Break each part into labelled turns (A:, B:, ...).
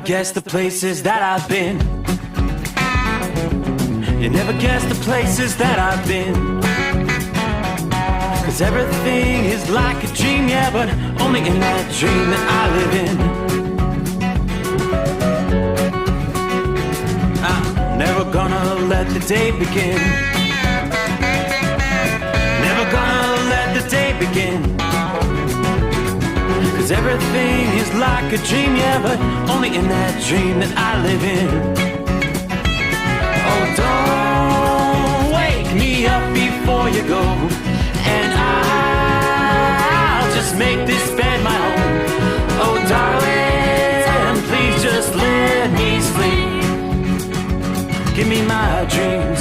A: never guess the places that I've been. You never guess the places that I've been. 'Cause everything is like a dream, yeah, but only in that dream that I live in. I'm never gonna let the day begin. Never gonna let the day begin. 'Cause everything is like a dream, yeah, but only in that dream that I live in. Oh, don't wake me up before you go, and I'll just make this bed my home. Oh, darling, please just let me sleep. Give me my dreams.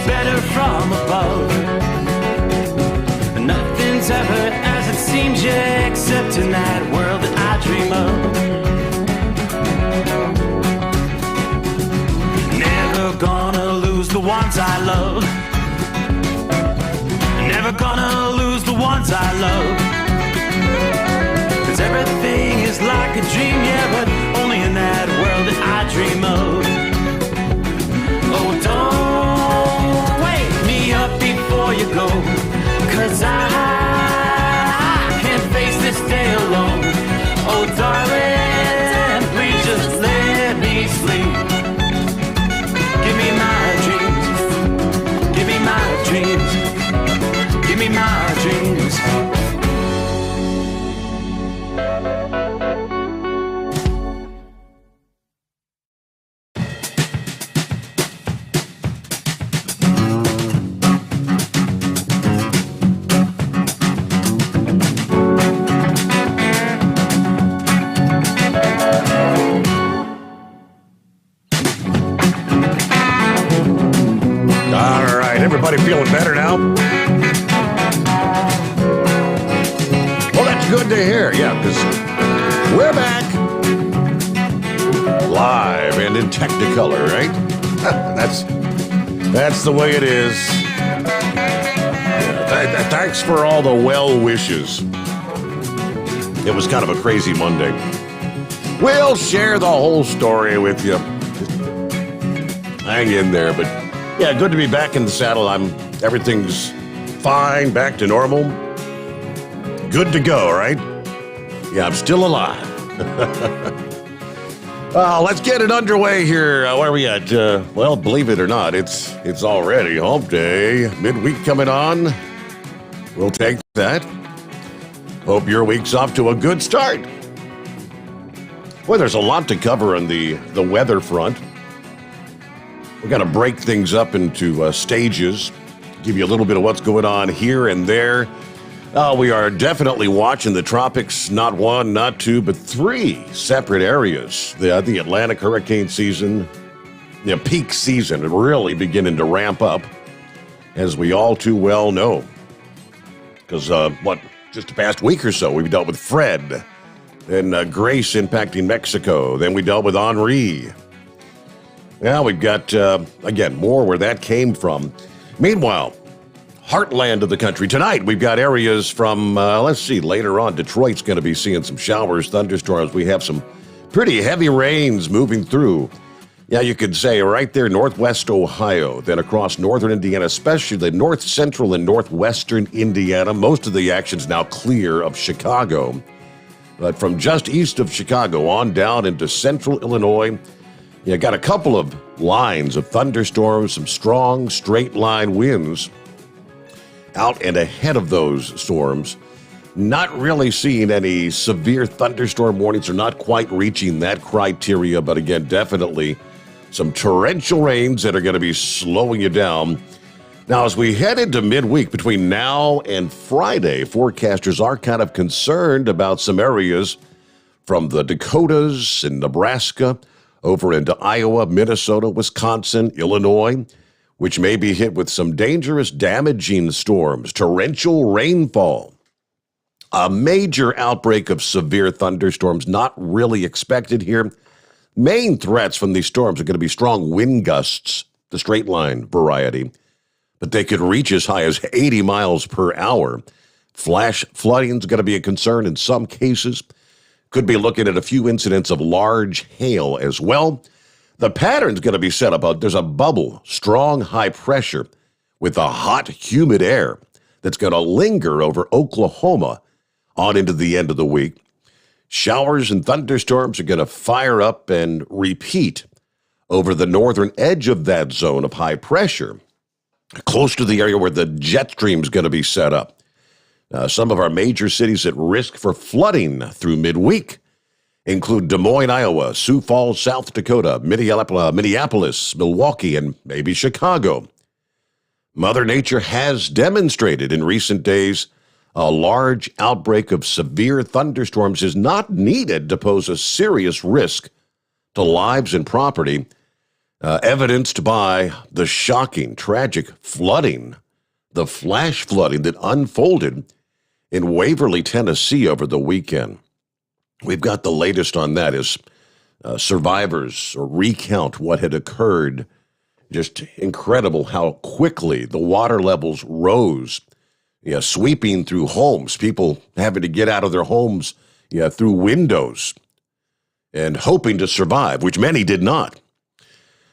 A: Better from above. Nothing's ever as it seems, yeah, except in that world that I dream of. Never gonna lose the ones I love. Never gonna lose the ones I love. 'Cause everything is like a dream, yeah, but only in that world that I dream of. Oh, don't wake me up before you go, 'cause I can't face this day alone. Oh, darling, please just let me sleep. Give me my dreams. Give me my dreams. Give me my dreams.
B: Everybody feeling better now? Well, that's good to hear. Yeah, because we're back. Live and in Technicolor, right? That's the way it is. Yeah, thanks for all the well wishes. It was kind of a crazy Monday. We'll share the whole story with you. Just hang in there, but yeah, good to be back in the saddle. Everything's fine, back to normal. Good to go, right? Yeah, I'm still alive. Let's get it underway here. Where are we at? Well, believe it or not, it's already hump day. Midweek coming on. We'll take that. Hope your week's off to a good start. Well, there's a lot to cover on the weather front. We're going to break things up into stages, give you a little bit of what's going on here and there. We are definitely watching the tropics, not one, not two, but three separate areas. The Atlantic hurricane season, the peak season, really beginning to ramp up, as we all too well know. Because, just the past week or so, we've dealt with Fred, then Grace impacting Mexico, then we dealt with Henri. Well, we've got, again, more where that came from. Meanwhile, heartland of the country. Tonight, we've got areas from, let's see, later on, Detroit's going to be seeing some showers, thunderstorms. We have some pretty heavy rains moving through. Yeah, you could say right there, northwest Ohio, then across northern Indiana, especially the north central and northwestern Indiana. Most of the action's now clear of Chicago. But from just east of Chicago on down into central Illinois, you got a couple of lines of thunderstorms, some strong straight line winds out and ahead of those storms. Not really seeing any severe thunderstorm warnings, or not quite reaching that criteria, but again, definitely Some torrential rains that are going to be slowing you down. Now, as we head into midweek between now and Friday, forecasters are kind of concerned about some areas from the Dakotas and Nebraska over into Iowa, Minnesota, Wisconsin, Illinois, which may be hit with some dangerous, damaging storms, torrential rainfall. A major outbreak of severe thunderstorms not really expected here. Main threats from these storms are going to be strong wind gusts, the straight line variety, but they could reach as high as 80 miles per hour. Flash flooding is going to be a concern in some cases. Could be looking at a few incidents of large hail as well. The pattern's going to be set up. There's a bubble, strong high pressure with a hot, humid air that's going to linger over Oklahoma on into the end of the week. Showers and thunderstorms are going to fire up and repeat over the northern edge of that zone of high pressure, close to the area where the jet stream is going to be set up. Some of our major cities at risk for flooding through midweek include Des Moines, Iowa, Sioux Falls, South Dakota, Minneapolis, Milwaukee, and maybe Chicago. Mother Nature has demonstrated in recent days a large outbreak of severe thunderstorms is not needed to pose a serious risk to lives and property, evidenced by the shocking, tragic flooding, the flash flooding that unfolded in Waverly, Tennessee over the weekend. We've got the latest on that as survivors recount what had occurred. Just incredible how quickly the water levels rose, sweeping through homes, people having to get out of their homes through windows and hoping to survive, which many did not.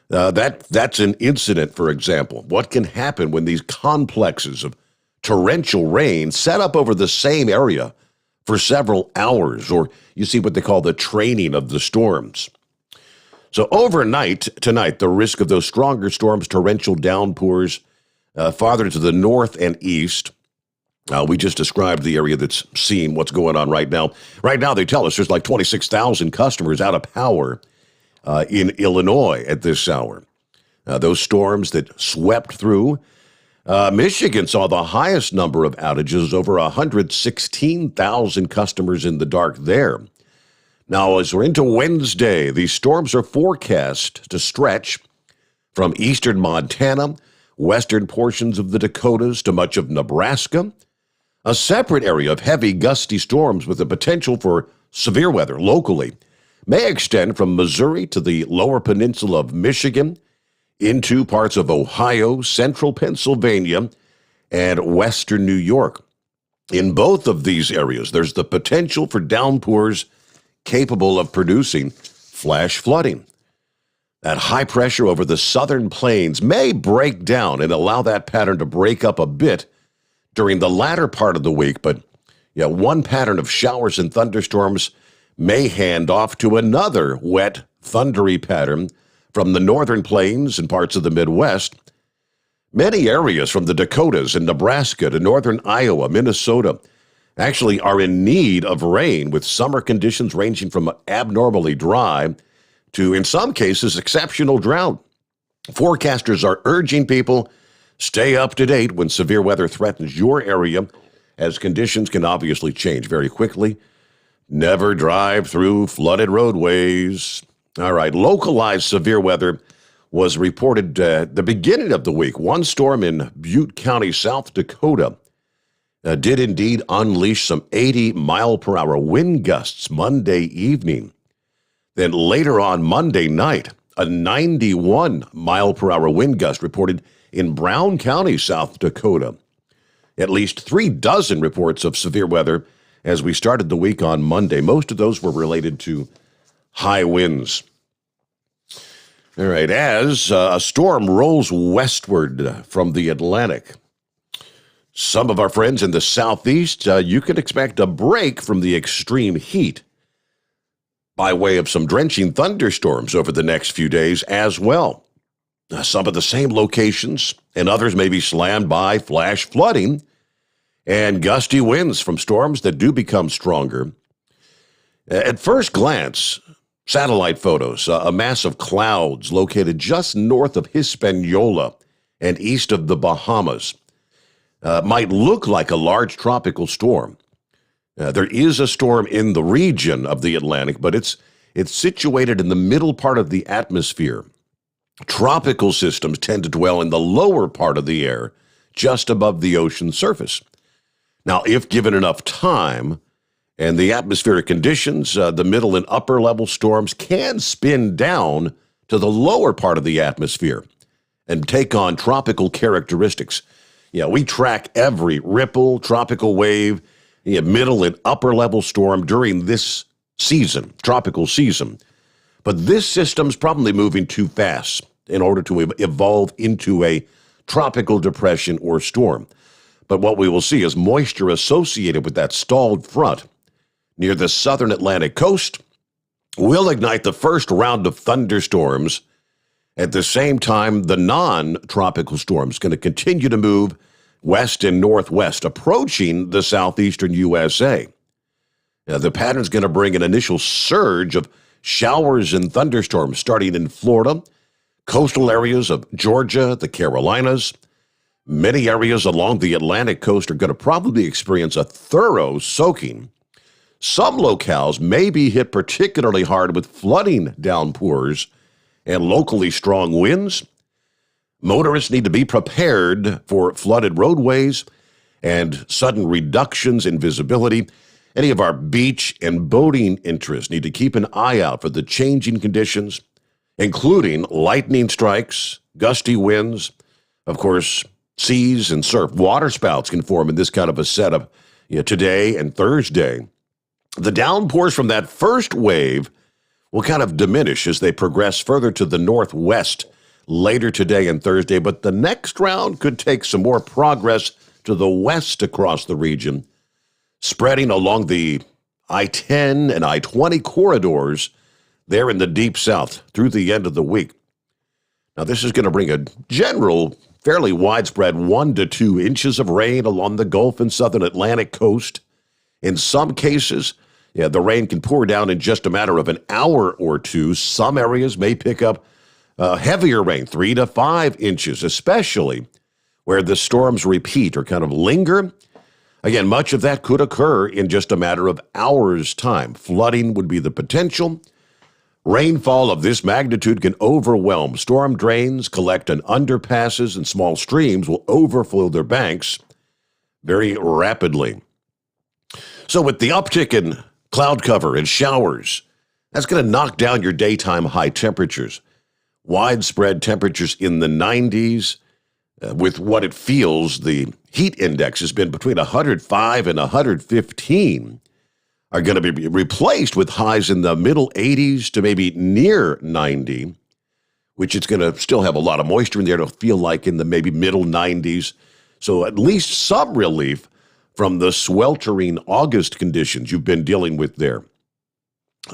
B: That's an incident, for example. What can happen when these complexes of torrential rain set up over the same area for several hours, or you see what they call the training of the storms. So overnight, tonight, the risk of those stronger storms, torrential downpours, farther to the north and east. We just described the area that's seeing what's going on right now. Right now, they tell us there's like 26,000 customers out of power in Illinois at this hour. Those storms that swept through. Michigan saw the highest number of outages, over 116,000 customers in the dark there. Now, as we're into Wednesday, these storms are forecast to stretch from eastern Montana, western portions of the Dakotas to much of Nebraska. A separate area of heavy, gusty storms with the potential for severe weather locally may extend from Missouri to the lower peninsula of Michigan, into parts of Ohio, central Pennsylvania, and western New York. In both of these areas, there's the potential for downpours capable of producing flash flooding. That high pressure over the southern plains may break down and allow that pattern to break up a bit during the latter part of the week, but one pattern of showers and thunderstorms may hand off to another wet, thundery pattern from the northern plains and parts of the Midwest. Many areas from the Dakotas and Nebraska to northern Iowa, Minnesota, actually are in need of rain, with summer conditions ranging from abnormally dry to, in some cases, exceptional drought. Forecasters are urging people stay up to date when severe weather threatens your area, as conditions can obviously change very quickly. Never drive through flooded roadways. All right, localized severe weather was reported at the beginning of the week. One storm in Butte County, South Dakota, did indeed unleash some 80-mile-per-hour wind gusts Monday evening. Then later on Monday night, a 91-mile-per-hour wind gust reported in Brown County, South Dakota. At least 36 reports of severe weather as we started the week on Monday. Most of those were related to high winds. All right, as a storm rolls westward from the Atlantic, some of our friends in the southeast, you can expect a break from the extreme heat by way of some drenching thunderstorms over the next few days as well. Some of the same locations and others may be slammed by flash flooding and gusty winds from storms that do become stronger. At first glance, Satellite photos, a mass of clouds located just north of Hispaniola and east of the Bahamas. Might look like a large tropical storm. There is a storm in the region of the Atlantic, but it's situated in the middle part of the atmosphere. Tropical systems tend to dwell in the lower part of the air, just above the ocean surface. Now, if given enough time and the atmospheric conditions, the middle and upper level storms can spin down to the lower part of the atmosphere and take on tropical characteristics. We track every ripple, tropical wave, middle and upper level storm during this season, tropical season. But this system's probably moving too fast in order to evolve into a tropical depression or storm. But what we will see is moisture associated with that stalled front near the southern Atlantic coast will ignite the first round of thunderstorms. At the same time, the non-tropical storm is going to continue to move west and northwest, approaching the southeastern USA. Now, the pattern's going to bring an initial surge of showers and thunderstorms starting in Florida, coastal areas of Georgia, the Carolinas. Many areas along the Atlantic coast are going to probably experience a thorough soaking. Some locales may be hit particularly hard with flooding downpours and locally strong winds. Motorists need to be prepared for flooded roadways and sudden reductions in visibility. Any of our beach and boating interests need to keep an eye out for the changing conditions, including lightning strikes, gusty winds, of course, seas and surf. Water spouts can form in this kind of a setup today and Thursday. The downpours from that first wave will kind of diminish as they progress further to the northwest later today and Thursday, but the next round could take some more progress to the west across the region, spreading along the I-10 and I-20 corridors there in the deep south through the end of the week. Now, this is going to bring a general, fairly widespread 1 to 2 inches of rain along the Gulf and southern Atlantic coast. In some cases, the rain can pour down in just a matter of an hour or two. Some areas may pick up heavier rain, 3 to 5 inches, especially where the storms repeat or kind of linger. Again, much of that could occur in just a matter of hours' time. Flooding would be the potential. Rainfall of this magnitude can overwhelm storm drains, collect in underpasses, and small streams will overflow their banks very rapidly. So with the uptick in cloud cover and showers, that's going to knock down your daytime high temperatures. Widespread temperatures in the 90s, with what it feels the heat index has been between 105 and 115, are going to be replaced with highs in the middle 80s to maybe near 90, which is going to still have a lot of moisture in there to feel like in the maybe middle 90s. So at least some relief from the sweltering August conditions you've been dealing with there.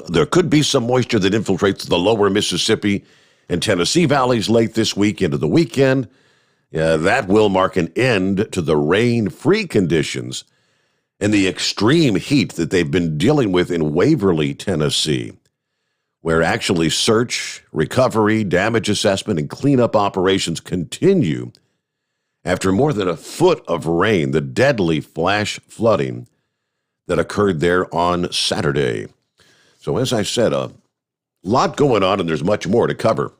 B: There could be some moisture that infiltrates the lower Mississippi and Tennessee valleys late this week into the weekend. That will mark an end to the rain-free conditions and the extreme heat that they've been dealing with in Waverly, Tennessee, where actually search, recovery, damage assessment, and cleanup operations continue after more than a foot of rain, the deadly flash flooding that occurred there on Saturday. So as I said, a lot going on, and there's much more to cover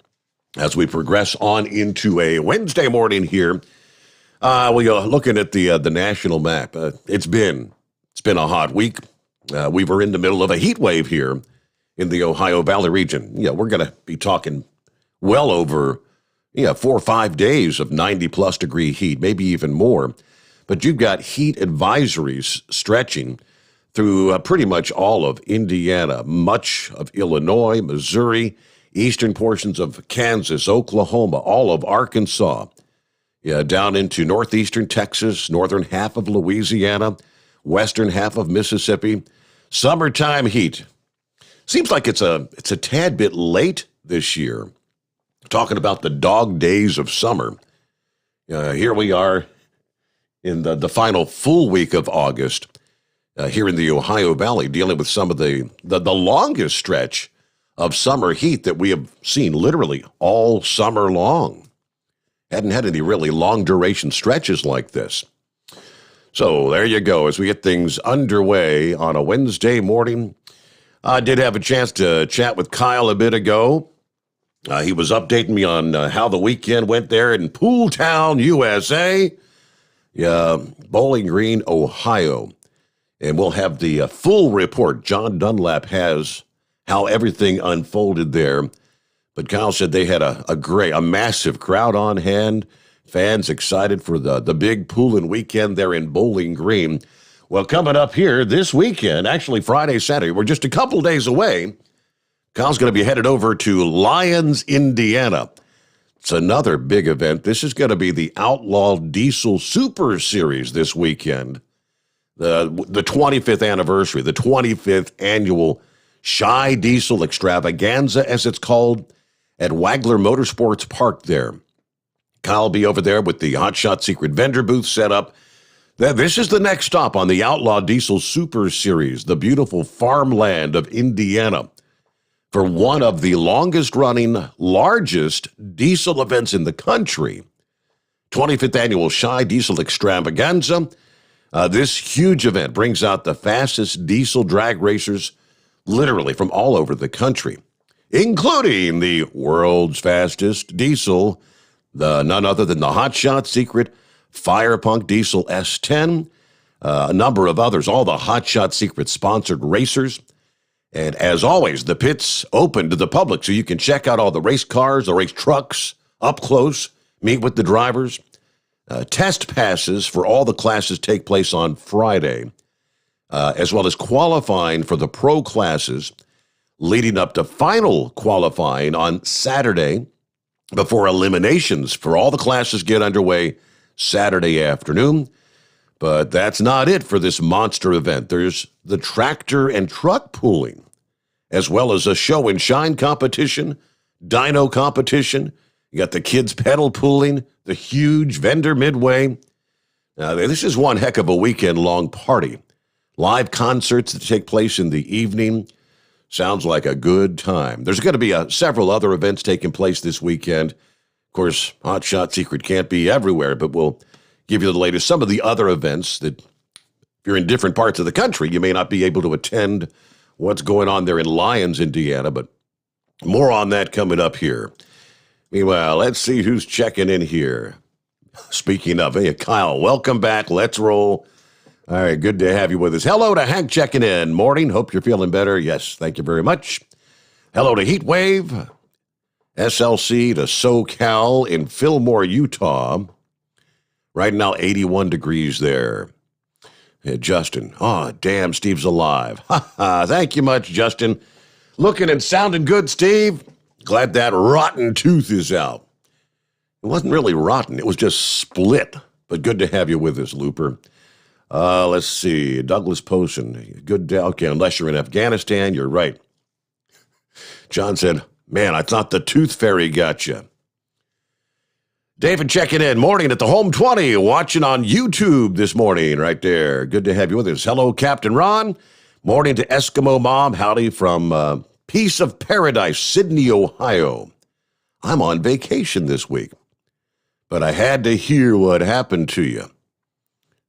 B: as we progress on into a Wednesday morning here. We're looking at the national map. It's been a hot week. We were in the middle of a heat wave here in the Ohio Valley region. We're going to be talking well over 4 or 5 days of 90-plus degree heat, maybe even more. But you've got heat advisories stretching through pretty much all of Indiana, much of Illinois, Missouri, eastern portions of Kansas, Oklahoma, all of Arkansas, down into northeastern Texas, northern half of Louisiana, western half of Mississippi. Summertime heat. Seems like it's a tad bit late this year. Talking about the dog days of summer. Here we are in the final full week of August here in the Ohio Valley, dealing with some of the longest stretch of summer heat that we have seen literally all summer long. Hadn't had any really long duration stretches like this. So there you go, as we get things underway on a Wednesday morning. I did have a chance to chat with Kyle a bit ago. He was updating me on how the weekend went there in Pool Town, USA, Bowling Green, Ohio. And we'll have the full report. John Dunlap has how everything unfolded there. But Kyle said they had a massive crowd on hand. Fans excited for the big poolin' weekend there in Bowling Green. Well, coming up here this weekend, actually Friday, Saturday, we're just a couple days away. Kyle's going to be headed over to Lyons, Indiana. It's another big event. This is going to be the Outlaw Diesel Super Series this weekend. The 25th anniversary, the 25th annual Shy Diesel Extravaganza, as it's called, at Wagler Motorsports Park there. Kyle will be over there with the Hot Shot Secret vendor booth set up. This is the next stop on the Outlaw Diesel Super Series, the beautiful farmland of Indiana, for one of the longest-running, largest diesel events in the country. 25th Annual Shy Diesel Extravaganza. This huge event brings out the fastest diesel drag racers literally from all over the country, including the world's fastest diesel, none other than the Hot Shot Secret Fire Punk Diesel S10, a number of others, all the Hot Shot Secret sponsored racers. And as always, the pit's open to the public, so you can check out all the race cars, the race trucks up close, meet with the drivers. Test passes for all the classes take place on Friday, as well as qualifying for the pro classes leading up to final qualifying on Saturday before eliminations for all the classes get underway Saturday afternoon. But that's not it for this monster event. There's the tractor and truck pooling, as well as a show and shine competition, dyno competition. You got the kids pedal pooling, the huge vendor midway. This is one heck of a weekend-long party. Live concerts that take place in the evening. Sounds like a good time. There's going to be several other events taking place this weekend. Of course, Hot Shot Secret can't be everywhere, but we'll give you the latest. Some of the other events that, if you're in different parts of the country, you may not be able to attend what's going on there in Lyons, Indiana, but more on that coming up here. Meanwhile, let's see who's checking in here. Speaking of, hey, Kyle, welcome back. Let's roll. All right, good to have you with us. Hello to Hank checking in. Morning, hope you're feeling better. Yes, thank you very much. Hello to Heatwave, SLC to SoCal in Fillmore, Utah. Right now, 81 degrees there. Hey, Justin, damn, Steve's alive. Thank you much, Justin. Looking and sounding good, Steve. Glad that rotten tooth is out. It wasn't really rotten. It was just split. But good to have you with us, Looper. Let's see. Douglas Posen. Good day. Okay, unless you're in Afghanistan, you're right. John said, man, I thought the tooth fairy got you. David checking in. Morning at the Home 20. Watching on YouTube this morning right there. Good to have you with us. Hello, Captain Ron. Morning to Eskimo Mom. Howdy from Piece of Paradise, Sydney, Ohio. I'm on vacation this week, but I had to hear what happened to you.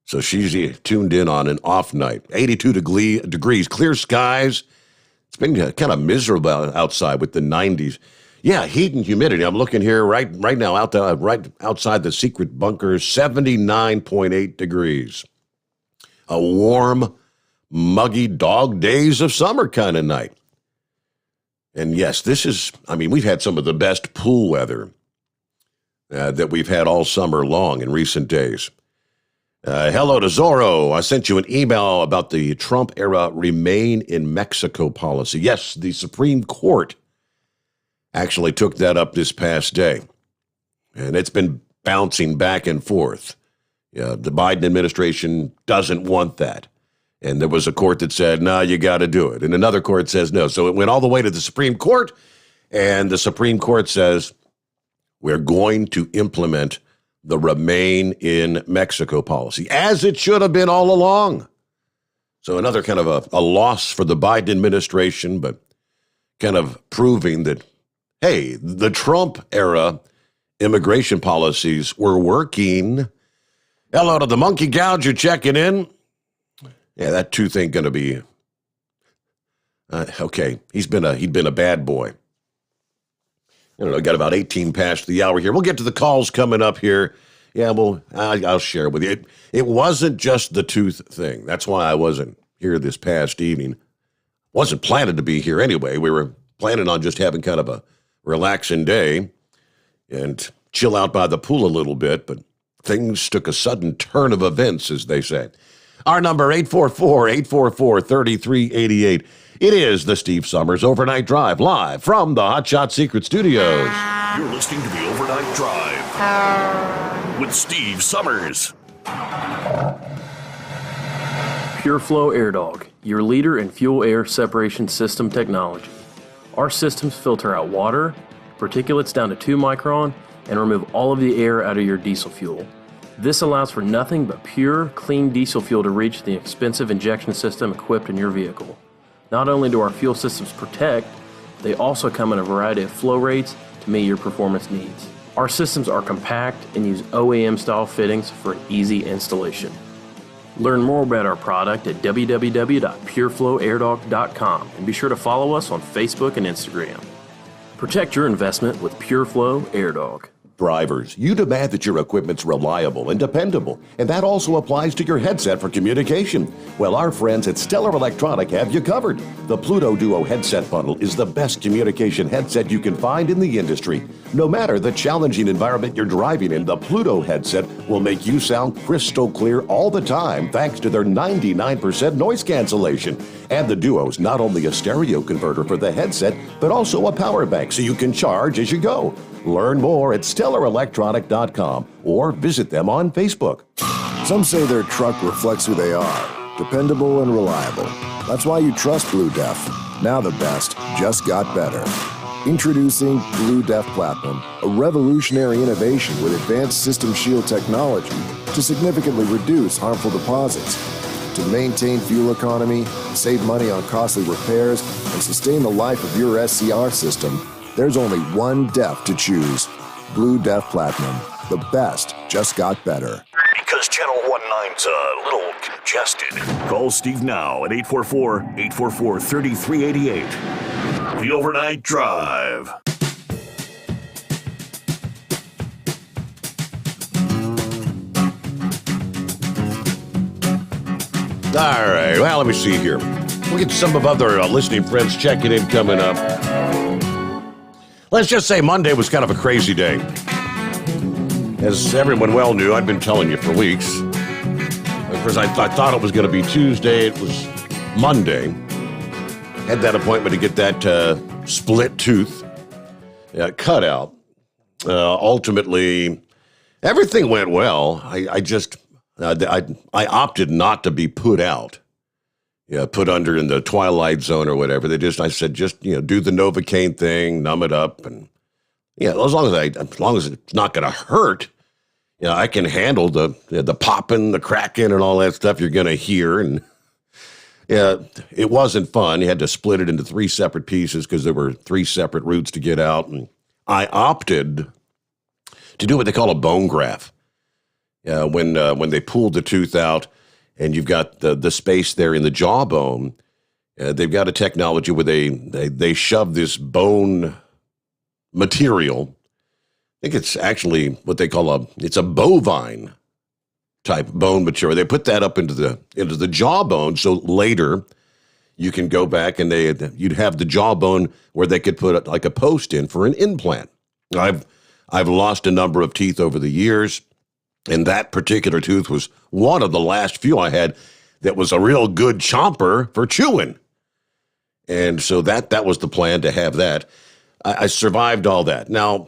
B: So she's tuned in on an off night. 82 degrees, clear skies. It's been kind of miserable outside with the 90s. Yeah, heat and humidity. I'm looking here right now right outside the secret bunker, 79.8 degrees. A warm, muggy dog days of summer kind of night. And yes, we've had some of the best pool weather that we've had all summer long in recent days. Hello to Zorro. I sent you an email about the Trump-era Remain in Mexico policy. Yes, the Supreme Court actually took that up this past day, and it's been bouncing back and forth. The Biden administration doesn't want that. And there was a court that said, no, you got to do it. And another court says no. So it went all the way to the Supreme Court, and the Supreme Court says, we're going to implement the Remain in Mexico policy, as it should have been all along. So another kind of a loss for the Biden administration, but kind of proving that, hey, the Trump era immigration policies were working. Hello to the monkey gouge, you're checking in. Yeah, that tooth ain't going to be okay. He'd been a bad boy. I don't know, got about 18 past the hour here. We'll get to the calls coming up here. Yeah, well, I'll share with you. It wasn't just the tooth thing. That's why I wasn't here this past evening. Wasn't planning to be here anyway. We were planning on just having kind of a relaxing day and chill out by the pool a little bit, but things took a sudden turn of events, as they say. Our number, 844-844-3388. It is the Steve Sommers Overnight Drive, live from the Hotshot Secret Studios.
C: You're listening to the Overnight Drive with Steve Sommers.
D: PureFlow AirDog, your leader in fuel air separation system technology. Our systems filter out water, particulates down to 2 micron, and remove all of the air out of your diesel fuel. This allows for nothing but pure, clean diesel fuel to reach the expensive injection system equipped in your vehicle. Not only do our fuel systems protect, they also come in a variety of flow rates to meet your performance needs. Our systems are compact and use OEM-style fittings for easy installation. Learn more about our product at www.pureflowairDog.com and be sure to follow us on Facebook and Instagram. Protect your investment with PureFlow AirDog.
B: Drivers, you demand that your equipment's reliable and dependable, and that also applies to your headset for communication. Well, our friends at Stellar Electronic have you covered. The Pluto Duo headset bundle is the best communication headset you can find in the industry. No matter the challenging environment you're driving in, the Pluto headset will make you sound crystal clear all the time thanks to their 99% noise cancellation. And the Duo's not only a stereo converter for the headset, but also a power bank so you can charge as you go. Learn more at StellarElectronic.com or visit them on Facebook.
E: Some say their truck reflects who they are, dependable and reliable. That's why you trust Blue Def. Now the best just got better. Introducing Blue Def Platinum, a revolutionary innovation with advanced system shield technology to significantly reduce harmful deposits. To maintain fuel economy, save money on costly repairs, and sustain the life of your SCR system, there's only one DEF to choose. Blue Def Platinum. The best just got better.
C: Because Channel 19's a little congested. Call Steve now at 844-844-3388. The Overnight Drive.
B: All right, well, let me see here. We'll get some of other listening friends checking in coming up. Let's just say Monday was kind of a crazy day. As everyone well knew, I've been telling you for weeks. Of course, I thought it was going to be Tuesday. It was Monday. Had that appointment to get that split tooth cut out. Ultimately, everything went well. I opted not to be put out. Put under in the twilight zone or whatever. I said, do the Novocaine thing, numb it up, and as long as it's not going to hurt, I can handle the popping, the cracking, and all that stuff you're going to hear. And it wasn't fun. You had to split it into 3 separate pieces because there were 3 separate routes to get out. And I opted to do what they call a bone graft. When they pulled the tooth out. And you've got the space there in the jawbone. They've got a technology where they shove this bone material. I think it's actually what they call it's a bovine type bone material. They put that up into the jawbone, so later you can go back and you'd have the jawbone where they could put like a post in for an implant. I've lost a number of teeth over the years. And that particular tooth was one of the last few I had that was a real good chomper for chewing. And so that was the plan, to have that. I survived all that. Now,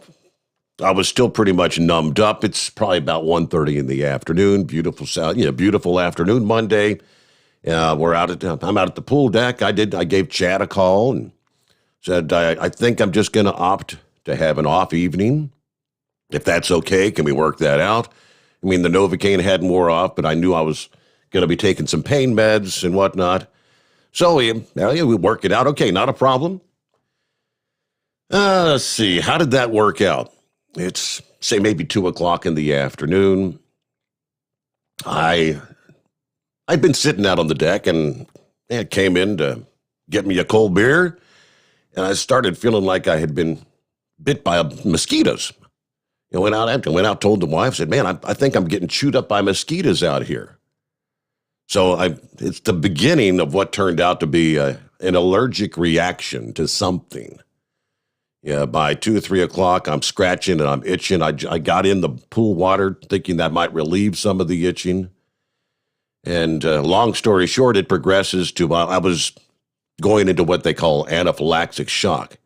B: I was still pretty much numbed up. It's probably about 1:30 in the afternoon. Beautiful afternoon Monday. I'm out at the pool deck. I gave Chad a call and said, I think I'm just going to opt to have an off evening. If that's okay, can we work that out? I mean, the Novocaine hadn't wore off, but I knew I was going to be taking some pain meds and whatnot. So we work it out. Okay, not a problem. Let's see. How did that work out? It's, say, maybe 2 o'clock in the afternoon. I'd been sitting out on the deck and it came in to get me a cold beer. And I started feeling like I had been bit by mosquitoes. Went out, told the wife, said, man, I think I'm getting chewed up by mosquitoes out here. So it's the beginning of what turned out to be an allergic reaction to something. Yeah, by 2 or 3 o'clock, I'm scratching and I'm itching. I got in the pool water thinking that might relieve some of the itching. And long story short, it progresses to I was going into what they call anaphylactic shock.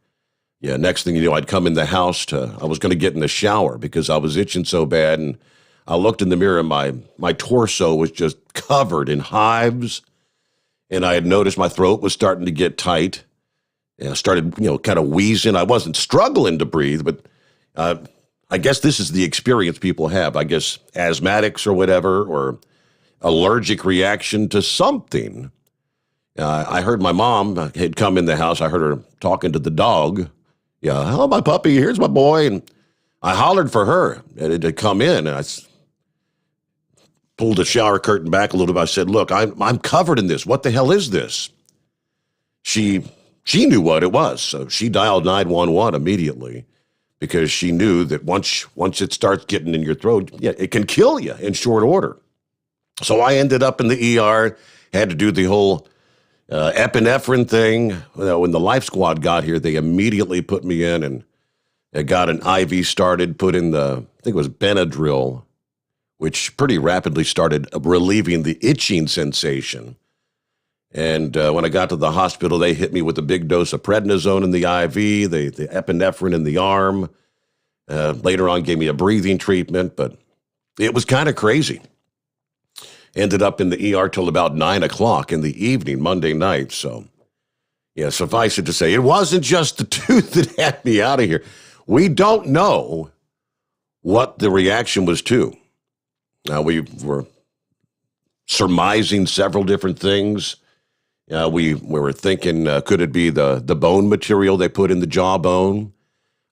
B: Yeah, next thing you know, I'd come in the house I was going to get in the shower because I was itching so bad. And I looked in the mirror and my torso was just covered in hives. And I had noticed my throat was starting to get tight. And I started, kind of wheezing. I wasn't struggling to breathe, but I guess this is the experience people have. I guess asthmatics or whatever, or allergic reaction to something. I heard my mom had come in the house. I heard her talking to the dog. Yeah, hello, my puppy. Here's my boy. And I hollered for her to come in. And I pulled the shower curtain back a little bit. I said, look, I'm covered in this. What the hell is this? She knew what it was. So she dialed 911 immediately because she knew that once it starts getting in your throat, it can kill you in short order. So I ended up in the ER, had to do the whole epinephrine thing. When the Life Squad got here, they immediately put me in and got an IV started, put in I think it was Benadryl, which pretty rapidly started relieving the itching sensation. And when I got to the hospital, they hit me with a big dose of prednisone in the IV, the epinephrine in the arm. Later on, gave me a breathing treatment, but it was kind of crazy. Ended up in the ER till about 9 o'clock in the evening, Monday night. So, yeah, suffice it to say, it wasn't just the tooth that had me out of here. We don't know what the reaction was to. We were surmising several different things. We were thinking, could it be the bone material they put in the jawbone?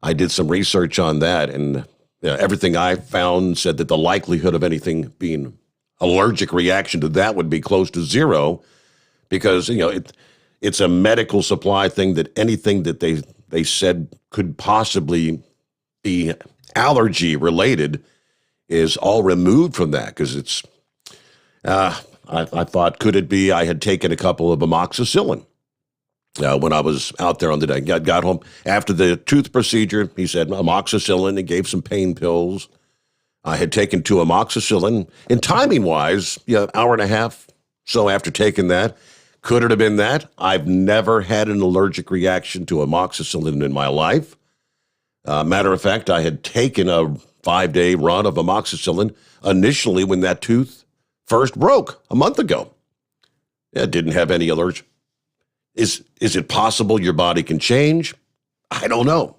B: I did some research on that, and everything I found said that the likelihood of anything being allergic reaction to that would be close to zero, because it's a medical supply thing that anything that they said could possibly be allergy related is all removed from that, because it's I thought, could it be I had taken a couple of amoxicillin when I was out there on the day. Got home after the tooth procedure. He said amoxicillin and gave some pain pills. I had taken 2 amoxicillin, and timing-wise, hour and a half so after taking that. Could it have been that? I've never had an allergic reaction to amoxicillin in my life. Matter of fact, I had taken a 5-day run of amoxicillin initially when that tooth first broke a month ago. It didn't have any allergy. Is it possible your body can change? I don't know.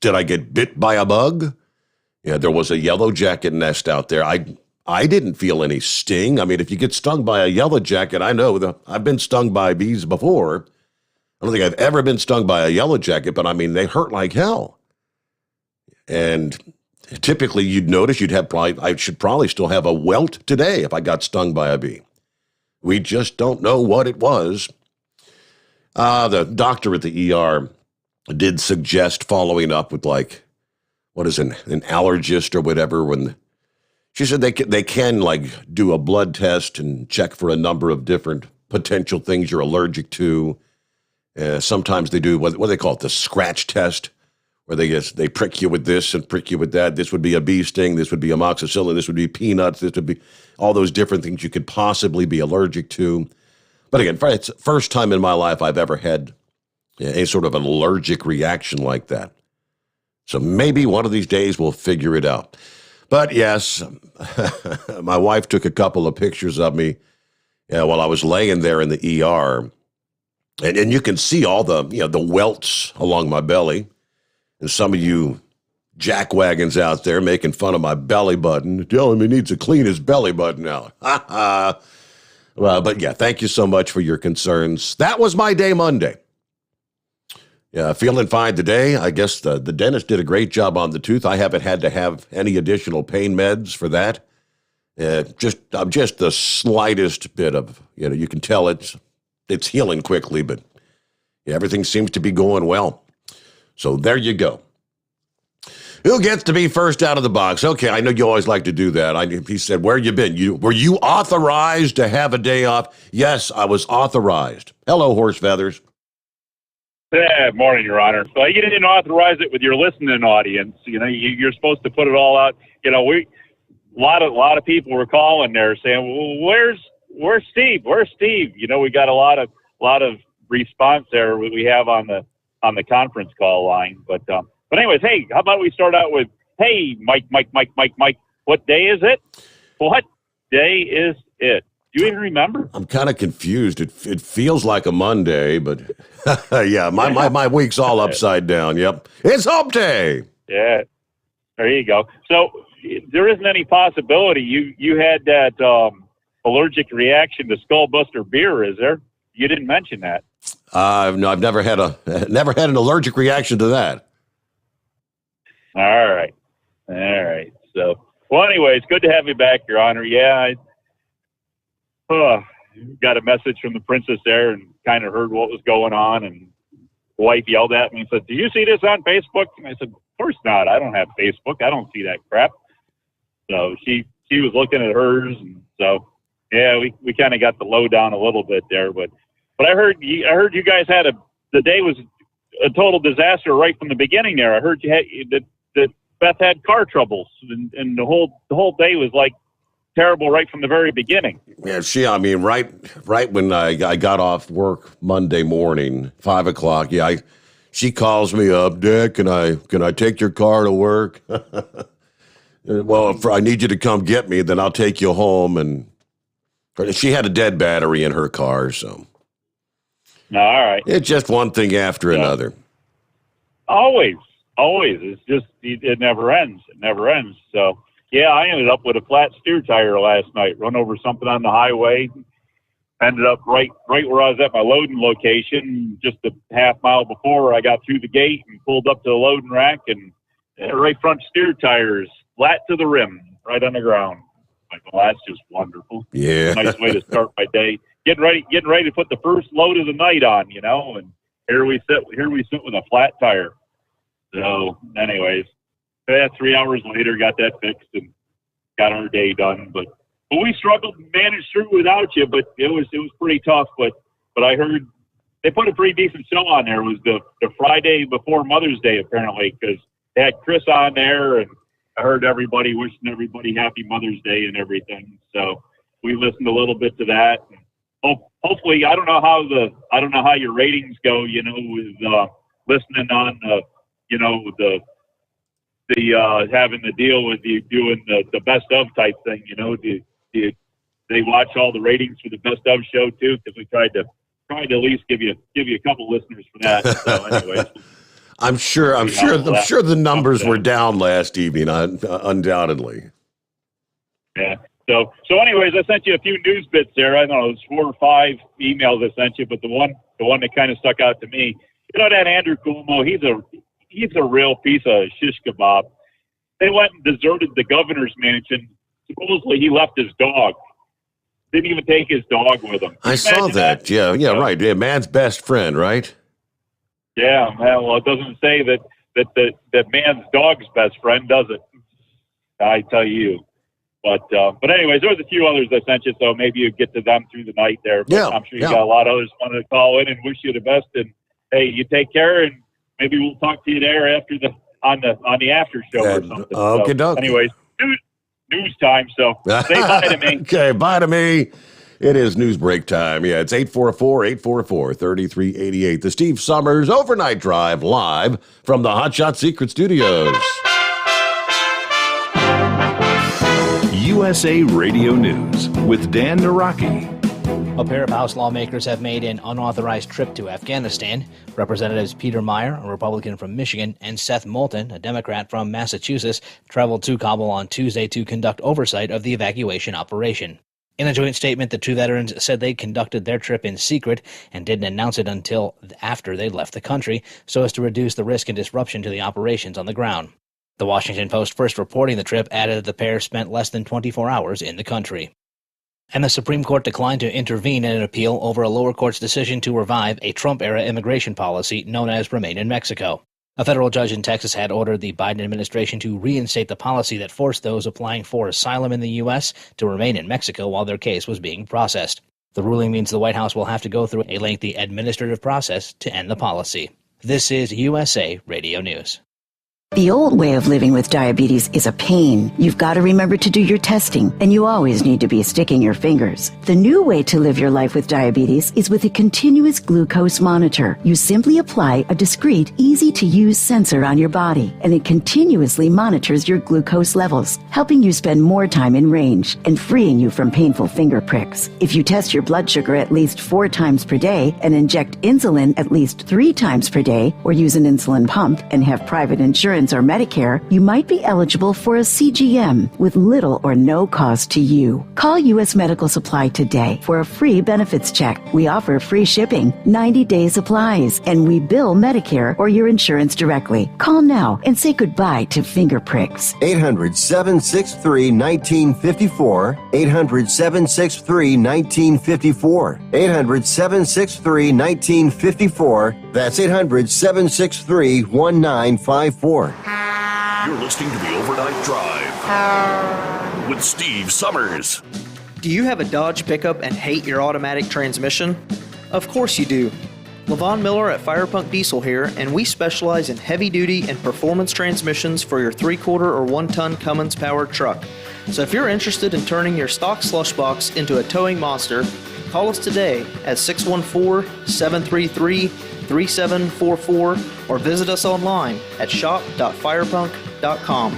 B: Did I get bit by a bug? Yeah, there was a yellow jacket nest out there. I didn't feel any sting. I mean, if you get stung by a yellow jacket, I know I've been stung by bees before. I don't think I've ever been stung by a yellow jacket, but I mean, they hurt like hell. And typically you'd notice I should probably still have a welt today if I got stung by a bee. We just don't know what it was. The doctor at the ER did suggest following up with what is an allergist or whatever. When she said they can do a blood test and check for a number of different potential things you're allergic to. Sometimes they do what they call it, the scratch test, where they prick you with this and prick you with that. This would be a bee sting. This would be amoxicillin. This would be peanuts. This would be all those different things you could possibly be allergic to. But again, it's the first time in my life I've ever had any sort of an allergic reaction like that. So maybe one of these days we'll figure it out. But yes, my wife took a couple of pictures of me while I was laying there in the ER. And you can see all the welts along my belly. And some of you jackwagons out there making fun of my belly button, telling me he needs to clean his belly button out. But yeah, thank you so much for your concerns. That was my day Monday. Yeah, feeling fine today. I guess the dentist did a great job on the tooth. I haven't had to have any additional pain meds for that. Just the slightest bit of, you can tell it's healing quickly, but everything seems to be going well. So there you go. Who gets to be first out of the box? Okay, I know you always like to do that. He said, where you been? Were you authorized to have a day off? Yes, I was authorized. Hello, Horse Feathers.
F: Yeah, morning, Your Honor. So you didn't authorize it with your listening audience. You're supposed to put it all out. A lot of people were calling there saying, "Well, where's Steve? Where's Steve?" We got a lot of response there we have on the conference call line. But anyways, hey, how about we start out with, hey, Mike. What day is it? What day is it? Do you even remember?
B: I'm kind of confused. It feels like a Monday, but yeah, my week's all upside down. Yep. It's hump day.
F: Yeah. There you go. So there isn't any possibility you had that allergic reaction to Skullbuster beer, is there? You didn't mention that.
B: No, I've never had an allergic reaction to that.
F: All right. So, well, anyways, good to have you back, Your Honor. Yeah, got a message from the princess there and kind of heard what was going on, and wife yelled at me and said, "Did you see this on Facebook?" And I said, "Of course not. I don't have Facebook. I don't see that crap." So she was looking at hers, and so yeah, we kind of got the lowdown a little bit there, but I heard you guys had the day was a total disaster right from the beginning there. I heard you had that Beth had car troubles, and the whole day was like terrible right from the very beginning.
B: Yeah, right when I got off work Monday morning, 5:00. Yeah, she calls me up, "Dad, can I take your car to work?" Well, if I need you to come get me, then I'll take you home. And she had a dead battery in her car, so.
F: No, all right.
B: It's just one thing after another.
F: Always. It's just, it never ends. So, yeah, I ended up with a flat steer tire last night, run over something on the highway, ended up right where I was at my loading location, just a half mile before I got through the gate and pulled up to the loading rack, and right front steer tires flat to the rim, right on the ground. Like, well, that's just wonderful.
B: Yeah.
F: Nice way to start my day. Getting ready to put the first load of the night on, and here we sit with a flat tire. So, anyways, 3 hours later, got that fixed and got our day done. But we struggled and managed through without you. But it was pretty tough. But I heard they put a pretty decent show on there. It was the Friday before Mother's Day, apparently, because they had Chris on there, and I heard everybody wishing everybody happy Mother's Day and everything. So we listened a little bit to that. Hopefully, I don't know how your ratings go, with listening on, the having to deal with you doing the best of type thing. Do they watch all the ratings for the best of show too? Because we tried to at least give you a couple listeners for that. So, anyways.
B: I'm sure the numbers were down last evening, undoubtedly.
F: Yeah. So anyways, I sent you a few news bits there. I don't know, it was 4 or 5 emails I sent you, but the one that kind of stuck out to me, that Andrew Cuomo, he's a real piece of shish kebab. They went and deserted the governor's mansion. Supposedly he left his dog. Didn't even take his dog with him.
B: I saw that. Yeah, right. Yeah, man's best friend, right?
F: Yeah, well, it doesn't say that man's dog's best friend, does it? I tell you. But anyways, there was a few others I sent you, so maybe you get to them through the night there. But I'm sure you got a lot of others wanted to call in and wish you the best. And hey, you take care, and maybe we'll talk to you there after on the after show or something.
B: Okay,
F: so, anyways, news time. So say bye to me.
B: Okay, bye to me. It is news break time. Yeah, it's 844-844-3388. The Steve Sommers Overnight Drive live from the Hot Shot Secret Studios.
C: USA Radio News with Dan Naraki.
G: A pair of House lawmakers have made an unauthorized trip to Afghanistan. Representatives Peter Meyer, a Republican from Michigan, and Seth Moulton, a Democrat from Massachusetts, traveled to Kabul on Tuesday to conduct oversight of the evacuation operation. In a joint statement, the two veterans said they conducted their trip in secret and didn't announce it until after they left the country so as to reduce the risk and disruption to the operations on the ground. The Washington Post, first reporting the trip, added that the pair spent less than 24 hours in the country. And the Supreme Court declined to intervene in an appeal over a lower court's decision to revive a Trump-era immigration policy known as Remain in Mexico. A federal judge in Texas had ordered the Biden administration to reinstate the policy that forced those applying for asylum in the U.S. to remain in Mexico while their case was being processed. The ruling means the White House will have to go through a lengthy administrative process to end the policy. This is USA Radio News.
H: The old way of living with diabetes is a pain. You've got to remember to do your testing, and you always need to be sticking your fingers. The new way to live your life with diabetes is with a continuous glucose monitor. You simply apply a discreet, easy-to-use sensor on your body, and it continuously monitors your glucose levels, helping you spend more time in range and freeing you from painful finger pricks. If you test your blood sugar at least 4 times per day and inject insulin at least 3 times per day, or use an insulin pump and have private insurance or Medicare, you might be eligible for a CGM with little or no cost to you. Call U.S. Medical Supply today for a free benefits check. We offer free shipping, 90-day supplies, and we bill Medicare or your insurance directly. Call now and say goodbye to finger pricks.
I: 800-763-1954. 800-763-1954. 800-763-1954. That's 800-763-1954.
C: You're listening to the Overnight Drive with Steve Sommers.
J: Do you have a Dodge pickup and hate your automatic transmission? Of course you do. LaVon Miller at Firepunk Diesel here, and we specialize in heavy-duty and performance transmissions for your 3-quarter or 1-ton Cummins-powered truck. So if you're interested in turning your stock slush box into a towing monster, call us today at 614-733-3744 or visit us online at shop.firepunk.com.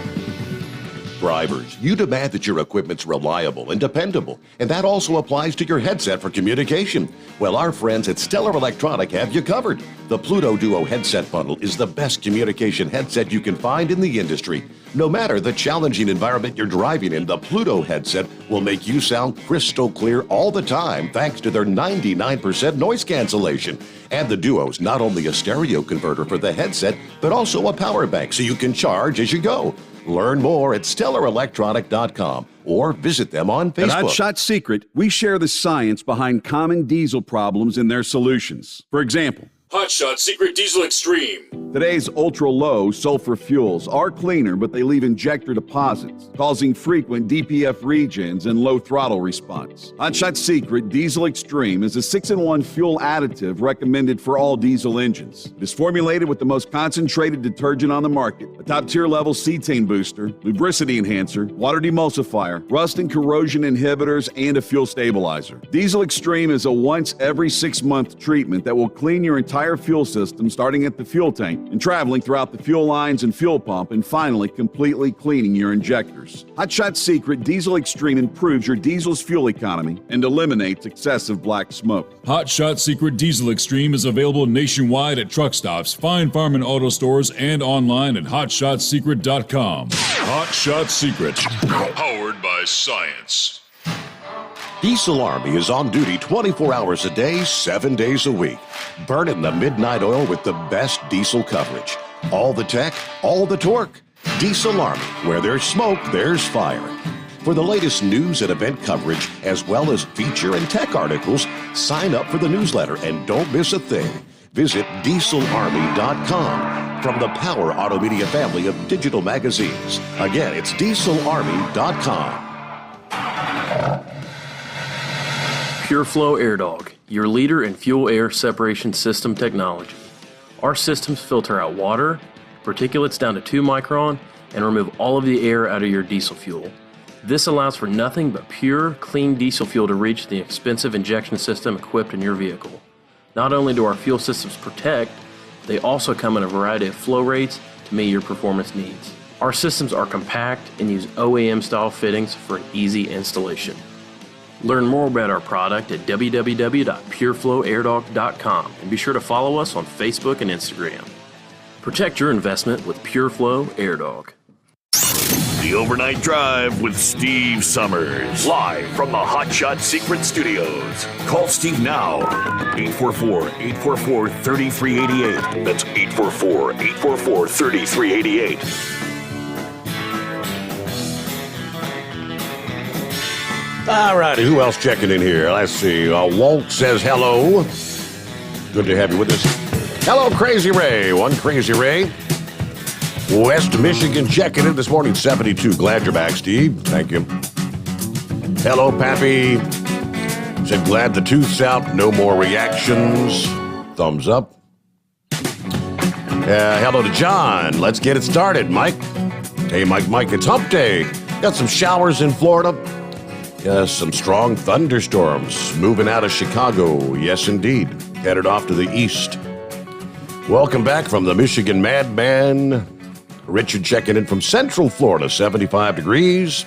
B: Drivers, you demand that your equipment's reliable and dependable, and that also applies to your headset for communication. Well, our friends at Stellar Electronic have you covered. The Pluto Duo headset bundle is the best communication headset you can find in the industry. No matter the challenging environment you're driving in, the Pluto headset will make you sound crystal clear all the time thanks to their 99% noise cancellation. And the Duo's not only a stereo converter for the headset, but also a power bank so you can charge as you go. Learn more at StellarElectronic.com or visit them on Facebook.
K: At Hot Shot Secret, we share the science behind common diesel problems and their solutions. For example,
L: Hot Shot Secret Diesel Extreme.
K: Today's ultra-low sulfur fuels are cleaner, but they leave injector deposits, causing frequent DPF regens and low throttle response. Hot Shot Secret Diesel Extreme is a 6-in-1 fuel additive recommended for all diesel engines. It is formulated with the most concentrated detergent on the market, a top-tier level cetane booster, lubricity enhancer, water demulsifier, rust and corrosion inhibitors, and a fuel stabilizer. Diesel Extreme is a once every 6-month treatment that will clean your entire fuel system, starting at the fuel tank and traveling throughout the fuel lines and fuel pump, and finally completely cleaning your injectors. Hot Shot Secret Diesel Extreme improves your diesel's fuel economy and eliminates excessive black smoke.
L: Hot Shot Secret Diesel Extreme is available nationwide at truck stops, fine farm and auto stores, and online at hotshotsecret.com. Hot Shot Secret, powered by science.
B: Diesel Army is on duty 24 hours a day, 7 days a week. Burning the midnight oil with the best diesel coverage. All the tech, all the torque. Diesel Army, where there's smoke, there's fire. For the latest news and event coverage, as well as feature and tech articles, sign up for the newsletter and don't miss a thing. Visit dieselarmy.com from the Power Auto Media family of digital magazines. Again, it's dieselarmy.com.
D: PureFlow AirDog, your leader in fuel air separation system technology. Our systems filter out water, particulates down to 2 micron, and remove all of the air out of your diesel fuel. This allows for nothing but pure, clean diesel fuel to reach the expensive injection system equipped in your vehicle. Not only do our fuel systems protect, they also come in a variety of flow rates to meet your performance needs. Our systems are compact and use OEM-style fittings for an easy installation. Learn more about our product at www.pureflowairdog.com and be sure to follow us on Facebook and Instagram. Protect your investment with PureFlow AirDog.
C: The The Overnight Drive with Steve Summers. Live from the Hot Shot Secret Studios. Call Steve now. 844-844-3388. That's 844-844-3388.
B: All right, who else checking in here? Let's see. Walt says hello. Good to have you with us. Hello, Crazy Ray. One Crazy Ray. West Michigan checking in this morning, 72. Glad you're back, Steve. Thank you. Hello, Pappy. Said glad the tooth's out. No more reactions. Thumbs up. Hello to John. Let's get it started, Mike. Hey, Mike, it's hump day. Got some showers in Florida. Some strong thunderstorms moving out of Chicago. Yes, indeed. Headed off to the east. Welcome back from the Michigan Madman. Richard checking in from Central Florida, 75 degrees.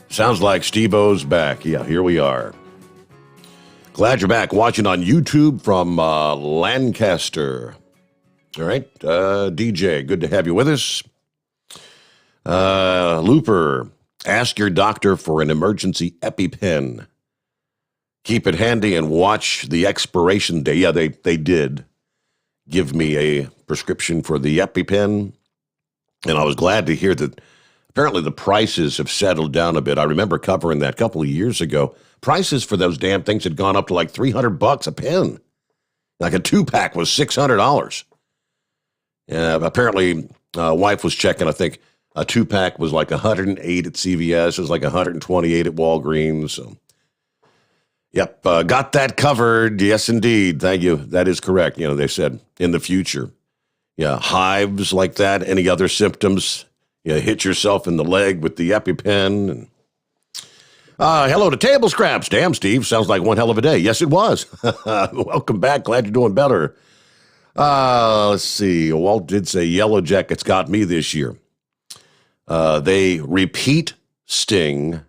B: Sounds like Steve-O's back. Yeah, here we are. Glad you're back. Watching on YouTube from Lancaster. All right, DJ, good to have you with us. Looper. Ask your doctor for an emergency EpiPen. Keep it handy and watch the expiration date. Yeah, they did give me a prescription for the EpiPen, and I was glad to hear that apparently the prices have settled down a bit. I remember covering that a couple of years ago. Prices for those damn things had gone up to like $300 a pen. Like a 2-pack was $600. Apparently, wife was checking, I think, a 2-pack was like 108 at CVS. It was like 128 at Walgreens. So, yep, got that covered. Yes, indeed. Thank you. That is correct. You know, they said in the future. Yeah, hives like that, any other symptoms, hit yourself in the leg with the EpiPen. And, hello to Table Scraps. Damn, Steve, sounds like one hell of a day. Yes, it was. Welcome back. Glad you're doing better. Let's see. Walt did say Yellow Jackets got me this year. They repeat, sting,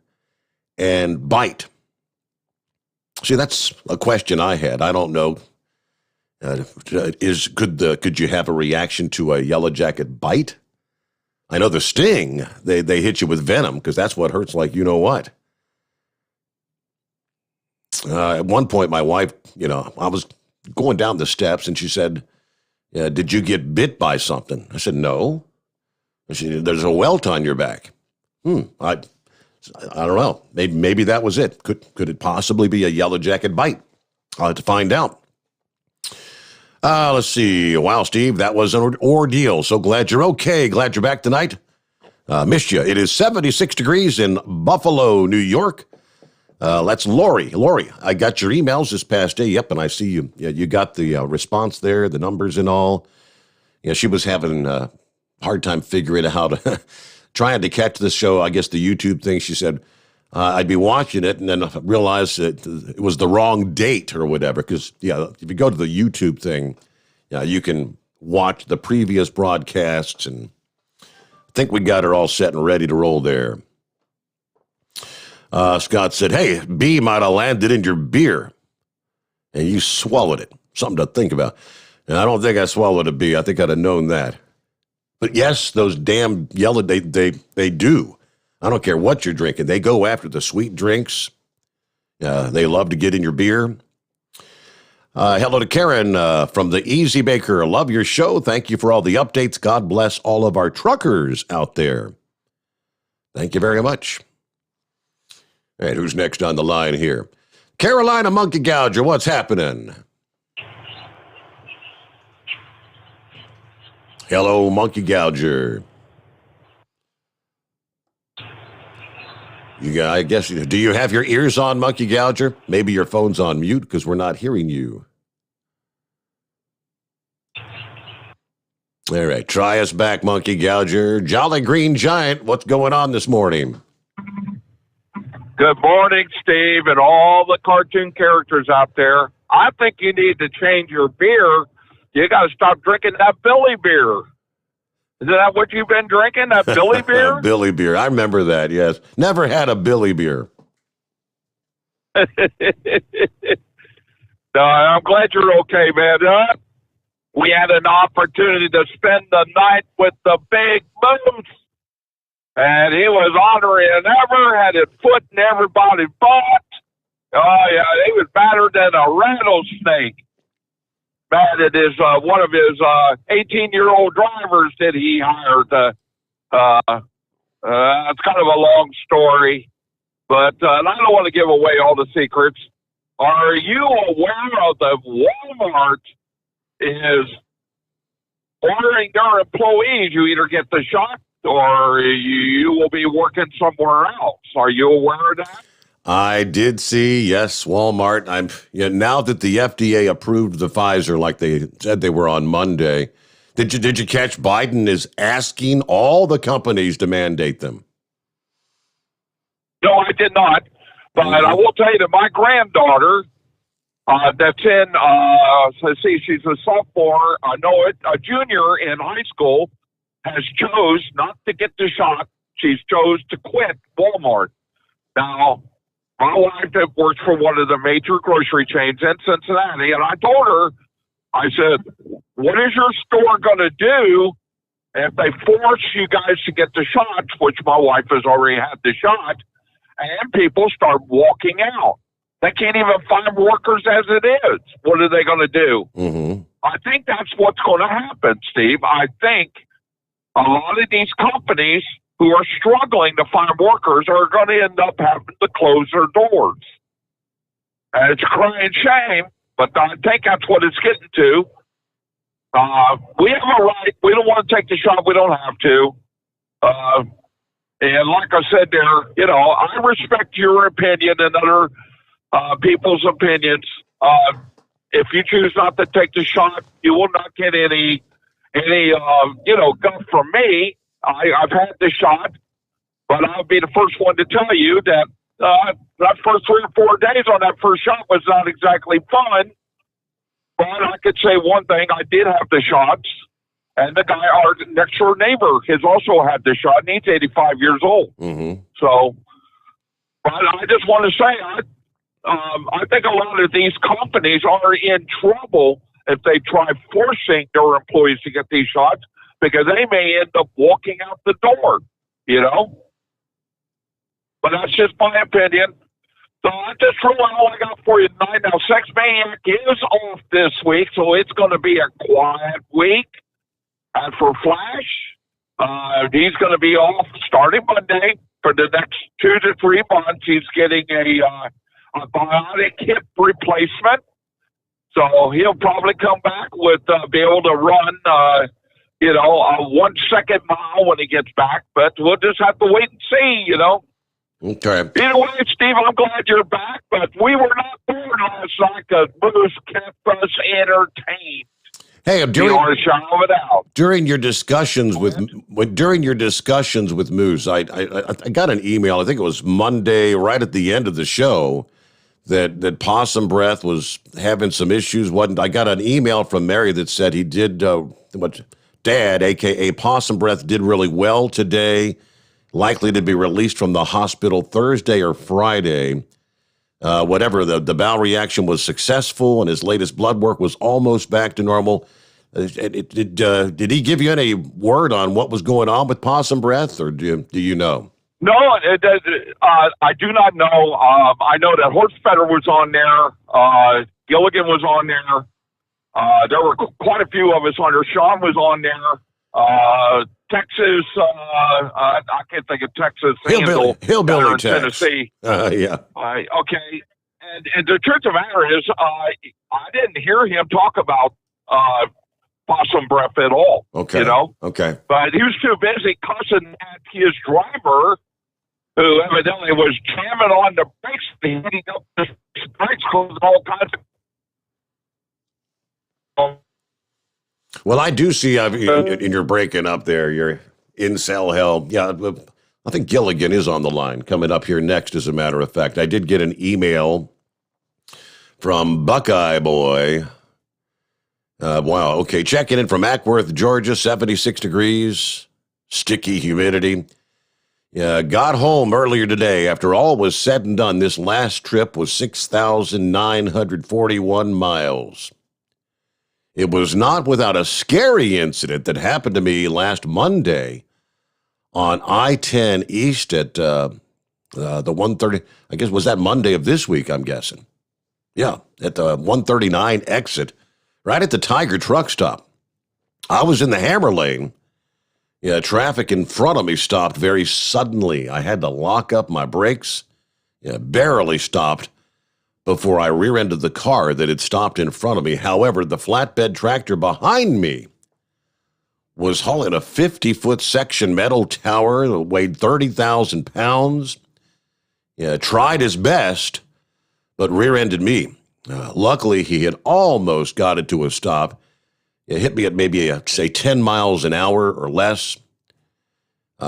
B: and bite. See, that's a question I had. I don't know. Could you have a reaction to a Yellow Jacket bite? I know the sting. They hit you with venom because that's what hurts like you know what. At one point, my wife, I was going down the steps and she said, "Did you get bit by something?" I said, "No." There's a welt on your back. I don't know. Maybe that was it. Could it possibly be a Yellow Jacket bite? I'll have to find out. Let's see. Wow, Steve, that was an ordeal. So glad you're okay. Glad you're back tonight. Missed you. It is 76 degrees in Buffalo, New York. That's Lori. Lori, I got your emails this past day. Yep, and I see you. Yeah, you got the response there, the numbers and all. Yeah, she was having hard time figuring out how to trying to catch this show. I guess the YouTube thing. She said I'd be watching it and then realized that it was the wrong date or whatever. Because if you go to the YouTube thing, you can watch the previous broadcasts, and I think we got her all set and ready to roll there. Scott said, "Hey, bee might have landed in your beer, and you swallowed it." Something to think about. And I don't think I swallowed a bee. I think I'd have known that. But yes, those damn yellow, they do. I don't care what you're drinking. They go after the sweet drinks. They love to get in your beer. Hello to Karen from the Easy Baker. Love your show. Thank you for all the updates. God bless all of our truckers out there. Thank you very much. All right, who's next on the line here? Carolina Monkey Gouger, what's happening? Hello, Monkey Gouger. I guess, do you have your ears on, Monkey Gouger? Maybe your phone's on mute because we're not hearing you. All right, try us back, Monkey Gouger. Jolly Green Giant, what's going on this morning?
M: Good morning, Steve, and all the cartoon characters out there. I think you need to change your beer. You got to stop drinking that Billy beer. Is that what you've been drinking, that Billy beer?
B: Billy beer. I remember that, yes. Never had a Billy beer.
M: No, I'm glad you're okay, man. We had an opportunity to spend the night with the big booms. And he was ornery than ever, had his foot in everybody's butt. Oh, yeah, he was badder than a rattlesnake. Bad at his, one of his 18-year-old drivers that he hired. It's kind of a long story, but I don't want to give away all the secrets. Are you aware of the Walmart is ordering their employees? You either get the shot or you will be working somewhere else. Are you aware of that?
B: I did see, yes, Walmart. Now that the FDA approved the Pfizer like they said they were on Monday, did you catch Biden is asking all the companies to mandate them?
M: No, I did not. But I will tell you that my granddaughter, that's in, let's see, she's a sophomore, a junior in high school, has chose not to get the shot. She's chose to quit Walmart. Now, my wife that works for one of the major grocery chains in Cincinnati, and I told her, I said, what is your store going to do if they force you guys to get the shots, which my wife has already had the shot, and people start walking out? They can't even find workers as it is. What are they going to do?
B: Mm-hmm.
M: I think that's what's going to happen, Steve. I think a lot of these companies who are struggling to find workers are going to end up having to close their doors. And it's a crying shame, but I think that's what it's getting to. We have a right. We don't want to take the shot. We don't have to. And like I said there, I respect your opinion and other people's opinions. If you choose not to take the shot, you will not get any guff from me. I've had the shot, but I'll be the first one to tell you that that first 3 or 4 days on that first shot was not exactly fun. But I could say one thing: I did have the shots, and the guy, our next door neighbor, has also had the shot, and he's 85 years old.
B: Mm-hmm.
M: So, but I just want to say, I think a lot of these companies are in trouble if they try forcing their employees to get these shots, because they may end up walking out the door, But that's just my opinion. So that's really all I got for you tonight. Now, Sex Maniac is off this week, so it's going to be a quiet week. And for Flash, he's going to be off starting Monday for the next 2 to 3 months. He's getting a bionic hip replacement. So he'll probably come back with be able to run, a 1 second mile when he gets back. But we'll just have to wait and see,
B: Okay.
M: Either way, Steve, I'm glad you're back, but we were not born last night because Moose kept us entertained.
B: Hey,
M: during
B: your discussions with Moose, I got an email. I think it was Monday, right at the end of the show, that Possum Breath was having some issues. I got an email from Mary that said he did Dad, aka Possum Breath, did really well today. Likely to be released from the hospital Thursday or Friday. Whatever, the bowel reaction was successful, and his latest blood work was almost back to normal. Did he give you any word on what was going on with Possum Breath, or do you know?
M: No, I do not know. I know that Horsepetter was on there. Gilligan was on there. There were quite a few of us on there. Sean was on there. Texas, I can't think of Texas.
B: Hillbilly
M: Tennessee.
B: Yeah.
M: Okay. And the truth of the matter is, I didn't hear him talk about Possum Breath at all.
B: Okay. Okay.
M: But he was too busy cussing at his driver, who evidently was jamming on the brakes, hitting up the brakes with all kinds of.
B: Well, I do see in your breaking up there, you're in cell hell. Yeah, I think Gilligan is on the line, coming up here next, as a matter of fact. I did get an email from Buckeye Boy. Wow, okay, checking in from Ackworth, Georgia, 76 degrees, sticky humidity. Got home earlier today. After all was said and done, this last trip was 6,941 miles. It was not without a scary incident that happened to me last Monday on I-10 East at the 130, I guess, was that Monday of this week, I'm guessing. Yeah, at the 139 exit, right at the Tiger truck stop. I was in the hammer lane. Yeah, traffic in front of me stopped very suddenly. I had to lock up my brakes. Yeah, barely stopped before I rear-ended the car that had stopped in front of me. However, the flatbed tractor behind me was hauling a 50-foot section metal tower that weighed 30,000 pounds. Yeah, tried his best, but rear-ended me. Luckily, he had almost got it to a stop. It hit me at maybe, say, 10 miles an hour or less.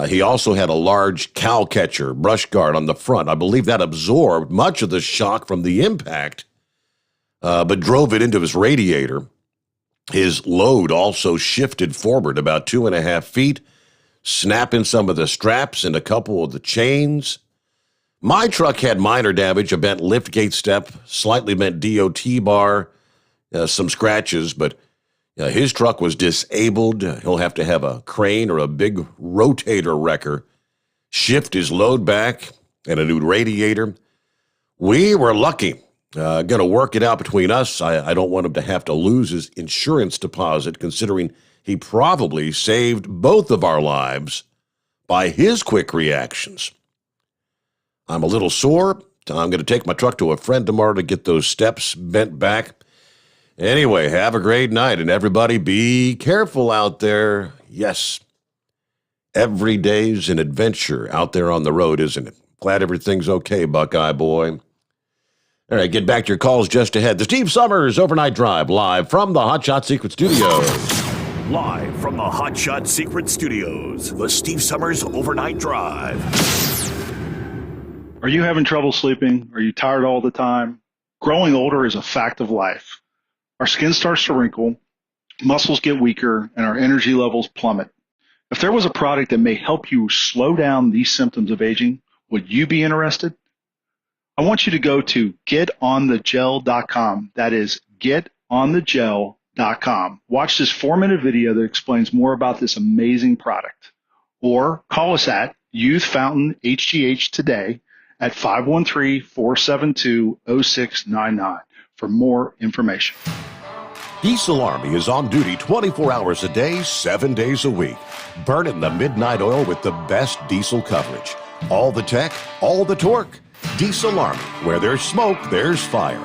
B: He also had a large cow catcher brush guard on the front. I believe that absorbed much of the shock from the impact, but drove it into his radiator. His load also shifted forward about 2.5 feet, snapping some of the straps and a couple of the chains. My truck had minor damage, a bent liftgate step, slightly bent DOT bar, some scratches, but his truck was disabled. He'll have to have a crane or a big rotator wrecker shift his load back and a new radiator. We were lucky. Going to work it out between us. I don't want him to have to lose his insurance deposit, considering he probably saved both of our lives by his quick reactions. I'm a little sore. I'm going to take my truck to a friend tomorrow to get those steps bent back. Anyway, have a great night, and everybody be careful out there. Yes, every day's an adventure out there on the road, isn't it? Glad everything's okay, Buckeye boy. All right, get back to your calls just ahead. The Steve Sommers Overnight Drive, live from the Hot Shot Secret Studios.
C: Live from the Hot Shot Secret Studios, the Steve Sommers Overnight Drive.
N: Are you having trouble sleeping? Are you tired all the time? Growing older is a fact of life. Our skin starts to wrinkle, muscles get weaker, and our energy levels plummet. If there was a product that may help you slow down these symptoms of aging, would you be interested? I want you to go to getonthegel.com. That is getonthegel.com. Watch this 4-minute video that explains more about this amazing product. Or call us at Youth Fountain HGH today at 513-472-0699 for more information.
B: Diesel Army is on duty 24 hours a day, 7 days a week. Burning the midnight oil with the best diesel coverage. All the tech, all the torque. Diesel Army, where there's smoke, there's fire.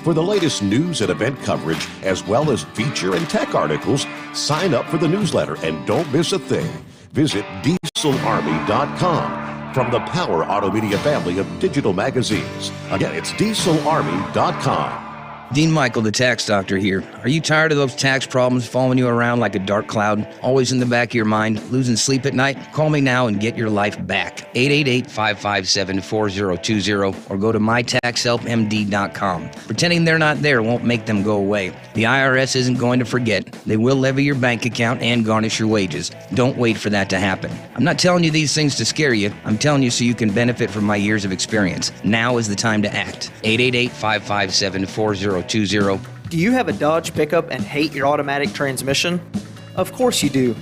B: For the latest news and event coverage, as well as feature and tech articles, sign up for the newsletter and don't miss a thing. Visit dieselarmy.com from the Power Auto Media family of digital magazines. Again, it's dieselarmy.com.
O: Dean Michael, the tax doctor here. Are you tired of those tax problems following you around like a dark cloud, always in the back of your mind, losing sleep at night? Call me now and get your life back. 888-557-4020 or go to mytaxhelpmd.com. Pretending they're not there won't make them go away. The IRS isn't going to forget. They will levy your bank account and garnish your wages. Don't wait for that to happen. I'm not telling you these things to scare you. I'm telling you so you can benefit from my years of experience. Now is the time to act. 888-557-4020.
J: Do you have a Dodge pickup and hate your automatic transmission? Of course you do.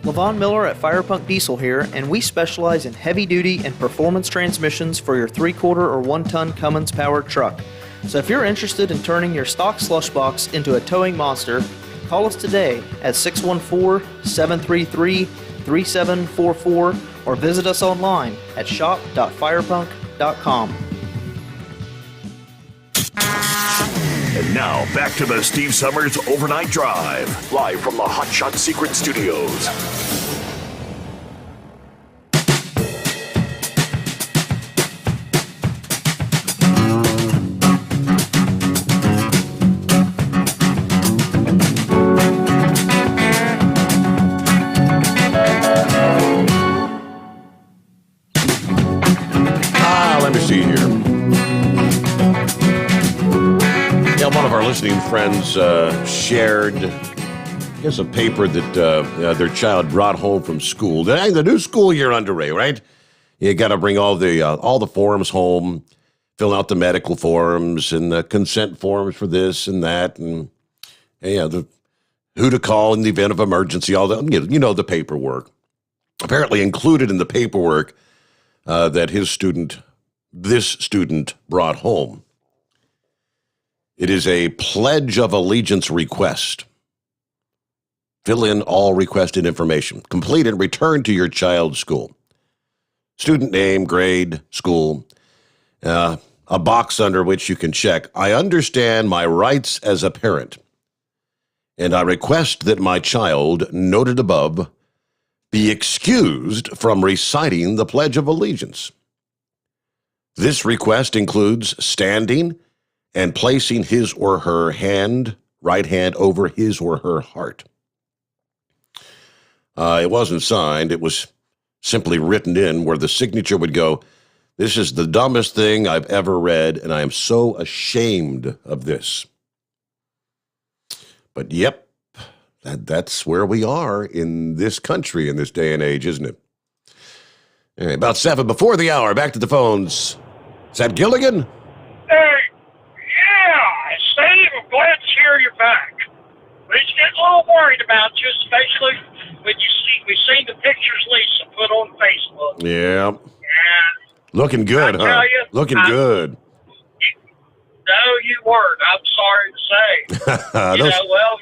J: Levon Miller at Firepunk Diesel here, and we specialize in heavy-duty and performance transmissions for your 3-quarter or 1-ton Cummins-powered truck. So if you're interested in turning your stock slush box into a towing monster, call us today at 614-733-3744 or visit us online at shop.firepunk.com.
C: And now, back to the Steve Sommers Overnight Drive, live from the Hot Shot Secret Studios.
B: Let me see here. One of our listening friends shared, I guess, a paper that their child brought home from school. The new school year underway, right? You got to bring all the forms home, fill out the medical forms and the consent forms for this and that, and who to call in the event of emergency. All the the paperwork. apparently included in the paperwork that this student brought home. It is a Pledge of Allegiance request. Fill in all requested information. Complete and return to your child's school. Student name, grade, school, a box under which you can check, I understand my rights as a parent, and I request that my child, noted above, be excused from reciting the Pledge of Allegiance. This request includes standing and placing his or her right hand over his or her heart. It wasn't signed. It was simply written in where the signature would go, "This is the dumbest thing I've ever read, and I am so ashamed of this." But yep, that's where we are in this country in this day and age, isn't it? All right, about 7 before the hour, back to the phones. Is that Gilligan?
P: Hey, yeah, Steve, I'm glad to hear you're back. We just get a little worried about you, especially when we've seen the pictures Lisa put on Facebook.
B: Yeah.
P: And
B: Looking good, huh? Looking good.
P: No, you weren't. I'm sorry to say. You look well.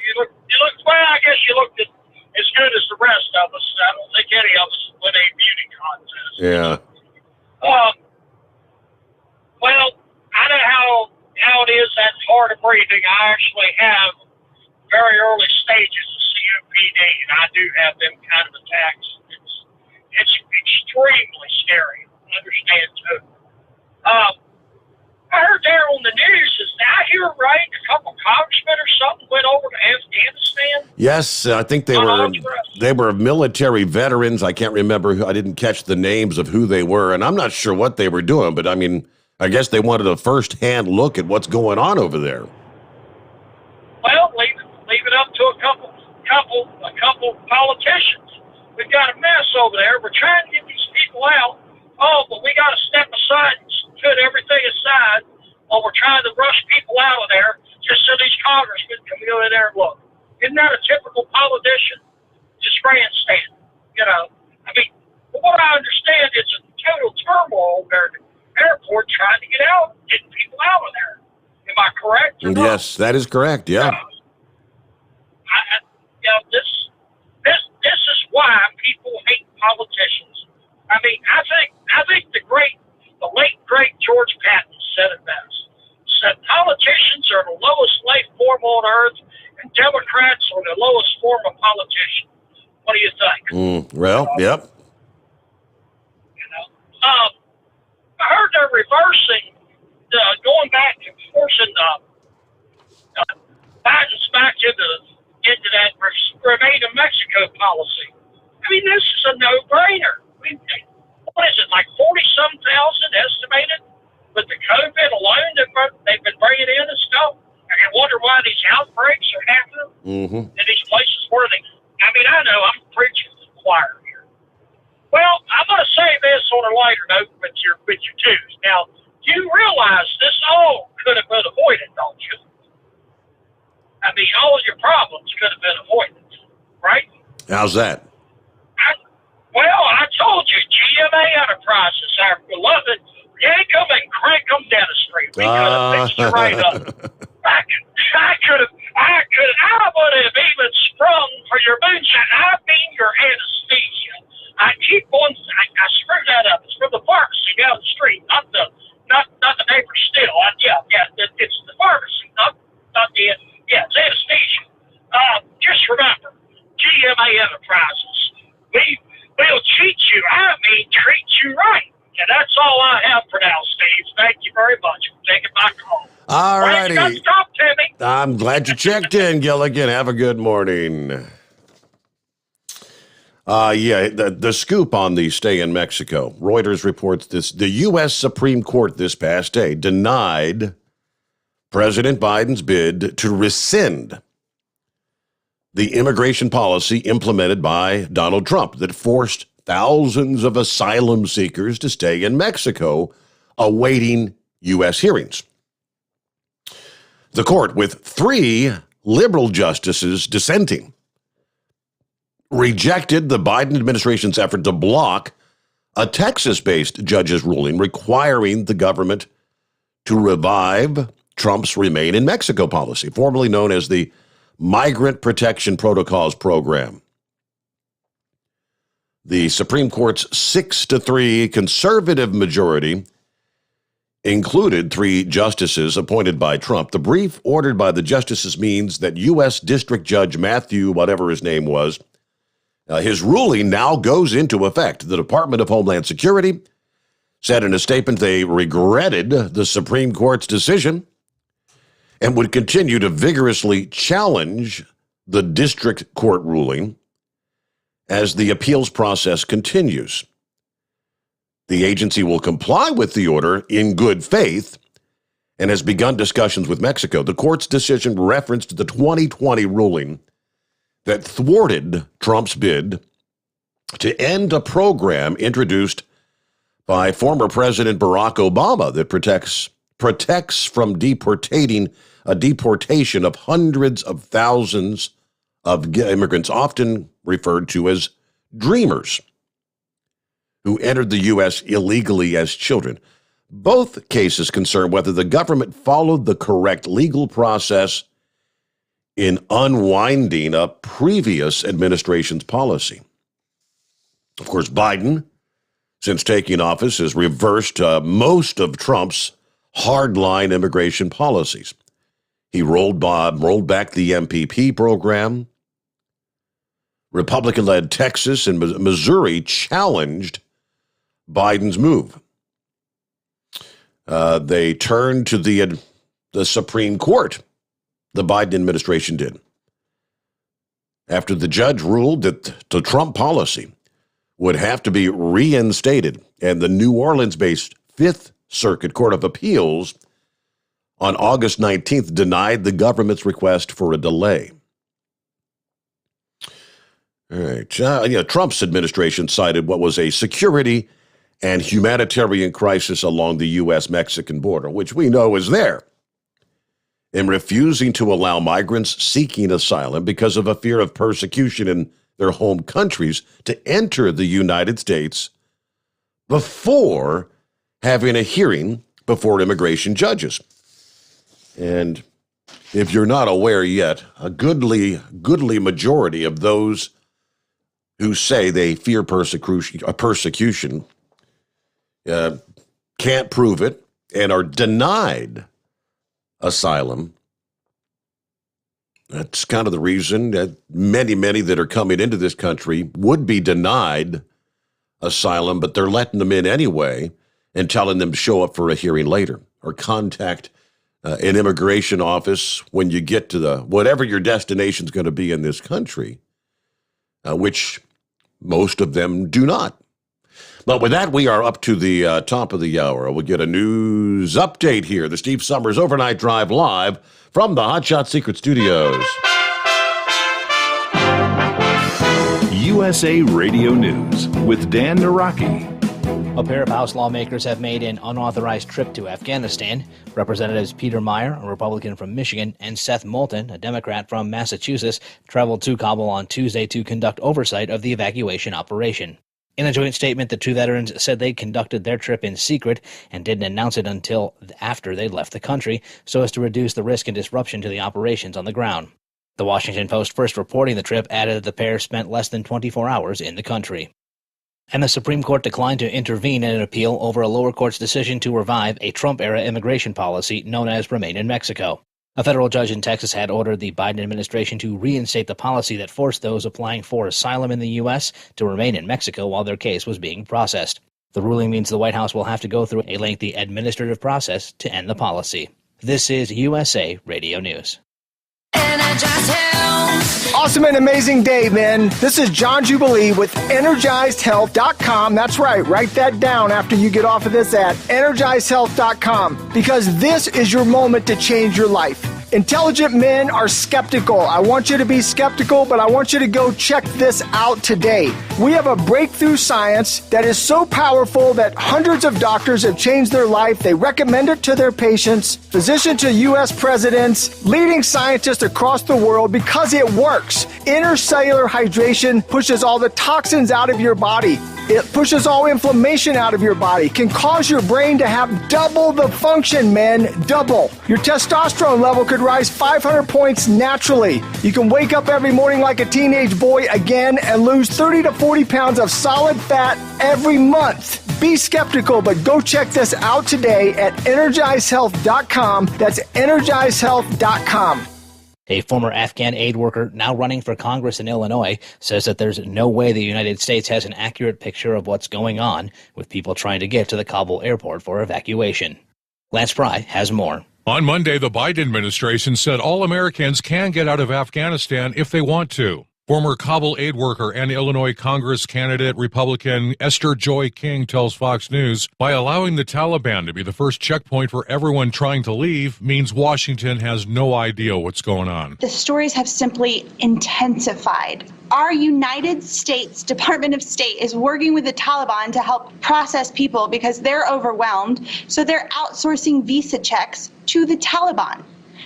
P: I guess you looked as good as the rest of us. I don't think any of us win a beauty contest.
B: Yeah.
P: Well, I know how it is. That's hard of breathing. I actually have very early stages of COPD, and I do have them kind of attacks. It's extremely scary. I understand too. I heard there on the news, is I hear right, a couple congressmen or something went over to Afghanistan.
B: Yes, I think they were military veterans. I can't remember I didn't catch the names of who they were, and I'm not sure what they were doing, but I mean, I guess they wanted a first-hand look at what's going on over there.
P: Well, leave it up to a couple politicians. We've got a mess over there. We're trying to get these people out. Oh, but we got to step aside and put everything aside while we're trying to rush people out of there just so these congressmen can go in there and look. Isn't that a typical politician? Just grandstand, I mean, from what I understand, it's a total turmoil there at the airport trying to get out, getting people out of there. Am I correct?
B: Yes, that is correct, yeah.
P: This is why people hate politicians. I mean, I think the late great George Patton said it best. Said politicians are the lowest life form on earth, and Democrats are the lowest form of politician. What do you think?
B: Yep.
P: I heard they're reversing, going back to forcing Biden's back into that remain in Mexico policy. I mean, this is a no-brainer. What is it, like 40-some thousand estimated with the COVID alone that they've been bringing in and stuff? And I wonder why these outbreaks are happening in these places where they. I mean, I know I'm preaching to the choir here. Well, I'm going to say this on a lighter note with your twos. Now, you realize this all could have been avoided, don't you? I mean, all of your problems could have been avoided, right?
B: How's that?
P: I told you, GMA Enterprises, our beloved, yank them and crank them dentistry. We could have fixed you right up. I would have even sprung for your moonshine. I mean your anesthesia. I screwed that up. It's from the pharmacy down the street, not the neighbor still. It's the pharmacy, not the, it's anesthesia. Just remember, GMA Enterprises, we'll treat you, treat you right. And that's all I have for now, Steve. Thank you very much for taking my call.
B: All righty.
P: Stop, Timmy.
B: I'm glad you checked in, Gilligan. Have a good morning. The scoop on the stay in Mexico. Reuters reports this. The U.S. Supreme Court this past day denied President Biden's bid to rescind the immigration policy implemented by Donald Trump that forced thousands of asylum seekers to stay in Mexico awaiting U.S. hearings. The court, with 3 liberal justices dissenting, rejected the Biden administration's effort to block a Texas-based judge's ruling requiring the government to revive Trump's Remain in Mexico policy, formerly known as the Migrant Protection Protocols Program. The Supreme Court's 6-3 conservative majority included 3 justices appointed by Trump. The brief ordered by the justices means that U.S. District Judge Matthew, whatever his name was, his ruling now goes into effect. The Department of Homeland Security said in a statement they regretted the Supreme Court's decision and would continue to vigorously challenge the district court ruling as the appeals process continues. The agency will comply with the order in good faith and has begun discussions with Mexico. The court's decision referenced the 2020 ruling that thwarted Trump's bid to end a program introduced by former President Barack Obama that protects from deportation of hundreds of thousands of immigrants, often referred to as dreamers, who entered the U.S. illegally as children. Both cases concern whether the government followed the correct legal process in unwinding a previous administration's policy. Of course, Biden, since taking office, has reversed most of Trump's hardline immigration policies. He rolled back the MPP program. Republican-led Texas and Missouri challenged Biden's move. They turned to the Supreme Court. The Biden administration did. After the judge ruled that the Trump policy would have to be reinstated, and the New Orleans-based Fifth Circuit Court of Appeals on August 19th denied the government's request for a delay. All right. Trump's administration cited what was a security and humanitarian crisis along the U.S.-Mexican border, which we know is there, in refusing to allow migrants seeking asylum because of a fear of persecution in their home countries to enter the United States before having a hearing before immigration judges. And if you're not aware yet, a goodly majority of those who say they fear persecution can't prove it and are denied asylum. That's kind of the reason that many that are coming into this country would be denied asylum, but they're letting them in anyway and telling them to show up for a hearing later or contact an immigration office when you get to whatever your destination is going to be in this country, which most of them do not. But with that, we are up to the top of the hour. We'll get a news update here. The Steve Sommers Overnight Drive live from the Hot Shot Secret Studios.
C: USA Radio News with Dan Naraki.
G: A pair of House lawmakers have made an unauthorized trip to Afghanistan. Representatives Peter Meyer, a Republican from Michigan, and Seth Moulton, a Democrat from Massachusetts, traveled to Kabul on Tuesday to conduct oversight of the evacuation operation. In a joint statement, the two veterans said they conducted their trip in secret and didn't announce it until after they left the country so as to reduce the risk and disruption to the operations on the ground. The Washington Post, first reporting the trip, added that the pair spent less than 24 hours in the country. And the Supreme Court declined to intervene in an appeal over a lower court's decision to revive a Trump-era immigration policy known as Remain in Mexico. A federal judge in Texas had ordered the Biden administration to reinstate the policy that forced those applying for asylum in the U.S. to remain in Mexico while their case was being processed. The ruling means the White House will have to go through a lengthy administrative process to end the policy. This is USA Radio News.
Q: Awesome and amazing day, man. This is John Jubilee with EnergizedHealth.com. That's right. Write that down after you get off of this at EnergizedHealth.com, because this is your moment to change your life. Intelligent men are skeptical. I want you to be skeptical, but I want you to go check this out today. We have a breakthrough science that is so powerful that hundreds of doctors have changed their life. They recommend it to their patients, physicians to U.S. presidents, leading scientists across the world because it works. Intercellular hydration pushes all the toxins out of your body. It pushes all inflammation out of your body, can cause your brain to have double the function, men, double. Your testosterone level could rise 500 points naturally. You can wake up every morning like a teenage boy again and lose 30 to 40 pounds of solid fat every month. Be skeptical, but go check this out today at EnergizeHealth.com. That's EnergizeHealth.com.
G: A former Afghan aid worker now running for Congress in Illinois says that there's no way the United States has an accurate picture of what's going on with people trying to get to the Kabul airport for evacuation. Lance Pry has more.
R: On Monday, the Biden administration said all Americans can get out of Afghanistan if they want to. Former Kabul aid worker and Illinois Congress candidate Republican Esther Joy King tells Fox News, by allowing the Taliban to be the first checkpoint for everyone trying to leave means Washington has no idea what's going on.
S: The stories have simply intensified. Our United States Department of State is working with the Taliban to help process people because they're overwhelmed, so they're outsourcing visa checks to the Taliban.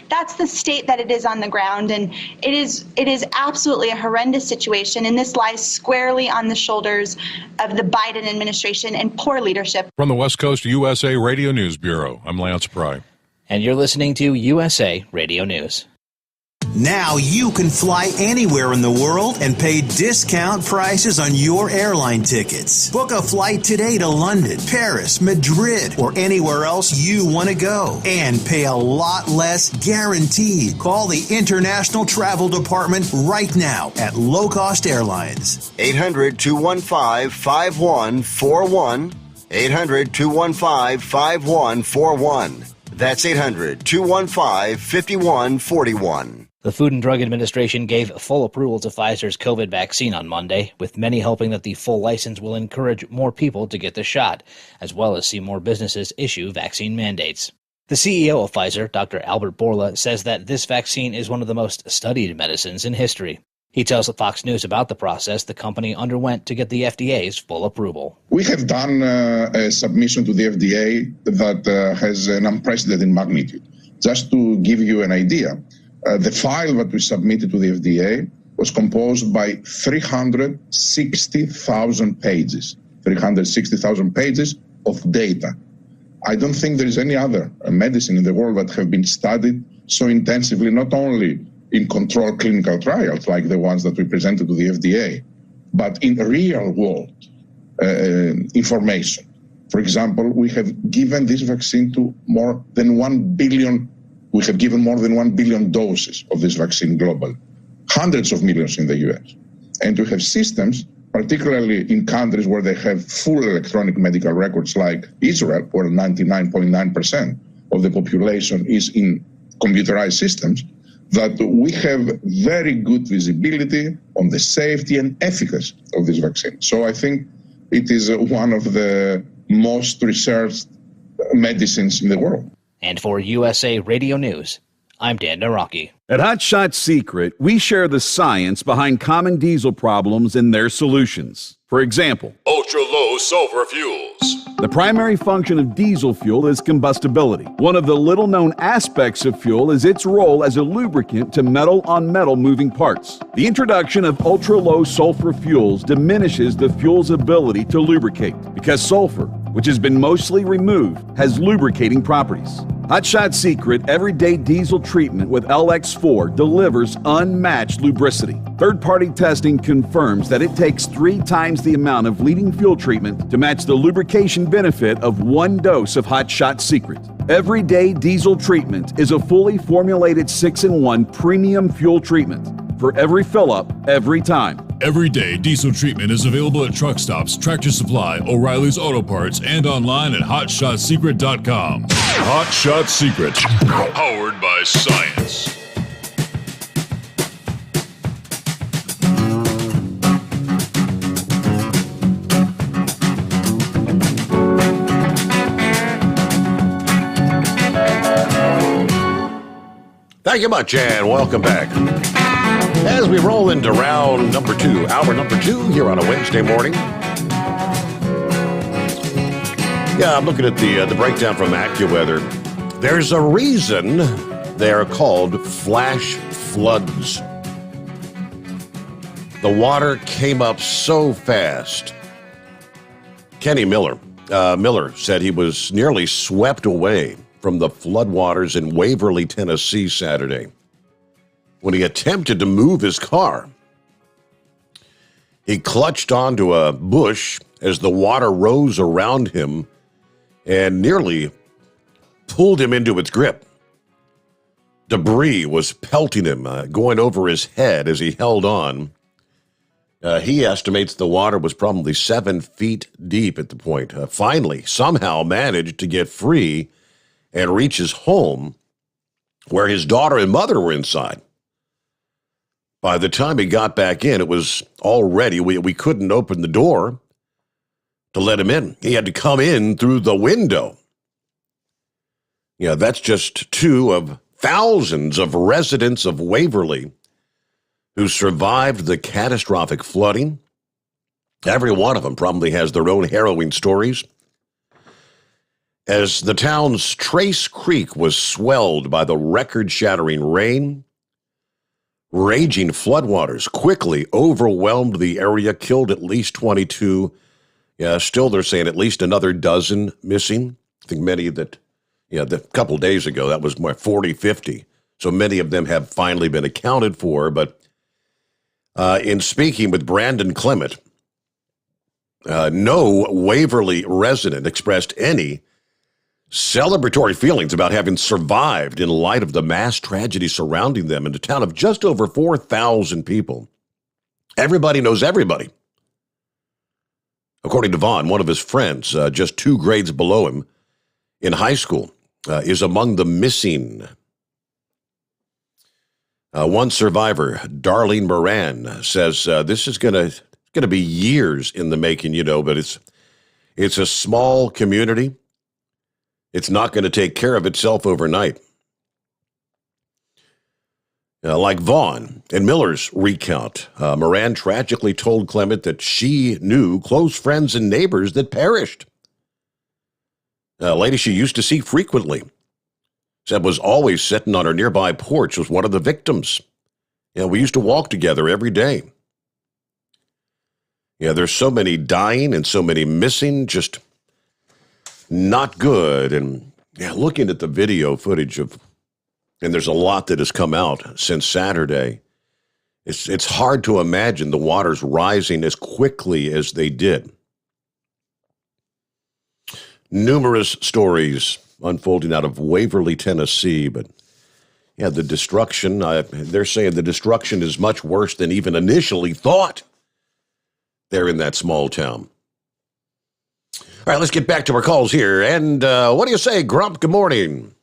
S: That's the state that it is on the ground, and it is absolutely a horrendous situation, and this lies squarely on the shoulders of the Biden administration and poor leadership.
R: From the West Coast USA Radio News Bureau, I'm Lance Pry.
G: And you're listening to USA Radio News.
T: Now you can fly anywhere in the world and pay discount prices on your airline tickets. Book a flight today to London, Paris, Madrid, or anywhere else you want to go. And pay a lot less guaranteed. Call the International Travel Department right now at Low Cost Airlines.
I: 800-215-5141. 800-215-5141. That's 800-215-5141.
G: The Food and Drug Administration gave full approval to Pfizer's COVID vaccine on Monday, with many hoping that the full license will encourage more people to get the shot, as well as see more businesses issue vaccine mandates. The CEO of Pfizer, Dr. Albert Bourla, says that this vaccine is one of the most studied medicines in history. He tells Fox News about the process the company underwent to get the FDA's full approval.
U: We have done a submission to the FDA that has an unprecedented magnitude. Just to give you an idea, the file that we submitted to the FDA was composed by 360,000 pages. 360,000 pages of data. I don't think there is any other medicine in the world that have been studied so intensively, not only in controlled clinical trials like the ones that we presented to the FDA, but in real world information. For example, we have given this vaccine to more than 1 billion. We have given more than 1 billion doses of this vaccine globally, hundreds of millions in the US. And to have systems, particularly in countries where they have full electronic medical records like Israel, where 99.9% of the population is in computerized systems, that we have very good visibility on the safety and efficacy of this vaccine. So I think it is one of the most researched medicines in the world.
G: And for USA Radio News, I'm Dan Naraki.
K: At Hot Shot Secret, we share the science behind common diesel problems and their solutions. For example,
L: ultra-low sulfur fuels.
K: The primary function of diesel fuel is combustibility. One of the little-known aspects of fuel is its role as a lubricant to metal-on-metal moving parts. The introduction of ultra-low sulfur fuels diminishes the fuel's ability to lubricate because sulfur, which has been mostly removed, has lubricating properties. Hot Shot Secret Everyday Diesel Treatment with LX4 delivers unmatched lubricity. Third-party testing confirms that it takes 3 times the amount of leading fuel treatment to match the lubrication benefit of 1 dose of Hot Shot Secret. Everyday Diesel Treatment is a fully formulated 6-in-1 premium fuel treatment for every fill-up, every time.
L: Everyday Diesel Treatment is available at truck stops, Tractor Supply, O'Reilly's Auto Parts, and online at HotShotSecret.com. Hot Shot Secret, powered by science.
B: Thank you much, and welcome back. As we roll into round number 2, hour number 2 here on a Wednesday morning. Yeah, I'm looking at the breakdown from AccuWeather. There's a reason they are called flash floods. The water came up so fast. Kenny Miller said he was nearly swept away from the floodwaters in Waverly, Tennessee Saturday when he attempted to move his car. He clutched onto a bush as the water rose around him and nearly pulled him into its grip. Debris was pelting him, going over his head as he held on. He estimates the water was probably 7 feet deep at the point. Finally, somehow managed to get free and reach his home where his daughter and mother were inside. By the time he got back in, it was already, we couldn't open the door to let him in. He had to come in through the window. Yeah, that's just 2 of thousands of residents of Waverly who survived the catastrophic flooding. Every one of them probably has their own harrowing stories. As the town's Trace Creek was swelled by the record-shattering rain, raging floodwaters quickly overwhelmed the area, killed at least 22. Yeah, still they're saying at least another dozen missing. I think many that, a couple days ago, that was more 40, 50. So many of them have finally been accounted for, but in speaking with Brandon Clement, no Waverly resident expressed any celebratory feelings about having survived in light of the mass tragedy surrounding them in a town of just over 4,000 people. Everybody knows everybody. According to Vaughn, one of his friends, just 2 grades below him in high school, is among the missing. One survivor, Darlene Moran, says this is going to be years in the making, but it's a small community. It's not going to take care of itself overnight. Like Vaughn and Miller's recount, Moran tragically told Clement that she knew close friends and neighbors that perished. A lady she used to see frequently said was always sitting on her nearby porch was one of the victims. We used to walk together every day. There's so many dying and so many missing, just not good. And looking at the video footage and there's a lot that has come out since Saturday, it's hard to imagine the waters rising as quickly as they did. Numerous stories unfolding out of Waverly, Tennessee, but the destruction, they're saying the destruction is much worse than even initially thought there in that small town. All right, let's get back to our calls here. And what do you say, Grump? Good morning.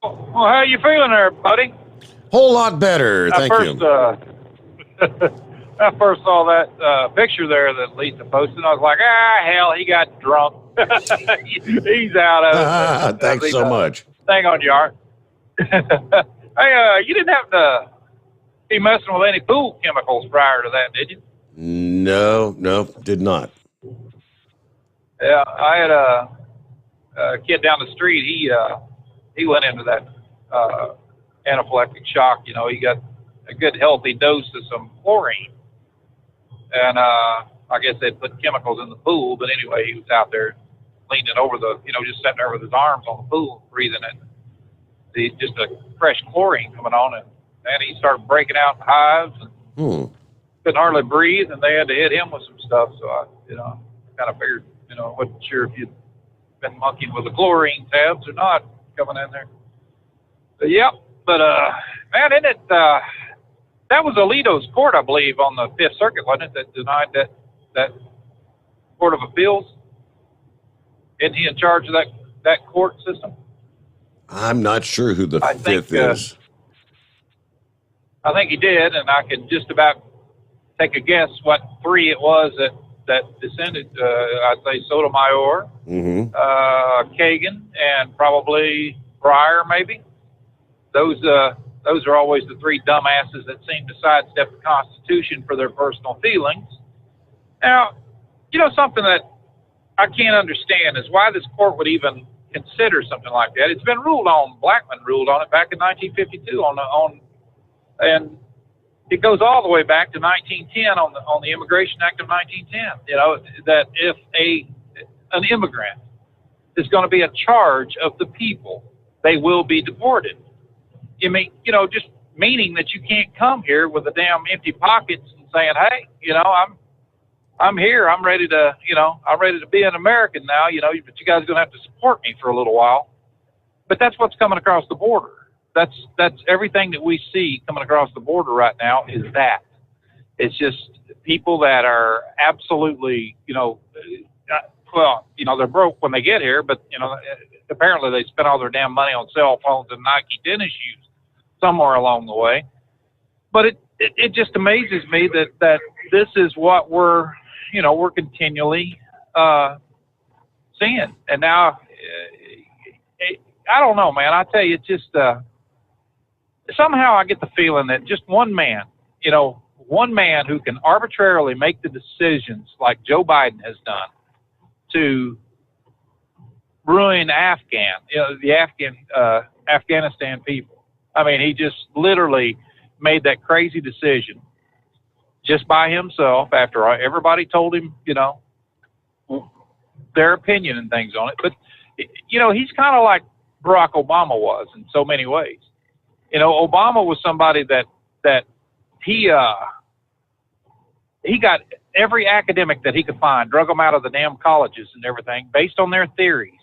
A: Well, how you feeling there, buddy?
B: Whole lot better, thank you.
A: I first saw that picture there that Lisa posted, I was like, hell, he got drunk. He's out of it.
B: Thanks so much.
A: Hang on, Yar. Hey, you didn't happen to be messing with any pool chemicals prior to that, did you?
B: No, did not.
A: Yeah, I had a kid down the street. He went into that anaphylactic shock. He got a good healthy dose of some chlorine, and I guess they'd put chemicals in the pool. But anyway, he was out there leaning over just sitting there with his arms on the pool, breathing in just a fresh chlorine coming on, and he started breaking out in hives and couldn't hardly breathe, and they had to hit him with some stuff. So I kind of figured, wasn't sure if you'd been monkeying with the chlorine tabs or not coming in there. But man, isn't it? That was Alito's court, I believe, on the Fifth Circuit, wasn't it, that denied that Court of Appeals? Isn't he in charge of that court system?
B: I'm not sure who the fifth is.
A: I think he did, and I can just about take a guess what 3 it was that dissented. I'd say Sotomayor, Kagan, and probably Breyer, maybe. those are always the three dumbasses that seem to sidestep the Constitution for their personal feelings. Now, something that I can't understand is why this court would even consider something like that. It's been ruled on. Blackmun ruled on it back in 1952 and it goes all the way back to 1910 on the Immigration Act of 1910. That if an immigrant is going to be a charge of the people, they will be deported. Just meaning that you can't come here with the damn empty pockets and saying, hey, I'm here. I'm ready to be an American now, but you guys are going to have to support me for a little while. But that's what's coming across the border. That's everything that we see coming across the border right now is that. It's just people that are absolutely, they're broke when they get here, but, apparently they spent all their damn money on cell phones and Nike tennis shoes somewhere along the way. But it just amazes me that this is what we're continually seeing. And now, I don't know, man. I tell you, it's just somehow I get the feeling that just one man who can arbitrarily make the decisions like Joe Biden has done to ruin the Afghanistan people. I mean, he just literally made that crazy decision just by himself after everybody told him, their opinion and things on it. But, he's kind of like Barack Obama was in so many ways. Obama was somebody that he got every academic that he could find, drug them out of the damn colleges and everything based on their theories.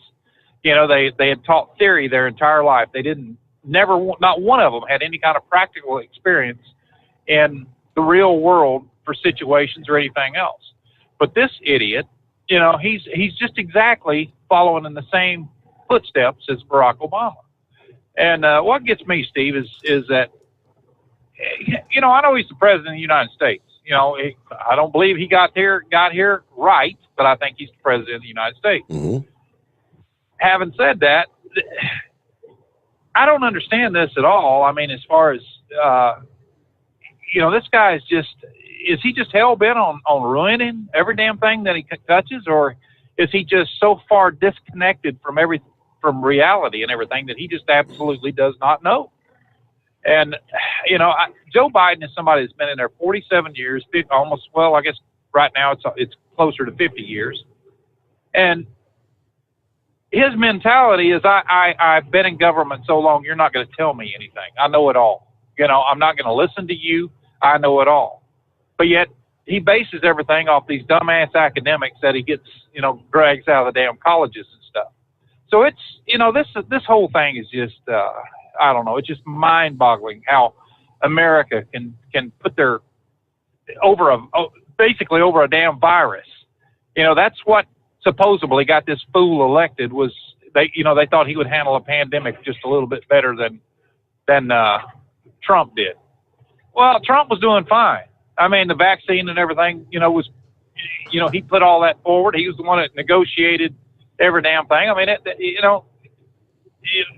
A: They had taught theory their entire life. They not one of them had any kind of practical experience in the real world for situations or anything else. But this idiot, he's just exactly following in the same footsteps as Barack Obama. And what gets me, Steve, is that, I know he's the president of the United States. I don't believe he got here right, but I think he's the president of the United States.
B: Mm-hmm.
A: Having said that, I don't understand this at all. I mean, as far as, this guy is he just hell-bent on ruining every damn thing that he touches, or is he just so far disconnected from reality and everything that he just absolutely does not know? And, Joe Biden is somebody that's been in there 47 years, I guess right now it's closer to 50 years. And his mentality is, I've been in government so long, you're not going to tell me anything. I know it all. I'm not going to listen to you. I know it all. But yet he bases everything off these dumbass academics that he gets, drags out of the damn colleges and stuff. So it's, this whole thing is just, I don't know. It's just mind-boggling how America can put their basically over a damn virus. That's what supposedly got this fool elected. Was they thought he would handle a pandemic just a little bit better than Trump did. Well, Trump was doing fine. I mean, the vaccine and everything, was, he put all that forward. He was the one that negotiated every damn thing. I mean,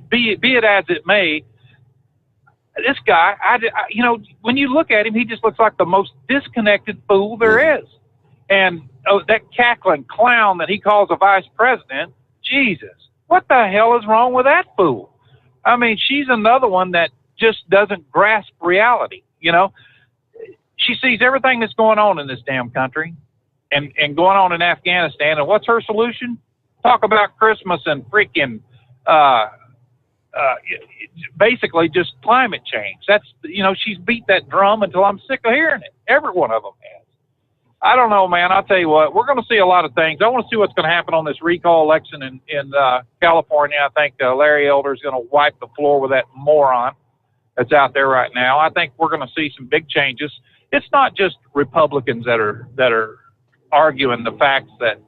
A: be it as it may, this guy, when you look at him, he just looks like the most disconnected fool there is. And that cackling clown that he calls a vice president, Jesus, what the hell is wrong with that fool? I mean, she's another one that just doesn't grasp reality. She sees everything that's going on in this damn country and going on in Afghanistan. And what's her solution? Talk about Christmas and freaking, basically just climate change. That's, she's beat that drum until I'm sick of hearing it. Every one of them has. I don't know, man. I'll tell you what, we're going to see a lot of things. I want to see what's going to happen on this recall election in California. I think Larry Elder is going to wipe the floor with that moron that's out there right now. I think we're going to see some big changes. It's not just Republicans that are arguing the facts that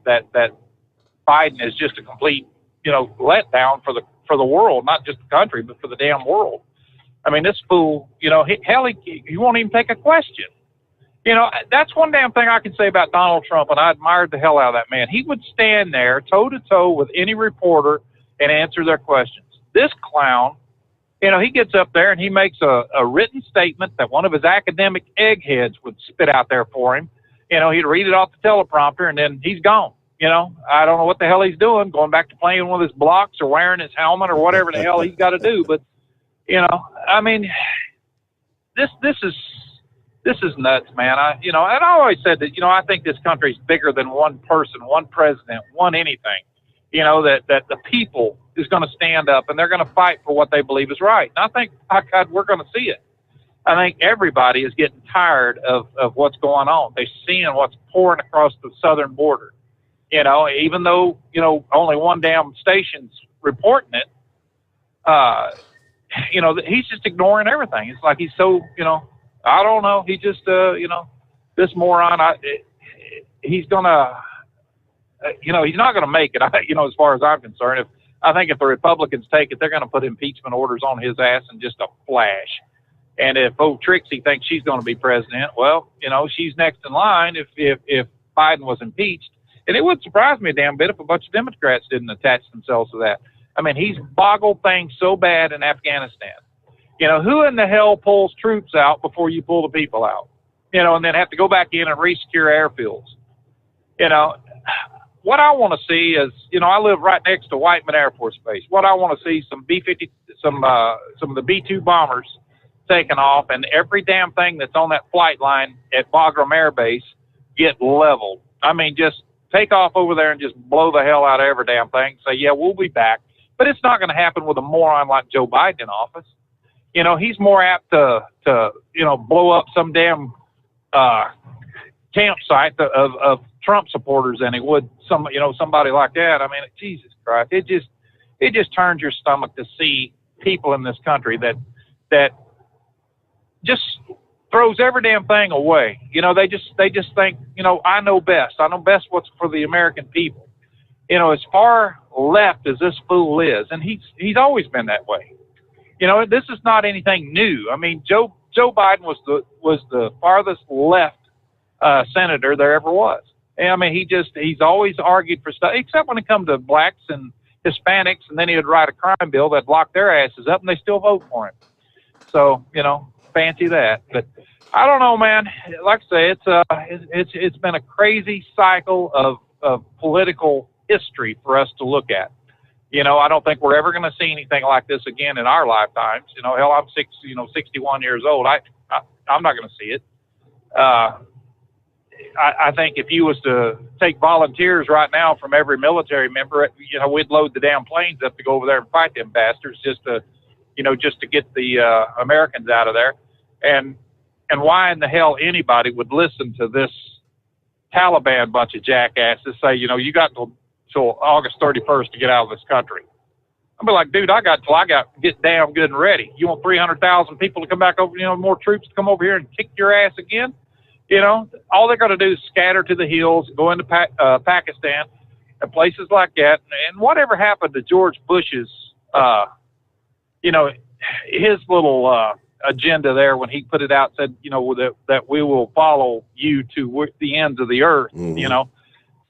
A: Biden is just a complete, letdown for the world, not just the country, but for the damn world. I mean, this fool, he won't even take a question. That's one damn thing I can say about Donald Trump, and I admired the hell out of that man. He would stand there toe-to-toe with any reporter and answer their questions. This clown, He gets up there and he makes a written statement that one of his academic eggheads would spit out there for him. He'd read it off the teleprompter, and then he's gone. I don't know what the hell he's doing, going back to playing with his blocks or wearing his helmet or whatever the hell he's got to do. But, I mean, this is nuts, man. And I always said that, I think this country's bigger than one person, one president, one anything. That the people is going to stand up and they're going to fight for what they believe is right. And I think, God, we're going to see it. I think everybody is getting tired of what's going on. They're seeing what's pouring across the southern border. Even though, only one damn station's reporting it, he's just ignoring everything. It's like he's so, I don't know. He just, this moron, he's going to, he's not going to make it, as far as I'm concerned. I think if the Republicans take it, they're going to put impeachment orders on his ass in just a flash. And if old Trixie thinks she's going to be president, well, she's next in line if Biden was impeached. And it wouldn't surprise me a damn bit if a bunch of Democrats didn't attach themselves to that. I mean, he's boggled things so bad in Afghanistan. Who in the hell pulls troops out before you pull the people out? And then have to go back in and re-secure airfields. What I want to see is, I live right next to Whiteman Air Force Base. What I want to see some B-50, some of the B-2 bombers taken off, and every damn thing that's on that flight line at Bagram Air Base get leveled. I mean, just take off over there and just blow the hell out of every damn thing. Say, yeah, we'll be back. But it's not going to happen with a moron like Joe Biden in office. He's more apt to blow up some damn campsite of Trump supporters than he would somebody like that. I mean, Jesus Christ, it just turns your stomach to see people in this country that just throws every damn thing away. They just think, I know best. I know best what's for the American people. As far left as this fool is, and he's always been that way. This is not anything new. I mean, Joe Biden was the farthest left senator there ever was. And, I mean, he's always argued for stuff, except when it comes to blacks and Hispanics, and then he would write a crime bill that locked their asses up, and they still vote for him. So, fancy that. But I don't know, man. Like I say, it's been a crazy cycle of political history for us to look at. I don't think we're ever going to see anything like this again in our lifetimes. Hell, I'm 61 years old. I'm not going to see it. I think if you was to take volunteers right now from every military member, we'd load the damn planes up to go over there and fight them bastards just to get the Americans out of there. And why in the hell anybody would listen to this Taliban bunch of jackasses say, you got till August 31st to get out of this country. I'd be like, dude, I got get damn good and ready. You want 300,000 people to come back over, more troops to come over here and kick your ass again? All they're going to do is scatter to the hills, go into Pakistan and places like that. And whatever happened to George Bush's, his little agenda there when he put it out, said, that we will follow you to the ends of the earth,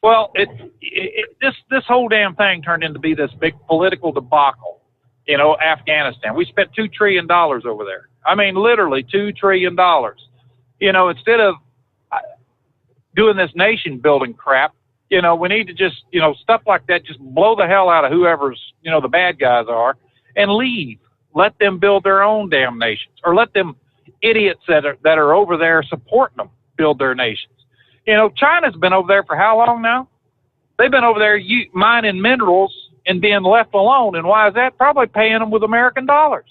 A: Well, this whole damn thing turned into be this big political debacle, Afghanistan. We spent $2 trillion over there. I mean, literally $2 trillion. Instead of doing this nation building crap, we need to just, stuff like that, just blow the hell out of whoever's, the bad guys are and leave. Let them build their own damn nations, or let them idiots that are over there supporting them build their nations. China's been over there for how long now? They've been over there mining minerals and being left alone. And why is that? Probably paying them with American dollars.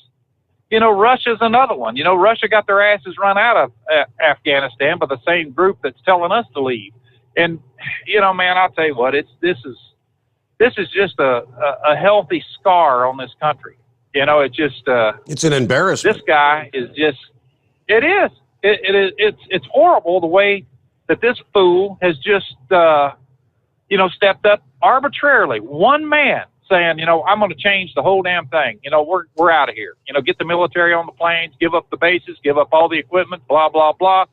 A: Russia's another one. Russia got their asses run out of Afghanistan by the same group that's telling us to leave. And, man, I'll tell you what, this is just a healthy scar on this country.
B: It's an embarrassment.
A: This guy is just, it is. It's horrible the way that this fool has just, stepped up arbitrarily. One man saying, I'm going to change the whole damn thing. We're out of here. Get the military on the planes, give up the bases, give up all the equipment, blah, blah, blah.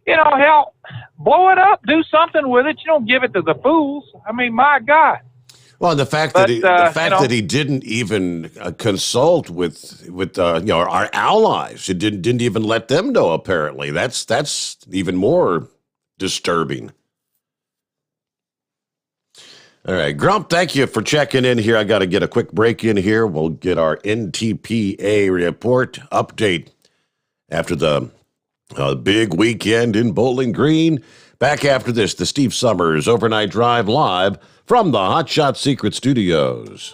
A: Hell, blow it up, do something with it. You don't give it to the fools. I mean, my God.
B: Well, the fact
A: But,
B: that he didn't even consult with our allies, it didn't even let them know. Apparently, that's even more disturbing. All right, Grump, thank you for checking in here. I got to get a quick break in here. We'll get our NTPA report update after the big weekend in Bowling Green. Back after this, the Steve Sommers Overnight Drive live from the Hot Shot Secret Studios.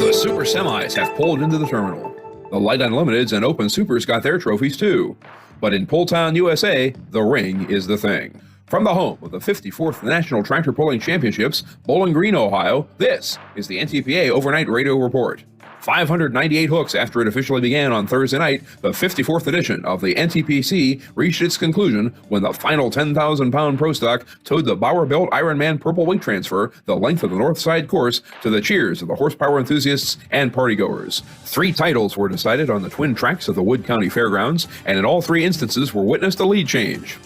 E: The Super Semis have pulled into the terminal. The Light Unlimiteds and Open Supers got their trophies too. But in Pulltown, USA, the ring is the thing. From the home of the 54th National Tractor Pulling Championships, Bowling Green, Ohio, this is the NTPA Overnight Radio Report. 598 hooks after it officially began on Thursday night, the 54th edition of the NTPC reached its conclusion when the final 10,000-pound pro stock towed the Bauer Belt Ironman Purple Weight Transfer the length of the North Side course to the cheers of the horsepower enthusiasts and partygoers. 3 titles were decided on the twin tracks of the Wood County Fairgrounds, and in all 3 instances were witnessed a lead change.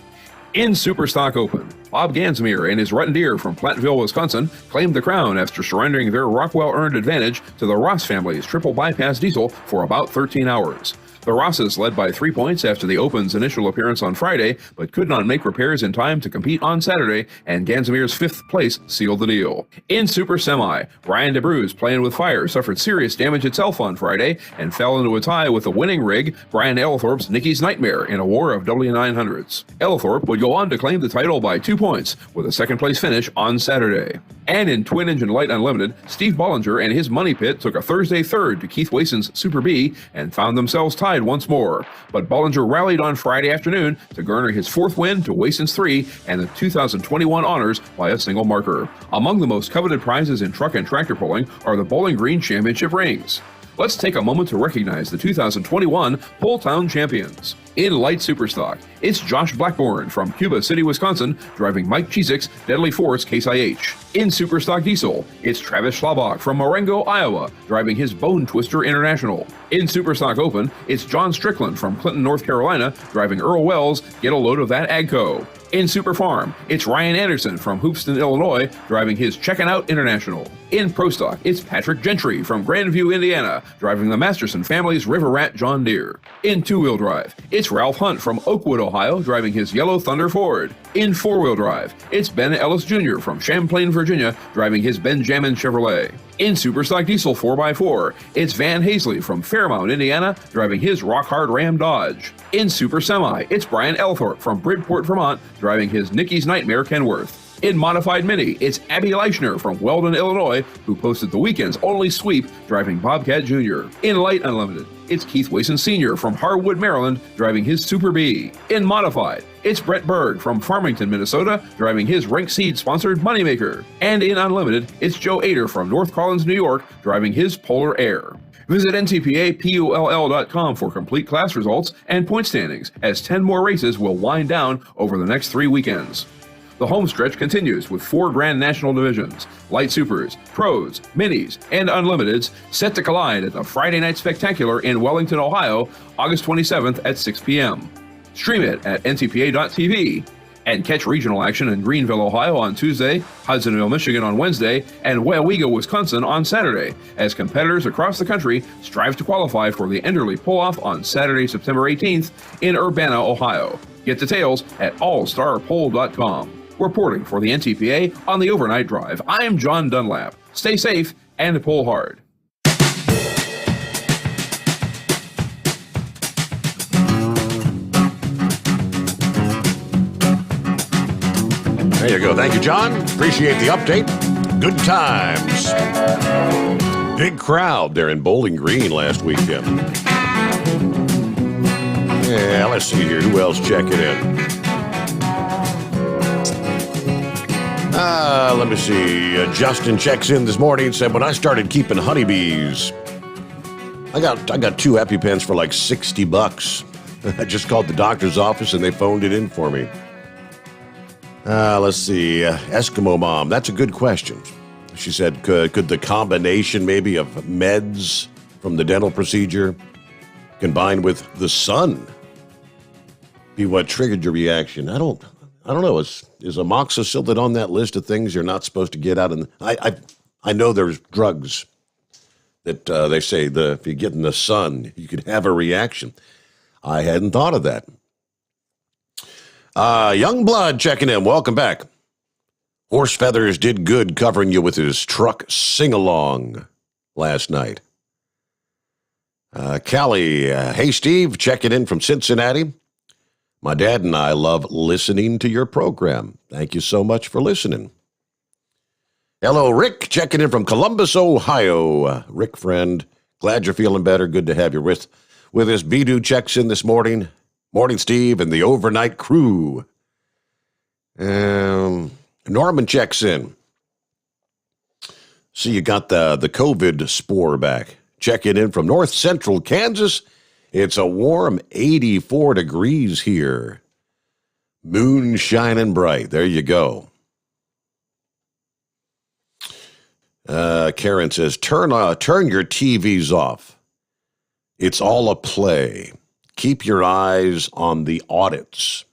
E: In Superstock Open, Bob Gansmere and his Ruttendeer from Platteville, Wisconsin, claimed the crown after surrendering their Rockwell-earned advantage to the Ross family's triple bypass diesel for about 13 hours. The Rosses led by 3 points after the Open's initial appearance on Friday, but could not make repairs in time to compete on Saturday, and Gansmere's 5th place sealed the deal. In Super Semi, Brian DeBruz, playing with fire, suffered serious damage itself on Friday and fell into a tie with the winning rig, Brian Ellithorpe's Nicky's Nightmare, in a war of W900s. Ellithorpe would go on to claim the title by 2 points, with a 2nd place finish on Saturday. And in Twin Engine Light Unlimited, Steve Bollinger and his Money Pit took a Thursday third to Keith Wason's Super B and found themselves tied once more. But Bollinger rallied on Friday afternoon to garner his 4th win to Wason's 3 and the 2021 honors by a single marker. Among the most coveted prizes in truck and tractor pulling are the Bowling Green Championship rings. Let's take a moment to recognize the 2021 Pulltown champions. In Light Superstock, it's Josh Blackburn from Cuba City, Wisconsin, driving Mike Chesik's Deadly Force Case IH. In Superstock Diesel, it's Travis Schlabach from Marengo, Iowa, driving his Bone Twister International. In Superstock Open, it's John Strickland from Clinton, North Carolina, driving Earl Wells' Get a Load of That Agco. In Super Farm, it's Ryan Anderson from Hoopston, Illinois, driving his Checkin' Out International. In Pro Stock, it's Patrick Gentry from Grandview, Indiana, driving the Masterson family's River Rat John Deere. In Two-Wheel Drive, it's Ralph Hunt from Oakwood, Ohio, driving his Yellow Thunder Ford. In Four-Wheel Drive, it's Ben Ellis Jr. from Champlain, Virginia, driving his Benjamin Chevrolet. In Superstock Diesel 4x4, it's Van Hazley from Fairmount, Indiana, driving his Rock Hard Ram Dodge. In Super Semi, it's Brian Elthorpe from Bridport, Vermont, driving his Nicky's Nightmare Kenworth. In Modified Mini, it's Abby Leichner from Weldon, Illinois, who posted the weekend's only sweep, driving Bobcat Jr. In Light Unlimited, it's Keith Wason Sr. from Harwood, Maryland, driving his Super B. In Modified, it's Brett Berg from Farmington, Minnesota, driving his Rank Seed-sponsored Moneymaker. And in Unlimited, it's Joe Ader from North Collins, New York, driving his Polar Air. Visit ntpapull.com for complete class results and point standings, as 10 more races will wind down over the next 3 weekends. The home stretch continues with 4 Grand National divisions, Light Supers, Pros, Minis, and Unlimiteds set to collide at the Friday Night Spectacular in Wellington, Ohio, August 27th at 6 p.m. Stream it at ntpa.tv and catch regional action in Greenville, Ohio on Tuesday, Hudsonville, Michigan on Wednesday, and Wauwega, Wisconsin on Saturday, as competitors across the country strive to qualify for the Enderley Pull-Off on Saturday, September 18th in Urbana, Ohio. Get details at allstarpoll.com. Reporting for the NTPA on the Overnight Drive, I'm John Dunlap. Stay safe and pull hard.
B: There you go. Thank you, John. Appreciate the update. Good times. Big crowd there in Bowling Green last weekend. Yeah, let's see here. Who else checking in? Let me see. Justin checks in this morning and said, when I started keeping honeybees, I got 2 EpiPens for like $60. I just called the doctor's office and they phoned it in for me. Let's see. Eskimo Mom, that's a good question. She said, could the combination maybe of meds from the dental procedure combined with the sun be what triggered your reaction? I don't know. amoxicillin on that list of things you're not supposed to get out? And I know there's drugs that they say if you get in the sun, you could have a reaction. I hadn't thought of that. Young Blood checking in. Welcome back. Horse Feathers did good covering you with his truck sing-along last night. Callie, hey, Steve, checking in from Cincinnati. My dad and I love listening to your program. Thank you so much for listening. Hello, Rick, checking in from Columbus, Ohio. Rick, friend, glad you're feeling better. Good to have you with us. Bidu checks in this morning. Morning, Steve, and the overnight crew. Norman checks in. See, you got the COVID spore back. Checking in from north central Kansas. It's a warm 84 degrees here. Moon shining bright. There you go. Karen says, turn your TVs off. It's all a play. Keep your eyes on the audits.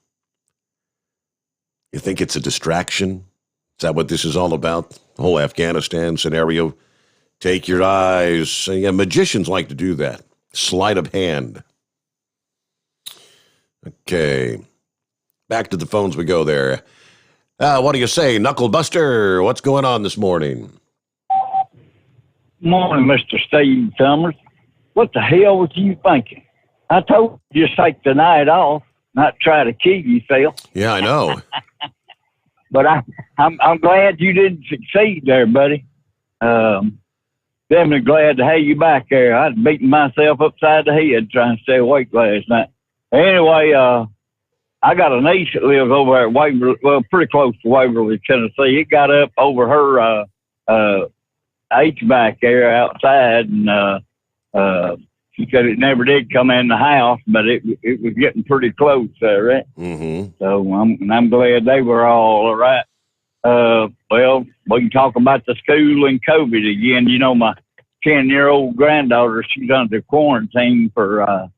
B: You think it's a distraction? Is that what this is all about? The whole Afghanistan scenario? Take your eyes. Magicians like to do that. Sleight of hand. Okay. Back to the phones we go there. What do you say, Knuckle Buster? What's going on this morning?
F: Morning, Mr. Steve Summers. What the hell was you thinking? I told you just take the night off, not try to kill yourself.
B: Yeah, I know.
F: But I'm glad you didn't succeed there, buddy. Definitely glad to have you back there. I'd beaten myself upside the head trying to stay awake last night. Anyway, I got a niece that lives over at Waverly, well, pretty close to Waverly, Tennessee. It got up over her HVAC there outside, and she said it never did come in the house, but it was getting pretty close there, right?
B: Mm-hmm.
F: So I'm glad they were all right. Well, we can talk about the school and COVID again. You know, my 10-year-old granddaughter, she's under quarantine for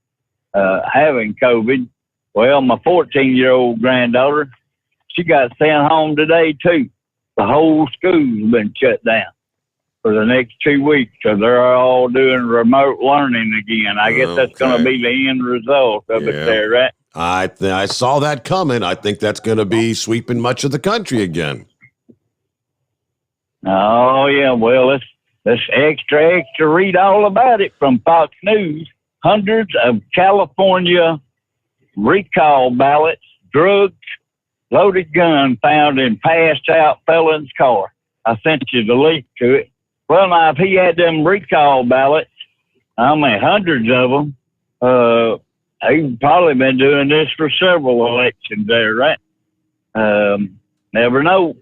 F: having COVID. Well, my 14-year-old granddaughter, she got sent home today, too. The whole school's been shut down for the next 2 weeks, so they're all doing remote learning again. I guess that's going to be the end result of it there, right?
B: I saw that coming. I think that's going to be sweeping much of the country again.
F: Oh, yeah. Well, let's extra read all about it from Fox News. Hundreds of California recall ballots, drugs, loaded gun found in passed out felon's car. I sent you the link to it. Well, now, if he had them recall ballots, I mean, hundreds of them, he's probably been doing this for several elections there, right? Never know.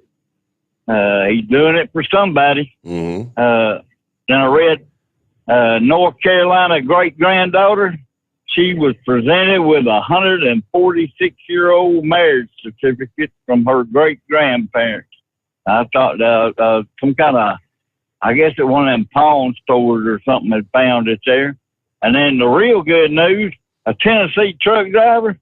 F: He's doing it for somebody.
B: Mm-hmm.
F: Then I read North Carolina great-granddaughter. She was presented with a 146-year-old marriage certificate from her great-grandparents. I thought some kind of, I guess at one of them pawn stores or something had found it there. And then the real good news, a Tennessee truck driver,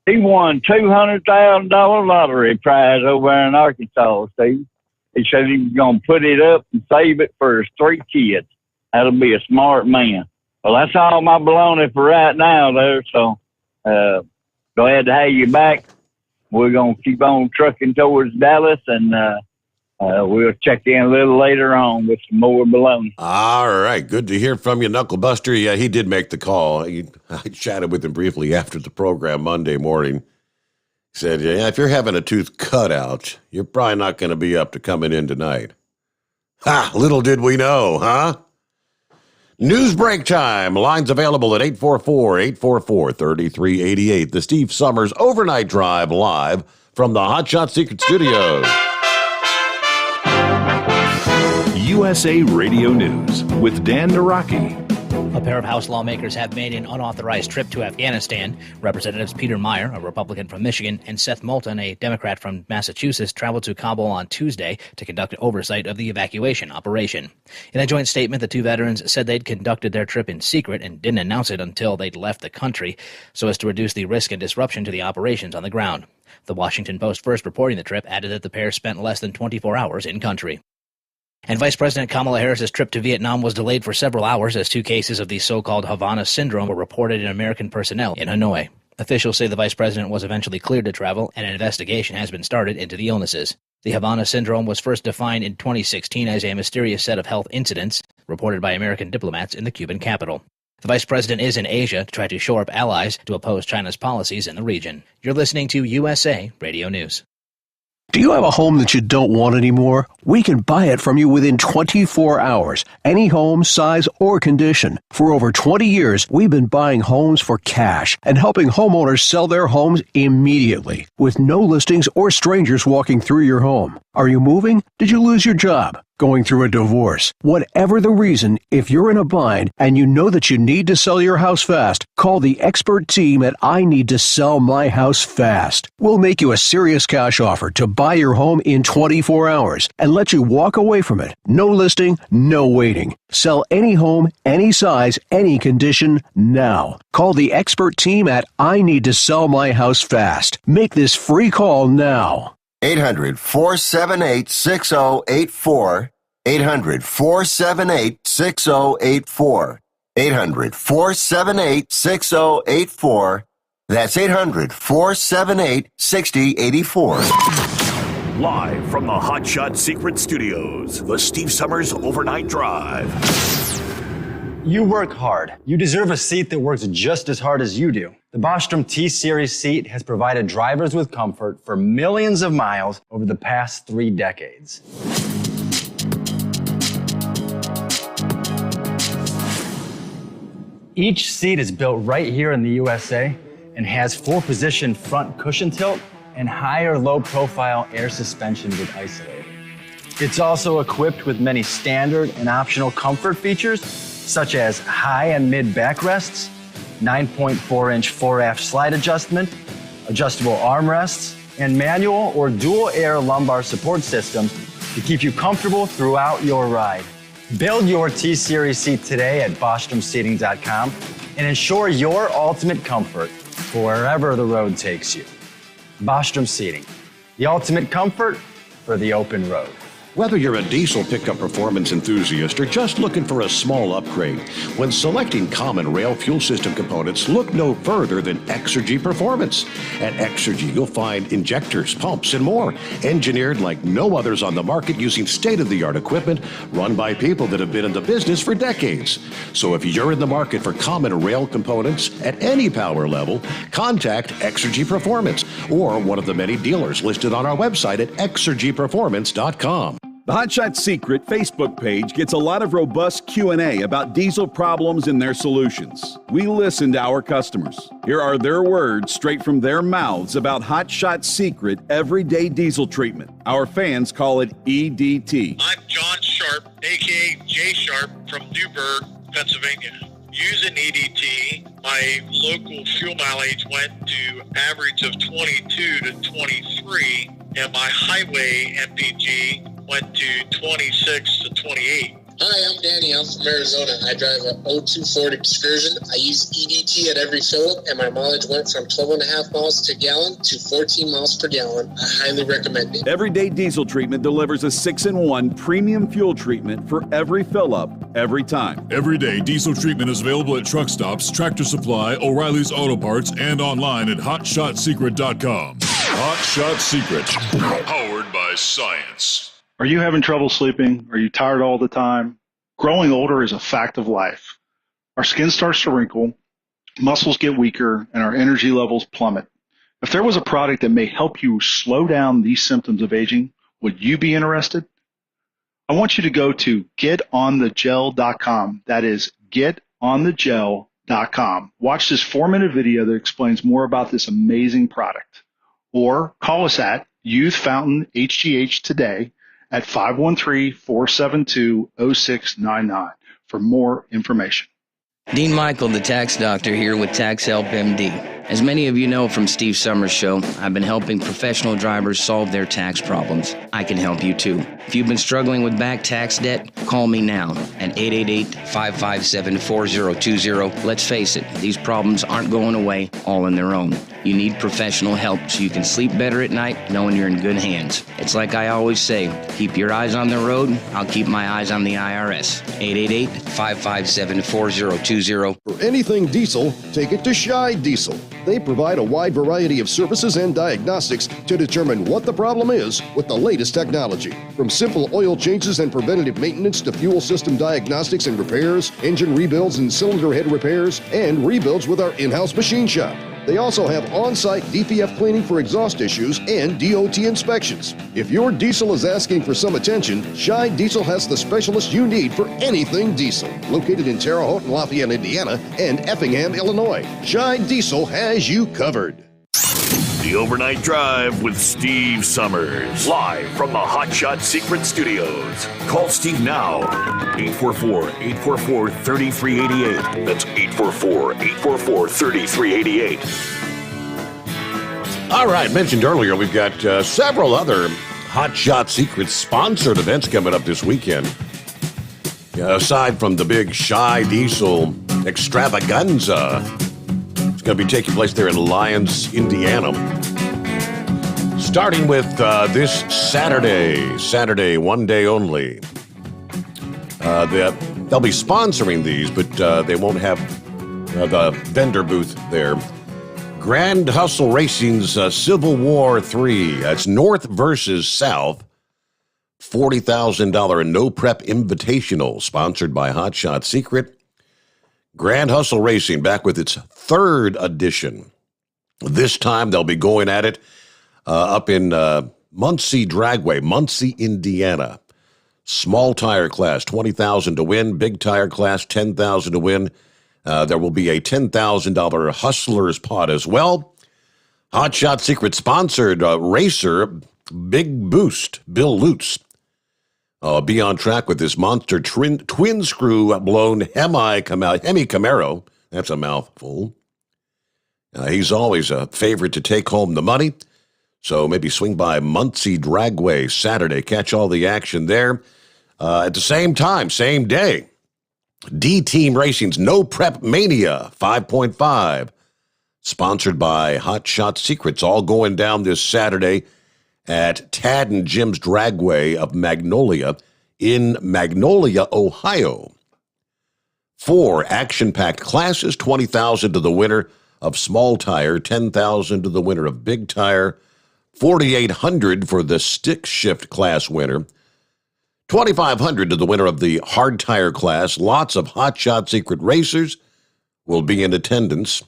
F: he won $200,000 lottery prize over in Arkansas, Steve. He said he was going to put it up and save it for his 3 kids. That'll be a smart man. Well, that's all my baloney for right now there. So glad to have you back. We're going to keep on trucking towards Dallas, and we'll check in a little later on with some more baloney.
B: All right. Good to hear from you, Knuckle Buster. Yeah, he did make the call. I chatted with him briefly after the program Monday morning. He said, yeah, if you're having a tooth cut out, you're probably not going to be up to coming in tonight. Ha! Little did we know, huh? News break time. Lines available at 844-844-3388. The Steve Summers Overnight Drive live from the Hot Shot Secret Studios.
C: USA Radio News with Dan Naraki.
G: A pair of House lawmakers have made an unauthorized trip to Afghanistan. Representatives Peter Meyer, a Republican from Michigan, and Seth Moulton, a Democrat from Massachusetts, traveled to Kabul on Tuesday to conduct oversight of the evacuation operation. In a joint statement, the two veterans said they'd conducted their trip in secret and didn't announce it until they'd left the country so as to reduce the risk and disruption to the operations on the ground. The Washington Post, first reporting the trip, added that the pair spent less than 24 hours in country. And Vice President Kamala Harris's trip to Vietnam was delayed for several hours as 2 cases of the so-called Havana syndrome were reported in American personnel in Hanoi. Officials say the vice president was eventually cleared to travel, and an investigation has been started into the illnesses. The Havana syndrome was first defined in 2016 as a mysterious set of health incidents reported by American diplomats in the Cuban capital. The vice president is in Asia to try to shore up allies to oppose China's policies in the region. You're listening to USA Radio News.
H: Do you have a home that you don't want anymore? We can buy it from you within 24 hours. Any home, size, or condition. For over 20 years, we've been buying homes for cash and helping homeowners sell their homes immediately, with no listings or strangers walking through your home. Are you moving? Did you lose your job? Going through a divorce? Whatever the reason, if you're in a bind and you know that you need to sell your house fast, call the expert team at I Need to Sell My House Fast. We'll make you a serious cash offer to buy your home in 24 hours and let you walk away from it. No listing, no waiting. Sell any home, any size, any condition, now. Call the expert team at I Need to Sell My House Fast. Make this free call now.
I: 800-478-6084. 800-478-6084. 800-478-6084. That's 800-478-6084.
C: Live from the Hot Shot Secret Studios, the Steve Summers Overnight Drive.
V: You work hard. You deserve a seat that works just as hard as you do. The Bostrom T-Series seat has provided drivers with comfort for millions of miles over the past 3 decades. Each seat is built right here in the USA and has 4-position front cushion tilt and higher low-profile air suspension with Isolate. It's also equipped with many standard and optional comfort features, such as high and mid backrests, 9.4-inch 4-aft slide adjustment, adjustable armrests, and manual or dual air lumbar support systems to keep you comfortable throughout your ride. Build your T-Series seat today at BostromSeating.com and ensure your ultimate comfort for wherever the road takes you. Bostrom Seating, the ultimate comfort for the open road.
B: Whether you're a diesel pickup performance enthusiast or just looking for a small upgrade, when selecting common rail fuel system components, look no further than Exergy Performance. At Exergy, you'll find injectors, pumps, and more, engineered like no others on the market using state-of-the-art equipment run by people that have been in the business for decades. So if you're in the market for common rail components at any power level, contact Exergy Performance or one of the many dealers listed on our website at exergyperformance.com.
K: The Hot Shot Secret Facebook page gets a lot of robust Q&A about diesel problems and their solutions. We listen to our customers. Here are their words straight from their mouths about Hot Shot Secret Everyday Diesel Treatment. Our fans call it EDT.
W: I'm John Sharp, a.k.a. Jay Sharp from Newburgh, Pennsylvania. Using EDT, my local fuel mileage went to average of 22 to 23, and my highway MPG went to 26 to 28.
X: Hi, I'm Danny. I'm from Arizona. I drive a 02 Ford Excursion. I use EDT at every fill-up, and my mileage went from 12.5 miles per gallon to 14 miles per gallon. I highly recommend it.
K: Everyday Diesel Treatment delivers a 6-in-1 premium fuel treatment for every fill-up, every time.
L: Everyday Diesel Treatment is available at truck stops, Tractor Supply, O'Reilly's Auto Parts, and online at HotShotSecret.com. Hot Shot Secret, powered by science.
N: Are you having trouble sleeping? Are you tired all the time? Growing older is a fact of life. Our skin starts to wrinkle, muscles get weaker, and our energy levels plummet. If there was a product that may help you slow down these symptoms of aging, would you be interested? I want you to go to getonthegel.com. That is getonthegel.com. Watch this 4-minute video that explains more about this amazing product. Or call us at Youth Fountain HGH today at 513-472-0699 for more information.
D: Dean Michael, the tax doctor, here with Tax Help MD. As many of you know from Steve Summers' show, I've been helping professional drivers solve their tax problems. I can help you too. If you've been struggling with back tax debt, call me now at 888-557-4020. Let's face it, these problems aren't going away all on their own. You need professional help so you can sleep better at night knowing you're in good hands. It's like I always say, keep your eyes on the road, I'll keep my eyes on the IRS. 888-557-4020.
J: For anything diesel, take it to Shy Diesel. They provide a wide variety of services and diagnostics to determine what the problem is with the latest technology. From simple oil changes and preventative maintenance to fuel system diagnostics and repairs, engine rebuilds and cylinder head repairs, and rebuilds with our in-house machine shop. They also have on-site DPF cleaning for exhaust issues and DOT inspections. If your diesel is asking for some attention, Shy Diesel has the specialist you need for anything diesel. Located in Terre Haute and Lafayette, Indiana, and Effingham, Illinois, Shy Diesel has you covered.
C: The Overnight Drive with Steve Summers. Live from the Hot Shot Secret Studios. Call Steve now. 844-844-3388. That's 844-844-3388.
B: All right, mentioned earlier, we've got several other Hot Shot Secret sponsored events coming up this weekend. Aside from the big Shy Diesel extravaganza, it's going to be taking place there in Lyons, Indiana. Starting with this Saturday, one day only. They'll be sponsoring these, but they won't have the vendor booth there. Grand Hustle Racing's Civil War 3. That's North versus South. $40,000 No Prep Invitational, sponsored by Hot Shot Secret. Grand Hustle Racing back with its third edition. This time they'll be going at it up in Muncie Dragway, Muncie, Indiana. Small tire class, $20,000 to win. Big tire class, $10,000 to win. There will be a $10,000 Hustlers pot as well. Hot Shot Secret sponsored racer, Big Boost, Bill Lutz. Be on track with this monster twin screw blown Hemi Camaro. That's a mouthful. He's always a favorite to take home the money. So maybe swing by Muncie Dragway Saturday. Catch all the action there. At the same time, same day, D-Team Racing's No Prep Mania 5.5. Sponsored by Hot Shot Secrets. All going down this Saturday at Tad and Jim's Dragway of Magnolia in Magnolia, Ohio. 4 action-packed classes, $20,000 to the winner of small tire, $10,000 to the winner of big tire, $4,800 for the stick shift class winner, $2,500 to the winner of the hard tire class. Lots of Hot Shot Secret racers will be in attendance.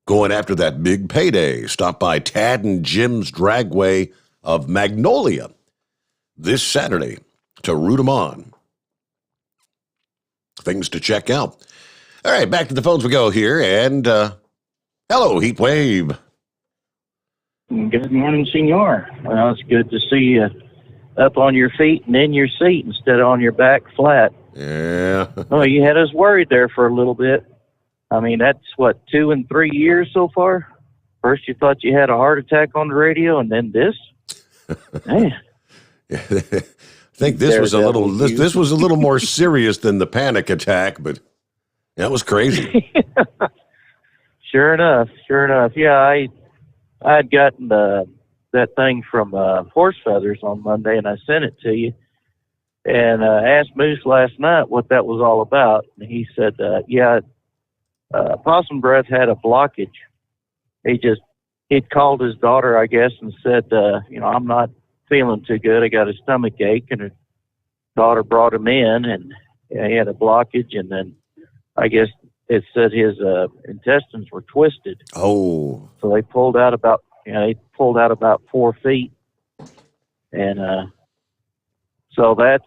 B: Going after that big payday, stop by Tad and Jim's Dragway of Magnolia this Saturday to root them on. Things to check out. All right, back to the phones we go here. And hello, Heatwave.
M: Good morning, senor. Well, it's good to see you up on your feet and in your seat instead of on your back flat.
B: Yeah.
M: Well, you had us worried there for a little bit. I mean, that's, 2 and 3 years so far? First you thought you had a heart attack on the radio, and then this? Man.
B: I think this was a little more serious than the panic attack, but that was crazy.
M: Sure enough. Yeah, I had gotten that thing from Horse Feathers on Monday, and I sent it to you. And asked Moose last night what that was all about. And he said, Possum Breath had a blockage. He'd called his daughter, I guess, and said, I'm not feeling too good. I got a stomach ache. And her daughter brought him in, and he had a blockage. And then I guess it said his intestines were twisted.
B: Oh.
M: So they pulled out about 4 feet. And so that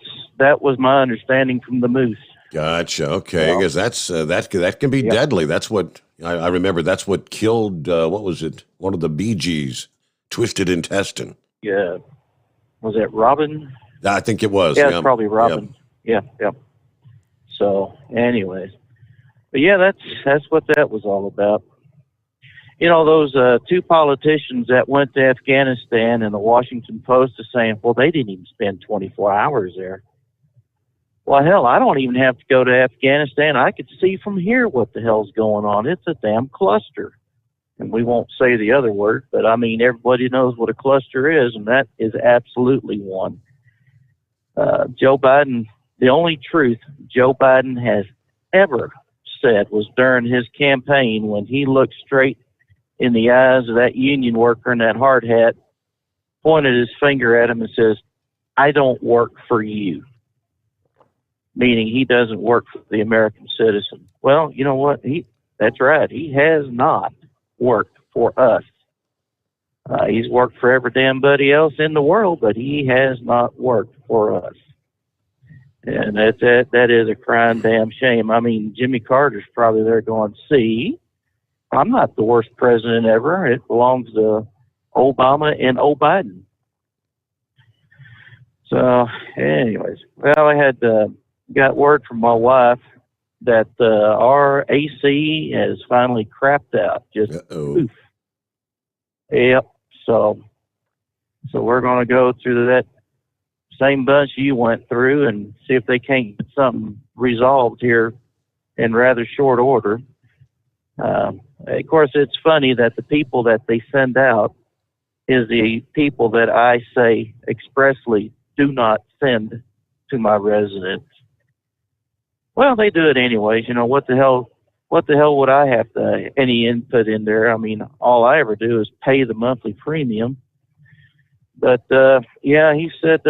M: was my understanding from the Moose.
B: Gotcha. Okay, because that can be deadly. That's what I remember. That's what killed. What was it? One of the Bee Gees, twisted intestine.
M: Yeah, was it Robin?
B: I think it was.
M: Yeah, it's probably Robin. Yeah. So, anyways, But yeah, that's what that was all about. You know, those two politicians that went to Afghanistan, and the Washington Post is saying, well, they didn't even spend 24 hours there. Well, hell, I don't even have to go to Afghanistan. I could see from here what the hell's going on. It's a damn cluster. And we won't say the other word, but I mean, everybody knows what a cluster is, and that is absolutely one. Joe Biden, the only truth Joe Biden has ever said was during his campaign when he looked straight in the eyes of that union worker in that hard hat, pointed his finger at him and says, I don't work for you. Meaning he doesn't work for the American citizen. Well, you know what? That's right. He has not worked for us. He's worked for every damn buddy else in the world, but he has not worked for us. And that is a crying damn shame. I mean, Jimmy Carter's probably there going, see, I'm not the worst president ever. It belongs to Obama and Biden. So, anyways, well, I had got word from my wife that our AC has finally crapped out. Just poof. Yep. So we're going to go through that same bunch you went through and see if they can't get something resolved here in rather short order. Of course, it's funny that the people that they send out is the people that I say expressly do not send to my residents. Well, they do it anyways. You know, what the hell would I have any input in there? I mean, all I ever do is pay the monthly premium. But, yeah, he said,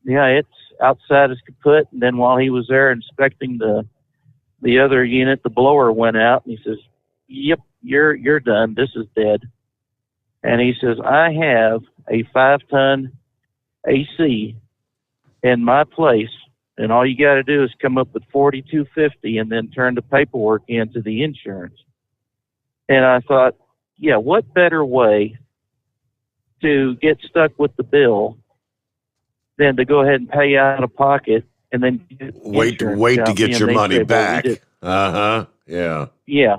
M: yeah, it's outside as kaput. And then while he was there inspecting the other unit, the blower went out, and he says, yep, you're done. This is dead. And he says, I have a 5-ton AC in my place, and all you got to do is come up with $4,250 and then turn the paperwork into the insurance. And I thought, yeah, what better way to get stuck with the bill than to go ahead and pay out of pocket and then
B: wait to get your money back. Yeah.
M: Yeah.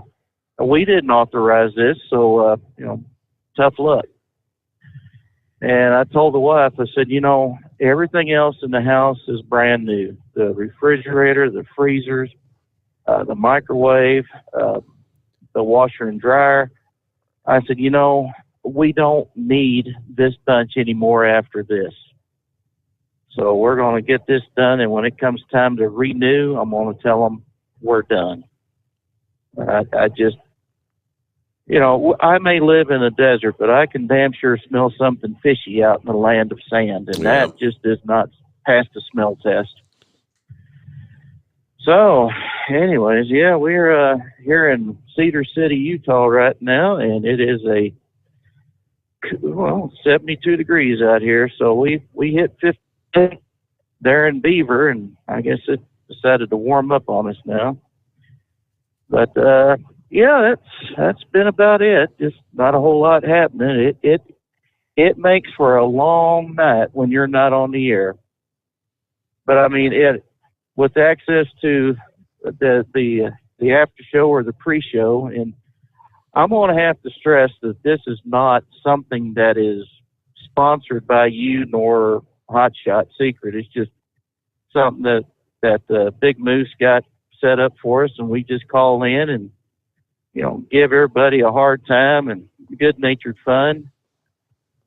M: We didn't authorize this, so, tough luck. And I told the wife, I said, everything else in the house is brand new. The refrigerator, the freezers, the microwave, the washer and dryer. I said, we don't need this bunch anymore after this. So we're going to get this done, and when it comes time to renew, I'm going to tell them we're done. I just, I may live in a desert, but I can damn sure smell something fishy out in the land of sand, and that just does not pass the smell test. So, anyways, yeah, we're here in Cedar City, Utah right now, and it is 72 degrees out here. So we hit 50 there in Beaver, and I guess it decided to warm up on us now. But yeah, that's been about it. Just not a whole lot happening. It makes for a long night when you're not on the air. But I mean, with access to the after show or the pre-show, and I'm going to have to stress that this is not something that is sponsored by you nor Hot Shot Secret. It's just something that Big Moose got set up for us, and we just call in and give everybody a hard time and good-natured fun.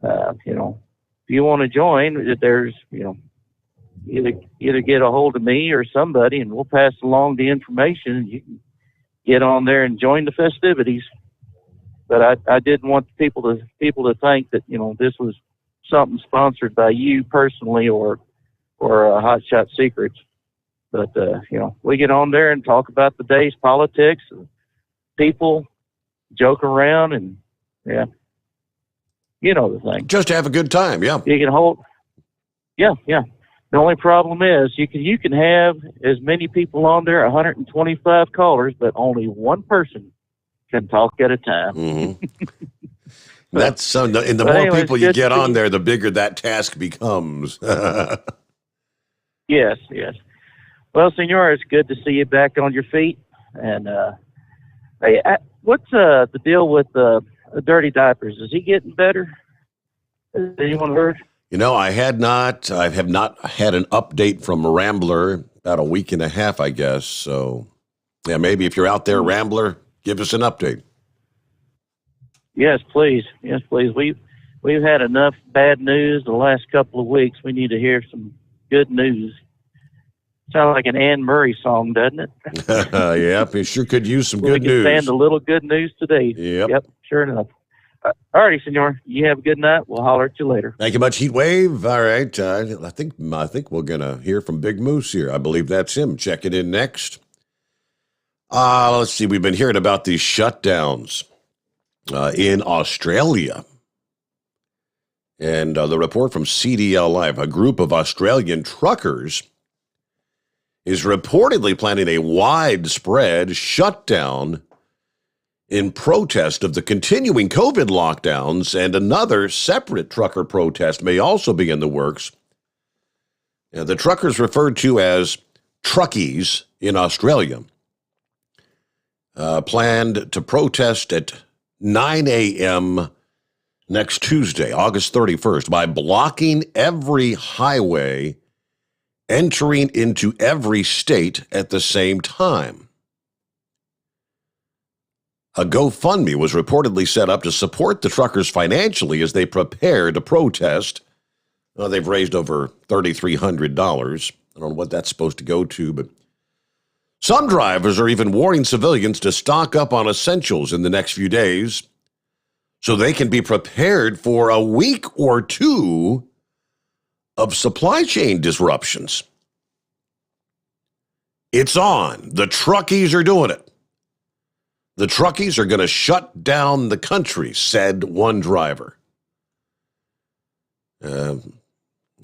M: If you want to join, there's either get a hold of me or somebody, and we'll pass along the information, and you can get on there and join the festivities. But I didn't want people to think that this was something sponsored by you personally or Hot Shot Secrets. But we get on there and talk about the day's politics, and people joke around, and yeah, the thing.
B: Just have a good time, yeah.
M: You can hold, yeah. The only problem is you can have as many people on there, 125 callers, but only one person can talk at a time.
B: Mm-hmm. That's and the more people you get on there, the bigger that task becomes.
M: Yes. Well, Senor, it's good to see you back on your feet, and Hey, what's the deal with the dirty diapers? Is he getting better? Has anyone heard?
B: I have not had an update from Rambler about a week and a half, I guess. So, yeah, maybe if you're out there, Rambler, give us an update.
M: Yes, please. Yes, please. We've had enough bad news the last couple of weeks. We need to hear some good news. Sounds like an Anne Murray song, doesn't it?
B: Yep, it sure could use some
M: We
B: good
M: can
B: news.
M: stand a little good news today.
B: Yep.
M: Sure enough. All righty, senor. You have a good night. We'll holler at you later.
B: Thank you much, Heat Wave. All right, I think we're gonna hear from Big Moose here. I believe that's him. Checking in next. Let's see. We've been hearing about these shutdowns in Australia, and the report from CDL Live: a group of Australian truckers is reportedly planning a widespread shutdown in protest of the continuing COVID lockdowns, and another separate trucker protest may also be in the works. The truckers, referred to as truckies in Australia, planned to protest at 9 a.m. next Tuesday, August 31st, by blocking every highway entering into every state at the same time. A GoFundMe was reportedly set up to support the truckers financially as they prepare to protest. They've raised over $3,300. I don't know what that's supposed to go to, but some drivers are even warning civilians to stock up on essentials in the next few days so they can be prepared for a week or two of supply chain disruptions. It's on. The truckies are doing it. The truckies are going to shut down the country, said one driver. The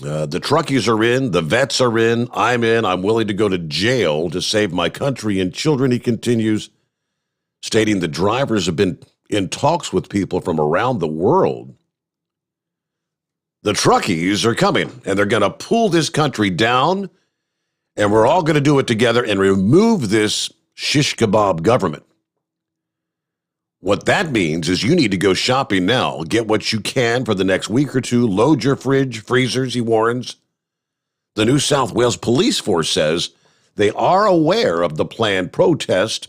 B: truckies are in. The vets are in. I'm in. I'm willing to go to jail to save my country and children, he continues, stating the drivers have been in talks with people from around the world. The truckies are coming, and they're going to pull this country down, and we're all going to do it together and remove this shish kebab government. What that means is you need to go shopping now. Get what you can for the next week or two. Load your fridge, freezers, he warns. The New South Wales Police Force says they are aware of the planned protest,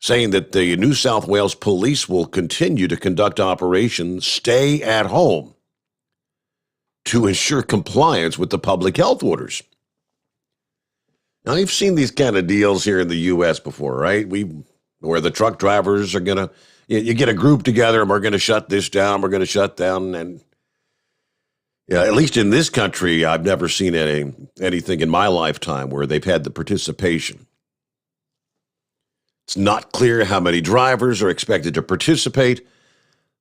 B: saying that the New South Wales Police will continue to conduct Operation Stay at Home to ensure compliance with the public health orders. Now, you've seen these kind of deals here in the U.S. before, right? Where the truck drivers are going to, you get a group together and we're going to shut this down, we're going to shut down. And yeah, at least in this country, I've never seen anything in my lifetime where they've had the participation. It's not clear how many drivers are expected to participate,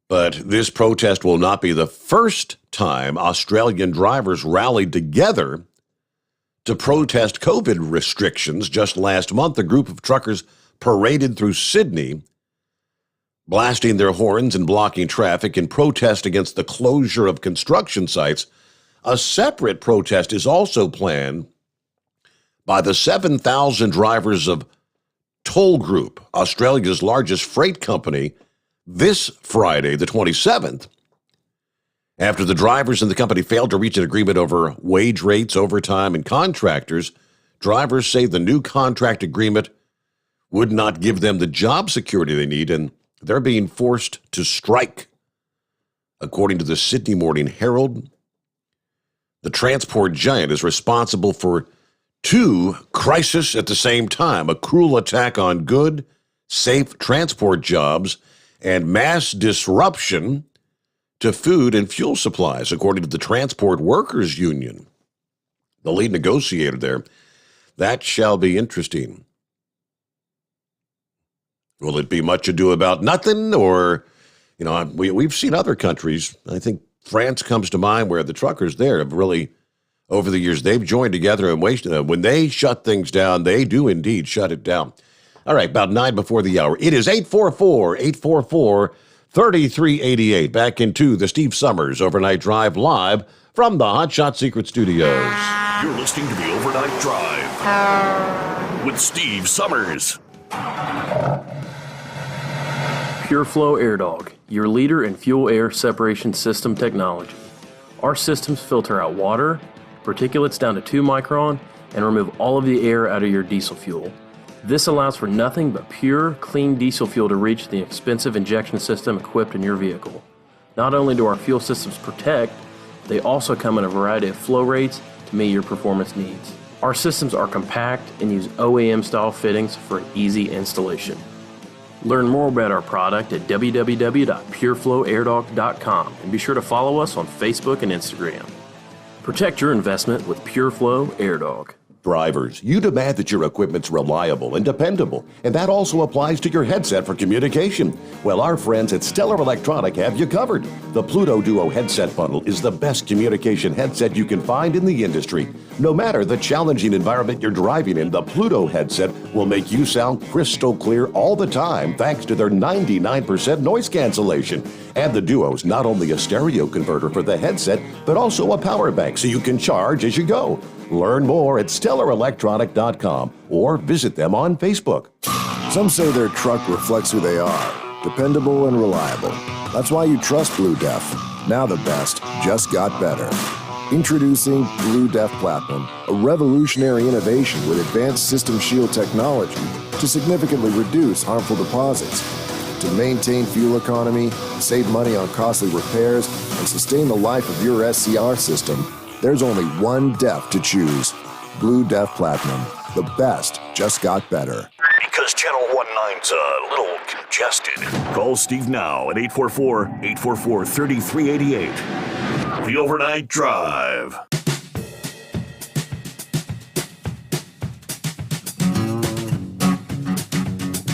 B: but this protest will not be the first time Australian drivers rallied together to protest COVID restrictions. Just last month, a group of truckers paraded through Sydney, blasting their horns and blocking traffic in protest against the closure of construction sites. A separate protest is also planned by the 7,000 drivers of Toll Group, Australia's largest freight company, this Friday, the 27th, after the drivers in the company failed to reach an agreement over wage rates, overtime, and contractors. Drivers say the new contract agreement would not give them the job security they need, and they're being forced to strike. According to the Sydney Morning Herald, the transport giant is responsible for two crises at the same time: a cruel attack on good, safe transport jobs and mass disruption to food and fuel supplies, according to the Transport Workers Union, the lead negotiator there. That shall be interesting. Will it be much ado about nothing? Or, we've seen other countries. I think France comes to mind, where the truckers there have really, over the years, they've joined together and when they shut things down, they do indeed shut it down. All right, about 9 before the hour. It is 844-844-3388. Back into the Steve Sommers Overnight Drive live from the Hot Shot Secret Studios.
C: You're listening to the Overnight Drive with Steve Sommers.
O: PureFlow Air Dog, your leader in fuel air separation system technology. Our systems filter out water, particulates down to 2 micron, and remove all of the air out of your diesel fuel. This allows for nothing but pure, clean diesel fuel to reach the expensive injection system equipped in your vehicle. Not only do our fuel systems protect, they also come in a variety of flow rates to meet your performance needs. Our systems are compact and use OEM-style fittings for easy installation. Learn more about our product at www.pureflowairdog.com and be sure to follow us on Facebook and Instagram. Protect your investment with PureFlow Air Dog.
B: Drivers, you demand that your equipment's reliable and dependable, and that also applies to your headset for communication. Well, our friends at Stellar Electronic have you covered. The Pluto Duo headset bundle is the best communication headset you can find in the industry. No matter the challenging environment you're driving in, the Pluto headset will make you sound crystal clear all the time thanks to their 99% noise cancellation. And the Duo's not only a stereo converter for the headset, but also a power bank so you can charge as you go. Learn more at StellarElectronic.com or visit them on Facebook.
P: Some say their truck reflects who they are, dependable and reliable. That's why you trust Blue Def. Now the best just got better. Introducing Blue Def Platinum, a revolutionary innovation with advanced system shield technology to significantly reduce harmful deposits. To maintain fuel economy, save money on costly repairs, and sustain the life of your SCR system, there's only one DEF to choose. Blue Def Platinum. The best just got better.
C: Because Channel 19's a little congested. Call Steve now at 844-844-3388. The Overnight Drive.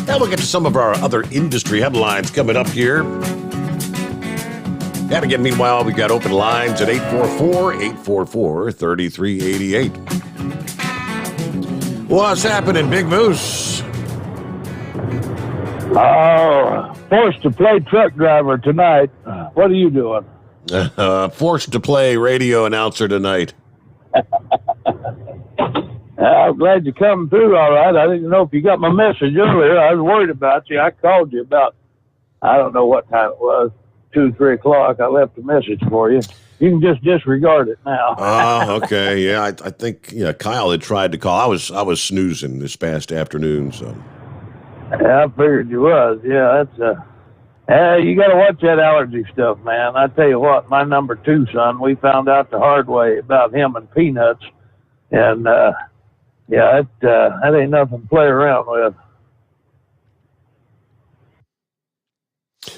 B: Now we'll get to some of our other industry headlines coming up here. And again, meanwhile, we've got open lines at 844-844-3388. What's happening, Big Moose?
Q: Oh, forced to play truck driver tonight. What are you doing?
B: Forced to play radio announcer tonight.
Q: I'm glad you come through all right. I didn't know if you got my message earlier. I was worried about you. I called you about, I don't know what time it was, 2, 3 o'clock. I left a message for you. You can just disregard it now.
B: Okay. Yeah, I think Kyle had tried to call. I was snoozing this past afternoon, so.
Q: Yeah, I figured you was. Yeah, that's you got to watch that allergy stuff, man. I tell you what, my number 2 son, we found out the hard way about him and peanuts, and yeah, that ain't nothing to play around with.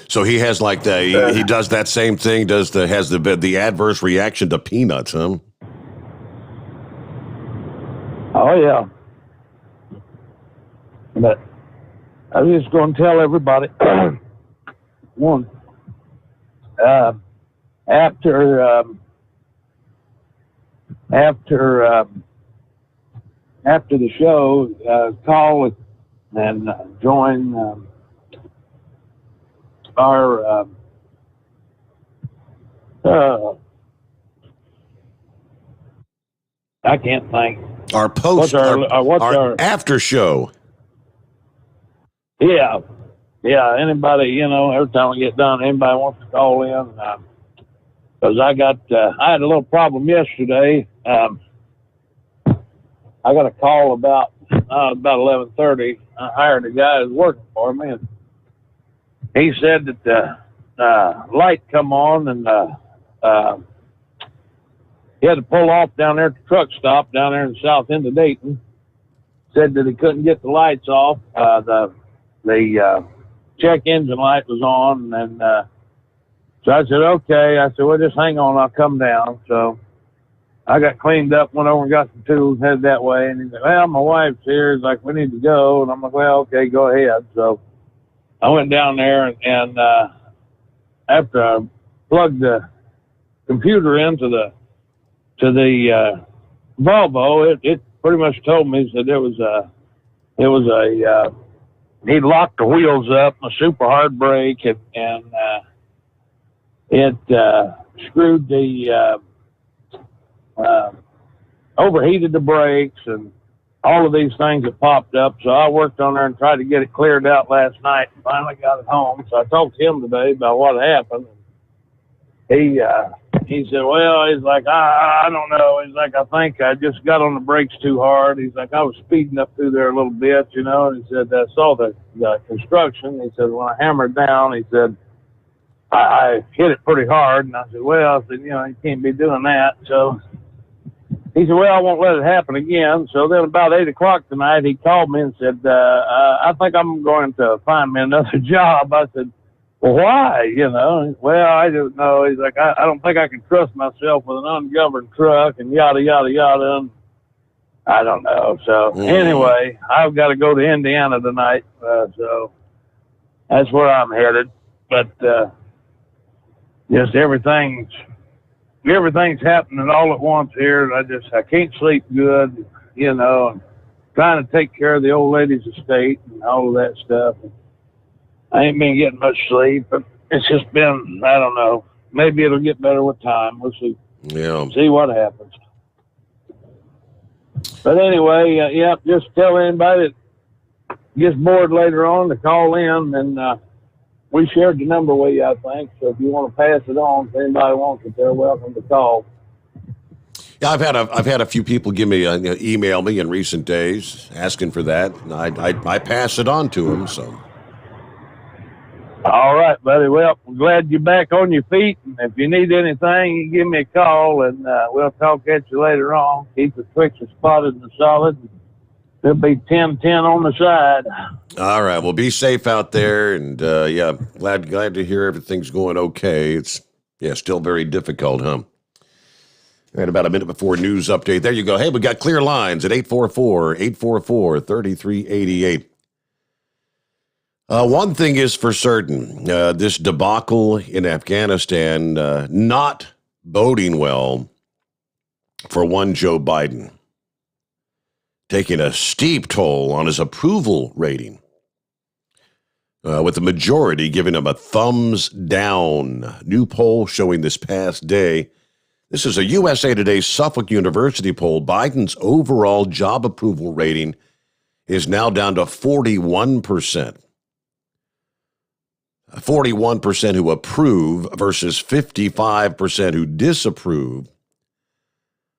B: So he has like he does that same thing. Has the adverse reaction to peanuts, huh?
Q: Oh yeah. But I was just going to tell everybody one after the show, call and join our I can't think.
B: Our post, our after show.
Q: Yeah. Anybody, every time we get done, anybody wants to call in, because I had a little problem yesterday. I got a call about 11:30. I hired a guy who's working for me, and he said that the light come on, and he had to pull off down there at the truck stop down there in the south end of Dayton. Said that he couldn't get the lights off. The check engine light was on, and so I said, okay. I said, well, just hang on, I'll come down. So I got cleaned up, went over and got some tools, headed that way. And he said, well, my wife's here. He's like, we need to go. And I'm like, well, okay, go ahead. So I went down there, and after I plugged the computer into the Volvo, it pretty much told me that he locked the wheels up, a super hard brake, and it screwed the overheated the brakes and all of these things have popped up. So I worked on there and tried to get it cleared out last night and finally got it home. So I talked to him today about what happened. He said, well, he's like, I don't know. He's like, I think I just got on the brakes too hard. He's like, I was speeding up through there a little bit, you know. And he said, I saw the construction. He said, when I hammered down, he said, I hit it pretty hard. And I said, well, I said, you know, you can't be doing that. So he said, well, I won't let it happen again. So then about 8 o'clock tonight, he called me and said, I think I'm going to find me another job. I said, well, why? You know, well, I don't know. He's like, I don't think I can trust myself with an ungoverned truck and yada, yada, yada. And I don't know. So anyway, I've got to go to Indiana tonight. So that's where I'm headed. But just everything's happening all at once here. And I can't sleep good, you know, and trying to take care of the old lady's estate and all of that stuff. I ain't been getting much sleep, but it's just been, I don't know. Maybe it'll get better with time. We'll see.
B: Yeah.
Q: See what happens. But anyway, just tell anybody that gets bored later on to call in, and we shared the number with you, I think. So if you want to pass it on, if anybody wants it, they're welcome to call.
B: Yeah, I've had a few people give me email me in recent days asking for that, and I pass it on to them. So.
Q: All right, buddy. Well, I'm glad you're back on your feet. And if you need anything, you give me a call, and we'll talk at you later on. Keep the Twixer spotted and solid. There'll be 10-10 on the side.
B: All right. Well, be safe out there. And, glad to hear everything's going okay. It's, still very difficult, huh? All right, about a minute before news update. There you go. Hey, we got clear lines at 844-844-3388. One thing is for certain, this debacle in Afghanistan not boding well for one Joe Biden, taking a steep toll on his approval rating, with the majority giving him a thumbs down. New poll showing this past day, this is a USA Today Suffolk University poll, Biden's overall job approval rating is now down to 41%. 41% who approve versus 55% who disapprove.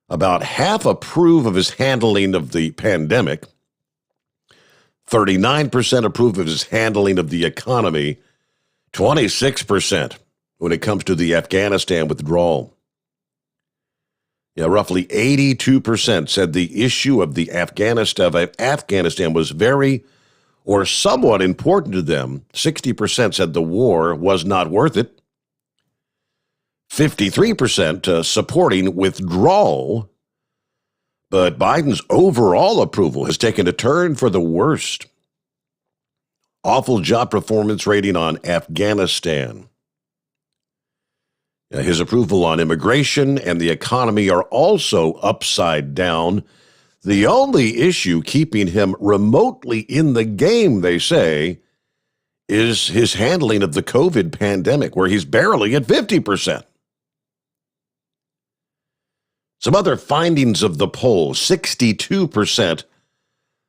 B: About half approve of his handling of the pandemic. 39% approve of his handling of the economy. 26% when it comes to the Afghanistan withdrawal. Roughly 82% said the issue of the Afghanistan was very or somewhat important to them. 60% said the war was not worth it. 53% supporting withdrawal. But Biden's overall approval has taken a turn for the worst. Awful job performance rating on Afghanistan. His approval on immigration and the economy are also upside down. The only issue keeping him remotely in the game, they say, is his handling of the COVID pandemic, where he's barely at 50%. Some other findings of the poll: 62%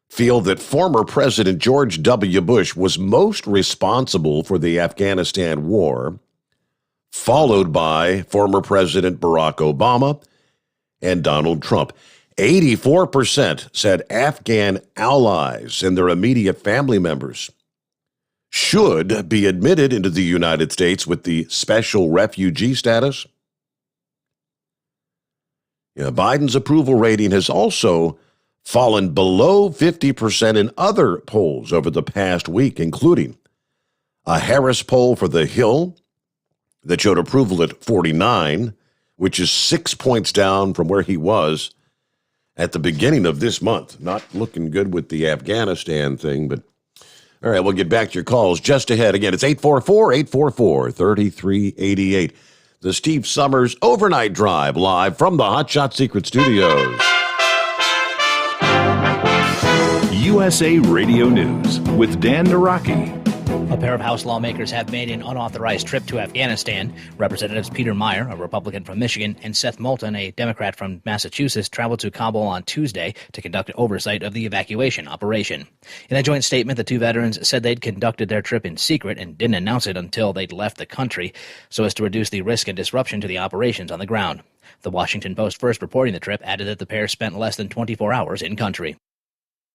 B: feel that former President George W. Bush was most responsible for the Afghanistan war, followed by former President Barack Obama and Donald Trump. 84% said Afghan allies and their immediate family members should be admitted into the United States with the special refugee status. Biden's approval rating has also fallen below 50% in other polls over the past week, including a Harris poll for The Hill that showed approval at 49, which is 6 points down from where he was at the beginning of this month. Not looking good with the Afghanistan thing, but all right, we'll get back to your calls just ahead. Again, it's 844-844-3388. The Steve Sommers Overnight Drive, live from the Hot Shot Secret Studios.
C: USA Radio News with Dan Naraki.
G: A pair of House lawmakers have made an unauthorized trip to Afghanistan. Representatives Peter Meyer, a Republican from Michigan, and Seth Moulton, a Democrat from Massachusetts, traveled to Kabul on Tuesday to conduct oversight of the evacuation operation. In a joint statement, the two veterans said they'd conducted their trip in secret and didn't announce it until they'd left the country so as to reduce the risk and disruption to the operations on the ground. The Washington Post, first reporting the trip, added that the pair spent less than 24 hours in country.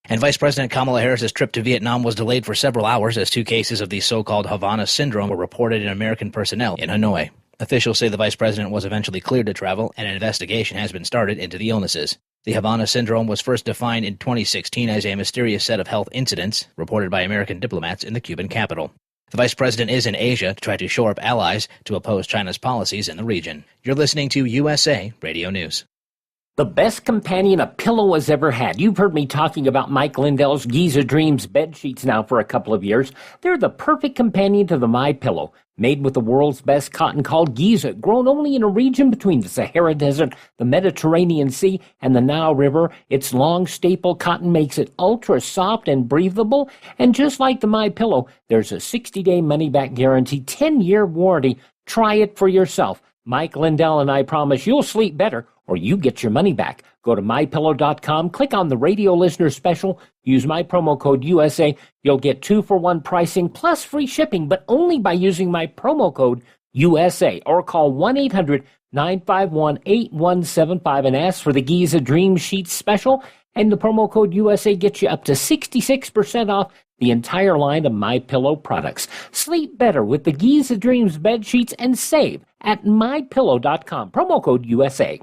G: And Vice President Kamala Harris's trip to Vietnam was delayed for several hours as two cases of the so-called Havana syndrome were reported in American personnel in Hanoi. Officials say the vice president was eventually cleared to travel, and an investigation has been started into the illnesses. The Havana syndrome was first defined in 2016 as a mysterious set of health incidents reported by American diplomats in the Cuban capital. The vice president is in Asia to try to shore up allies to oppose China's policies in the region. You're listening to USA Radio News.
R: The best companion a pillow has ever had. You've heard me talking about Mike Lindell's Giza Dreams bed sheets now for a couple of years. They're the perfect companion to the My Pillow. Made with the world's best cotton called Giza, grown only in a region between the Sahara Desert, the Mediterranean Sea, and the Nile River. Its long staple cotton makes it ultra soft and breathable. And just like the My Pillow, there's a 60-day money-back guarantee, 10-year warranty. Try it for yourself. Mike Lindell and I promise you'll sleep better or you get your money back. Go to MyPillow.com, click on the radio listener special, use my promo code USA. You'll get 2-for-1 pricing plus free shipping, but only by using my promo code USA, or call 1-800-951-8175 and ask for the Giza Dream Sheets special. And the promo code USA gets you up to 66% off the entire line of MyPillow products. Sleep better with the Giza Dreams bed sheets and save at MyPillow.com. Promo code USA.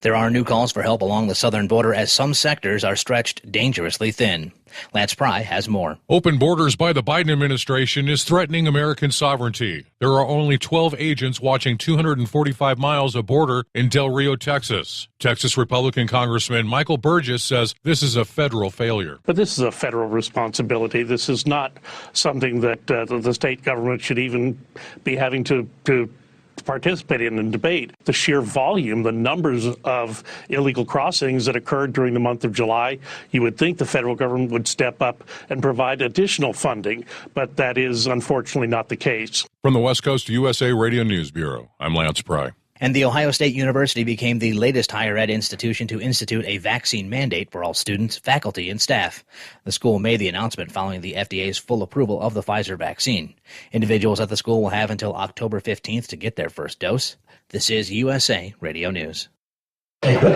G: There are new calls for help along the southern border as some sectors are stretched dangerously thin. Lance Pry has more.
S: Open borders by the Biden administration is threatening American sovereignty. There are only 12 agents watching 245 miles of border in Del Rio, Texas. Texas Republican Congressman Michael Burgess says this is a federal failure.
T: But this is a federal responsibility. This is not something that the state government should even be having to participate in and debate. The sheer volume, the numbers of illegal crossings that occurred during the month of July, you would think the federal government would step up and provide additional funding, but that is unfortunately not the case.
S: From the West Coast USA Radio News Bureau, I'm Lance Pry.
G: And The Ohio State University became the latest higher ed institution to institute a vaccine mandate for all students, faculty, and staff. The school made the announcement following the FDA's full approval of the Pfizer vaccine. Individuals at the school will have until October 15th to get their first dose. This is USA Radio News.
U: Bingo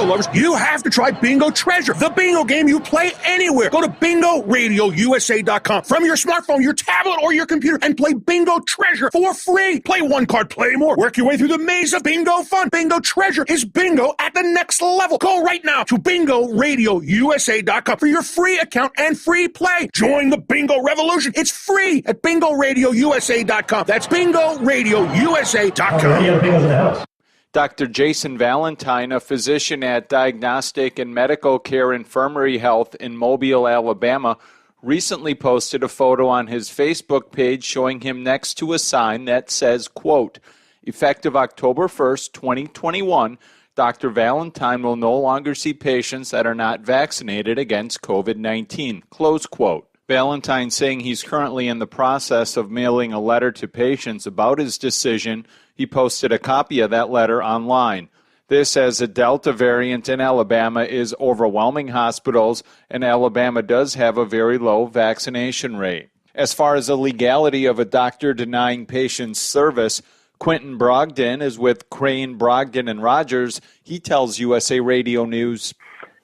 U: lovers, you have to try Bingo Treasure, the bingo game you play anywhere. Go to BingoRadioUSA.com from your smartphone, your tablet, or your computer and play Bingo Treasure for free. Play one card, play more. Work your way through the maze of bingo fun. Bingo Treasure is bingo at the next level. Go right now to BingoRadioUSA.com for your free account and free play. Join the bingo revolution. It's free at BingoRadioUSA.com. That's BingoRadioUSA.com.
Y: Dr. Jason Valentine, a physician at Diagnostic and Medical Care Infirmary Health in Mobile, Alabama, recently posted a photo on his Facebook page showing him next to a sign that says, quote, effective October 1st, 2021, Dr. Valentine will no longer see patients that are not vaccinated against COVID-19, close quote. Valentine saying he's currently in the process of mailing a letter to patients about his decision. He posted a copy of that letter online. This as the Delta variant in Alabama is overwhelming hospitals, and Alabama does have a very low vaccination rate. As far as the legality of a doctor denying patients service, Quentin Brogdon is with Crane, Brogdon, and Rogers. He tells USA Radio News.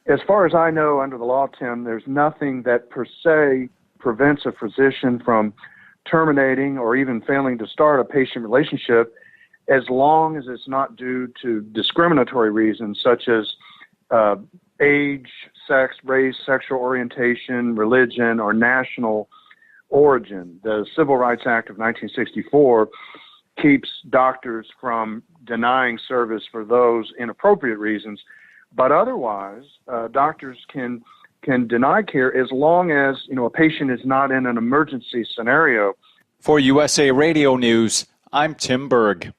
Z: As far as I know, under the law, Tim, there's nothing that per se prevents a physician from terminating or even failing to start a patient relationship as long as it's not due to discriminatory reasons such as age, sex, race, sexual orientation, religion, or national origin. The Civil Rights Act of 1964 keeps doctors from denying service for those inappropriate reasons, but otherwise, doctors can deny care as long as a patient is not in an emergency scenario.
Y: For USA Radio News, I'm Tim Berg.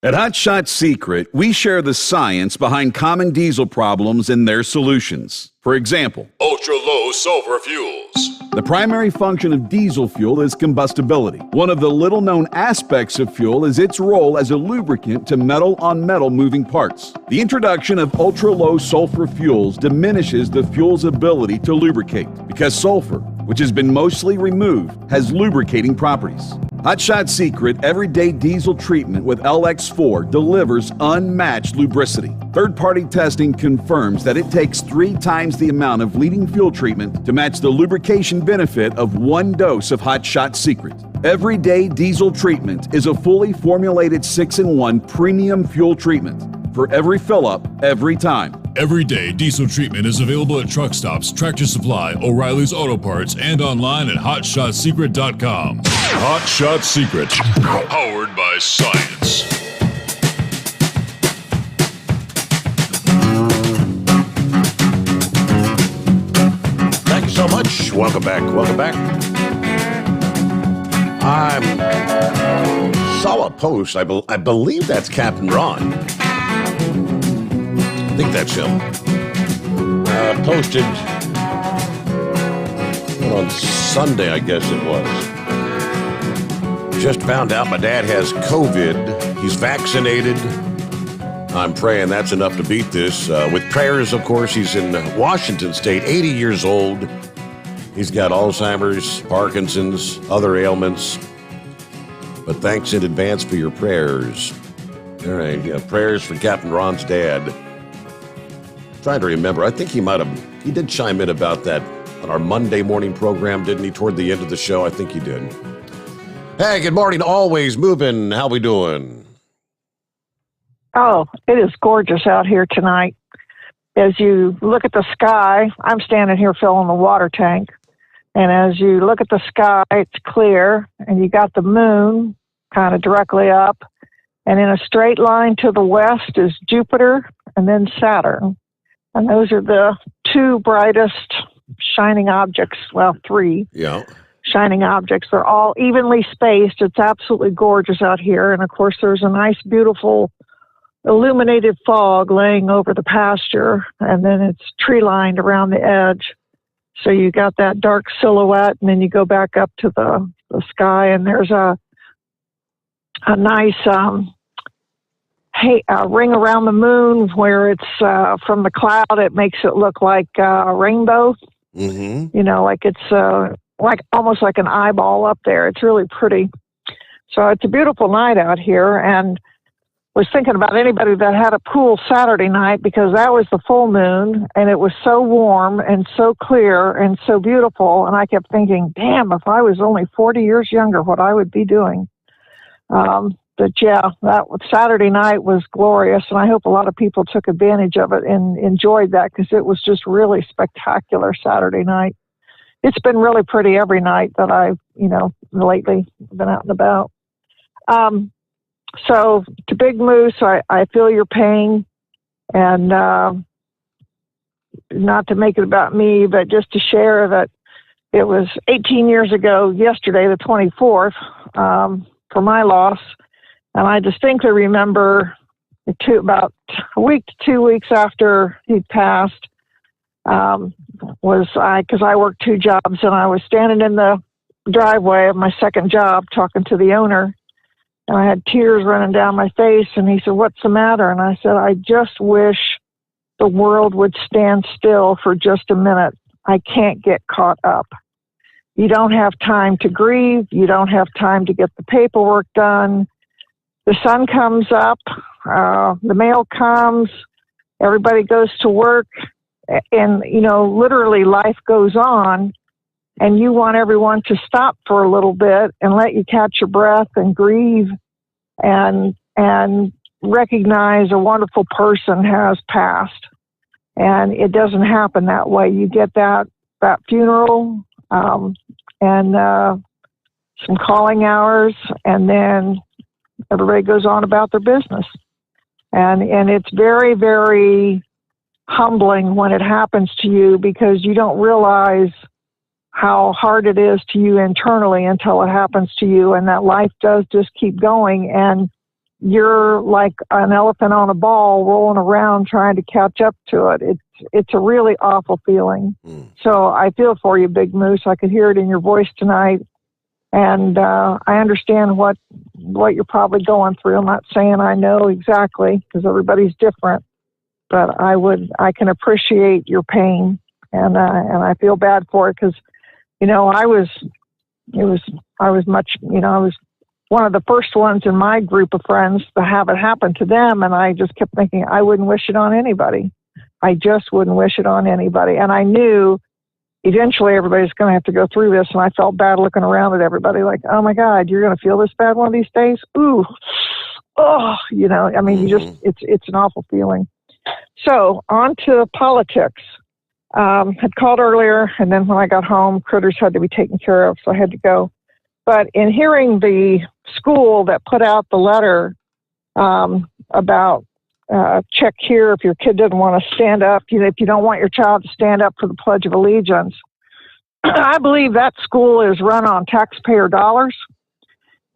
K: At Hot Shot Secret, we share the science behind common diesel problems and their solutions. For example,
L: ultra-low sulfur fuels.
K: The primary function of diesel fuel is combustibility. One of the little-known aspects of fuel is its role as a lubricant to metal-on-metal moving parts. The introduction of ultra-low sulfur fuels diminishes the fuel's ability to lubricate because sulfur, which has been mostly removed, has lubricating properties. Hot Shot Secret Everyday Diesel Treatment with LX4 delivers unmatched lubricity. Third-party testing confirms that it takes 3 times the amount of leading fuel treatment to match the lubrication benefit of 1 dose of Hot Shot Secret. Everyday Diesel Treatment is a fully formulated 6-in-1 premium fuel treatment for every fill-up, every time.
L: Everyday Diesel Treatment is available at truck stops, Tractor Supply, O'Reilly's Auto Parts, and online at HotShotSecret.com. Hot Shot Secret, powered by science.
B: Thank you so much. Welcome back. Welcome back. I saw a post. I believe that's Captain Ron. I think that's him. Posted on Sunday, I guess it was. Just found out my dad has COVID. He's vaccinated. I'm praying that's enough to beat this. With prayers, of course, he's in Washington State, 80 years old. He's got Alzheimer's, Parkinson's, other ailments. But thanks in advance for your prayers. All right, yeah, prayers for Captain Ron's dad. Trying to remember. I think he did chime in about that on our Monday morning program, didn't he? Toward the end of the show, I think he did. Hey, good morning. Always moving. How we doing?
A: Oh, it is gorgeous out here tonight. As you look at the sky, I'm standing here filling the water tank. And as you look at the sky, it's clear, and you got the moon kind of directly up. And in a straight line to the west is Jupiter and then Saturn. And those are the 2 brightest shining objects, well, 3 shining objects. They're all evenly spaced. It's absolutely gorgeous out here. And, of course, there's a nice, beautiful illuminated fog laying over the pasture, and then it's tree-lined around the edge. So you got that dark silhouette, and then you go back up to the sky, and there's a nice ring around the moon where it's from the cloud. It makes it look like a rainbow. Mm-hmm. You know, like it's like almost like an eyeball up there. It's really pretty. So it's a beautiful night out here, and was thinking about anybody that had a pool Saturday night because that was the full moon, and it was so warm and so clear and so beautiful. And I kept thinking, damn, if I was only 40 years younger, what I would be doing. But yeah, that Saturday night was glorious, and I hope a lot of people took advantage of it and enjoyed that because it was just really spectacular Saturday night. It's been really pretty every night that I've, lately been out and about. So to Big Moose, I feel your pain, and not to make it about me, but just to share that it was 18 years ago yesterday, the 24th, for my loss. And I distinctly remember about a week to 2 weeks after he'd passed, because I worked 2 jobs, and I was standing in the driveway of my second job talking to the owner. And I had tears running down my face, and he said, "What's the matter?" And I said, "I just wish the world would stand still for just a minute. I can't get caught up. You don't have time to grieve. You don't have time to get the paperwork done. The sun comes up, the mail comes, everybody goes to work, and, literally life goes on. And you want everyone to stop for a little bit and let you catch your breath and grieve and recognize a wonderful person has passed. And it doesn't happen that way. You get that funeral and some calling hours, and then everybody goes on about their business. And it's very, very humbling when it happens to you because you don't realize how hard it is to you internally until it happens to you, and that life does just keep going, and you're like an elephant on a ball rolling around trying to catch up to it. It's a really awful feeling. So I feel for you, Big Moose. I could hear it in your voice tonight. And I understand what you're probably going through. I'm not saying I know exactly because everybody's different, but I can appreciate your pain, and I feel bad for it because, I was one of the first ones in my group of friends to have it happen to them, and I just kept thinking I wouldn't wish it on anybody. I just wouldn't wish it on anybody, and I knew eventually everybody's going to have to go through this, and I felt bad looking around at everybody like, oh my God, you're going to feel this bad one of these days? Ooh, oh, you it's an awful feeling. So on to politics. Had called earlier, and then when I got home, critters had to be taken care of, so I had to go. But in hearing the school that put out the letter about check here if your kid doesn't want to stand up, if you don't want your child to stand up for the Pledge of Allegiance, I believe that school is run on taxpayer dollars.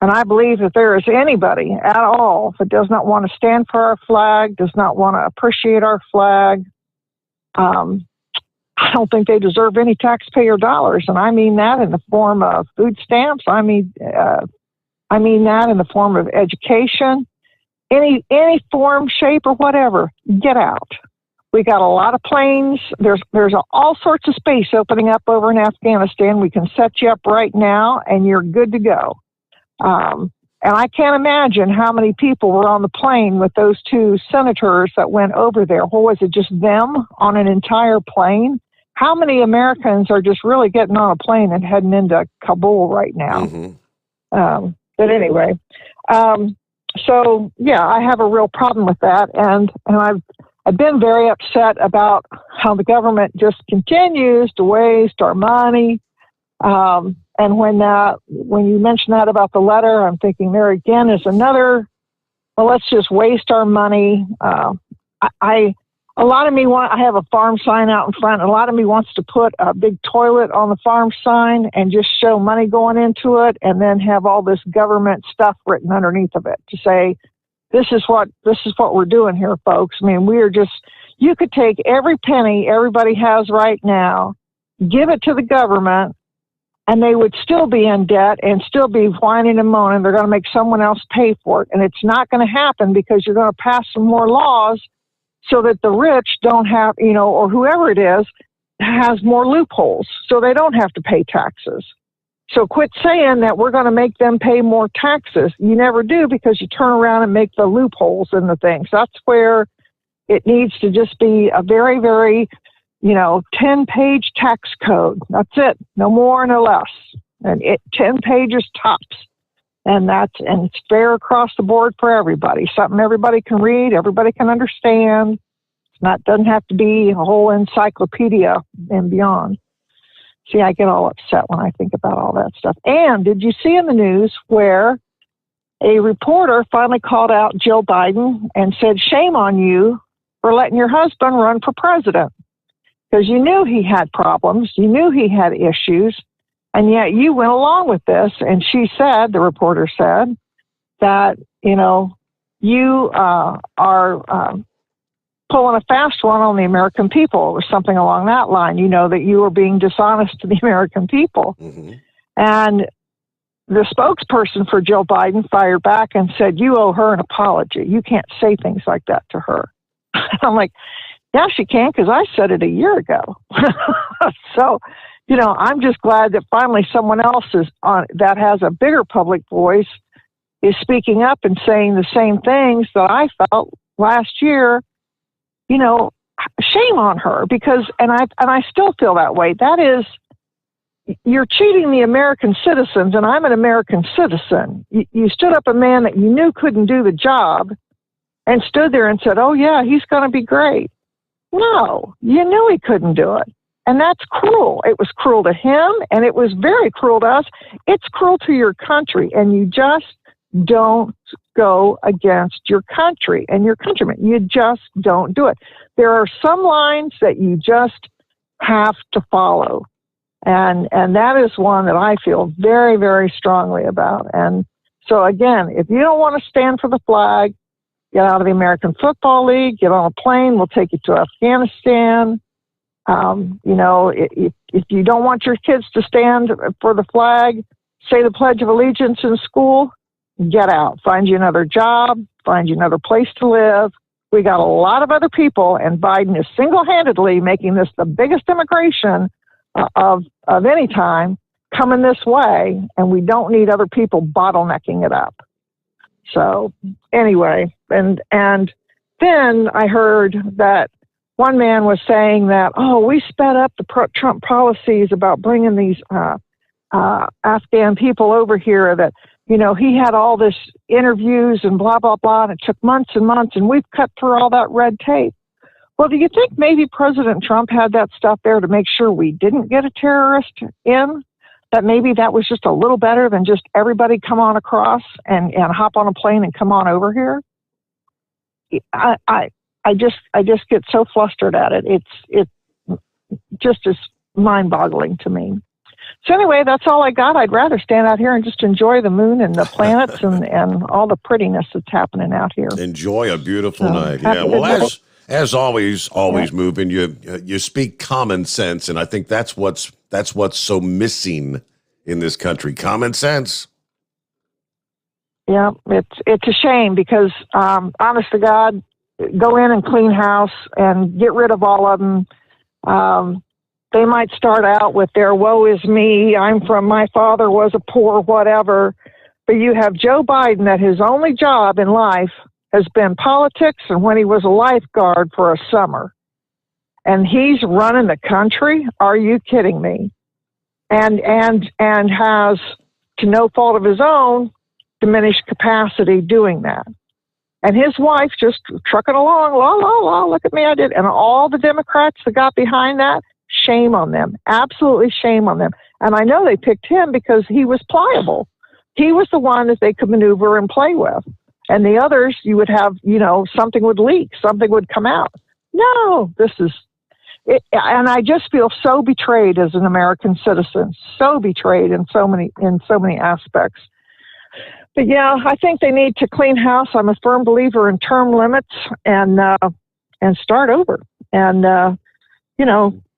A: And I believe that there is anybody at all that does not want to stand for our flag, does not want to appreciate our flag, I don't think they deserve any taxpayer dollars. And I mean that in the form of food stamps. I mean that in the form of education. Any form, shape, or whatever, get out. We got a lot of planes. There's all sorts of space opening up over in Afghanistan. We can set you up right now, and you're good to go. And I can't imagine how many people were on the plane with those two senators that went over there. What was it, just them on an entire plane? How many Americans are just really getting on a plane and heading into Kabul right now? Mm-hmm. But anyway, so yeah, I have a real problem with that, and I've been very upset about how the government just continues to waste our money. And when you mention that about the letter, I'm thinking there again is another. Well, let's just waste our money. A lot of me I have a farm sign out in front. A lot of me wants to put a big toilet on the farm sign and just show money going into it, and then have all this government stuff written underneath of it to say, this is what we're doing here, folks. I mean, you could take every penny everybody has right now, give it to the government, and they would still be in debt and still be whining and moaning. They're going to make someone else pay for it. And it's not going to happen because you're going to pass some more laws so that the rich don't have, or whoever it is, has more loopholes so they don't have to pay taxes. So quit saying that we're going to make them pay more taxes. You never do, because you turn around and make the loopholes in the things. That's where it needs to just be a very, very 10-page tax code. That's it. No more, no less. And 10 pages tops. And it's fair across the board for everybody. Something everybody can read, everybody can understand. Doesn't have to be a whole encyclopedia and beyond. See, I get all upset when I think about all that stuff. And did you see in the news where a reporter finally called out Joe Biden and said, shame on you for letting your husband run for president? Because you knew he had problems, you knew he had issues, and yet you went along with this. And the reporter said, that, you are pulling a fast one on the American people, or something along that line, that you were being dishonest to the American people. Mm-hmm. And the spokesperson for Joe Biden fired back and said, you owe her an apology. You can't say things like that to her. I'm like, yeah, she can, because I said it a year ago. So, I'm just glad that finally someone else that has a bigger public voice is speaking up and saying the same things that I felt last year. Shame on her, because, and I still feel that way. That is, you're cheating the American citizens, and I'm an American citizen. You stood up a man that you knew couldn't do the job and stood there and said, oh yeah, he's going to be great. No, you knew he couldn't do it. And that's cruel. It was cruel to him, and it was very cruel to us. It's cruel to your country, and you just don't go against your country and your countrymen. You just don't do it. There are some lines that you just have to follow. And that is one that I feel very, very strongly about. And So again, if you don't want to stand for the flag, get out of the American Football League, get on a plane, we'll take you to Afghanistan. If you don't want your kids to stand for the flag, say the Pledge of Allegiance in school, get out. Find you another job, find you another place to live. We got a lot of other people, and Biden is single-handedly making this the biggest immigration of any time coming this way, and we don't need other people bottlenecking it up. So anyway, and then I heard that one man was saying that, we sped up the Trump policies about bringing these Afghan people over here, that, he had all this interviews and blah, blah, blah, and it took months and months, and we've cut through all that red tape. Well, do you think maybe President Trump had that stuff there to make sure we didn't get a terrorist in? That maybe that was just a little better than just everybody come on across and hop on a plane and come on over here? I just get so flustered at it. It just is mind-boggling to me. So anyway, that's all I got. I'd rather stand out here and just enjoy the moon and the planets and all the prettiness that's happening out here.
B: Enjoy a beautiful night. Yeah. Well, as always moving, you speak common sense, and I think that's what's so missing in this country. Common sense.
A: Yeah, it's a shame because, honest to God, go in and clean house and get rid of all of them. They might start out with their woe is me, my father was a poor whatever, but you have Joe Biden that his only job in life has been politics and when he was a lifeguard for a summer. And he's running the country? Are you kidding me? And has, to no fault of his own, diminished capacity doing that. And his wife just trucking along, la, la, la, look at me, I did. And all the Democrats that got behind that, shame on them. Absolutely shame on them. And I know they picked him because he was pliable. He was the one that they could maneuver and play with. And the others, you would have, something would leak, something would come out. No, this is it. And I just feel so betrayed as an American citizen, so betrayed in so many aspects. But yeah, I think they need to clean house. I'm a firm believer in term limits and start over and,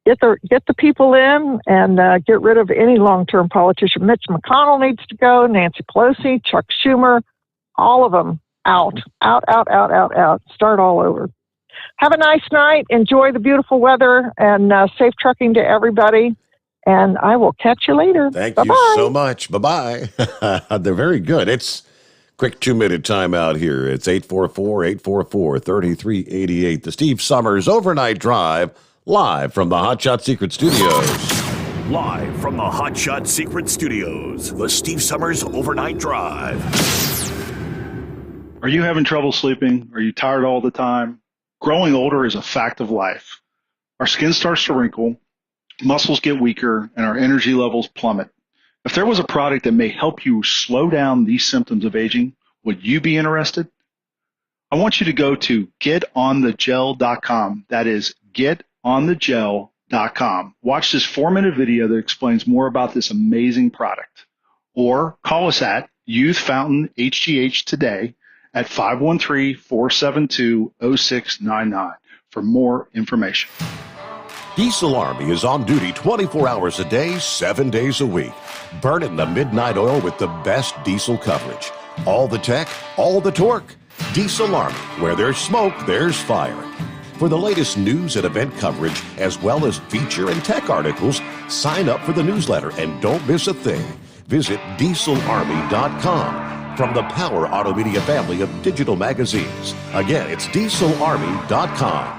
A: get the people in and get rid of any long-term politician. Mitch McConnell needs to go, Nancy Pelosi, Chuck Schumer, all of them out. Start all over. Have a nice night. Enjoy the beautiful weather and safe trucking to everybody. And I will catch you later.
B: Thank
A: Bye-bye.
B: you so much. Bye-bye. They're very good. It's quick 2-minute time out here. It's 844-844-3388. The Steve Sommers Overnight Drive, live from the Hot Shot Secret Studios.
C: Live from the Hot Shot Secret Studios, the Steve Sommers Overnight Drive.
N: Are you having trouble sleeping? Are you tired all the time? Growing older is a fact of life. Our skin starts to wrinkle, muscles get weaker, and our energy levels plummet. If there was a product that may help you slow down these symptoms of aging, would you be interested? I want you to go to getonthegel.com. That is getonthegel.com. Watch this 4-minute video that explains more about this amazing product. Or call us at Youth Fountain HGH today at 513-472-0699 for more information.
B: Diesel Army is on duty 24 hours a day, 7 days a week. Burning the midnight oil with the best diesel coverage. All the tech, all the torque. Diesel Army, where there's smoke, there's fire. For the latest news and event coverage, as well as feature and tech articles, sign up for the newsletter and don't miss a thing. Visit dieselarmy.com from the Power Auto Media family of digital magazines. Again, it's dieselarmy.com.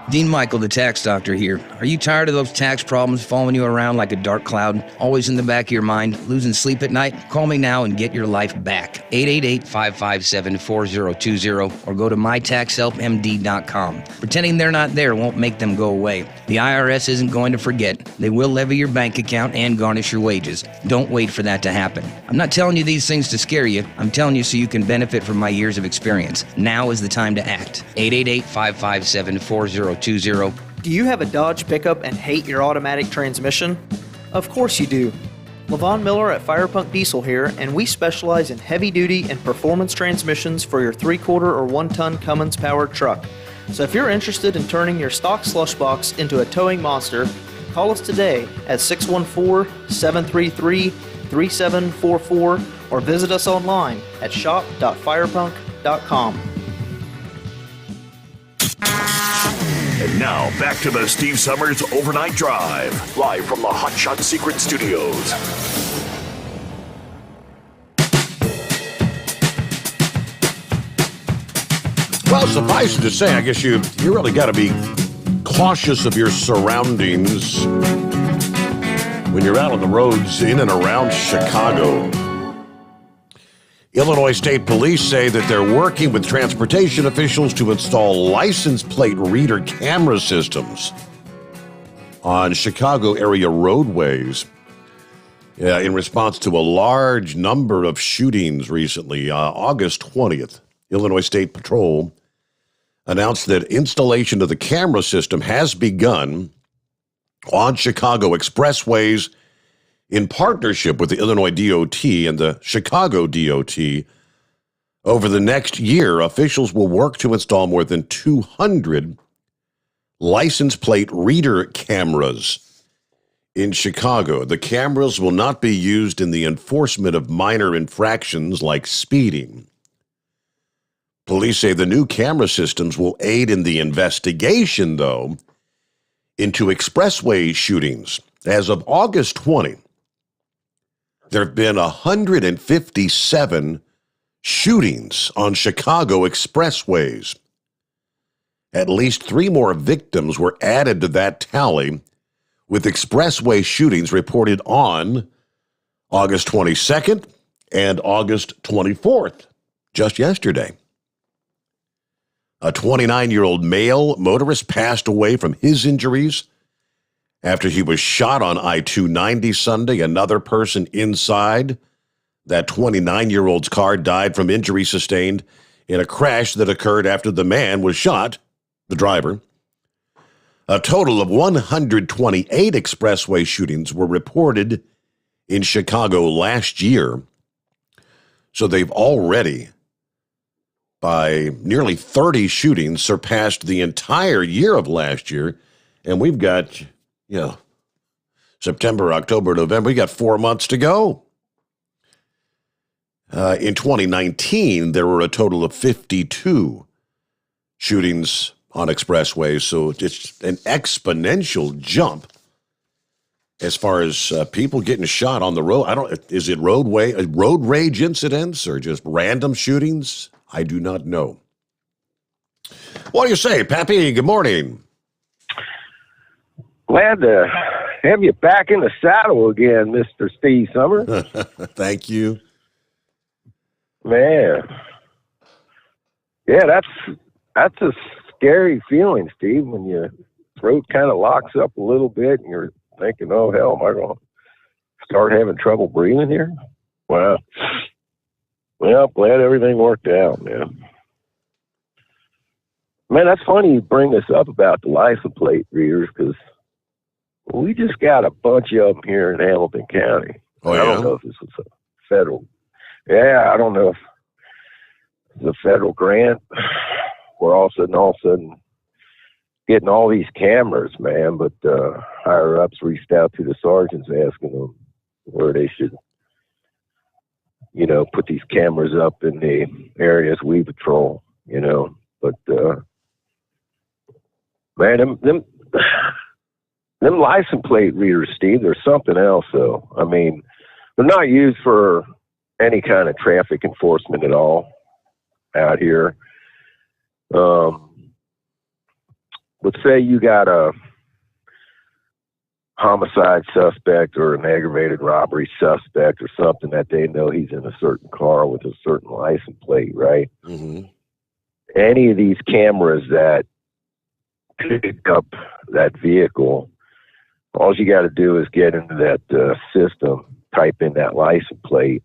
D: Dean Michael, the tax doctor here. Are you tired of those tax problems following you around like a dark cloud, always in the back of your mind, losing sleep at night? Call me now and get your life back. 888-557-4020 or go to mytaxhelpmd.com. Pretending they're not there won't make them go away. The IRS isn't going to forget. They will levy your bank account and garnish your wages. Don't wait for that to happen. I'm not telling you these things to scare you. I'm telling you so you can benefit from my years of experience. Now is the time to act. 888-557-4020.
E: Do you have a Dodge pickup and hate your automatic transmission? Of course you do. Levon Miller at Firepunk Diesel here, and we specialize in heavy-duty and performance transmissions for your 3/4 or 1-ton Cummins-powered truck. So if you're interested in turning your stock slush box into a towing monster, call us today at 614-733-3744 or visit us online at shop.firepunk.com.
C: And now, back to the Steve Summers Overnight Drive, live from the Hot Shot Secret Studios.
B: Well, suffice it to say, I guess you really got to be cautious of your surroundings when you're out on the roads in and around Chicago. Illinois State Police say that they're working with transportation officials to install license plate reader camera systems on Chicago area roadways in response to a large number of shootings recently. August 20th, Illinois State Patrol announced that installation of the camera system has begun on Chicago expressways in partnership with the Illinois DOT and the Chicago DOT. Over the next year, officials will work to install more than 200 license plate reader cameras in Chicago. The cameras will not be used in the enforcement of minor infractions like speeding. Police say the new camera systems will aid in the investigation, though, into expressway shootings. As of August 20, there have been 157 shootings on Chicago expressways. At least 3 more victims were added to that tally, with expressway shootings reported on August 22nd and August 24th, just yesterday. A 29-year-old male motorist passed away from his injuries after he was shot on I-290 Sunday. Another person inside that 29-year-old's car died from injuries sustained in a crash that occurred after the man was shot, the driver. A total of 128 expressway shootings were reported in Chicago last year. So they've already, by nearly 30 shootings, surpassed the entire year of last year. And we've got, September, October, November, we got 4 months to go. In 2019, there were a total of 52 shootings on expressways, so it's an exponential jump as far as people getting shot on the road. Is it road rage incidents or just random shootings? I do not know. What do you say, Pappy? Good morning.
F: Glad to have you back in the saddle again, Mr. Steve Summers.
B: Thank you.
F: Man. Yeah, that's a scary feeling, Steve, when your throat kind of locks up a little bit and you're thinking, oh, hell, am I going to start having trouble breathing here? Wow. Well, glad everything worked out, man. Man, that's funny you bring this up about the license plate readers, because we just got a bunch of them here in Hamilton County.
B: Oh,
F: I don't know if this is a federal. Yeah, I don't know if it's a federal grant. We're all of a sudden getting all these cameras, man. But higher ups reached out to the sergeants asking them where they should, put these cameras up in the areas we patrol, But man, them license plate readers, Steve, they're something else, though. I mean, they're not used for any kind of traffic enforcement at all out here. Let's say you got a homicide suspect or an aggravated robbery suspect or something that they know he's in a certain car with a certain license plate, right?
B: Mm-hmm.
F: Any of these cameras that pick up that vehicle, all you got to do is get into that system, type in that license plate,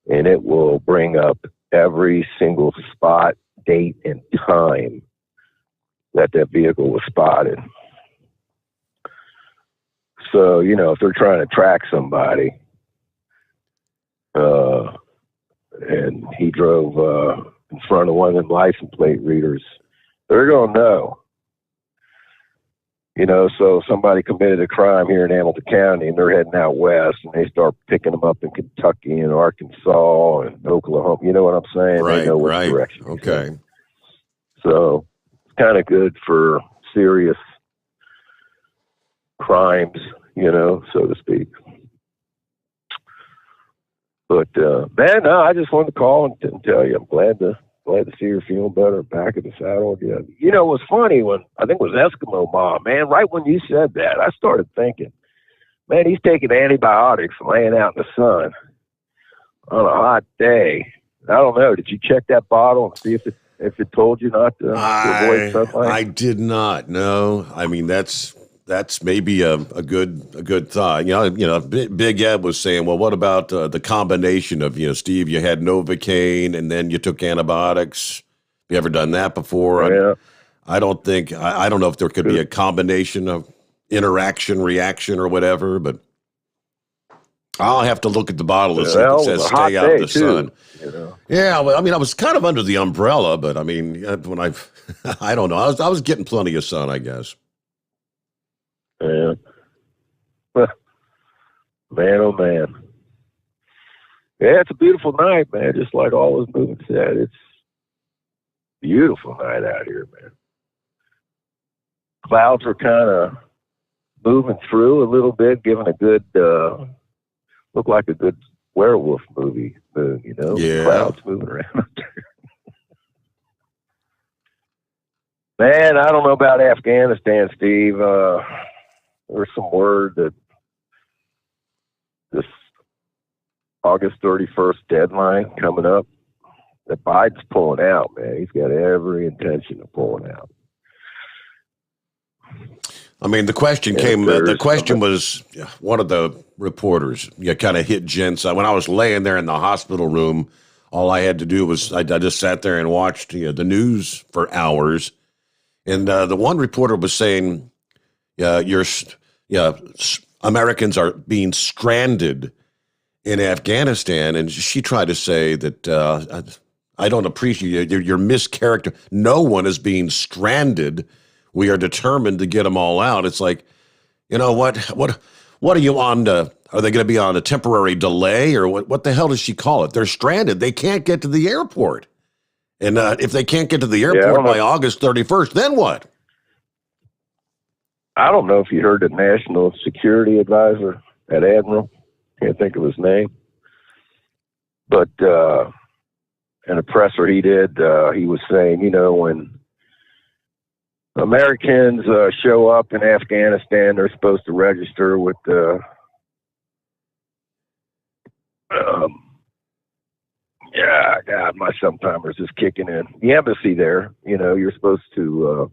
F: and it will bring up every single spot, date, and time that vehicle was spotted. So, if they're trying to track somebody, and he drove in front of one of them license plate readers. They're going to know. You know, so somebody committed a crime here in Hamilton County and they're heading out west and they start picking them up in Kentucky and Arkansas and Oklahoma. You know what I'm saying?
B: Right,
F: they know which
B: right.
F: direction.
B: Okay.
F: So it's kind of good for serious crimes, you know, so to speak. But, man, no, I just wanted to call and tell you I'm glad to see you're feeling better, back in the saddle again. You know, it was funny when, I think it was Eskimo Mom, man, right when you said that, I started thinking, man, he's taking antibiotics and laying out in the sun on a hot day. I don't know. Did you check that bottle and see if it told you not to avoid sunlight?
B: I did not. No, I mean that's maybe a good thought. You know, Big Ed was saying, well, what about the combination of, you know, Steve, you had Novocaine and then you took antibiotics. You ever done that before?
F: Yeah.
B: I don't think I don't know if there could be a combination of interaction, reaction, or whatever, but I'll have to look at the bottle and see if it says stay out of the sun.
F: You know?
B: Yeah, well, I mean, I was kind of under the umbrella, but I mean, when I don't know, I was getting plenty of sun, I guess.
F: Yeah. Man, oh man. Yeah, it's a beautiful night, man. Just like all those movies said, it's a beautiful night out here, man. Clouds are kind of moving through a little bit, giving a good, look like a good werewolf movie moon, you know?
B: Yeah.
F: Clouds moving around. Man, I don't know about Afghanistan, Steve. There's some word that this August 31st deadline coming up, that Biden's pulling out, man. He's got every intention of pulling out.
B: I mean, the question was, one of the reporters, kind of hit Jen's. When I was laying there in the hospital room, all I had to do was I just sat there and watched the news for hours. And the one reporter was saying, Americans are being stranded in Afghanistan. And she tried to say that I don't appreciate your mischaracter. No one is being stranded. We are determined to get them all out. It's like, you know, what are you on? Are they going to be on a temporary delay or what the hell does she call it? They're stranded. They can't get to the airport. And if they can't get to the airport by August 31st, then what?
F: I don't know if you heard the National Security Advisor at Admiral. Can't think of his name. But in a presser he did, he was saying, you know, when Americans show up in Afghanistan, they're supposed to register with the God, my sometimers is kicking in. The embassy there, you know, you're supposed to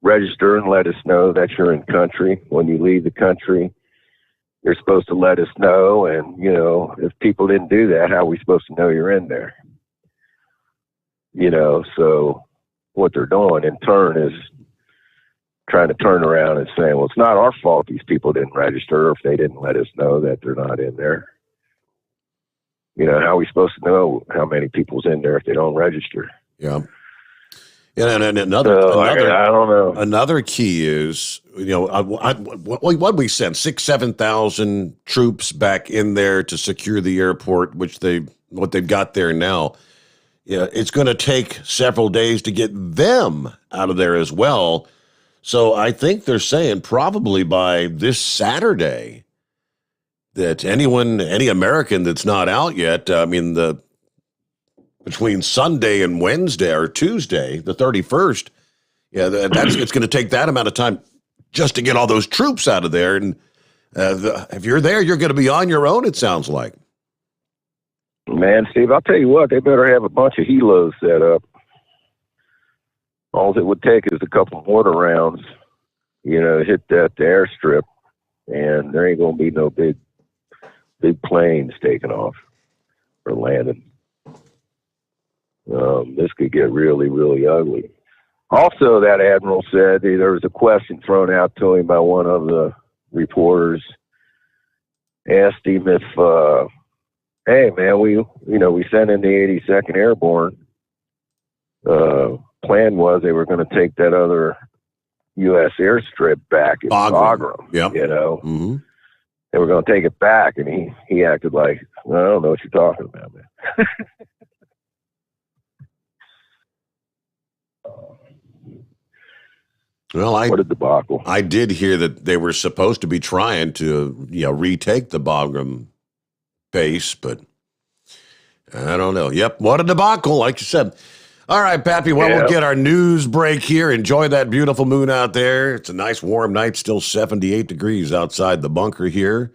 F: register and let us know that you're in country. When you leave the country, you're supposed to let us know. And, you know, if people didn't do that, how are we supposed to know you're in there? You know, so what they're doing in turn is trying to turn around and saying, well, it's not our fault these people didn't register, or if they didn't let us know that they're not in there. You know, how are we supposed to know how many people's in there if they don't register?
B: Yeah. And another,
F: I don't know.
B: Another key is, you know, what we sent 7,000 troops back in there to secure the airport, what they've got there now. Yeah, it's going to take several days to get them out of there as well. So I think they're saying probably by this Saturday that any American that's not out yet, I mean, between Sunday and Wednesday or Tuesday, the 31st, it's going to take that amount of time just to get all those troops out of there. And if you're there, you're going to be on your own, it sounds like.
F: Man, Steve, I'll tell you what, they better have a bunch of helos set up. All it would take is a couple mortar rounds, you know, hit the airstrip, and there ain't going to be no big planes taking off or landing. This could get really, really ugly. Also, that admiral said there was a question thrown out to him by one of the reporters. Asked him if hey man, we sent in the 82nd Airborne. Plan was they were going to take that other U.S. airstrip back at Bagram.
B: Yep.
F: Mm-hmm. They were going to take it back, and he acted like, well, I don't know what you're talking about, man.
B: Well,
F: what a debacle.
B: I did hear that they were supposed to be trying to, retake the Bagram base, but I don't know. Yep, what a debacle, like you said. All right, Pappy, we'll get our news break here. Enjoy that beautiful moon out there. It's a nice warm night, still 78 degrees outside the bunker here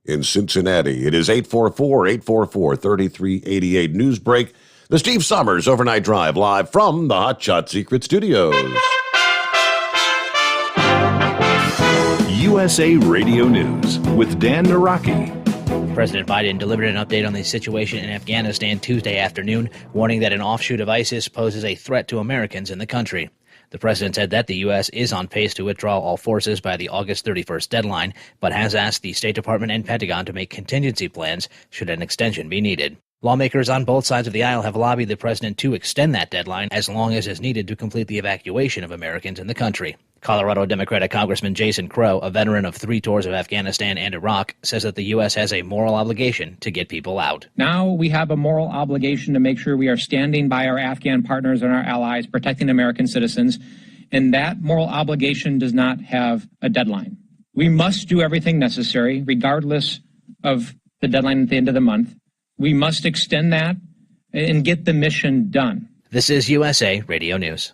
B: in Cincinnati. It is 844-844-3388 news break. The Steve Sommers Overnight Drive live from the Hot Shot Secret Studios.
C: USA Radio News with Dan Naraki.
G: President Biden delivered an update on the situation in Afghanistan Tuesday afternoon, warning that an offshoot of ISIS poses a threat to Americans in the country. The president said that the U.S. is on pace to withdraw all forces by the August 31st deadline, but has asked the State Department and Pentagon to make contingency plans should an extension be needed. Lawmakers on both sides of the aisle have lobbied the president to extend that deadline as long as is needed to complete the evacuation of Americans in the country. Colorado Democratic Congressman Jason Crow, a veteran of 3 tours of Afghanistan and Iraq, says that the U.S. has a moral obligation to get people out.
H: Now we have a moral obligation to make sure we are standing by our Afghan partners and our allies, protecting American citizens, and that moral obligation does not have a deadline. We must do everything necessary, regardless of the deadline at the end of the month. We must extend that and get the mission done.
G: This is USA Radio News.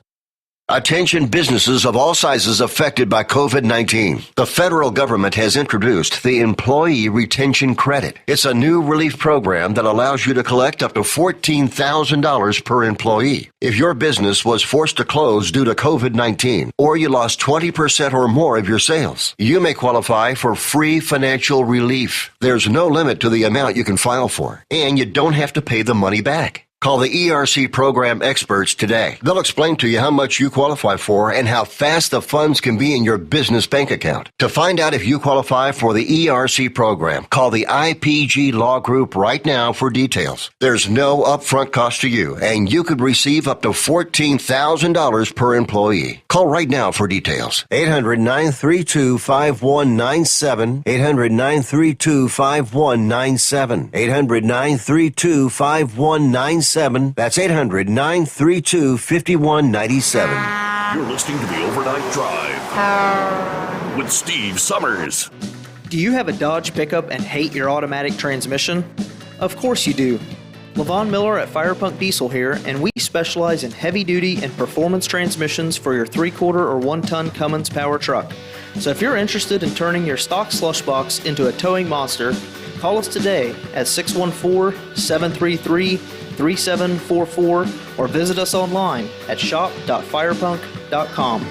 I: Attention businesses of all sizes affected by COVID-19. The federal government has introduced the Employee Retention Credit. It's a new relief program that allows you to collect up to $14,000 per employee. If your business was forced to close due to COVID-19, or you lost 20% or more of your sales, you may qualify for free financial relief. There's no limit to the amount you can file for, and you don't have to pay the money back. Call the ERC program experts today. They'll explain to you how much you qualify for and how fast the funds can be in your business bank account. To find out if you qualify for the ERC program, call the IPG Law Group right now for details. There's no upfront cost to you, and you could receive up to $14,000 per employee. Call right now for details. 800-932-5197. 800-932-5197. 800-932-5197. That's 800-932-5197.
C: You're listening to the Overnight Drive with Steve Sommers.
E: Do you have a Dodge pickup and hate your automatic transmission? Of course you do. LaVon Miller at Firepunk Diesel here, and we specialize in heavy-duty and performance transmissions for your 3-quarter or 1-ton Cummins power truck. So if you're interested in turning your stock slush box into a towing monster, call us today at 614-733-3744 or visit us online at shop.firepunk.com.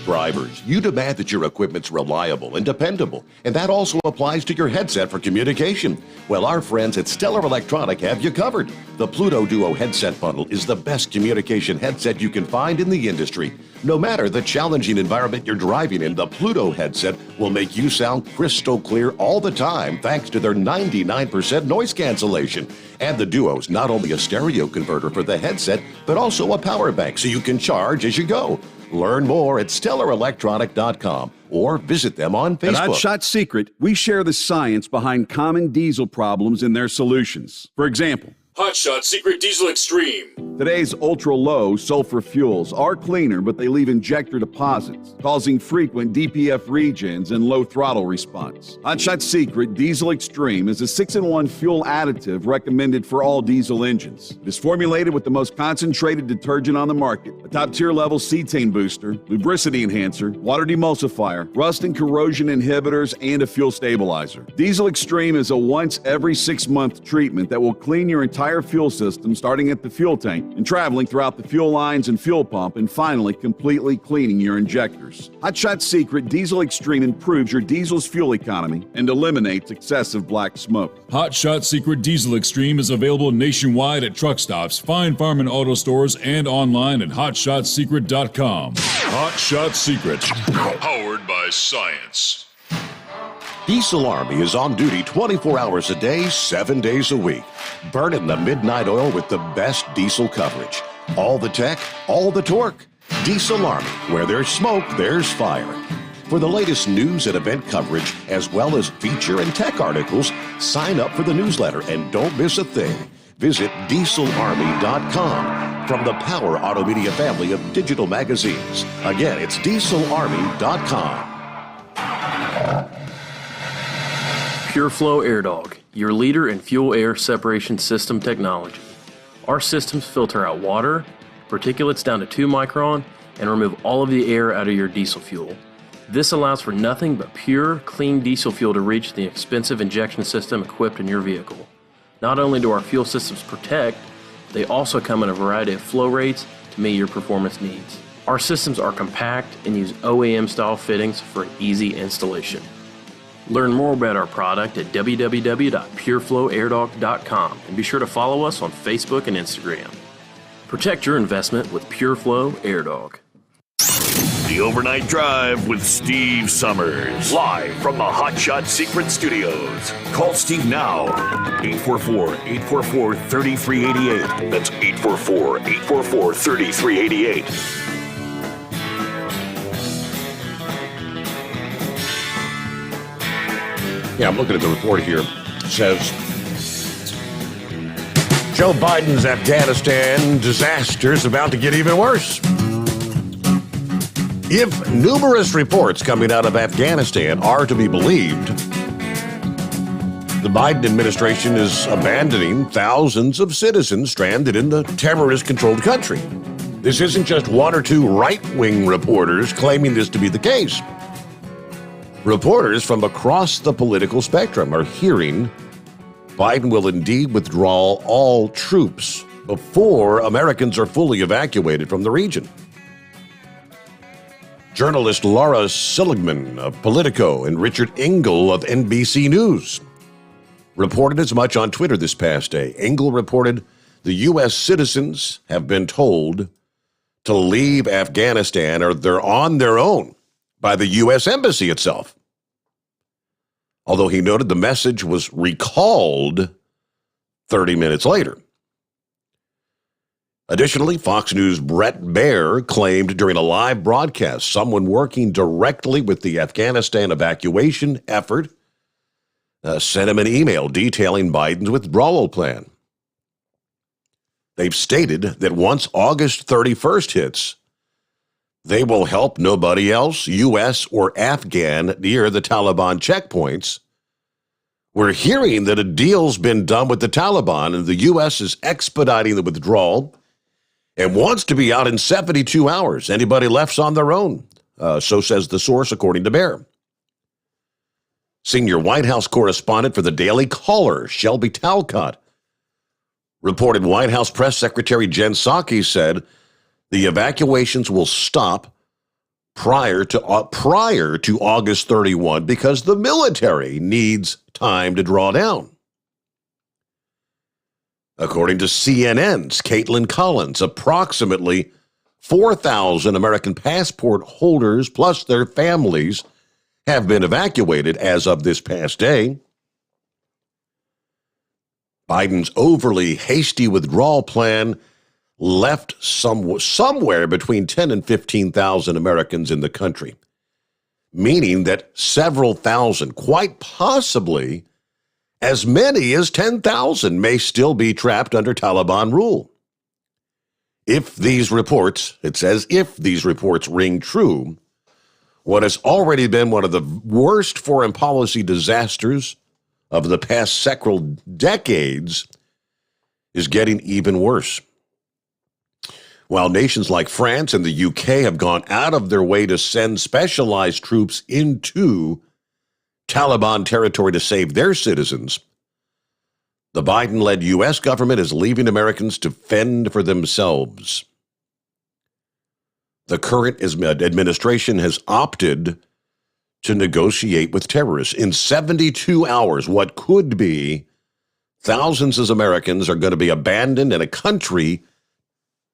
B: Drivers, you demand that your equipment's reliable and dependable, and that also applies to your headset for communication. Well, our friends at Stellar Electronic have you covered. The Pluto Duo headset bundle is the best communication headset you can find in the industry. No matter the challenging environment you're driving in, the Pluto headset will make you sound crystal clear all the time thanks to their 99% noise cancellation. And the Duo's not only a stereo converter for the headset, but also a power bank so you can charge as you go. Learn more at StellarElectronic.com or visit them on Facebook.
K: At Hot Shot Secret, we share the science behind common diesel problems and their solutions. For example,
L: Hot Shot Secret Diesel Extreme.
K: Today's ultra-low sulfur fuels are cleaner, but they leave injector deposits, causing frequent DPF regens and low throttle response. Hot Shot Secret Diesel Extreme is a 6-in-1 fuel additive recommended for all diesel engines. It is formulated with the most concentrated detergent on the market, a top-tier level cetane booster, lubricity enhancer, water demulsifier, rust and corrosion inhibitors, and a fuel stabilizer. Diesel Extreme is a once every 6-month treatment that will clean your entire fuel system, starting at the fuel tank and traveling throughout the fuel lines and fuel pump, and finally completely cleaning your injectors. Hot Shot Secret Diesel Extreme improves your diesel's fuel economy and eliminates excessive black smoke.
L: Hot Shot Secret Diesel Extreme is available nationwide at truck stops, Fine Farm and Auto Stores, and online at hotshotsecret.com. Hot Shot Secret, powered by science.
B: Diesel Army is on duty 24 hours a day, 7 days a week. Burning the midnight oil with the best diesel coverage. All the tech, all the torque. Diesel Army, where there's smoke, there's fire. For the latest news and event coverage, as well as feature and tech articles, sign up for the newsletter and don't miss a thing. Visit dieselarmy.com from the Power Auto Media family of digital magazines. Again, it's dieselarmy.com.
J: PureFlow AirDog, your leader in fuel air separation system technology. Our systems filter out water, particulates down to 2 micron, and remove all of the air out of your diesel fuel. This allows for nothing but pure, clean diesel fuel to reach the expensive injection system equipped in your vehicle. Not only do our fuel systems protect, they also come in a variety of flow rates to meet your performance needs. Our systems are compact and use OEM-style fittings for easy installation. Learn more about our product at www.pureflowairDog.com and be sure to follow us on Facebook and Instagram. Protect your investment with PureFlow AirDog.
C: The Overnight Drive with Steve Summers. Live from the Hot Shot Secret Studios. Call Steve now. 844-844-3388. That's 844-844-3388.
B: Yeah, I'm looking at the report here. It says Joe Biden's Afghanistan disaster is about to get even worse. If numerous reports coming out of Afghanistan are to be believed, the Biden administration is abandoning thousands of citizens stranded in the terrorist-controlled country. This isn't just one or two right-wing reporters claiming this to be the case. Reporters from across the political spectrum are hearing Biden will indeed withdraw all troops before Americans are fully evacuated from the region. Journalist Laura Seligman of Politico and Richard Engel of NBC News reported as much on Twitter this past day. Engel reported the U.S. citizens have been told to leave Afghanistan or they're on their own by the U.S. Embassy itself. Although he noted the message was recalled 30 minutes later. Additionally, Fox News' Brett Baier claimed during a live broadcast someone working directly with the Afghanistan evacuation effort sent him an email detailing Biden's withdrawal plan. They've stated that once August 31st hits, they will help nobody else, U.S. or Afghan, near the Taliban checkpoints. We're hearing that a deal's been done with the Taliban and the U.S. is expediting the withdrawal and wants to be out in 72 hours. Anybody left's on their own, so says the source, according to Baier. Senior White House correspondent for the Daily Caller, Shelby Talcott, reported White House Press Secretary Jen Psaki said the evacuations will stop prior to August 31 because the military needs time to draw down. According to CNN's Caitlin Collins, approximately 4,000 American passport holders plus their families have been evacuated as of this past day. Biden's overly hasty withdrawal plan left somewhere between 10 and 15,000 Americans in the country, meaning that several thousand, quite possibly as many as 10,000, may still be trapped under Taliban rule. If these reports, it says if these reports ring true, what has already been one of the worst foreign policy disasters of the past several decades is getting even worse. While nations like France and the UK have gone out of their way to send specialized troops into Taliban territory to save their citizens, the Biden-led U.S. government is leaving Americans to fend for themselves. The current administration has opted to negotiate with terrorists. In 72 hours, what could be thousands of Americans are going to be abandoned in a country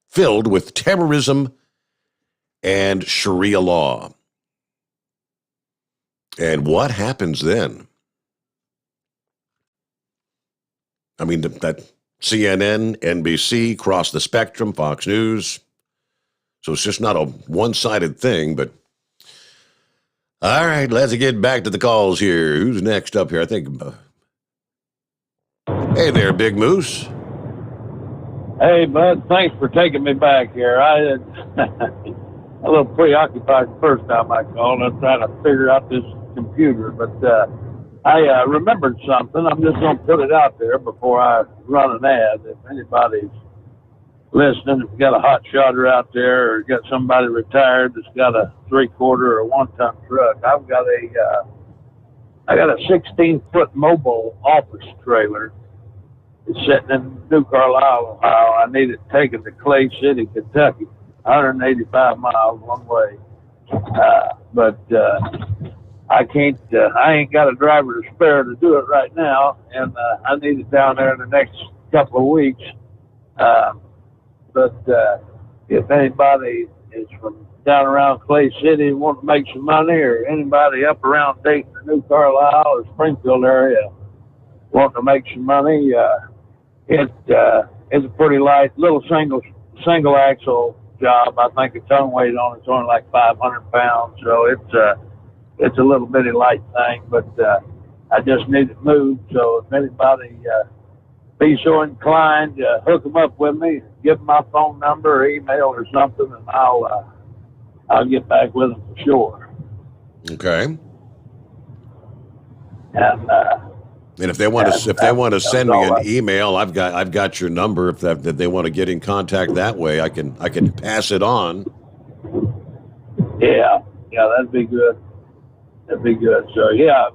B: filled with terrorism and Sharia law. And what happens then? I mean, that CNN, NBC, across the spectrum, Fox News. So it's just not a one-sided thing, but all right, let's get back to the calls here. Who's next up here? I think, hey there, Big Moose.
Q: Hey, bud, thanks for taking me back here. I a little preoccupied the first time I called. I'm trying to figure out this computer, but I remembered something. I'm just going to put it out there before I run an ad. If anybody's listening, if you got a hot shotter out there or got somebody retired that's got a 3-quarter or 1-ton truck, I got a 16-foot mobile office trailer. It's sitting in New Carlisle, Ohio. I need it taken to Clay City, Kentucky, 185 miles one way. But I can't, I ain't got a driver to spare to do it right now, and I need it down there in the next couple of weeks. But if anybody is from down around Clay City and want to make some money, or anybody up around Dayton or New Carlisle or Springfield area want to make some money, it's a pretty light little single axle job. I think the ton weight on it's only like 500 pounds, so it's a little bitty light thing. But I just need it moved. So if anybody be so inclined, hook them up with me, give them my phone number or email or something, and I'll get back with them for sure.
B: Okay.
Q: And
B: if they want to send me an email, I've got your number. If they want to get in contact that way, I can pass it on.
Q: Yeah, that'd be good. That'd be good. So yeah,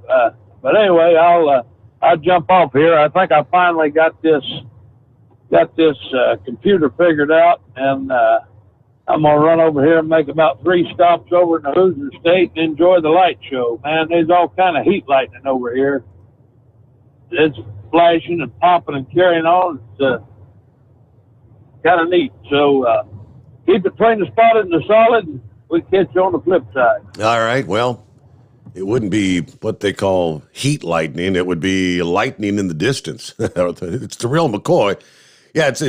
Q: but anyway, I'll jump off here. I think I finally got this computer figured out, and I'm gonna run over here and make about 3 stops over in the Hoosier State and enjoy the light show. Man, there's all kind of heat lightning over here. It's flashing and popping and carrying on. It's kind of neat. So keep it between the spotted and the solid, and we catch you on the flip side.
B: All right. Well, it wouldn't be what they call heat lightning. It would be lightning in the distance. It's the real McCoy. Yeah, it's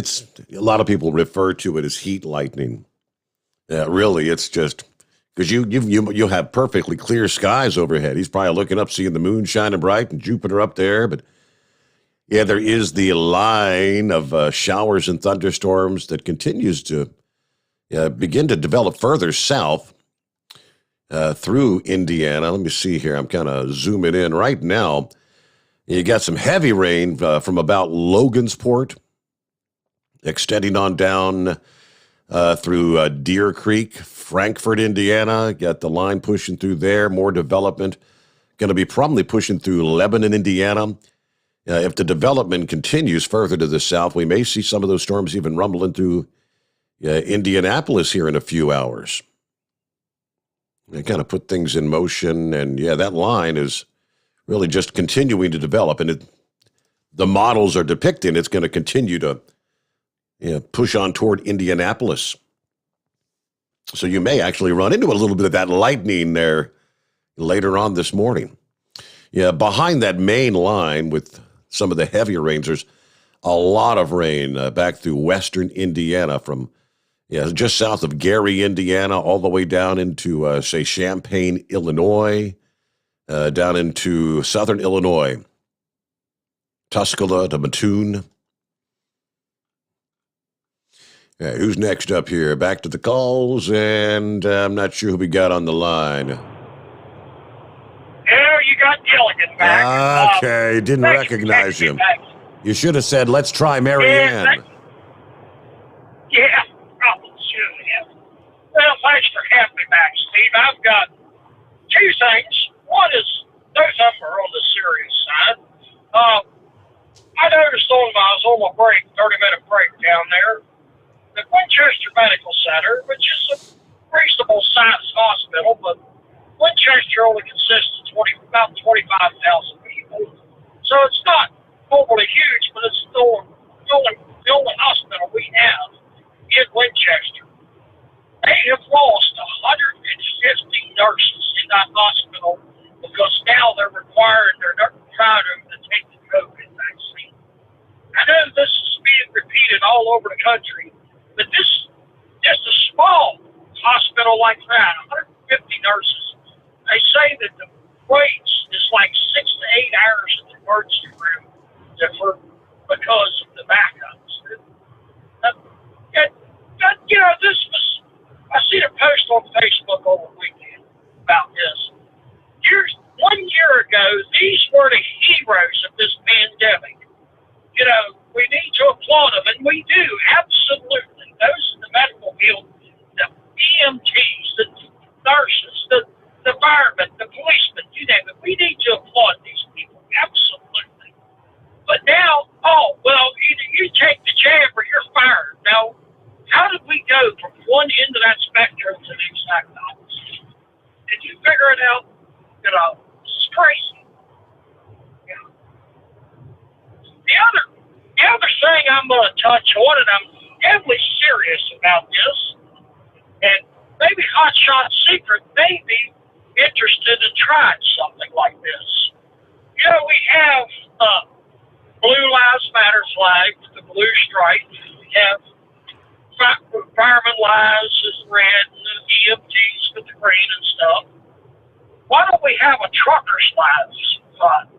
B: a lot of people refer to it as heat lightning. Really, it's just because you have perfectly clear skies overhead. He's probably looking up, seeing the moon shining bright and Jupiter up there. But yeah, there is the line of showers and thunderstorms that continues to begin to develop further south through Indiana. Let me see here. I'm kind of zooming in right now. You got some heavy rain from about Logansport, extending on down through Deer Creek, Frankfort, Indiana. Got the line pushing through there. More development. Going to be probably pushing through Lebanon, Indiana. If the development continues further to the south, we may see some of those storms even rumbling through Indianapolis here in a few hours. They kind of put things in motion, and yeah, that line is really just continuing to develop, and the models are depicting it's going to continue to push on toward Indianapolis. So you may actually run into a little bit of that lightning there later on this morning. Yeah, behind that main line with some of the heavier rains, there's a lot of rain back through western Indiana from just south of Gary, Indiana, all the way down into, say, Champaign, Illinois, down into southern Illinois, Tuscola to Mattoon. Who's next up here? Back to the calls, and I'm not sure who we got on the line.
M: You got Gilligan back.
B: Okay, didn't recognize him. You should have said, let's try Marianne.
M: Yeah, probably should have. Well, thanks for having me back, Steve. I've got 2 things. One is, those of them are on the serious side. I noticed I was on my break, 30-minute break down there, the Winchester Medical Center, which is a reasonable sized hospital, but Winchester only consists of about 25,000 people. So it's not overly huge, but it's still the only hospital we have in Winchester. They have lost 150 nurses in that hospital because all over the country. But just a small hospital like that, 150 nurses, they say that the waits is like 6 to 8 hours in the emergency room because of the backups. This was, I seen a post on Facebook over the weekend about this. 1 year ago, these were the heroes of this pandemic. We need to applaud them, and we do, absolutely. Those in the medical field, the EMTs, the nurses, the firemen, the policemen, you name it, we need to applaud these people, absolutely. But now, either you take the jab or you're fired. Now, how did we go from one end of that spectrum to the exact opposite? Did you figure it out? It's crazy. The other thing I'm going to touch on, and I'm deadly serious about this, and maybe Hotshot Secret may be interested in trying something like this. We have Blue Lives Matter flag with the blue stripe. We have Fireman Lives is red, and the EMTs with the green and stuff. Why don't we have a Truckers Lives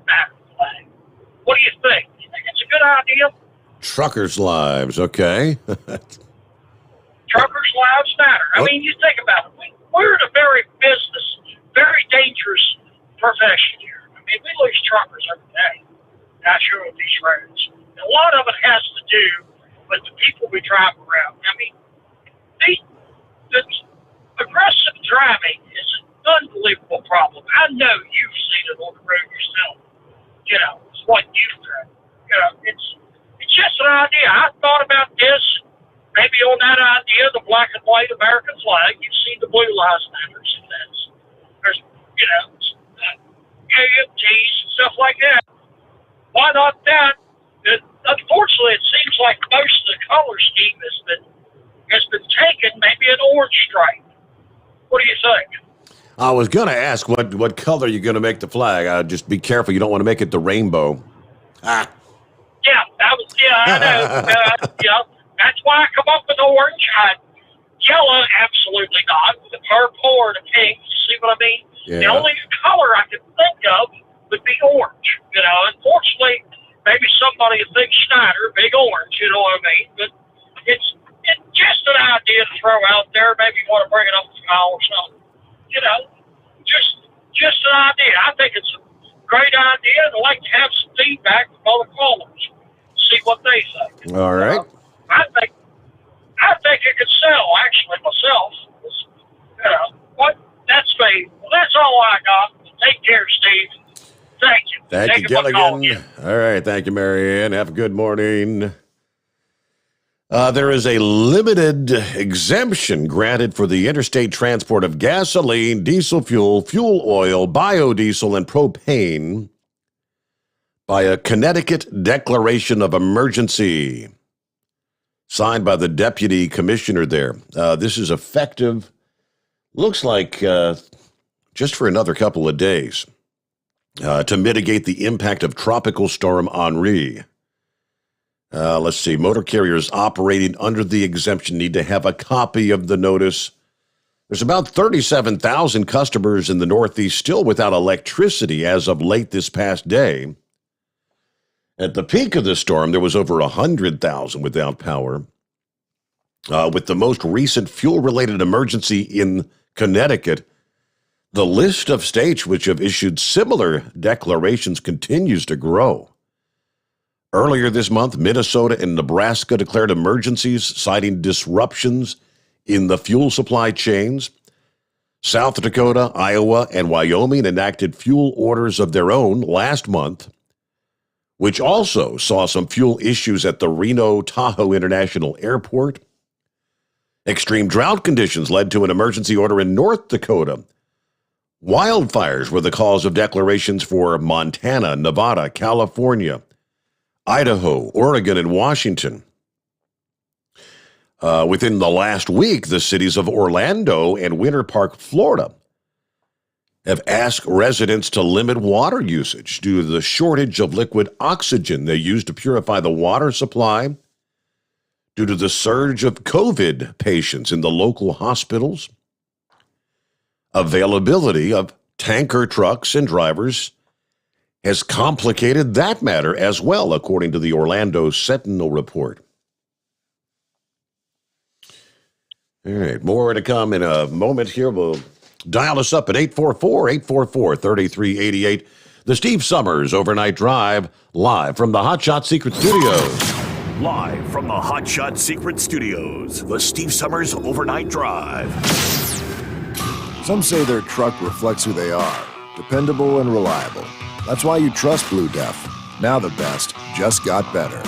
M: Matter flag? What do you think? You think it's a good idea?
B: Truckers' lives, okay.
M: Truckers' lives matter. I mean, you think about it. We're in a very dangerous profession here. I mean, we lose truckers every day out here on these roads. And a lot of it has to do with the people we drive around. I mean, the aggressive driving is an unbelievable problem. I know you've seen it on the road yourself. It's what you've done. It's just an idea. I thought about this. Maybe on that idea, the black and white American flag, you've seen the Blue Lives Matter events. There's, AMTs and stuff like that. Why not that? Unfortunately, it seems like most of the color scheme has been taken. Maybe an orange stripe. What do you think?
B: I was going to ask what color you're going to make the flag. Just be careful. You don't want to make it the rainbow.
M: Yeah, I know. That's why I come up with orange. Yellow, absolutely not. The purple or the pink, you see what I mean?
B: Yeah.
M: The only color I can think of would be orange. Unfortunately, maybe somebody would think Schneider, big orange, you know what I mean? But it's just an idea to throw out there. Maybe you want to bring it up to smile or something. Just an idea. I think it's a great idea, and I'd like to have some feedback from other callers. See what they think.
B: All right.
M: I think it could sell, actually, myself. But that's me. Well, that's all I got. Take care, Steve. Thank you.
B: Thank you, Gilligan. All right. Thank you, Marianne. Have a good morning. There is a limited exemption granted for the interstate transport of gasoline, diesel fuel, fuel oil, biodiesel, and propane by a Connecticut Declaration of Emergency signed by the deputy commissioner there. This is effective, looks like just for another couple of days to mitigate the impact of Tropical Storm Henri. Let's see, motor carriers operating under the exemption need to have a copy of the notice. There's about 37,000 customers in the Northeast still without electricity as of late this past day. At the peak of the storm, there was over 100,000 without power. With the most recent fuel-related emergency in Connecticut, the list of states which have issued similar declarations continues to grow. Earlier this month, Minnesota and Nebraska declared emergencies, citing disruptions in the fuel supply chains. South Dakota, Iowa, and Wyoming enacted fuel orders of their own last month, which also saw some fuel issues at the Reno-Tahoe International Airport. Extreme drought conditions led to an emergency order in North Dakota. Wildfires were the cause of declarations for Montana, Nevada, California, Idaho, Oregon, and Washington. Within the last week, the cities of Orlando and Winter Park, Florida, have asked residents to limit water usage due to the shortage of liquid oxygen they use to purify the water supply due to the surge of COVID patients in the local hospitals. Availability of tanker trucks and drivers has complicated that matter as well, according to the Orlando Sentinel report. All right, more to come in a moment here. We'll dial us up at 844-844-3388. The Steve Sommers Overnight Drive, live from the Hot Shot Secret Studios.
C: Live from the Hot Shot Secret Studios, the Steve Sommers Overnight Drive.
O: Some say their truck reflects who they are, dependable and reliable. That's why you trust Blue Def. Now the best just got better.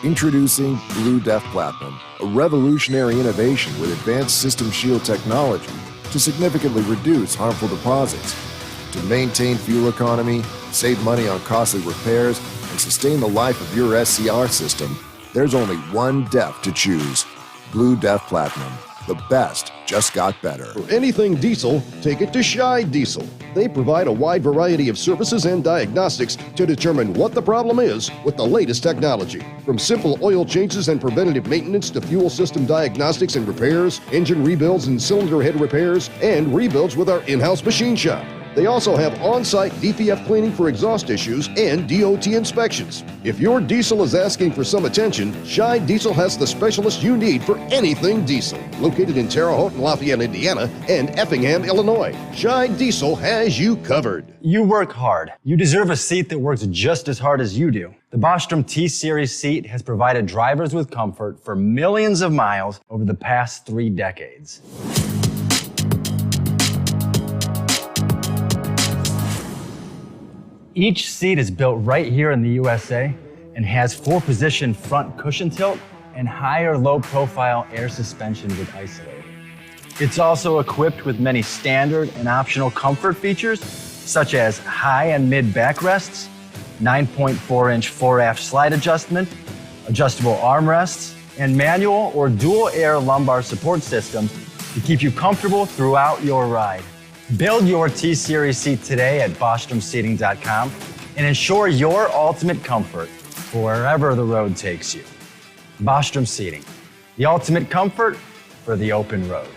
O: Introducing Blue Def Platinum, a revolutionary innovation with advanced System Shield technology to significantly reduce harmful deposits. To maintain fuel economy, save money on costly repairs, and sustain the life of your SCR system, there's only one DEF to choose. Blue Def Platinum. The best just got better.
P: For anything diesel, take it to Scheid Diesel. They provide a wide variety of services and diagnostics to determine what the problem is with the latest technology. From simple oil changes and preventative maintenance to fuel system diagnostics and repairs, engine rebuilds and cylinder head repairs, and rebuilds with our in-house machine shop. They also have on-site DPF cleaning for exhaust issues and DOT inspections. If your diesel is asking for some attention, Scheid Diesel has the specialist you need for anything diesel. Located in Terre Haute and Lafayette, Indiana, and Effingham, Illinois, Scheid Diesel has you covered.
R: You work hard. You deserve a seat that works just as hard as you do. The Bostrom T-Series seat has provided drivers with comfort for millions of miles over the past 3 decades. Each seat is built right here in the USA and has 4-position front cushion tilt and higher low-profile air suspension with isolator. It's also equipped with many standard and optional comfort features, such as high and mid backrests, 9.4-inch fore-aft slide adjustment, adjustable armrests, and manual or dual air lumbar support system to keep you comfortable throughout your ride. Build your T-Series seat today at BostromSeating.com and ensure your ultimate comfort for wherever the road takes you. Bostrom Seating, the ultimate comfort for the open road.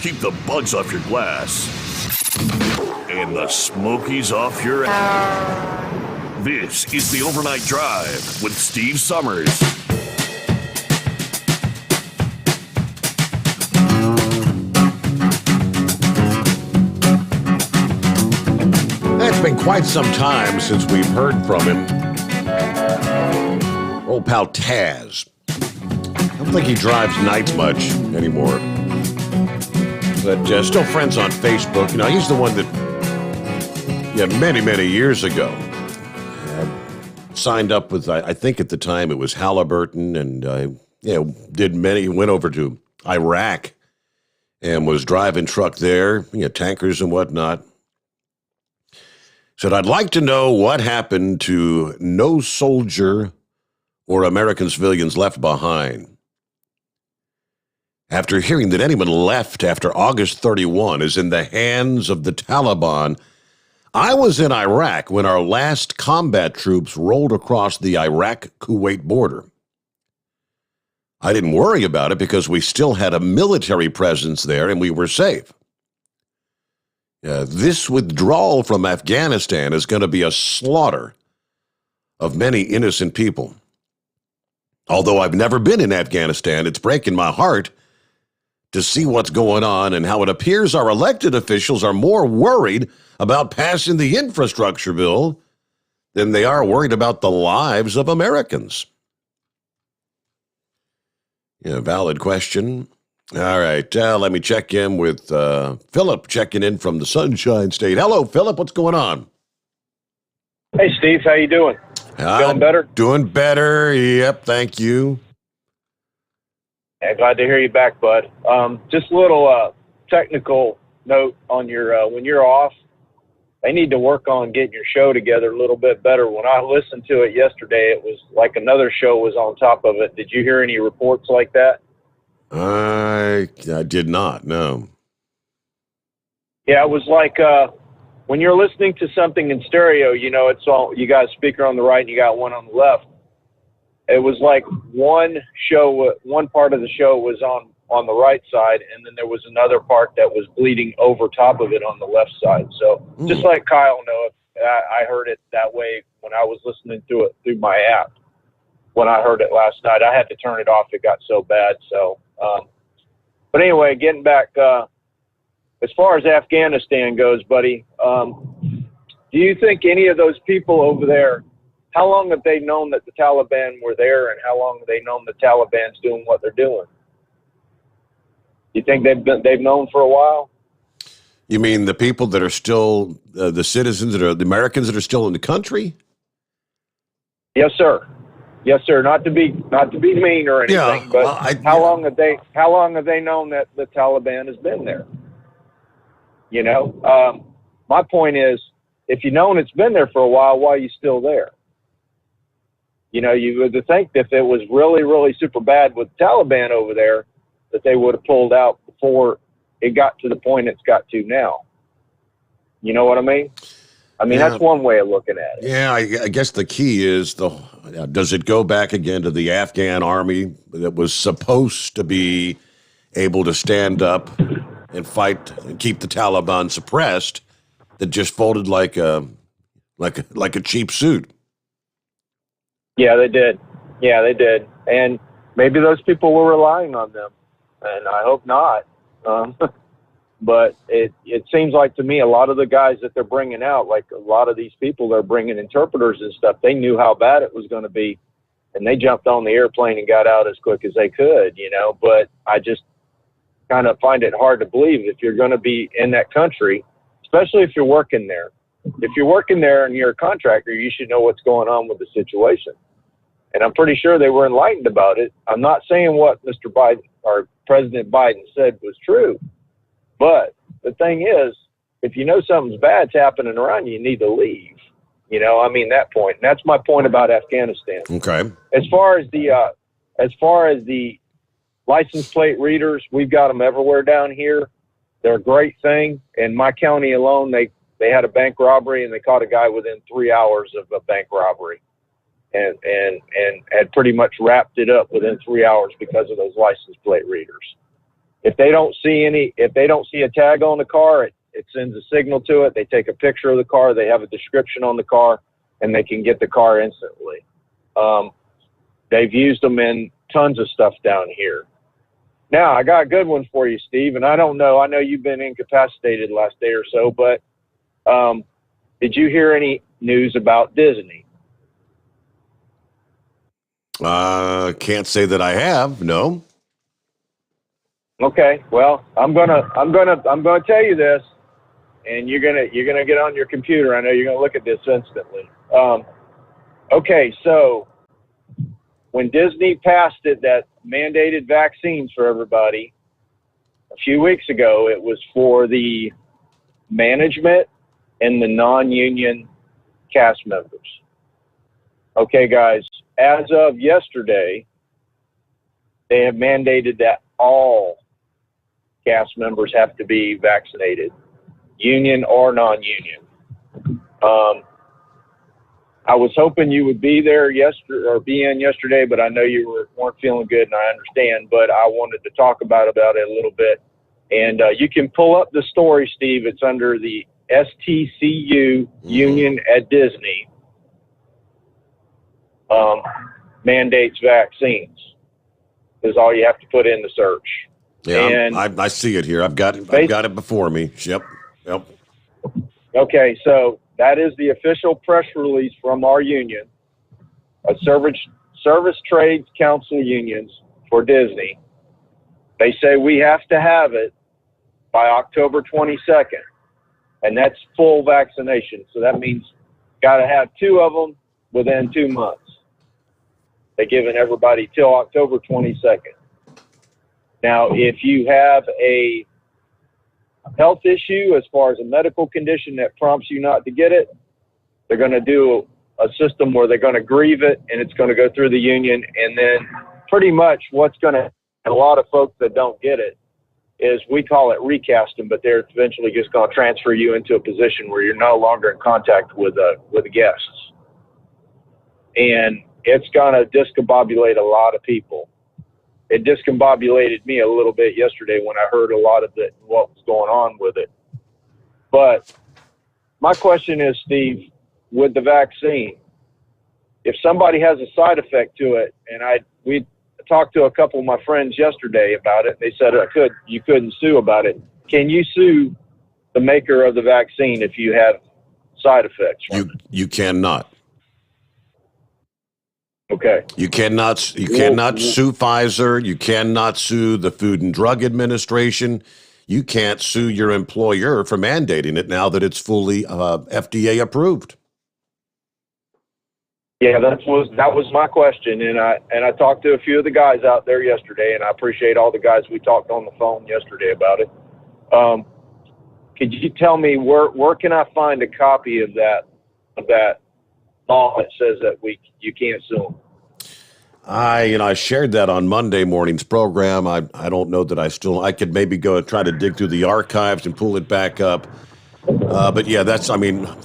C: Keep the bugs off your glass and the smokies off your ass. This is the Overnight Drive with Steve Sommers.
B: It's been quite some time since we've heard from him. Old pal Taz. I don't think he drives nights much anymore. But still friends on Facebook. You know, he's the one that, many, many years ago, signed up with, I think at the time it was Halliburton, and, went over to Iraq and was driving truck there, tankers and whatnot. Said, I'd like to know what happened to no soldier or American civilians left behind. After hearing that anyone left after August 31 is in the hands of the Taliban, I was in Iraq when our last combat troops rolled across the Iraq-Kuwait border. I didn't worry about it because we still had a military presence there and we were safe. This withdrawal from Afghanistan is going to be a slaughter of many innocent people. Although I've never been in Afghanistan, it's breaking my heart to see what's going on and how it appears our elected officials are more worried about passing the infrastructure bill than they are worried about the lives of Americans. Valid question. All right, let me check in with Philip, checking in from the Sunshine State. Hello, Philip. What's going on?
V: Hey, Steve. How you doing? Feeling better?
B: Doing better. Yep, thank you.
V: Yeah, glad to hear you back, bud. Just a little technical note on your when you're off. They need to work on getting your show together a little bit better. When I listened to it yesterday, it was like another show was on top of it. Did you hear any reports like that?
B: I did not, no.
V: Yeah, it was like when you're listening to something in stereo, it's all, you got a speaker on the right and you got one on the left. it was like one part of the show was on the right side, and then there was another part that was bleeding over top of it on the left side. So just like Kyle knows, I heard it that way when I was listening to it through my app. When I heard it last night, I had to turn it off. It got so bad. So, but anyway, getting back, as far as Afghanistan goes, buddy, do you think any of those people over there, how long have they known that the Taliban were there, and how long have they known the Taliban's doing what they're doing? You think they've known for a while?
B: You mean the people that are still the citizens that are the Americans that are still in the country?
V: Yes, sir. Yes, sir. Not to be mean or anything, but how long have they known that the Taliban has been there? You know, my point is, if you've known it's been there for a while, why are you still there? You know, you would think that if it was really, really super bad with the Taliban over there, that they would have pulled out before it got to the point it's got to now. You know what I mean? I mean, that's one way of looking at it.
B: Yeah, I guess the key is, does it go back again to the Afghan army that was supposed to be able to stand up and fight and keep the Taliban suppressed, that just folded like a cheap suit?
V: Yeah, they did. Yeah, they did. And maybe those people were relying on them, and I hope not. But it seems like to me, a lot of the guys that they're bringing out, like a lot of these people they're bringing interpreters and stuff, they knew how bad it was going to be, and they jumped on the airplane and got out as quick as they could, you know. But I just kind of find it hard to believe if you're going to be in that country, especially if you're working there. If you're working there and you're a contractor, you should know what's going on with the situation. And I'm pretty sure they were enlightened about it. I'm not saying what Mr. Biden or President Biden said was true. But the thing is, if you know something's bad's happening around you, you need to leave. You know, I mean, that point. And that's my point about Afghanistan.
B: Okay.
V: As far as the license plate readers, we've got them everywhere down here. They're a great thing. In my county alone, they had a bank robbery, and they caught a guy within 3 hours of a bank robbery, and had pretty much wrapped it up within 3 hours because of those license plate readers. If they don't see a tag on the car, it sends a signal to it. They take a picture of the car. They have a description on the car, and they can get the car instantly. They've used them in tons of stuff down here. Now, I got a good one for you, Steve, and I don't know. I know you've been incapacitated the last day or so, but did you hear any news about Disney?
B: Can't say that I have. No.
V: Okay, well, I'm gonna tell you this, and you're gonna get on your computer. I know you're gonna look at this instantly. Okay, so when Disney passed it that mandated vaccines for everybody a few weeks ago, it was for the management and the non-union cast members. Okay, guys, as of yesterday, they have mandated that all cast members have to be vaccinated, union or non-union. I was hoping you would be there yesterday, but I know you weren't feeling good, and I understand. But I wanted to talk about it a little bit, and you can pull up the story, Steve. It's under the STCU Union at Disney mandates vaccines. Is all you have to put in the search.
B: Yeah,
V: and
B: I see it here. I've got it before me. Yep.
V: Okay, so that is the official press release from our union, a service trades council unions for Disney. They say we have to have it by October 22nd, and that's full vaccination. So that means got to have 2 of them within 2 months. They're giving everybody till October 22nd. Now, if you have a health issue as far as a medical condition that prompts you not to get it, they're going to do a system where they're going to grieve it, and it's going to go through the union. And then pretty much what's going to, a lot of folks that don't get it, is we call it recasting, but they're eventually just going to transfer you into a position where you're no longer in contact with the guests. And it's going to discombobulate a lot of people. It discombobulated me a little bit yesterday when I heard a lot of what was going on with it. But my question is, Steve, with the vaccine, if somebody has a side effect to it, and we talked to a couple of my friends yesterday about it, they said you couldn't sue about it. Can you sue the maker of the vaccine if you have side effects?
B: You cannot.
V: Okay.
B: You cannot sue Pfizer. You cannot sue the Food and Drug Administration. You can't sue your employer for mandating it now that it's fully FDA approved.
V: Yeah, that was my question, and I talked to a few of the guys out there yesterday, and I appreciate all the guys we talked on the phone yesterday about it. Could you tell me where can I find a copy of that law that says that you can't sue them?
B: I shared that on Monday morning's program. I don't know that I could maybe go try to dig through the archives and pull it back up. But yeah,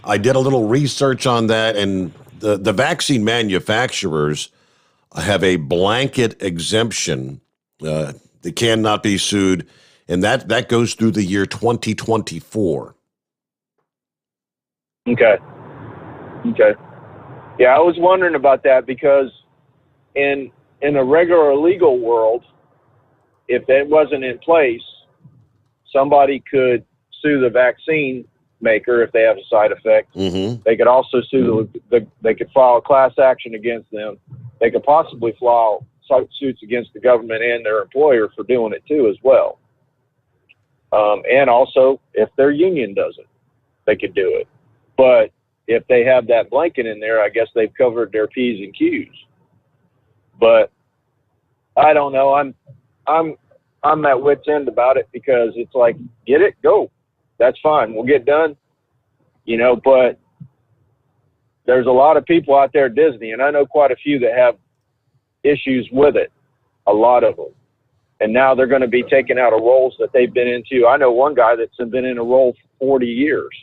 B: I did a little research on that, and the vaccine manufacturers have a blanket exemption. They cannot be sued, and that goes through the year 2024.
V: Okay. Yeah, I was wondering about that because in a regular legal world, if that wasn't in place, somebody could sue the vaccine maker if they have a side effect.
B: Mm-hmm.
V: They could also sue they could file a class action against them. They could possibly file suits against the government and their employer for doing it too as well. And also, if their union doesn't, they could do it. But if they have that blanket in there, I guess they've covered their P's and Q's. But I don't know. I'm at wit's end about it because it's like, get it, go. That's fine. We'll get done. But there's a lot of people out there at Disney, and I know quite a few that have issues with it, a lot of them. And now they're going to be taken out of roles that they've been into. I know one guy that's been in a role for 40 years.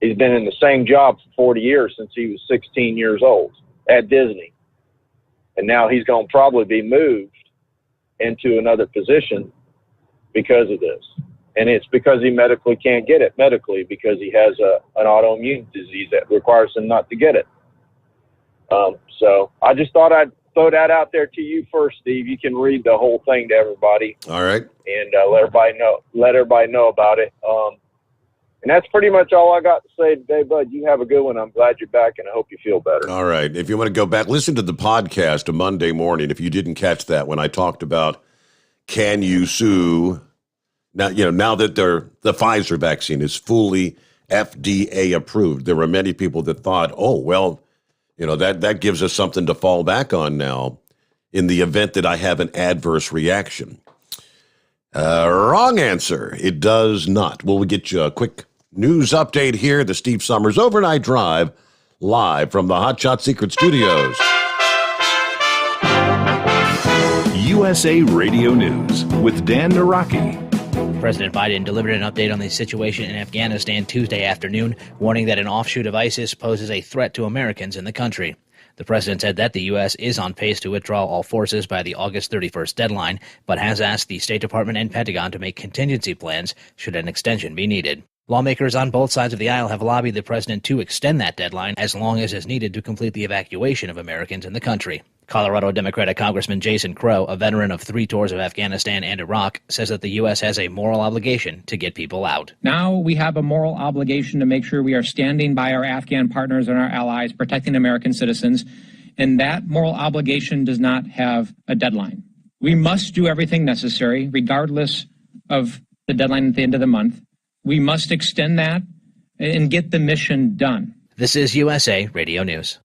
V: He's been in the same job for 40 years since he was 16 years old at Disney. And now he's going to probably be moved into another position because of this. And it's because he medically can't get it medically because he has an autoimmune disease that requires him not to get it. So I just thought I'd throw that out there to you first, Steve. You can read the whole thing to everybody.
B: All right.
V: And let everybody know about it. And that's pretty much all I got to say today, bud. You have a good one. I'm glad you're back, and I hope you feel better.
B: All right. If you want to go back, listen to the podcast of Monday morning. If you didn't catch that, when I talked about can you sue now, now that the Pfizer vaccine is fully FDA approved, there were many people that thought, oh, well, that gives us something to fall back on now in the event that I have an adverse reaction. Wrong answer. It does not. We'll get you a quick news update here. The Steve Sommers Overnight Drive, live from the Hot Shot Secret Studios.
S: USA Radio News with Dan Naraki.
G: President Biden delivered an update on the situation in Afghanistan Tuesday afternoon, warning that an offshoot of ISIS poses a threat to Americans in the country. The president said that the U.S. is on pace to withdraw all forces by the August 31st deadline, but has asked the State Department and Pentagon to make contingency plans should an extension be needed. Lawmakers on both sides of the aisle have lobbied the president to extend that deadline as long as is needed to complete the evacuation of Americans in the country. Colorado Democratic Congressman Jason Crow, a veteran of 3 tours of Afghanistan and Iraq, says that the U.S. has a moral obligation to get people out.
H: Now we have a moral obligation to make sure we are standing by our Afghan partners and our allies, protecting American citizens, and that moral obligation does not have a deadline. We must do everything necessary, regardless of the deadline at the end of the month. We must extend that and get the mission done.
G: This is USA Radio News.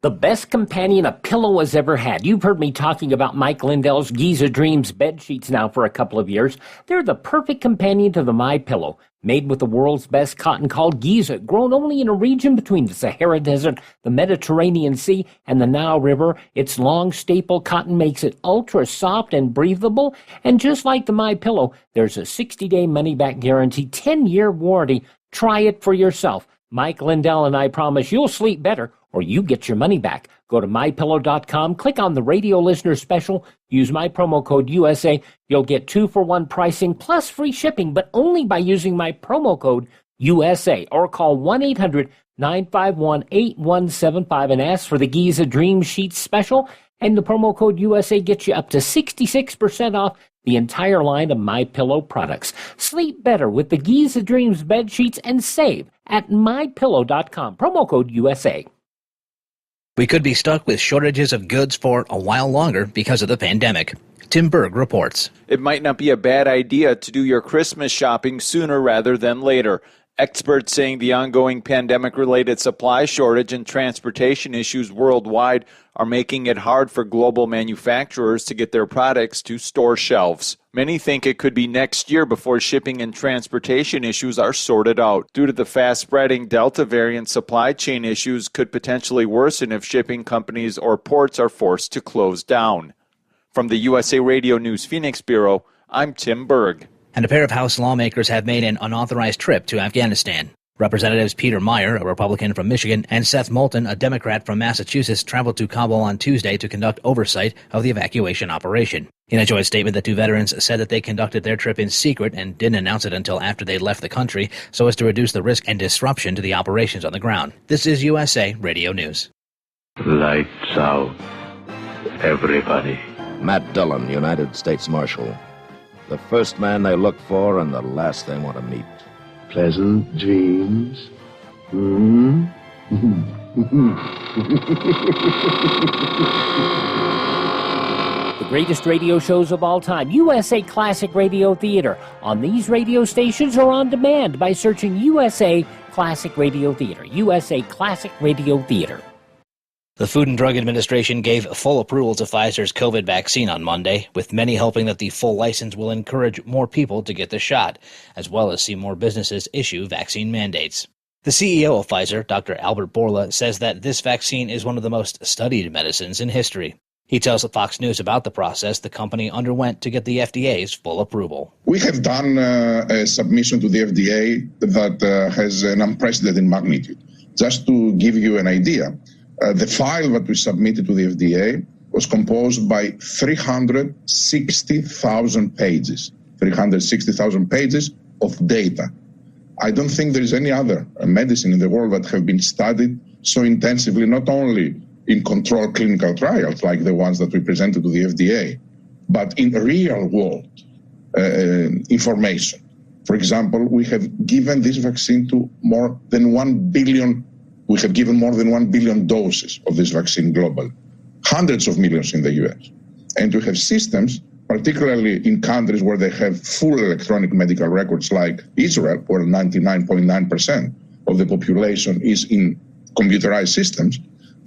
T: The best companion a pillow has ever had. You've heard me talking about Mike Lindell's Giza Dreams bed sheets now for a couple of years. They're the perfect companion to the MyPillow. Made with the world's best cotton called Giza, grown only in a region between the Sahara Desert, the Mediterranean Sea, and the Nile River. Its long staple cotton makes it ultra soft and breathable. And just like the MyPillow, there's a 60-day money-back guarantee, 10-year warranty. Try it for yourself. Mike Lindell and I promise you'll sleep better or you get your money back. Go to MyPillow.com, click on the radio listener special, use my promo code USA. You'll get 2-for-1 pricing plus free shipping, but only by using my promo code USA, or call 1-800-951-8175 and ask for the Giza Dream Sheets special, and the promo code USA gets you up to 66% off the entire line of MyPillow products. Sleep better with the Giza Dreams bed sheets and save at MyPillow.com, promo code USA.
G: We could be stuck with shortages of goods for a while longer because of the pandemic. Tim Berg reports.
A: It might not be a bad idea to do your Christmas shopping sooner rather than later. Experts saying the ongoing pandemic-related supply shortage and transportation issues worldwide are making it hard for global manufacturers to get their products to store shelves. Many think it could be next year before shipping and transportation issues are sorted out. Due to the fast-spreading Delta variant, supply chain issues could potentially worsen if shipping companies or ports are forced to close down. From the USA Radio News Phoenix Bureau, I'm Tim Berg.
G: And a pair of House lawmakers have made an unauthorized trip to Afghanistan. Representatives Peter Meyer, a Republican from Michigan, and Seth Moulton, a Democrat from Massachusetts, traveled to Kabul on Tuesday to conduct oversight of the evacuation operation. In a joint statement, the two veterans said that they conducted their trip in secret and didn't announce it until after they left the country so as to reduce the risk and disruption to the operations on the ground. This is USA Radio News.
U: Lights out, everybody.
O: Matt Dillon, United States Marshal. The first man they look for and the last they want to meet.
U: Pleasant dreams.
T: The greatest radio shows of all time, USA Classic Radio Theater, on these radio stations or on demand by searching USA Classic Radio Theater. USA Classic Radio Theater.
G: The Food and Drug Administration gave full approval to Pfizer's COVID vaccine on Monday, with many hoping that the full license will encourage more people to get the shot, as well as see more businesses issue vaccine mandates. The CEO of Pfizer, Dr. Albert Bourla, says that this vaccine is one of the most studied medicines in history. He tells Fox News about the process the company underwent to get the FDA's full approval.
W: We have done a submission to the FDA that has an unprecedented magnitude. Just to give you an idea, the file that we submitted to the FDA was composed by 360,000 pages. 360,000 pages of data. I don't think there is any other medicine in the world that have been studied so intensively, not only in controlled clinical trials like the ones that we presented to the FDA, but in real world information. For example, we have given this vaccine to more than 1 billion. We have given more than 1 billion doses of this vaccine globally, hundreds of millions in the US. And we have systems, particularly in countries where they have full electronic medical records like Israel, where 99.9% of the population is in computerized systems,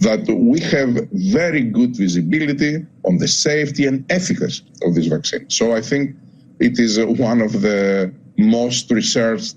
W: that we have very good visibility on the safety and efficacy of this vaccine. So I think it is one of the most researched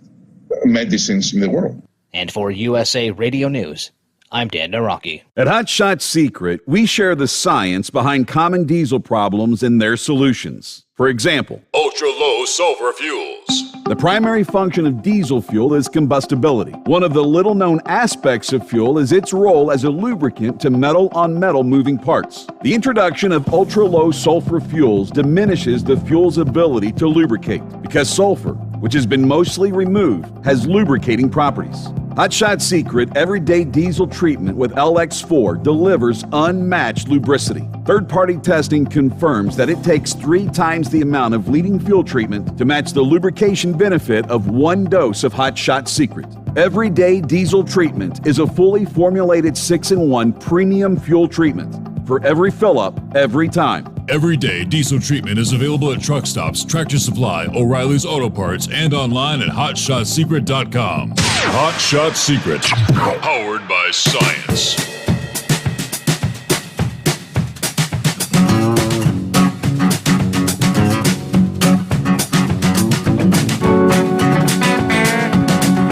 W: medicines in the world.
G: And for USA Radio News, I'm Dan Naraki.
K: At Hot Shot Secret, we share the science behind common diesel problems and their solutions. For example,
L: ultra-low sulfur fuels.
K: The primary function of diesel fuel is combustibility. One of the little-known aspects of fuel is its role as a lubricant to metal-on-metal moving parts. The introduction of ultra-low sulfur fuels diminishes the fuel's ability to lubricate because sulfur, which has been mostly removed, has lubricating properties. Hot Shot Secret Everyday Diesel Treatment with LX4 delivers unmatched lubricity. Third-party testing confirms that it takes 3 times the amount of leading fuel treatment to match the lubrication benefit of 1 dose of Hot Shot Secret. Everyday Diesel Treatment is a fully formulated 6-in-1 premium fuel treatment for every fill-up, every time.
L: Everyday Diesel Treatment is available at truck stops, Tractor Supply, O'Reilly's Auto Parts, and online at HotShotSecret.com. Hot Shot Secret, powered by science.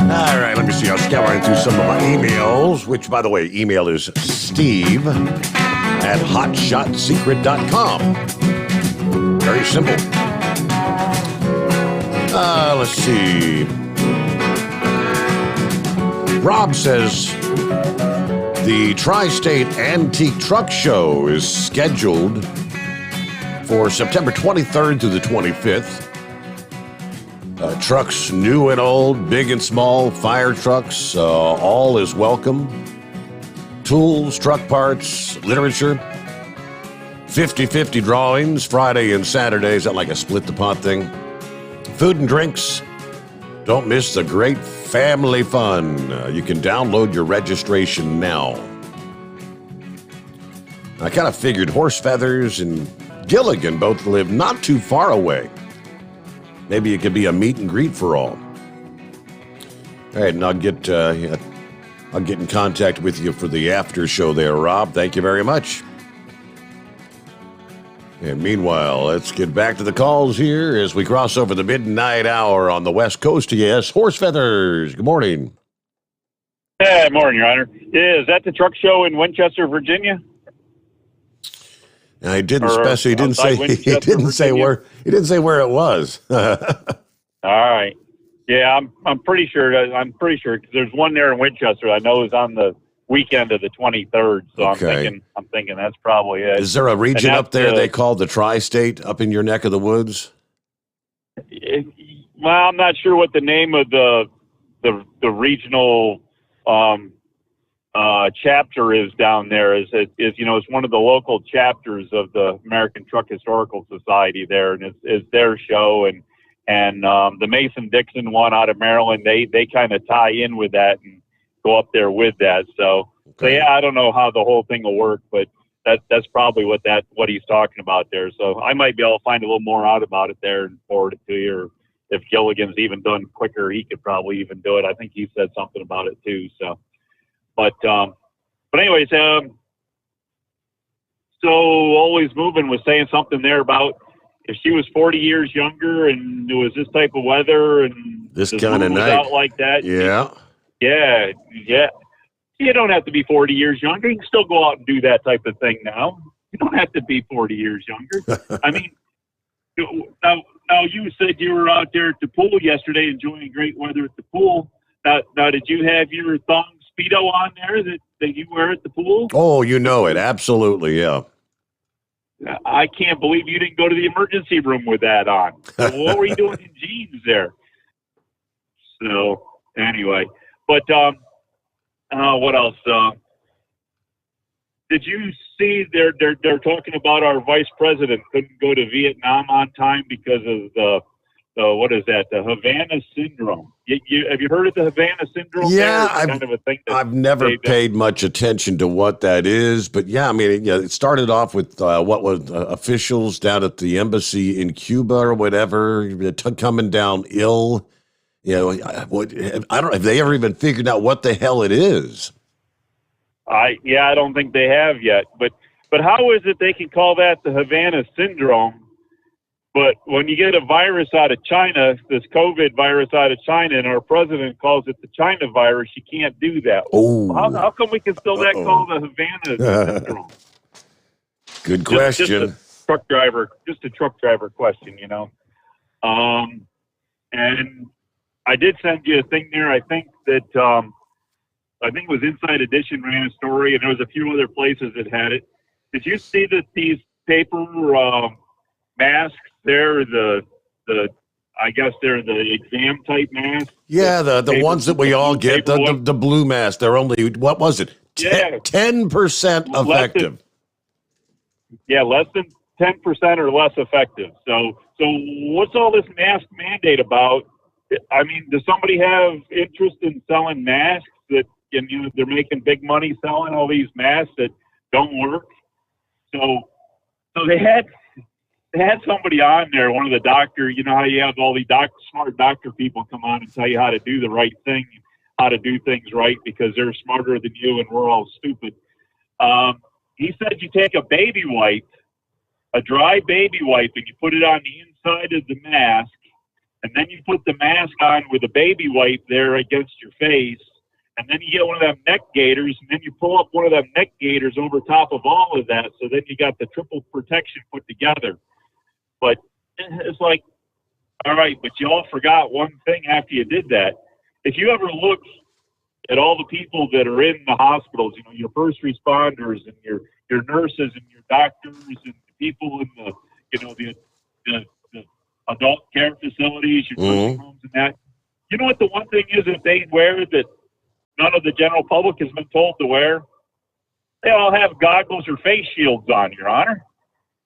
B: All right, let me see. I'll scour through some of my emails, which, by the way, email is steve@hotshotsecret.com. Very simple. Let's see. Rob says the Tri-State Antique Truck Show is scheduled for September 23rd to the 25th. Trucks new and old, big and small, fire trucks, all is welcome. Tools, truck parts, literature. 50-50 drawings, Friday and Saturday. Is that like a split the pot thing? Food and drinks. Don't miss the great family fun. You can download your registration now. I kind of figured Horse Feathers and Gilligan both live not too far away. Maybe it could be a meet and greet for all. All right, and I'll get in contact with you for the after show there, Rob. Thank you very much. And meanwhile, let's get back to the calls here as we cross over the midnight hour on the West Coast. Yes, Horse Feathers. Good morning.
D: Hey, morning, Your Honor. Is that the truck show in Winchester, Virginia?
B: He didn't specify. He didn't say where it was.
D: All right. Yeah, I'm pretty sure. Because there's one there in Winchester. I know is on the weekend of the 23rd. So
B: Okay.
D: I'm thinking that's probably it.
B: Is there a region up there they call the Tri-State up in your neck of the woods?
D: Well, I'm not sure what the name of the regional chapter is down there. Is it's one of the local chapters of the American Truck Historical Society there, and it's their show, and the Mason-Dixon one out of Maryland, they kind of tie in with that and go up there with that. So yeah, I don't know how the whole thing will work, but that's probably what he's talking about there. So I might be able to find a little more out about it there and forward it to you. Or if Gilligan's even done quicker, he could probably even do it. I think he said something about it too. So, but anyways, so Always Moving was saying something there about if she was 40 years younger and it was this type of weather and
B: this
D: the
B: kind of
D: moon was
B: night
D: out like that.
B: Yeah.
D: Yeah. You don't have to be 40 years younger. You can still go out and do that type of thing now. You don't have to be 40 years younger. I mean, now you said you were out there at the pool yesterday enjoying great weather at the pool. Now did you have your thong Speedo on there that you wear at the pool?
B: Oh, you know it. Absolutely, yeah.
D: I can't believe you didn't go to the emergency room with that on. What were you doing in jeans there? So, anyway. But, what else? Did you see they're talking about our vice president couldn't go to Vietnam on time because of the Havana syndrome? Have you heard of the Havana syndrome?
B: Yeah,
D: I've
B: never paid much attention to what that is, but yeah, I mean, it started off with what was officials down at the embassy in Cuba or whatever coming down ill. I don't know. Have they ever even figured out what the hell it is?
D: I don't think they have yet. But how is it they can call that the Havana syndrome? But when you get a virus out of China, this COVID virus out of China, and our president calls it the China virus, you can't do that.
B: Oh.
D: How come we can still call the Havana syndrome?
B: Good question.
D: Just a truck driver question, And I did send you a thing there. I think it was Inside Edition ran a story, and there was a few other places that had it. Did you see that these paper masks? They're I guess they're the exam type masks.
B: Yeah, the ones that we all get, the blue mask. They're only, what was it? 10% effective.
D: Less than 10% or less effective. So what's all this mask mandate about? I mean, does somebody have interest in selling masks that they're making big money selling all these masks that don't work? So they had somebody on there, one of the doctors. You know how you have all the smart doctor people come on and tell you how to do the right thing, how to do things right because they're smarter than you and we're all stupid. He said you take a baby wipe, a dry baby wipe, and you put it on the inside of the mask, and then you put the mask on with a baby wipe there against your face, and then you get one of them neck gaiters, and then you pull up one of them neck gaiters over top of all of that, so then you got the triple protection put together. But it's like, all right, but you all forgot one thing after you did that. If you ever look at all the people that are in the hospitals, your first responders and your nurses and your doctors and the people in the adult care facilities, your nursing homes and that. You know what the one thing is that they wear that none of the general public has been told to wear? They all have goggles or face shields on, Your Honor.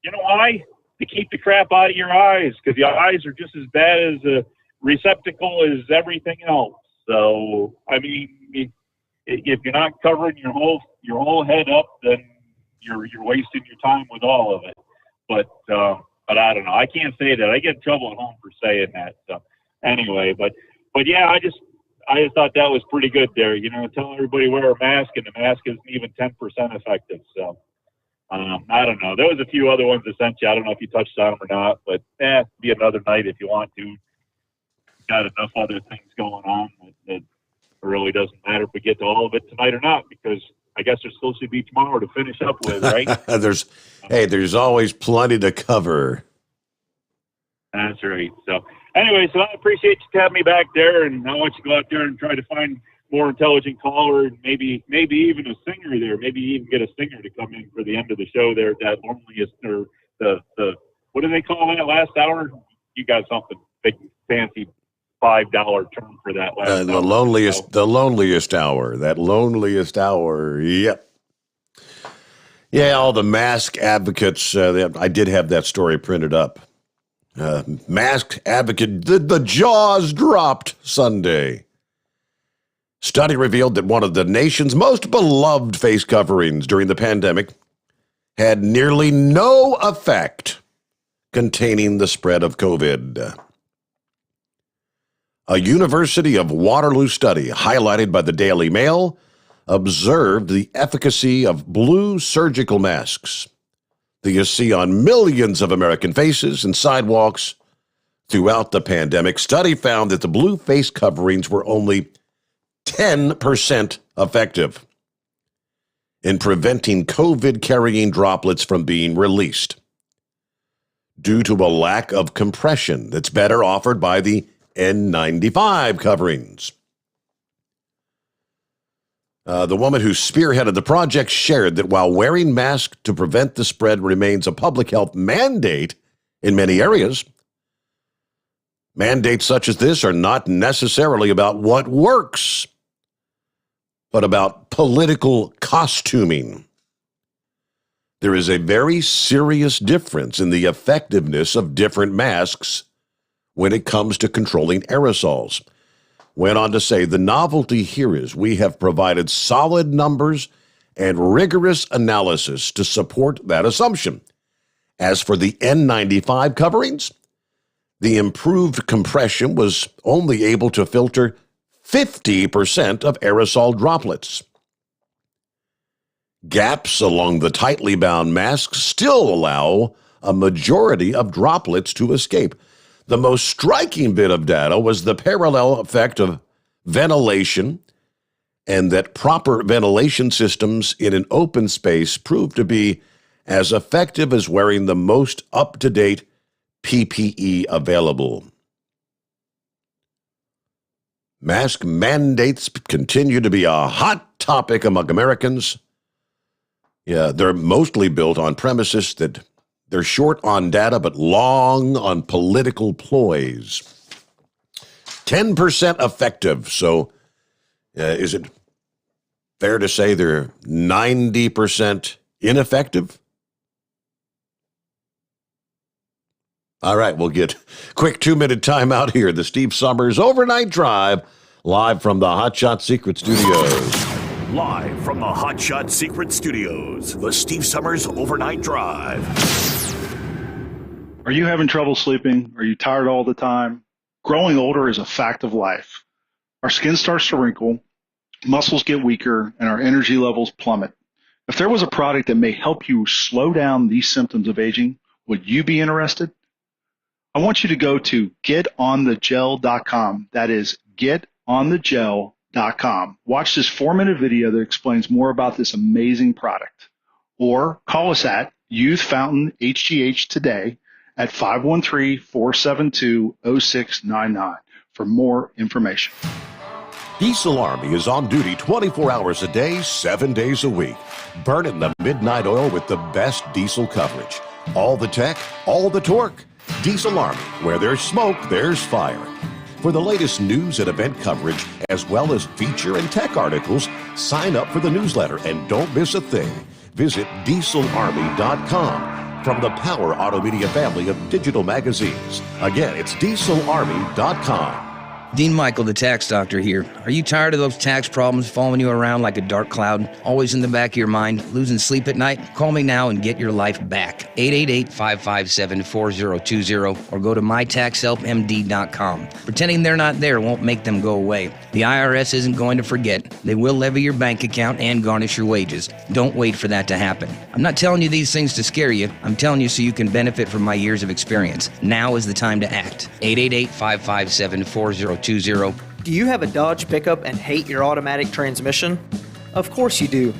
D: You know why? To keep the crap out of your eyes, because your eyes are just as bad as a receptacle as everything else. So, I mean, if you're not covering your whole head up, then you're wasting your time with all of it. But I don't know. I can't say that. I get in trouble at home for saying that. So anyway, but yeah, I just thought that was pretty good there. Tell everybody wear a mask, and the mask isn't even 10% effective. So I don't know. There was a few other ones I sent you. I don't know if you touched on them or not, but be another night if you want to. Got enough other things going on that it really doesn't matter if we get to all of it tonight or not, because I guess there's supposed to be tomorrow to finish up with, right?
B: There's always plenty to cover.
D: That's right. So anyway, I appreciate you having me back there, and I want you to go out there and try to find more intelligent caller, and maybe even a singer there. Maybe even get a singer to come in for the end of the show there. That loneliest, or the what do they call that last hour? You got something big fancy $5 term for that last hour.
B: The loneliest hour. That loneliest hour. Yep. Yeah, all the mask advocates. I did have that story printed up. Mask advocate, the jaws dropped Sunday. Study revealed that one of the nation's most beloved face coverings during the pandemic had nearly no effect containing the spread of COVID. A University of Waterloo study highlighted by the Daily Mail observed the efficacy of blue surgical masks that you see on millions of American faces and sidewalks throughout the pandemic. Study found that the blue face coverings were only 10% effective in preventing COVID-carrying droplets from being released due to a lack of compression that's better offered by the N95 coverings. The woman who spearheaded the project shared that while wearing masks to prevent the spread remains a public health mandate in many areas, mandates such as this are not necessarily about what works, but about political costuming. There is a very serious difference in the effectiveness of different masks when it comes to controlling aerosols. Went on to say, the novelty here is we have provided solid numbers and rigorous analysis to support that assumption. As for the N95 coverings, the improved compression was only able to filter 50% of aerosol droplets. Gaps along the tightly bound masks still allow a majority of droplets to escape. The most striking bit of data was the parallel effect of ventilation, and that proper ventilation systems in an open space proved to be as effective as wearing the most up-to-date PPE available. Mask mandates continue to be a hot topic among Americans. Yeah, they're mostly built on premises that they're short on data but long on political ploys. 10% effective, so is it fair to say they're 90% ineffective? All right, we'll get quick 2-minute timeout here. The Steve Sommers Overnight Drive, live from the Hot Shot Secret Studios.
C: Live from the Hot Shot Secret Studios, the Steve Sommers Overnight Drive.
F: Are you having trouble sleeping? Are you tired all the time? Growing older is a fact of life. Our skin starts to wrinkle, muscles get weaker, and our energy levels plummet. If there was a product that may help you slow down these symptoms of aging, would you be interested? I want you to go to getonthegel.com. That is getonthegel.com. Watch this 4-minute video that explains more about this amazing product. Or call us at Youth Fountain HGH today at 513-472-0699 for more information.
B: Diesel Army is on duty 24 hours a day, 7 days a week. Burning the midnight oil with the best diesel coverage. All the tech, all the torque. Diesel Army, where there's smoke, there's fire. For the latest news and event coverage, as well as feature and tech articles, sign up for the newsletter and don't miss a thing. Visit dieselarmy.com from the Power Auto Media family of digital magazines. Again, it's dieselarmy.com.
E: Dean Michael, the tax doctor here. Are you tired of those tax problems following you around like a dark cloud, always in the back of your mind, losing sleep at night? Call me now and get your life back. 888-557-4020 or go to mytaxhelpmd.com. Pretending they're not there won't make them go away. The IRS isn't going to forget. They will levy your bank account and garnish your wages. Don't wait for that to happen. I'm not telling you these things to scare you. I'm telling you so you can benefit from my years of experience. Now is the time to act. 888-557-4020.
I: Do you have a Dodge pickup and hate your automatic transmission? Of course you do.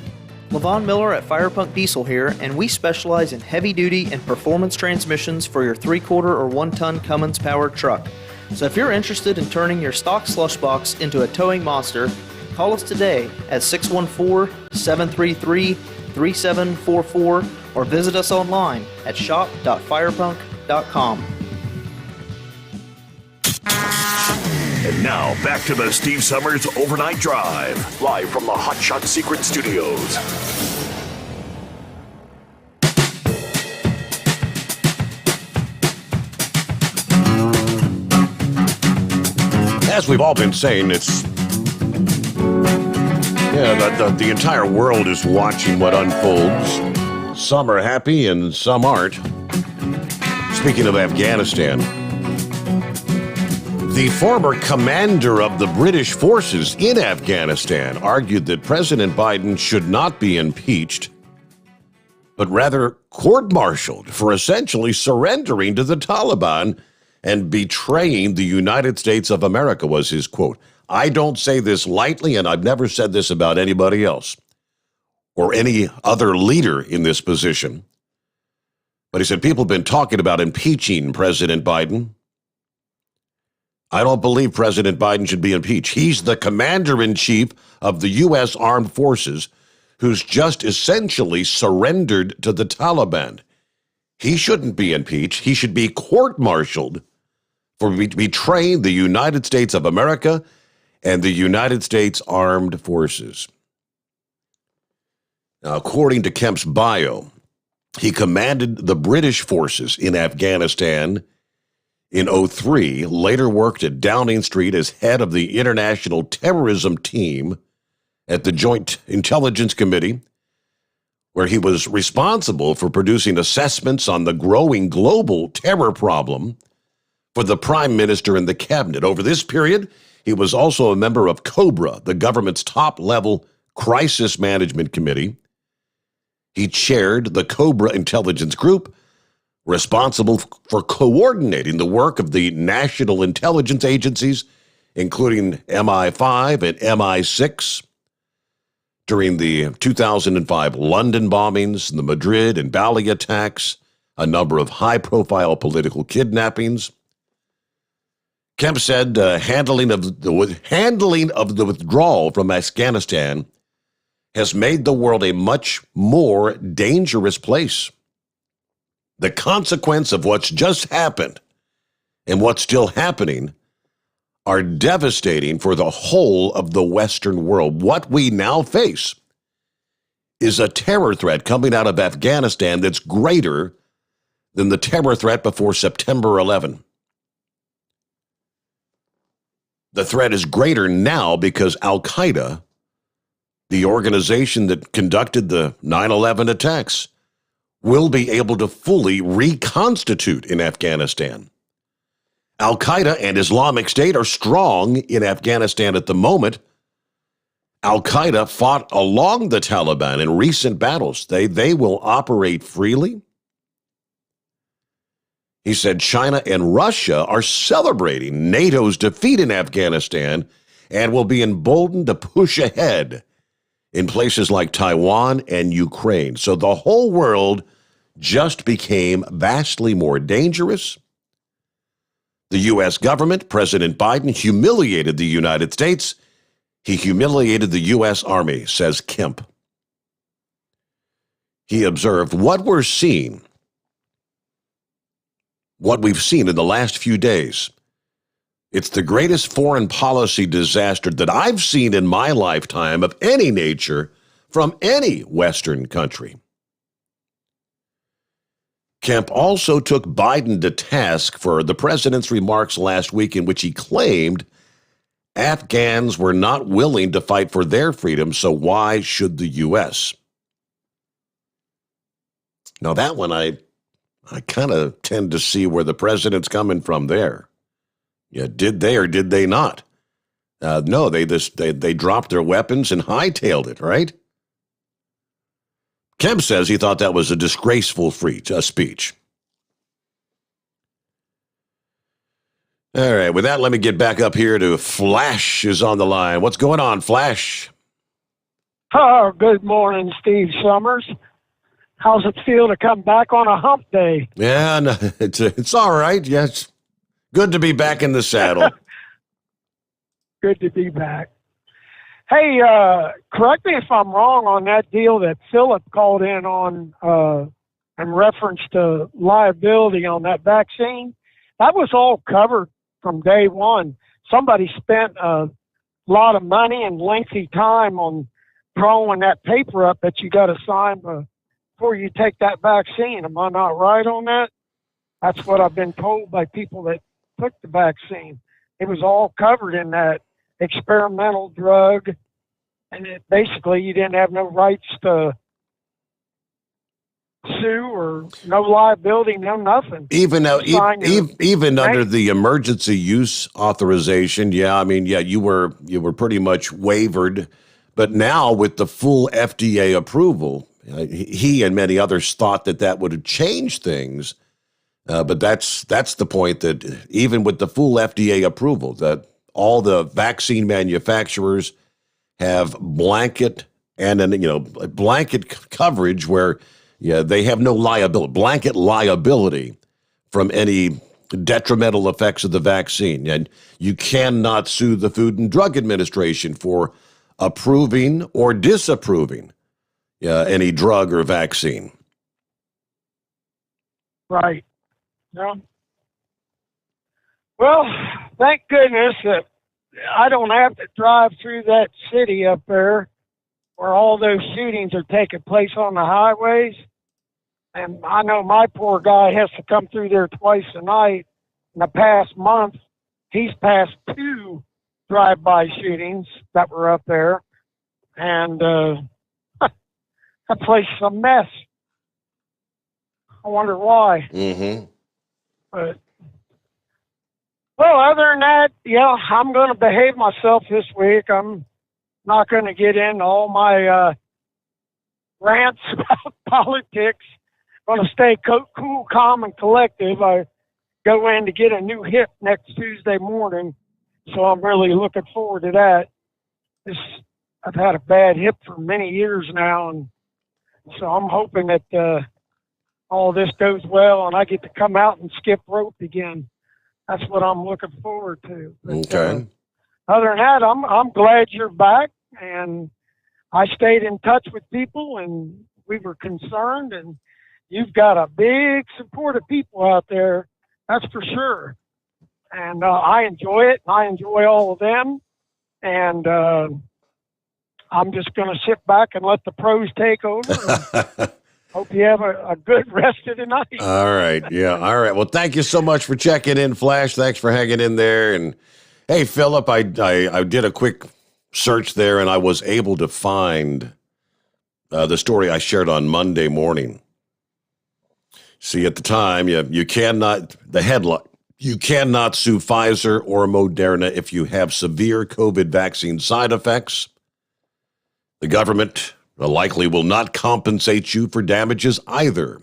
I: LaVon Miller at Firepunk Diesel here, and we specialize in heavy-duty and performance transmissions for your 3-quarter or 1-ton Cummins-powered truck. So if you're interested in turning your stock slush box into a towing monster, call us today at 614-733-3744 or visit us online at shop.firepunk.com.
C: And now, back to the Steve Sommers Overnight Drive, live from the Hot Shot Secret Studios.
B: As we've all been saying, the entire world is watching what unfolds. Some are happy and some aren't. Speaking of Afghanistan, the former commander of the British forces in Afghanistan argued that President Biden should not be impeached, but rather court-martialed for essentially surrendering to the Taliban and betraying the United States of America, was his quote. I don't say this lightly, and I've never said this about anybody else or any other leader in this position. But he said people have been talking about impeaching President Biden. I don't believe President Biden should be impeached. He's the commander-in-chief of the U.S. Armed Forces who's just essentially surrendered to the Taliban. He shouldn't be impeached. He should be court-martialed for betraying the United States of America and the United States Armed Forces. Now, according to Kemp's bio, he commanded the British forces in Afghanistan in 2003, later worked at Downing Street as head of the International Terrorism Team at the Joint Intelligence Committee, where he was responsible for producing assessments on the growing global terror problem for the Prime Minister and the Cabinet. Over this period, he was also a member of COBRA, the government's top-level crisis management committee. He chaired the COBRA intelligence group, responsible for coordinating the work of the national intelligence agencies, including MI5 and MI6, during the 2005 London bombings, the Madrid and Bali attacks, a number of high-profile political kidnappings. Kemp said handling of the withdrawal from Afghanistan has made the world a much more dangerous place. The consequence of what's just happened and what's still happening are devastating for the whole of the Western world. What we now face is a terror threat coming out of Afghanistan that's greater than the terror threat before September 11. The threat is greater now because Al-Qaeda, the organization that conducted the 9/11 attacks, will be able to fully reconstitute in Afghanistan. Al-Qaeda and Islamic State are strong in Afghanistan at the moment. Al-Qaeda fought along the Taliban in recent battles. They will operate freely. He said China and Russia are celebrating NATO's defeat in Afghanistan and will be emboldened to push ahead in places like Taiwan and Ukraine. So the whole world just became vastly more dangerous. The U.S. government, President Biden, humiliated the United States. He humiliated the U.S. Army, says Kemp. He observed, what we've seen in the last few days, it's the greatest foreign policy disaster that I've seen in my lifetime of any nature from any Western country. Kemp also took Biden to task for the president's remarks last week in which he claimed Afghans were not willing to fight for their freedom, so why should the U.S.? Now that one, I kind of tend to see where the president's coming from there. Yeah, did they or did they not? No, they dropped their weapons and hightailed it, right? Kemp says he thought that was a disgraceful speech. All right, with that, let me get back up here to Flash is on the line. What's going on, Flash?
J: Oh, good morning, Steve Sommers. How's it feel to come back on a hump day?
B: Yeah, no, it's all right. Yes, good to be back in the saddle.
J: Good to be back. Hey, correct me if I'm wrong on that deal that Philip called in on in reference to liability on that vaccine. That was all covered from day one. Somebody spent a lot of money and lengthy time on drawing that paper up that you got to sign before you take that vaccine. Am I not right on that? That's what I've been told by people that took the vaccine. It was all covered in that experimental drug, and basically you didn't have no rights to sue or no liability, no nothing.
B: Even under the emergency use authorization, you were pretty much wavered. But now with the full FDA approval, he and many others thought that would have changed things. But that's the point, that even with the full FDA approval, that all the vaccine manufacturers have blanket coverage where they have no blanket liability from any detrimental effects of the vaccine. And you cannot sue the Food and Drug Administration for approving or disapproving any drug or vaccine.
J: Right. Yeah. Well, thank goodness that I don't have to drive through that city up there where all those shootings are taking place on the highways. And I know my poor guy has to come through there twice a night. In the past month, he's passed 2 drive-by shootings that were up there. And that place is a mess. I wonder why.
B: Mm-hmm.
J: But, well, other than that, I'm going to behave myself this week. I'm not going to get into all my rants about politics. I'm going to stay cool, calm, and collective. I go in to get a new hip next Tuesday morning, so I'm really looking forward to that. I've had a bad hip for many years now, and so I'm hoping that all this goes well and I get to come out and skip rope again. That's what I'm looking forward to. But,
B: okay.
J: Other than that, I'm glad you're back, and I stayed in touch with people, and we were concerned, and you've got a big support of people out there, that's for sure. And I enjoy it. I enjoy all of them, and I'm just going to sit back and let the pros take over. Hope you have a good rest of the night.
B: All right. Yeah. All right. Well, thank you so much for checking in, Flash. Thanks for hanging in there. And hey, Philip, I did a quick search there, and I was able to find the story I shared on Monday morning. See, at the time, you cannot, the headline, you cannot sue Pfizer or Moderna if you have severe COVID vaccine side effects. The government likely will not compensate you for damages either.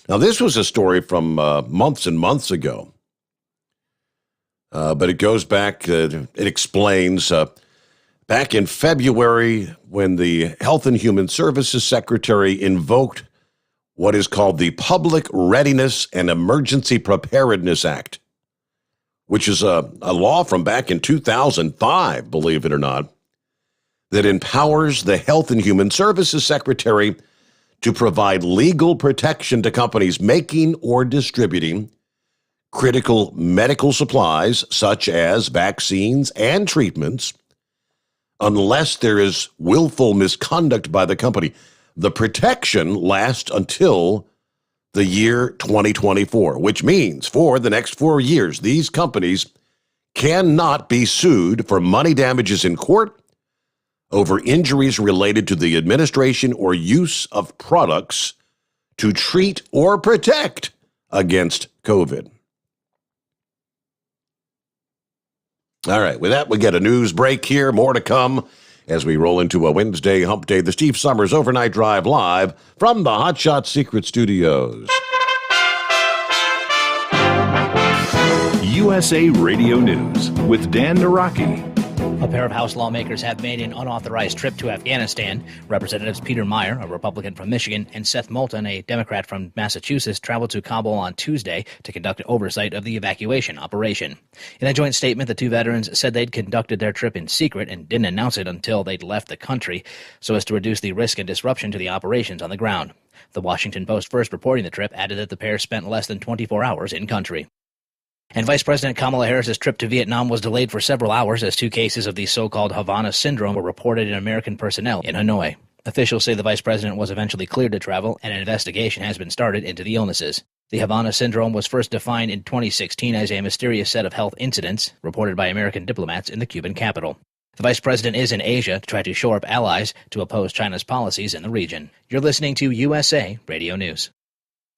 B: Now, this was a story from months and months ago, but it goes back, it explains, back in February when the Health and Human Services Secretary invoked what is called the Public Readiness and Emergency Preparedness Act, which is a law from back in 2005, believe it or not. that empowers the Health and Human Services Secretary to provide legal protection to companies making or distributing critical medical supplies such as vaccines and treatments unless there is willful misconduct by the company. The protection lasts until the year 2024, which means for the next 4 years, these companies cannot be sued for money damages in court over injuries related to the administration or use of products to treat or protect against COVID. All right, with that, we get a news break here. More to come as we roll into a Wednesday hump day. The Steve Sommers Overnight Drive live from the Hot Shot Secret Studios.
S: USA Radio News with Dan Naraki.
G: A pair of House lawmakers have made an unauthorized trip to Afghanistan. Representatives Peter Meyer, a Republican from Michigan, and Seth Moulton, a Democrat from Massachusetts, traveled to Kabul on Tuesday to conduct oversight of the evacuation operation. In a joint statement, the two veterans said they'd conducted their trip in secret and didn't announce it until they'd left the country so as to reduce the risk and disruption to the operations on the ground. The Washington Post, first reporting the trip, added that the pair spent less than 24 hours in country. And Vice President Kamala Harris's trip to Vietnam was delayed for several hours as 2 cases of the so-called Havana syndrome were reported in American personnel in Hanoi. Officials say the vice president was eventually cleared to travel, and an investigation has been started into the illnesses. The Havana syndrome was first defined in 2016 as a mysterious set of health incidents reported by American diplomats in the Cuban capital. The vice president is in Asia to try to shore up allies to oppose China's policies in the region. You're listening to USA Radio News.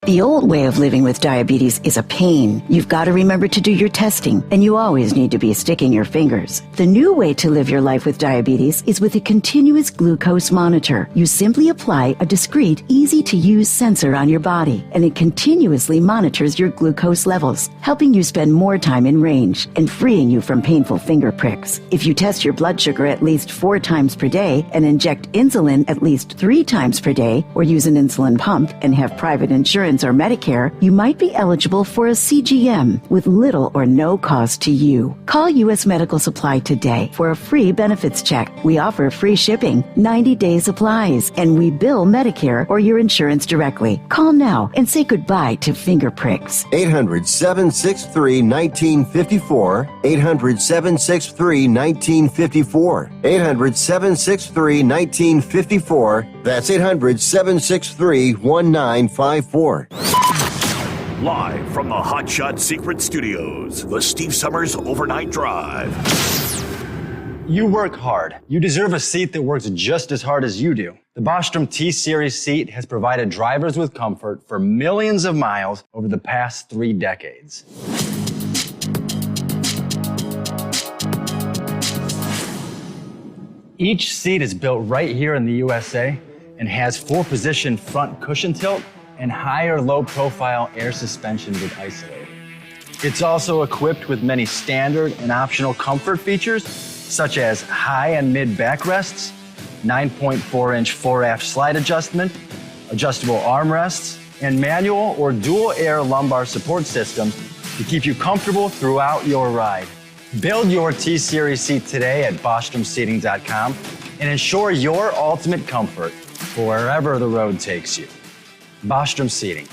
M: The old way of living with diabetes is a pain. You've got to remember to do your testing, and you always need to be sticking your fingers. The new way to live your life with diabetes is with a continuous glucose monitor. You simply apply a discreet, easy-to-use sensor on your body, and it continuously monitors your glucose levels, helping you spend more time in range and freeing you from painful finger pricks. If you test your blood sugar at least 4 times per day and inject insulin at least 3 times per day, or use an insulin pump and have private insurance or Medicare, you might be eligible for a CGM with little or no cost to you. Call U.S. Medical Supply today for a free benefits check. We offer free shipping, 90-day supplies, and we bill Medicare or your insurance directly. Call now and say goodbye to finger pricks.
N: 800-763-1954. 800-763-1954. 800-763-1954. That's 800-763-1954.
C: Live from the Hot Shot Secret Studios, the Steve Sommers Overnight Drive.
R: You work hard. You deserve a seat that works just as hard as you do. The Bostrom T-Series seat has provided drivers with comfort for millions of miles over the past 3 decades. Each seat is built right here in the USA and has 4-position front cushion tilt and higher low-profile air suspension with Isolate. It's also equipped with many standard and optional comfort features, such as high and mid backrests, 9.4-inch fore-aft slide adjustment, adjustable armrests, and manual or dual air lumbar support systems to keep you comfortable throughout your ride. Build your T-Series seat today at BostromSeating.com and ensure your ultimate comfort for wherever the road takes you. Bostrom Seating,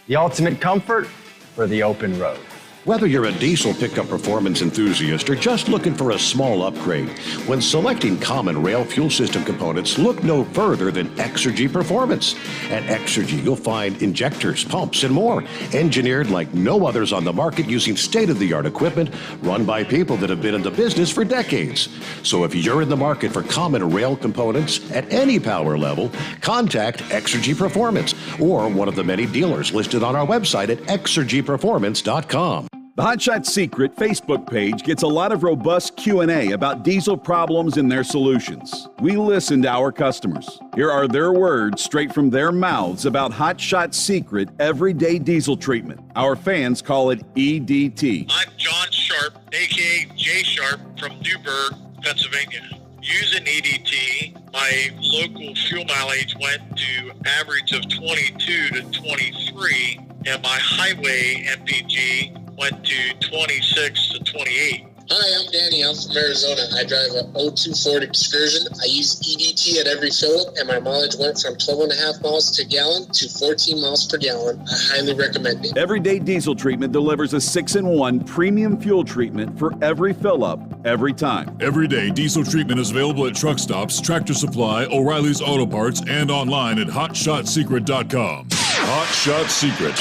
R: the ultimate comfort for the open road.
B: Whether you're a diesel pickup performance enthusiast or just looking for a small upgrade, when selecting common rail fuel system components, look no further than Exergy Performance. At Exergy, you'll find injectors, pumps, and more, engineered like no others on the market using state-of-the-art equipment run by people that have been in the business for decades. So if you're in the market for common rail components at any power level, contact Exergy Performance or one of the many dealers listed on our website at exergyperformance.com.
K: The Hot Shot Secret Facebook page gets a lot of robust Q&A about diesel problems and their solutions. We listen to our customers. Here are their words straight from their mouths about Hot Shot Secret everyday diesel treatment. Our fans call it EDT.
Q: I'm John Sharp, a.k.a. Jay Sharp from Newburgh, Pennsylvania. Using EDT, my local fuel mileage went to average of 22 to 23, and my highway MPG went to 26 to 28.
H: Hi, I'm Danny. I'm from Arizona. I drive a 02 Ford Excursion. I use EDT at every fill-up, and my mileage went from 12.5 miles to gallon to 14 miles per gallon. I highly recommend it.
K: Everyday Diesel Treatment delivers a 6-in-1 premium fuel treatment for every fill-up, every time.
L: Everyday Diesel Treatment is available at truck stops, Tractor Supply, O'Reilly's Auto Parts, and online at HotShotSecret.com. Hot Shot Secret,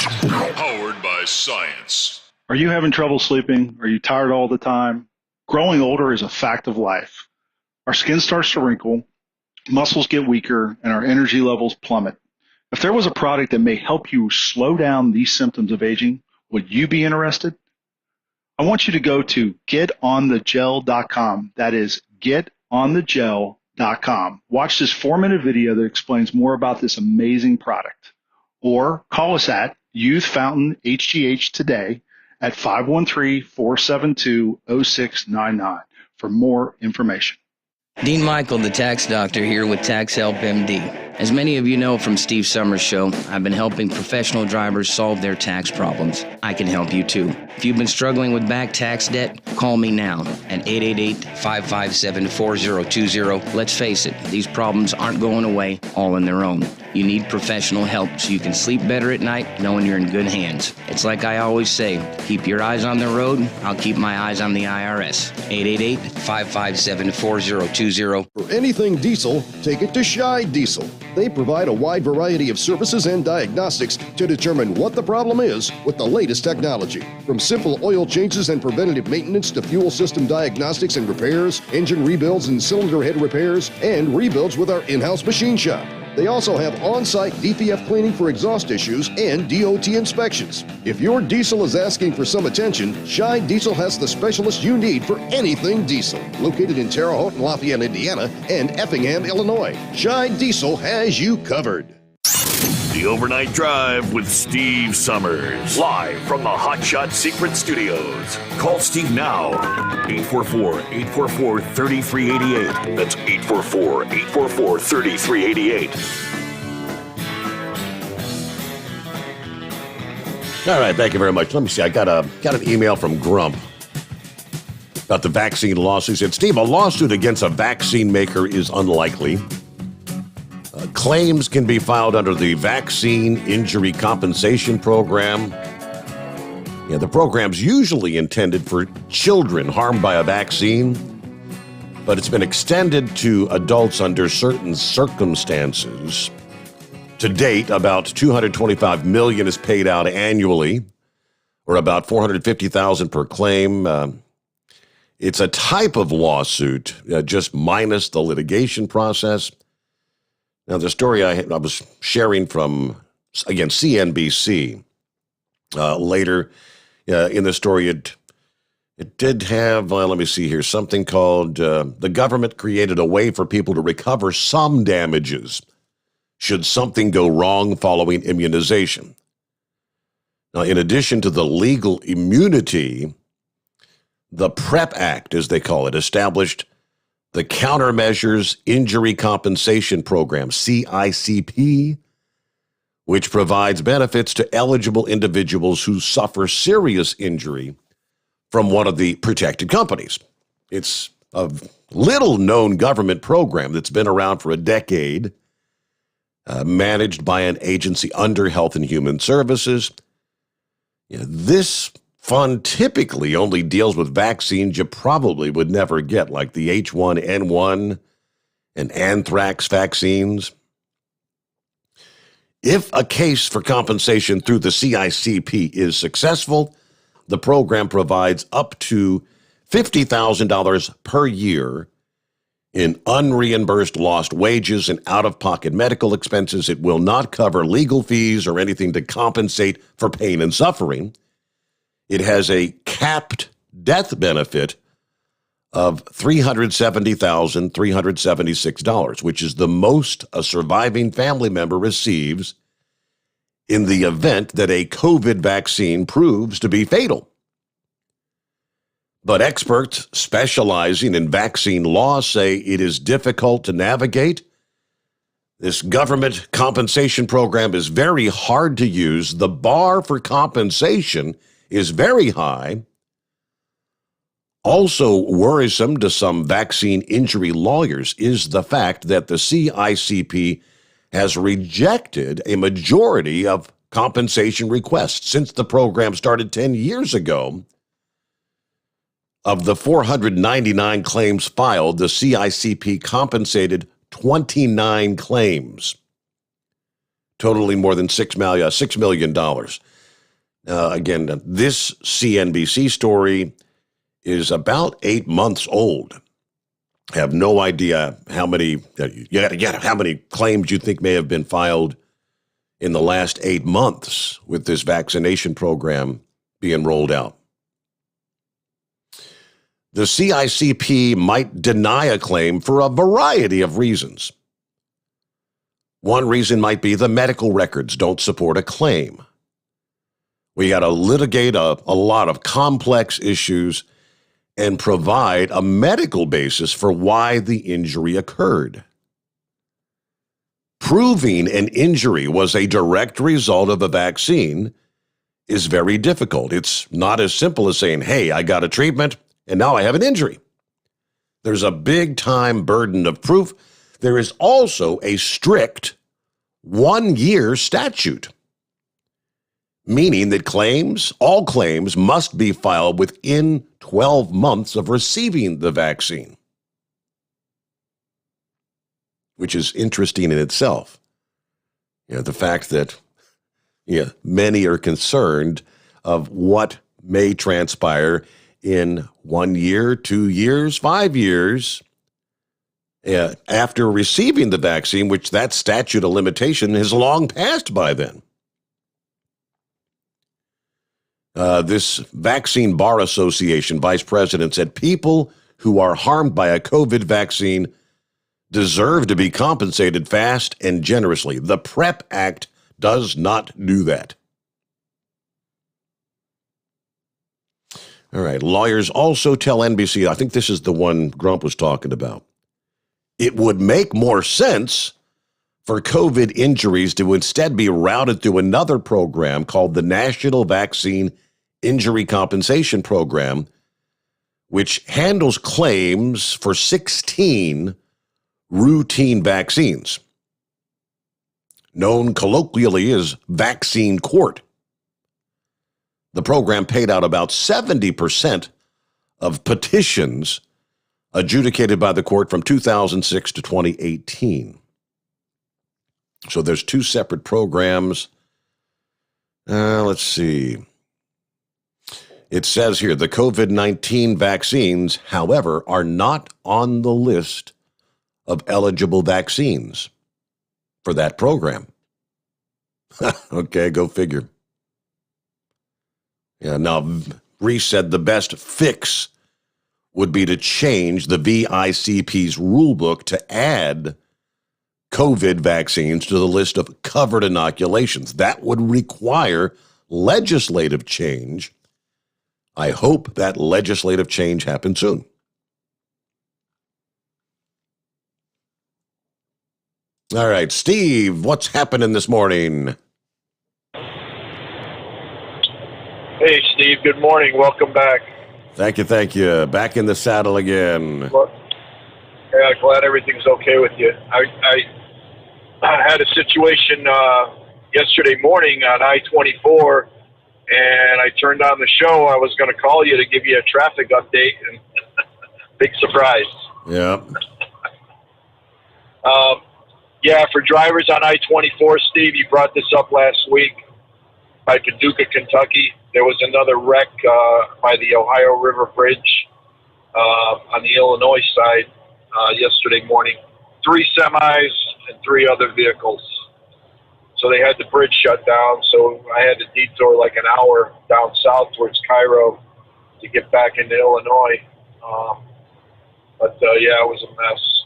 L: powered by science.
F: Are you having trouble sleeping? Are you tired all the time? Growing older is a fact of life. Our skin starts to wrinkle, muscles get weaker, and our energy levels plummet. If there was a product that may help you slow down these symptoms of aging, would you be interested? I want you to go to getonthegel.com. That is getonthegel.com. Watch this 4-minute video that explains more about this amazing product. Or call us at Youth Fountain HGH today at 513-472-0699 for more information.
E: Dean Michael, the tax doctor, here with Tax Help MD. As many of you know from Steve Sommers' show, I've been helping professional drivers solve their tax problems. I can help you too. If you've been struggling with back tax debt, call me now at 888-557-4020. Let's face it, these problems aren't going away all on their own. You need professional help so you can sleep better at night knowing you're in good hands. It's like I always say, keep your eyes on the road, I'll keep my eyes on the IRS. 888-557-4020.
O: For anything diesel, take it to Shy Diesel. They provide a wide variety of services and diagnostics to determine what the problem is with the latest technology. From simple oil changes and preventative maintenance to fuel system diagnostics and repairs, engine rebuilds and cylinder head repairs, and rebuilds with our in-house machine shop. They also have on-site DPF cleaning for exhaust issues and DOT inspections. If your diesel is asking for some attention, Shy Diesel has the specialist you need for anything diesel. Located in Terre Haute and Lafayette, Indiana, and Effingham, Illinois, Shy Diesel has you covered.
C: The Overnight Drive with Steve Sommers. Live from the Hot Shot Secret Studios. Call Steve now. 844-844-3388. That's 844-844-3388.
B: All right, thank you very much. Let me see. I got an email from Grump about the vaccine lawsuit. He said, Steve, a lawsuit against a vaccine maker is unlikely. Claims can be filed under the Vaccine Injury Compensation Program. Yeah, the program's usually intended for children harmed by a vaccine, but it's been extended to adults under certain circumstances. To date, about $225 million is paid out annually, or about $450,000 per claim. It's a type of lawsuit, just minus the litigation process. Now, the story I was sharing from, again, CNBC, later in the story, it did have, let me see here, something called the government created a way for people to recover some damages should something go wrong following immunization. Now, in addition to the legal immunity, the PrEP Act, as they call it, established the Countermeasures Injury Compensation Program, CICP, which provides benefits to eligible individuals who suffer serious injury from one of the protected companies. It's a little-known government program that's been around for a decade, managed by an agency under Health and Human Services. This fund typically only deals with vaccines you probably would never get, like the H1N1 and anthrax vaccines. If a case for compensation through the CICP is successful, the program provides up to $50,000 per year in unreimbursed lost wages and out-of-pocket medical expenses. It will not cover legal fees or anything to compensate for pain and suffering. It has a capped death benefit of $370,376, which is the most a surviving family member receives in the event that a COVID vaccine proves to be fatal. But experts specializing in vaccine law say it is difficult to navigate. This government compensation program is very hard to use. The bar for compensation is very high. Also worrisome to some vaccine injury lawyers is the fact that the CICP has rejected a majority of compensation requests since the program started 10 years ago. Of the 499 claims filed, the CICP compensated 29 claims, totaling more than $6 million. Again, this CNBC story is about 8 months old. I have no idea how many claims you think may have been filed in the last 8 months with this vaccination program being rolled out. The CICP might deny a claim for a variety of reasons. One reason might be the medical records don't support a claim. We got to litigate a lot of complex issues and provide a medical basis for why the injury occurred. Proving an injury was a direct result of a vaccine is very difficult. It's not as simple as saying, hey, I got a treatment and now I have an injury. There's a big-time burden of proof. There is also a strict 1-year statute, meaning that all claims must be filed within 12 months of receiving the vaccine, which is interesting in itself. The fact that many are concerned of what may transpire in 1 year, 2 years, 5 years after receiving the vaccine, which that statute of limitation has long passed by then. This Vaccine Bar Association vice president said people who are harmed by a COVID vaccine deserve to be compensated fast and generously. The PrEP Act does not do that. All right, lawyers also tell NBC, I think this is the one Grump was talking about, it would make more sense for COVID injuries to instead be routed through another program called the National Vaccine Injury Compensation Program, which handles claims for 16 routine vaccines, known colloquially as Vaccine Court. The program paid out about 70% of petitions adjudicated by the court from 2006 to 2018. So there's 2 separate programs. Let's see. It says here, the COVID-19 vaccines, however, are not on the list of eligible vaccines for that program. Okay, go figure. Yeah, now, Reese said the best fix would be to change the VICP's rulebook to add COVID vaccines to the list of covered inoculations. That would require legislative change. I hope that legislative change happens soon. All right, Steve, what's happening this morning?
A: Hey, Steve, good morning. Welcome back.
B: Thank you. Back in the saddle again.
A: Well, yeah, glad everything's okay with you. I had a situation yesterday morning on I-24, and I turned on the show. I was going to call you to give you a traffic update, and big surprise.
B: Yeah.
A: Yeah, for drivers on I-24, Steve, you brought this up last week by Paducah, Kentucky. There was another wreck by the Ohio River Bridge on the Illinois side yesterday morning. 3 semis and 3 other vehicles. So they had the bridge shut down, so I had to detour like an hour down south towards Cairo to get back into Illinois. Yeah, it was a mess.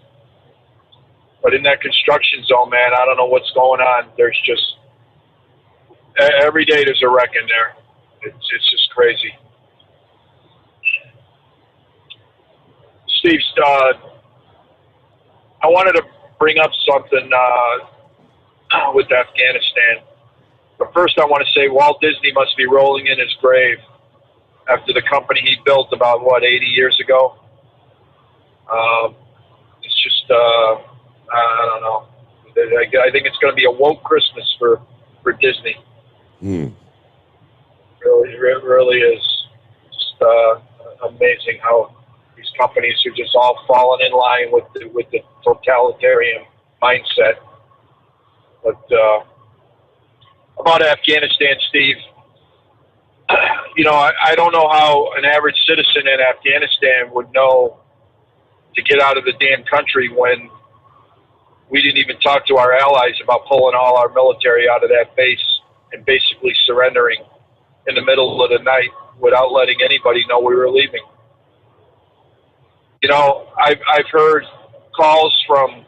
A: But in that construction zone, man, I don't know what's going on. There's just, every day there's a wreck in there. It's just crazy. Steve, I wanted to bring up something with Afghanistan. But first I want to say Walt Disney must be rolling in his grave. after the company he built about, 80 years ago. It's just, I don't know. I think it's going to be a woke Christmas for Disney. It really is. Just amazing how these companies are just all falling in line with the totalitarian mindset. But about Afghanistan, Steve, I don't know how an average citizen in Afghanistan would know to get out of the damn country when we didn't even talk to our allies about pulling all our military out of that base and basically surrendering in the middle of the night without letting anybody know we were leaving. I've heard calls from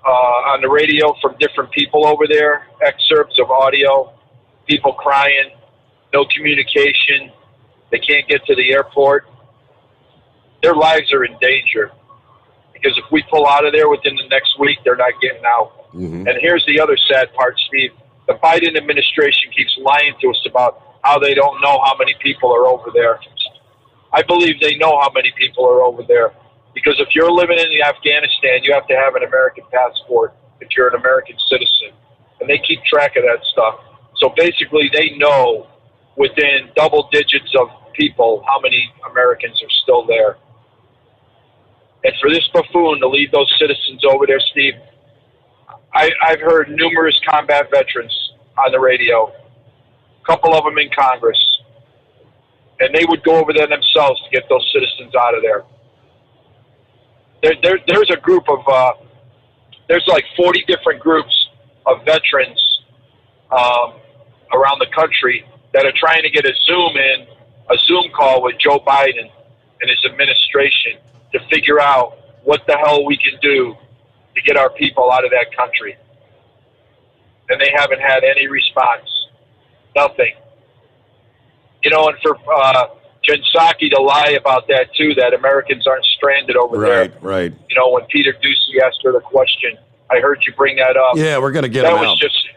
A: on the radio from different people over there, excerpts of audio, people crying, no communication, they can't get to the airport. Their lives are in danger because if we pull out of there within the next week, they're not getting out. And here's the other sad part, Steve. The Biden administration keeps lying to us about how they don't know how many people are over there. I believe they know how many people are over there because if you're living in Afghanistan, you have to have an American passport if you're an American citizen. And they keep track of that stuff. So basically they know within double digits of people how many Americans are still there. And for this buffoon to lead those citizens over there, Steve, I've heard numerous combat veterans on the radio, a couple of them in Congress, and they would go over there themselves to get those citizens out of there. There's a group of, there's like 40 different groups of veterans around the country that are trying to get a Zoom call with Joe Biden and his administration to figure out what the hell we can do to get our people out of that country. And they haven't had any response. Nothing. And for Jen Psaki to lie about that, too, that Americans aren't stranded over there.
B: Right.
A: When Peter Ducey asked her the question, I heard you bring that up.
B: Yeah, we're going to get him out.
A: That was just,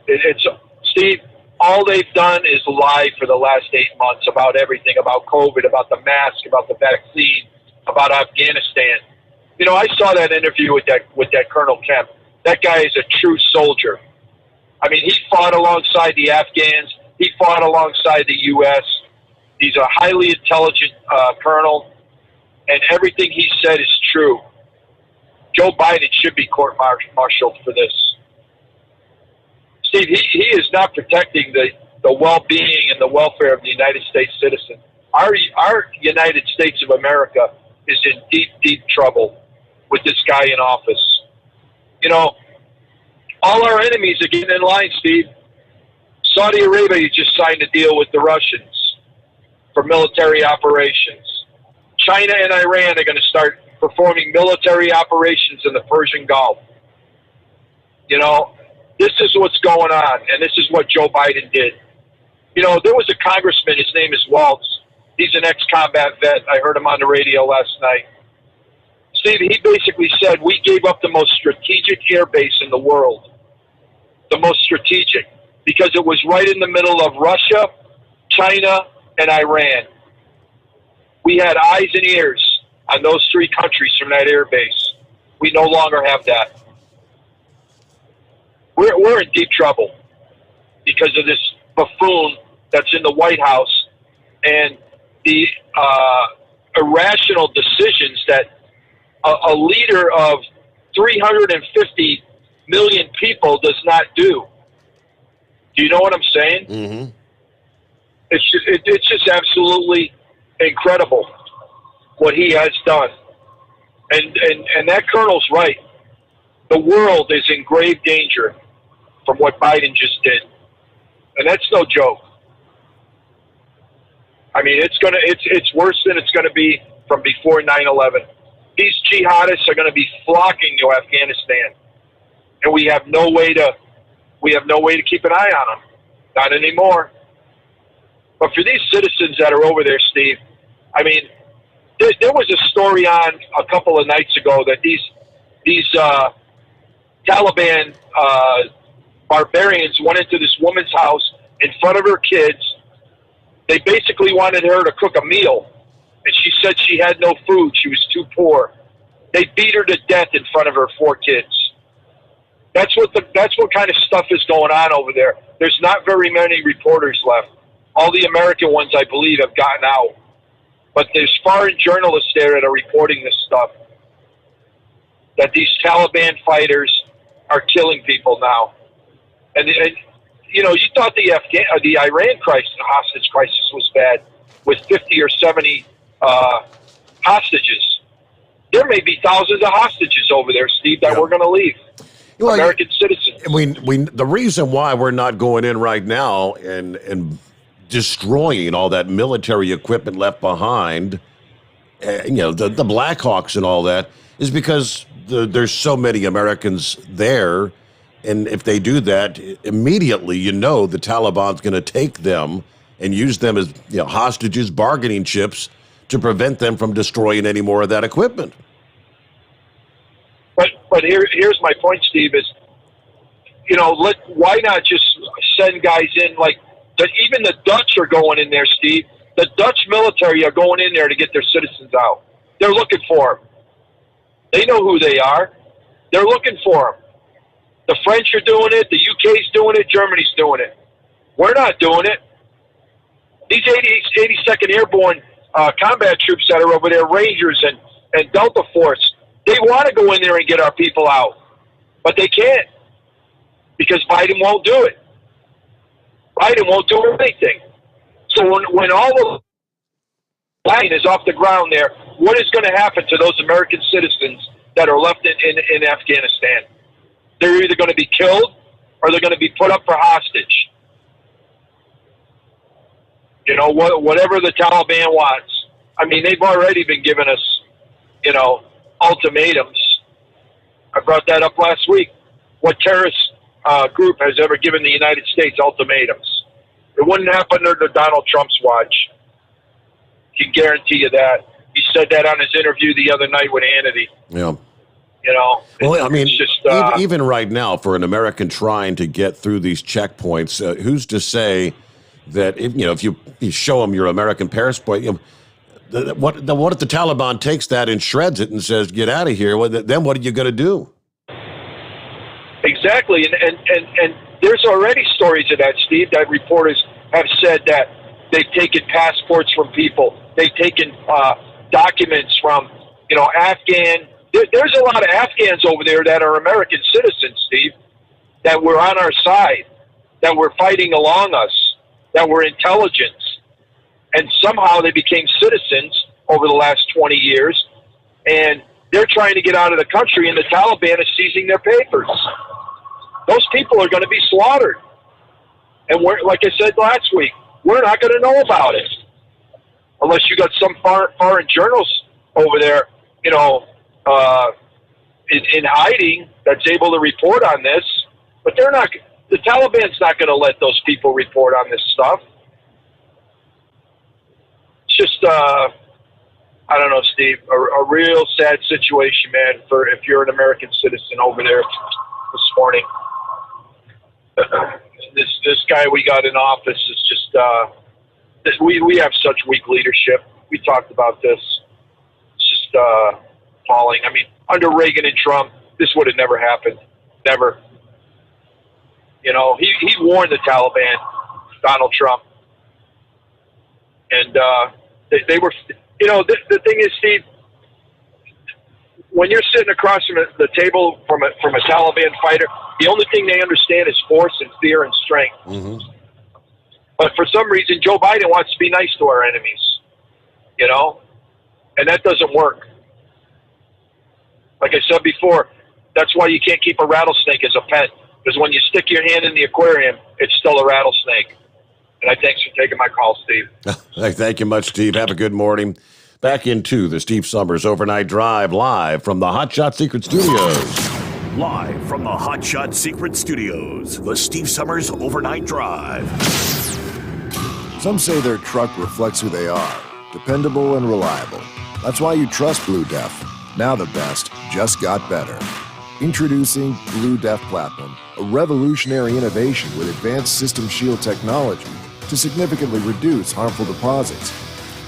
A: it's Steve, all they've done is lie for the last 8 months about everything, about COVID, about the mask, about the vaccine, about Afghanistan. I saw that interview with that Colonel Kemp. That guy is a true soldier. I mean, he fought alongside the Afghans. He fought alongside the U.S. He's a highly intelligent colonel, and everything he said is true. Joe Biden should be court-martialed for this. Steve, he is not protecting the well-being and the welfare of the United States citizen. Our United States of America is in deep, deep trouble with this guy in office. All our enemies are getting in line, Steve. Saudi Arabia just signed a deal with the Russians for military operations. China and Iran are going to start performing military operations in the Persian Gulf. This is what's going on, and this is what Joe Biden did. There was a congressman, his name is Waltz. He's an ex-combat vet. I heard him on the radio last night. Steve, he basically said we gave up the most strategic air base in the world. The most strategic, because it was right in the middle of Russia, China, and Iran. We had eyes and ears on those three countries from that air base. We no longer have that. We're in deep trouble because of this buffoon that's in the White House and the irrational decisions that a leader of 350 million people does not do. Do you know what I'm saying?
B: Mm-hmm.
A: It's just absolutely incredible what he has done. And that colonel's right. The world is in grave danger from what Biden just did. And that's no joke. I mean, it's worse than it's going to be from before 9/11. These jihadists are going to be flocking to Afghanistan, and we have no way to keep an eye on them. Not anymore. But for these citizens that are over there, Steve, I mean, there was a story on a couple of nights ago that these Taliban barbarians went into this woman's house in front of her kids, They basically wanted her to cook a meal, and she said she had no food. She was too poor. They beat her to death in front of her 4 kids. That's what kind of stuff is going on over there. There's not very many reporters left. All the American ones, I believe, have gotten out. But there's foreign journalists there that are reporting this stuff, that these Taliban fighters are killing people now. And you thought the Iran crisis, the hostage crisis, was bad with 50 or 70 hostages. There may be thousands of hostages over there, Steve, that we're going to leave. Well, American citizens.
B: The reason why we're not going in right now and destroying all that military equipment left behind, the Blackhawks and all that, is because there's so many Americans there. And if they do that, immediately, the Taliban's going to take them and use them as hostages, bargaining chips, to prevent them from destroying any more of that equipment.
A: But here's my point, Steve, is, why not just send guys in, even the Dutch are going in there, Steve. The Dutch military are going in there to get their citizens out. They're looking for them. They know who they are. They're looking for them. The French are doing it. The UK's doing it. Germany's doing it. We're not doing it. These 82nd Airborne combat troops that are over there, Rangers and Delta Force, they want to go in there and get our people out. But they can't, because Biden won't do it. Biden won't do anything. So when all the line is off the ground there, what is going to happen to those American citizens that are left in Afghanistan? They're either going to be killed or they're going to be put up for hostage. Whatever the Taliban wants. I mean, they've already been giving us, ultimatums. I brought that up last week. What terrorist group has ever given the United States ultimatums? It wouldn't happen under Donald Trump's watch. I can guarantee you that. He said that on his interview the other night with Hannity.
B: Yeah.
A: Well,
B: I mean, it's just, even right now, for an American trying to get through these checkpoints, who's to say that if you show them your American passport, what if the Taliban takes that and shreds it and says, "Get out of here"? Well, then what are you going to do?
A: Exactly, and there's already stories of that, Steve. That reporters have said that they've taken passports from people, they've taken documents from Afghan. There's a lot of Afghans over there that are American citizens, Steve, that were on our side, that were fighting along us, that were intelligence. And somehow they became citizens over the last 20 years, and they're trying to get out of the country, and the Taliban is seizing their papers. Those people are going to be slaughtered. And like I said last week, we're not going to know about it unless you got some foreign journalists over there, in hiding, that's able to report on this. But they're not. The Taliban's not going to let those people report on this stuff. It's just, I don't know, Steve, a real sad situation, man, for if you're an American citizen over there this morning. This guy we got in office is just, we have such weak leadership. We talked about this. It's just appalling. I mean, under Reagan and Trump, this would have never happened. Never. He warned the Taliban, Donald Trump. And they were, the thing is, Steve, when you're sitting across from the table from a Taliban fighter, the only thing they understand is force and fear and strength.
B: Mm-hmm.
A: But for some reason, Joe Biden wants to be nice to our enemies, and that doesn't work. Like I said before, that's why you can't keep a rattlesnake as a pet, because when you stick your hand in the aquarium, it's still a rattlesnake. And thanks for taking my call, Steve.
B: Thank you much, Steve. Have a good morning. Back into the Steve Sommers Overnight Drive, live from the Hot Shot Secret Studios.
C: Live from the Hot Shot Secret Studios, the Steve Sommers Overnight Drive.
O: Some say their truck reflects who they are, dependable and reliable. That's why you trust Blue Def. Now the best just got better. Introducing Blue Def Platinum, a revolutionary innovation with advanced System Shield technology to significantly reduce harmful deposits.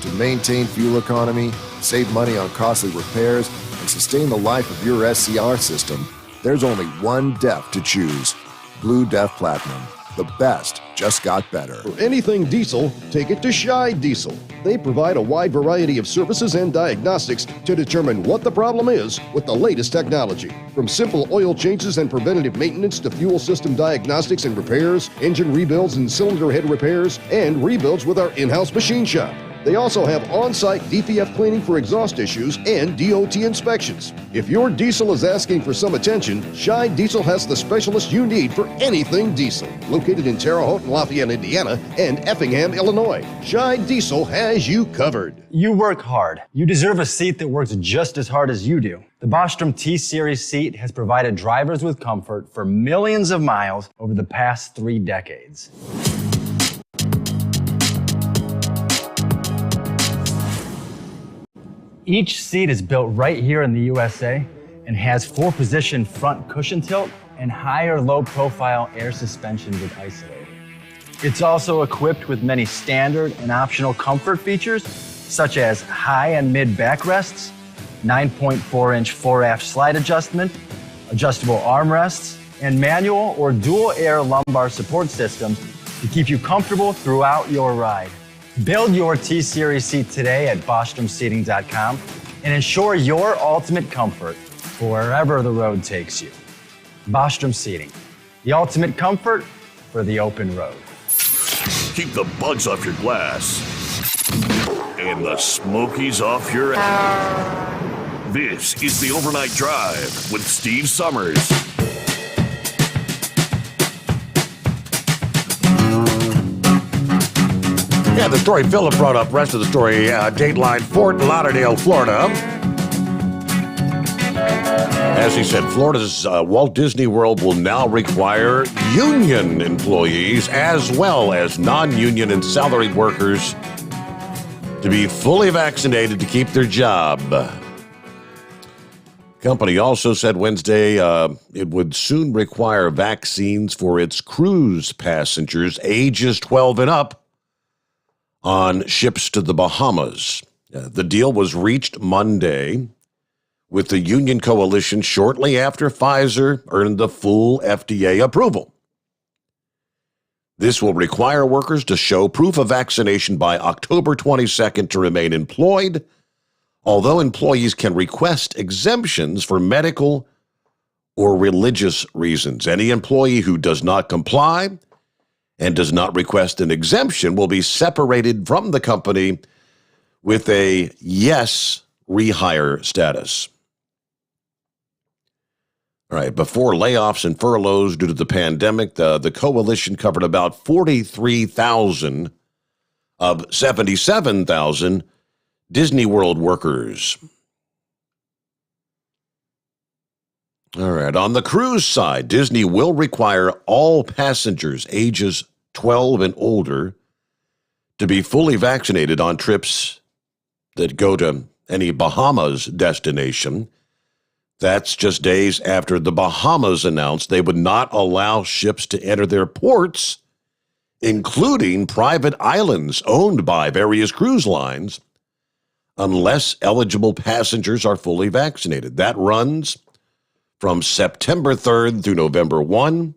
O: To maintain fuel economy, save money on costly repairs, and sustain the life of your SCR system, there's only one DEF to choose. Blue DEF Platinum. The best just got better.
P: For anything diesel, take it to Scheid Diesel. They provide a wide variety of services and diagnostics to determine what the problem is with the latest technology. From simple oil changes and preventative maintenance to fuel system diagnostics and repairs, engine rebuilds and cylinder head repairs, and rebuilds with our in-house machine shop. They also have on-site DPF cleaning for exhaust issues and DOT inspections. If your diesel is asking for some attention, Scheid Diesel has the specialist you need for anything diesel. Located in Terre Haute and Lafayette, Indiana, and Effingham, Illinois, Scheid Diesel has you covered.
R: You work hard. You deserve a seat that works just as hard as you do. The Bostrom T-Series seat has provided drivers with comfort for millions of miles over the past 3 decades. Each seat is built right here in the USA and has 4-position front cushion tilt and higher low-profile air suspension with isolator. It's also equipped with many standard and optional comfort features, such as high and mid backrests, 9.4-inch 4-aft slide adjustment, adjustable armrests, and manual or dual air lumbar support systems to keep you comfortable throughout your ride. Build your T-Series seat today at BostromSeating.com and ensure your ultimate comfort for wherever the road takes you. Bostrom Seating, the ultimate comfort for the open road.
C: Keep the bugs off your glass and the smokies off your ass. This is the Overnight Drive with Steve Sommers.
B: Yeah, the story Philip brought up, rest of the story, Dateline, Fort Lauderdale, Florida. As he said, Florida's Walt Disney World will now require union employees as well as non-union and salaried workers to be fully vaccinated to keep their job. Company also said Wednesday it would soon require vaccines for its cruise passengers ages 12 and up on ships to the Bahamas. The deal was reached Monday with the union coalition shortly after Pfizer earned the full FDA approval. This will require workers to show proof of vaccination by October 22nd to remain employed, although employees can request exemptions for medical or religious reasons. Any employee who does not comply and does not request an exemption will be separated from the company with a yes rehire status. All right, before layoffs and furloughs due to the pandemic, the coalition covered about 43,000 of 77,000 Disney World workers. All right, on the cruise side, Disney will require all passengers ages 12 and older to be fully vaccinated on trips that go to any Bahamas destination. That's just days after the Bahamas announced they would not allow ships to enter their ports, including private islands owned by various cruise lines, unless eligible passengers are fully vaccinated. That runs from September 3rd through November 1.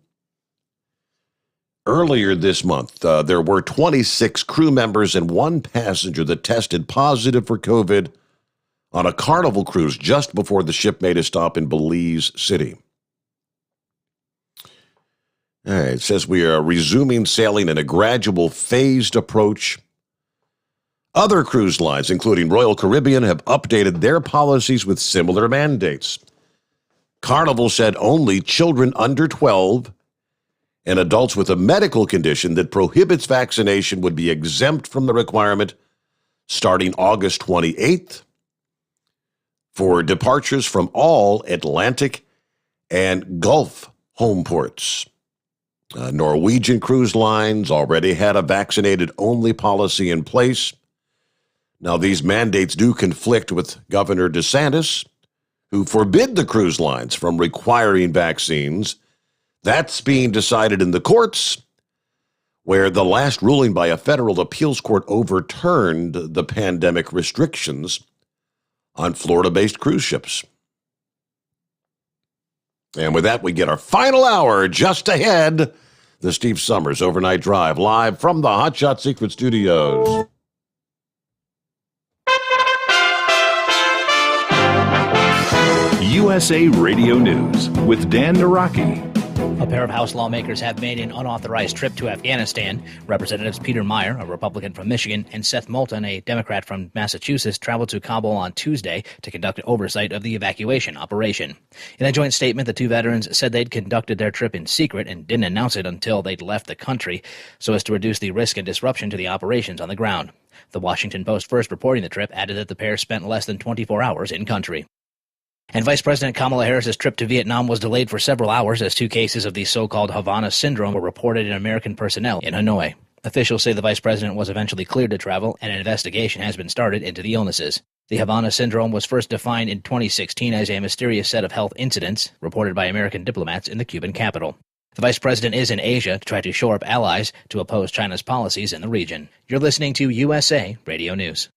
B: Earlier this month, there were 26 crew members and 1 passenger that tested positive for COVID on a Carnival cruise just before the ship made a stop in Belize City. All right, it says we are resuming sailing in a gradual, phased approach. Other cruise lines, including Royal Caribbean, have updated their policies with similar mandates. Carnival said only children under 12 and adults with a medical condition that prohibits vaccination would be exempt from the requirement starting August 28th for departures from all Atlantic and Gulf home ports. Norwegian Cruise Lines already had a vaccinated-only policy in place. Now, these mandates do conflict with Governor DeSantis, who forbid the cruise lines from requiring vaccines. That's being decided in the courts, where the last ruling by a federal appeals court overturned the pandemic restrictions on Florida-based cruise ships. And with that, we get our final hour just ahead. The Steve Sommers Overnight Drive, live from the Hot Shot Secret Studios.
S: USA Radio News with Dan Naraki.
G: A pair of House lawmakers have made an unauthorized trip to Afghanistan. Representatives Peter Meyer, a Republican from Michigan, and Seth Moulton, a Democrat from Massachusetts, traveled to Kabul on Tuesday to conduct oversight of the evacuation operation. In a joint statement, the two veterans said they'd conducted their trip in secret and didn't announce it until they'd left the country so as to reduce the risk and disruption to the operations on the ground. The Washington Post, first reporting the trip, added that the pair spent less than 24 hours in country. And Vice President Kamala Harris's trip to Vietnam was delayed for several hours as 2 cases of the so-called Havana syndrome were reported in American personnel in Hanoi. Officials say the vice president was eventually cleared to travel, and an investigation has been started into the illnesses. The Havana syndrome was first defined in 2016 as a mysterious set of health incidents reported by American diplomats in the Cuban capital. The vice president is in Asia to try to shore up allies to oppose China's policies in the region. You're listening to USA Radio News.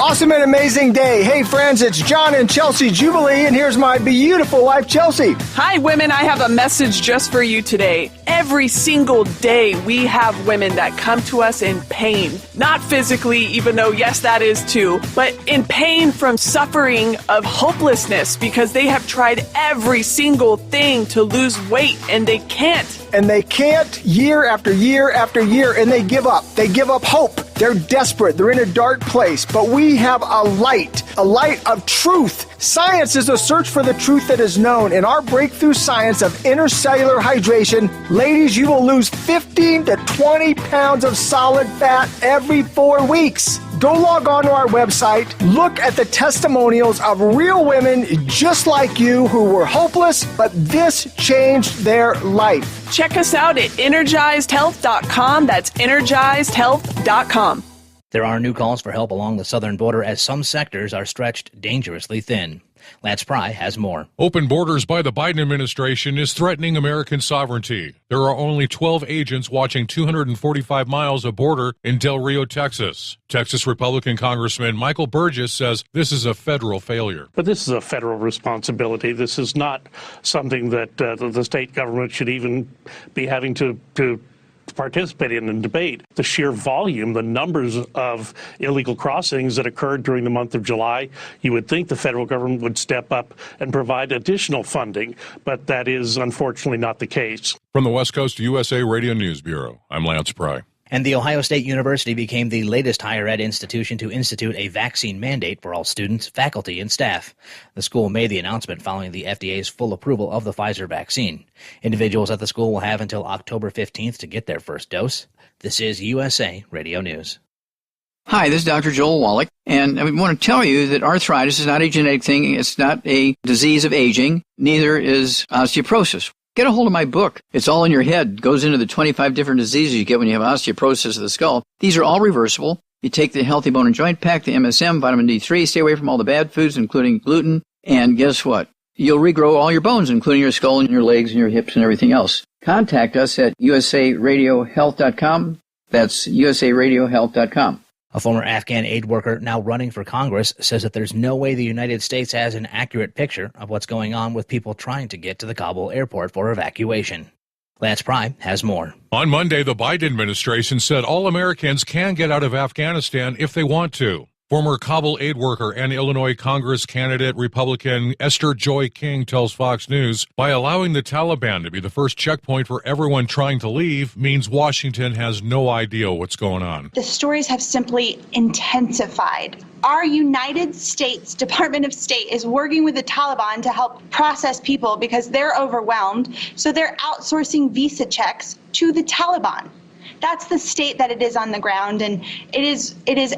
T: Awesome and amazing day. Hey friends, it's John and Chelsea Jubilee, and here's my beautiful wife, Chelsea.
U: Hi women, I have a message just for you today. Every single day we have women that come to us in pain. Not physically, even though yes, that is too, but in pain from suffering of hopelessness because they have tried every single thing to lose weight and they can't.
T: And they can't year after year after year, and they give up. They give up hope. They're desperate. They're in a dark place. But we have a light of truth. Science is a search for the truth that is known. In our breakthrough science of intercellular hydration, ladies, you will lose 15 to 20 pounds of solid fat every 4 weeks. Go log on to our website, look at the testimonials of real women just like you who were hopeless, but this changed their life.
U: Check us out at energizedhealth.com. That's energizedhealth.com.
G: There are new calls for help along the southern border as some sectors are stretched dangerously thin. Lance Pry has more.
V: Open borders by the Biden administration is threatening American sovereignty. There are only 12 agents watching 245 miles of border in Del Rio, Texas. Texas Republican Congressman Michael Burgess says this is a federal failure.
X: But this is a federal responsibility. This is not something that the state government should even be having to participate in and debate. The sheer volume, the numbers of illegal crossings that occurred during the month of July, you would think the federal government would step up and provide additional funding, but that is unfortunately not the case.
V: From the West Coast USA Radio News Bureau, I'm Lance Pry.
G: And The Ohio State University became the latest higher ed institution to institute a vaccine mandate for all students, faculty, and staff. The school made the announcement following the FDA's full approval of the Pfizer vaccine. Individuals at the school will have until October 15th to get their first dose. This is USA Radio News.
Y: Hi, this is Dr. Joel Wallach, and I want to tell you that arthritis is not a genetic thing. It's not a disease of aging. Neither is osteoporosis. Get a hold of my book. It's all in your head. It goes into the 25 different diseases you get when you have osteoporosis of the skull. These are all reversible. You take the Healthy Bone and Joint Pack, the MSM, vitamin D3, stay away from all the bad foods, including gluten, and guess what? You'll regrow all your bones, including your skull and your legs and your hips and everything else. Contact us at usaradiohealth.com. That's usaradiohealth.com.
G: A former Afghan aid worker now running for Congress says that there's no way the United States has an accurate picture of what's going on with people trying to get to the Kabul airport for evacuation. Lance Pry has more.
V: On Monday, the Biden administration said all Americans can get out of Afghanistan if they want to. Former Kabul aid worker and Illinois Congress candidate Republican Esther Joy King tells Fox News, by allowing the Taliban to be the first checkpoint for everyone trying to leave means Washington has no idea what's going on.
Z: The stories have simply intensified. Our United States Department of State is working with the Taliban to help process people because they're overwhelmed, so they're outsourcing visa checks to the Taliban. That's the state that it is on the ground, and it is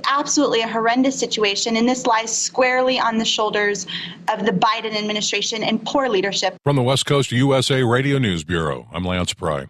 Z: absolutely a horrendous situation, and this lies squarely on the shoulders of the Biden administration and poor leadership.
V: From the West Coast USA Radio News Bureau, I'm Lance Pry.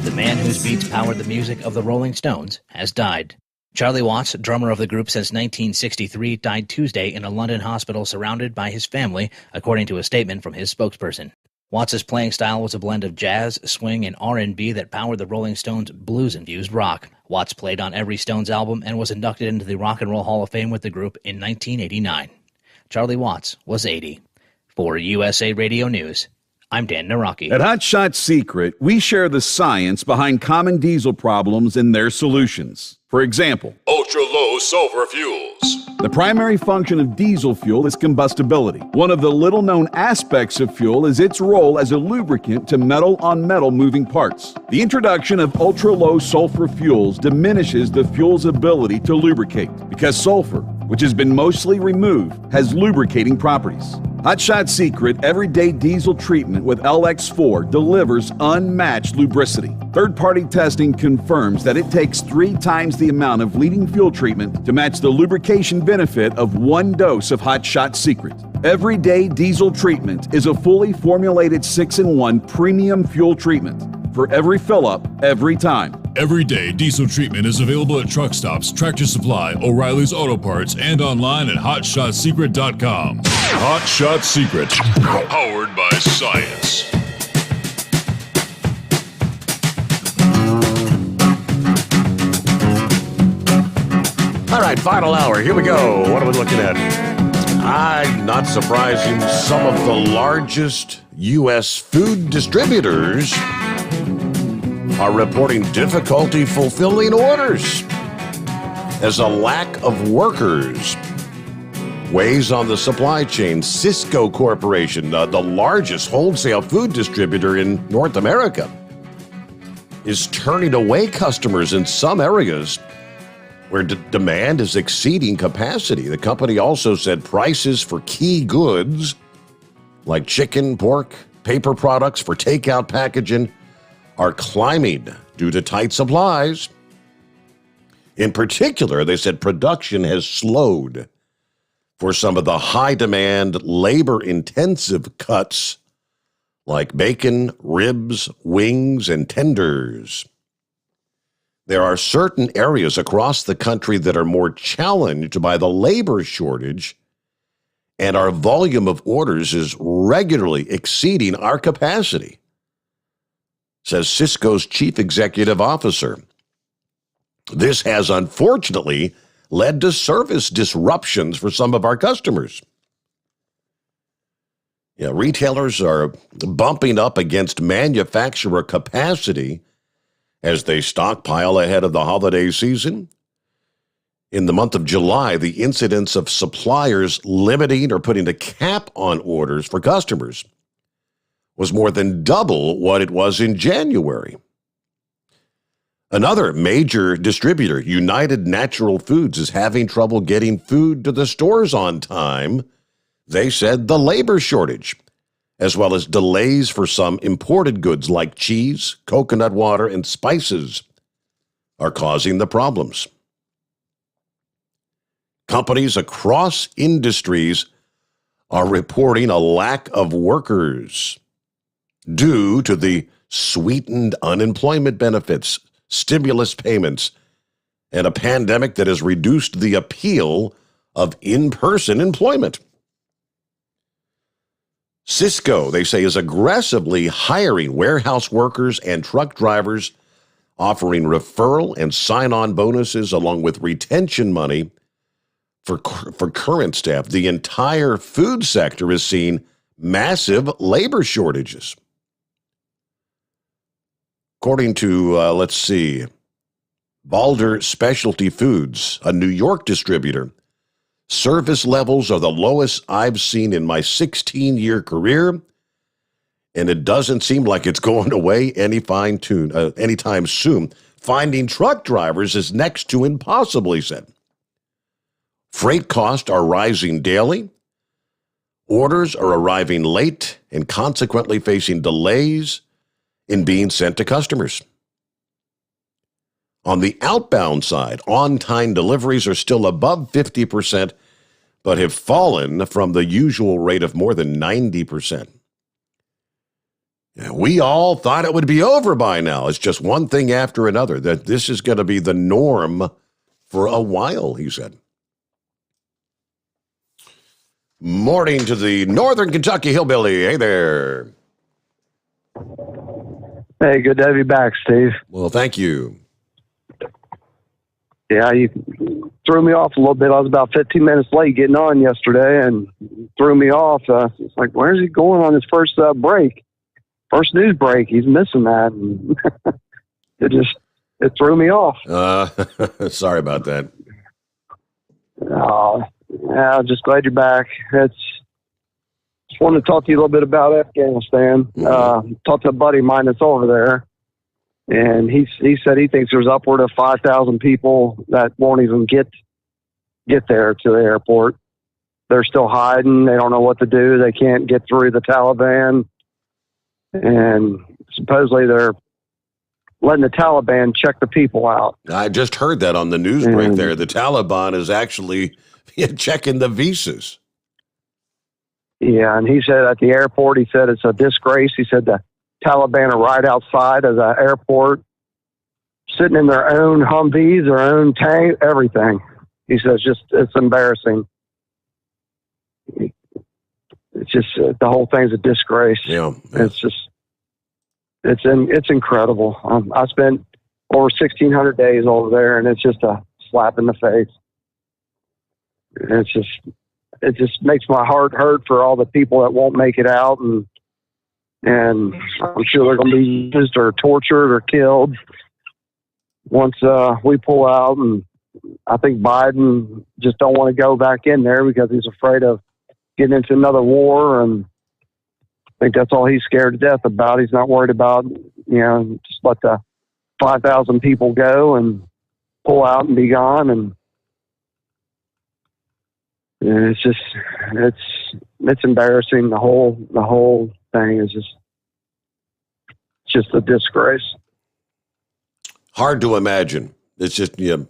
G: The man whose beats powered the music of the Rolling Stones has died. Charlie Watts, drummer of the group since 1963, died Tuesday in a London hospital surrounded by his family, according to a statement from his spokesperson. Watts' playing style was a blend of jazz, swing, and R&B that powered the Rolling Stones' blues-infused rock. Watts played on every Stones album and was inducted into the Rock and Roll Hall of Fame with the group in 1989. Charlie Watts was 80. For USA Radio News, I'm Dan Naraki.
K: At Hot Shot Secret, we share the science behind common diesel problems and their solutions. For example,
S: Ultra-low sulfur fuels.
K: the primary function of diesel fuel is combustibility. One of the little-known aspects of fuel is its role as a lubricant to metal-on-metal moving parts. The introduction of ultra-low sulfur fuels diminishes the fuel's ability to lubricate because sulfur, which has been mostly removed, has lubricating properties. Hot Shot Secret Everyday Diesel Treatment with LX4 delivers unmatched lubricity. Third-party testing confirms that it takes 3 times the amount of leading fuel treatment to match the lubrication benefit of 1 dose of Hot Shot Secret. Everyday Diesel Treatment is a fully formulated 6-in-1 premium fuel treatment for every fill-up, every time.
L: Everyday Diesel Treatment is available at truck stops, Tractor Supply, O'Reilly's Auto Parts, and online at HotShotSecret.com. Hot Shot Secret, powered by science.
B: All right, final hour. Here we go. What are we looking at? Not surprising, some of the largest U.S. food distributors are reporting difficulty fulfilling orders as a lack of workers weighs on the supply chain. Cisco Corporation, the largest wholesale food distributor in North America, is turning away customers in some areas where demand is exceeding capacity. The company also said prices for key goods like chicken, pork, paper products for takeout packaging are climbing due to tight supplies. In particular, they said production has slowed for some of the high-demand, labor-intensive cuts like bacon, ribs, wings, and tenders. There are certain areas across the country that are more challenged by the labor shortage, and our volume of orders is regularly exceeding our capacity, says Cisco's chief executive officer. This has unfortunately led to service disruptions for some of our customers. Retailers are bumping up against manufacturer capacity as they stockpile ahead of the holiday season. In the month of July, the incidence of suppliers limiting or putting a cap on orders for customers was more than double what it was in January. Another major distributor, United Natural Foods, is having trouble getting food to the stores on time. They said the labor shortage, as well as delays for some imported goods like cheese, coconut water, and spices, are causing the problems. Companies across industries are reporting a lack of workers due to the sweetened unemployment benefits, stimulus payments, and a pandemic that has reduced the appeal of in-person employment. Cisco, they say, is aggressively hiring warehouse workers and truck drivers, offering referral and sign-on bonuses along with retention money for current staff. The entire food sector is seeing massive labor shortages. According to, Balder Specialty Foods, a New York distributor, service levels are the lowest I've seen in my 16-year career, and it doesn't seem like it's going away anytime soon. Finding truck drivers is next to impossible, he said. Freight costs are rising daily. Orders are arriving late and consequently facing delays in being sent to customers. On the outbound side, on-time deliveries are still above 50%, but have fallen from the usual rate of more than 90%. We all thought it would be over by now. It's just one thing after another, that this is going to be the norm for a while, he said. Morning to the Northern Kentucky Hillbilly. Hey there.
D: Hey, good to have you back, Steve.
B: Well, thank you.
D: Yeah, you threw me off a little bit. I was about 15 minutes late getting on yesterday and threw me off. It's like, where's he going on his first break? First news break. He's missing that. And it threw me off.
B: Sorry about that.
D: Yeah, I'm just glad you're back. Just wanted to talk to you a little bit about Afghanistan. Talked to a buddy of mine that's over there, and he said he thinks there's upward of 5,000 people that won't even get there to the airport. They're still hiding. They don't know what to do. They can't get through the Taliban, and supposedly they're letting the Taliban check the people out.
B: I just heard that on the news break there. The Taliban is actually checking the visas.
D: Yeah, and he said at the airport, he said it's a disgrace. He said the Taliban are right outside of the airport, sitting in their own Humvees, their own tank, everything. He says it's embarrassing. It's just the whole thing's a disgrace.
B: Yeah.
D: It's incredible. I spent over 1,600 days over there, and it's just a slap in the face. It just makes my heart hurt for all the people that won't make it out, and I'm sure they're going to be used or tortured or killed once we pull out. And I think Biden just don't want to go back in there because he's afraid of getting into another war, and I think that's all he's scared to death about. He's not worried about, just let the 5,000 people go and pull out and be gone. And it's embarrassing. The whole thing is just a disgrace.
B: Hard to imagine. It's just, you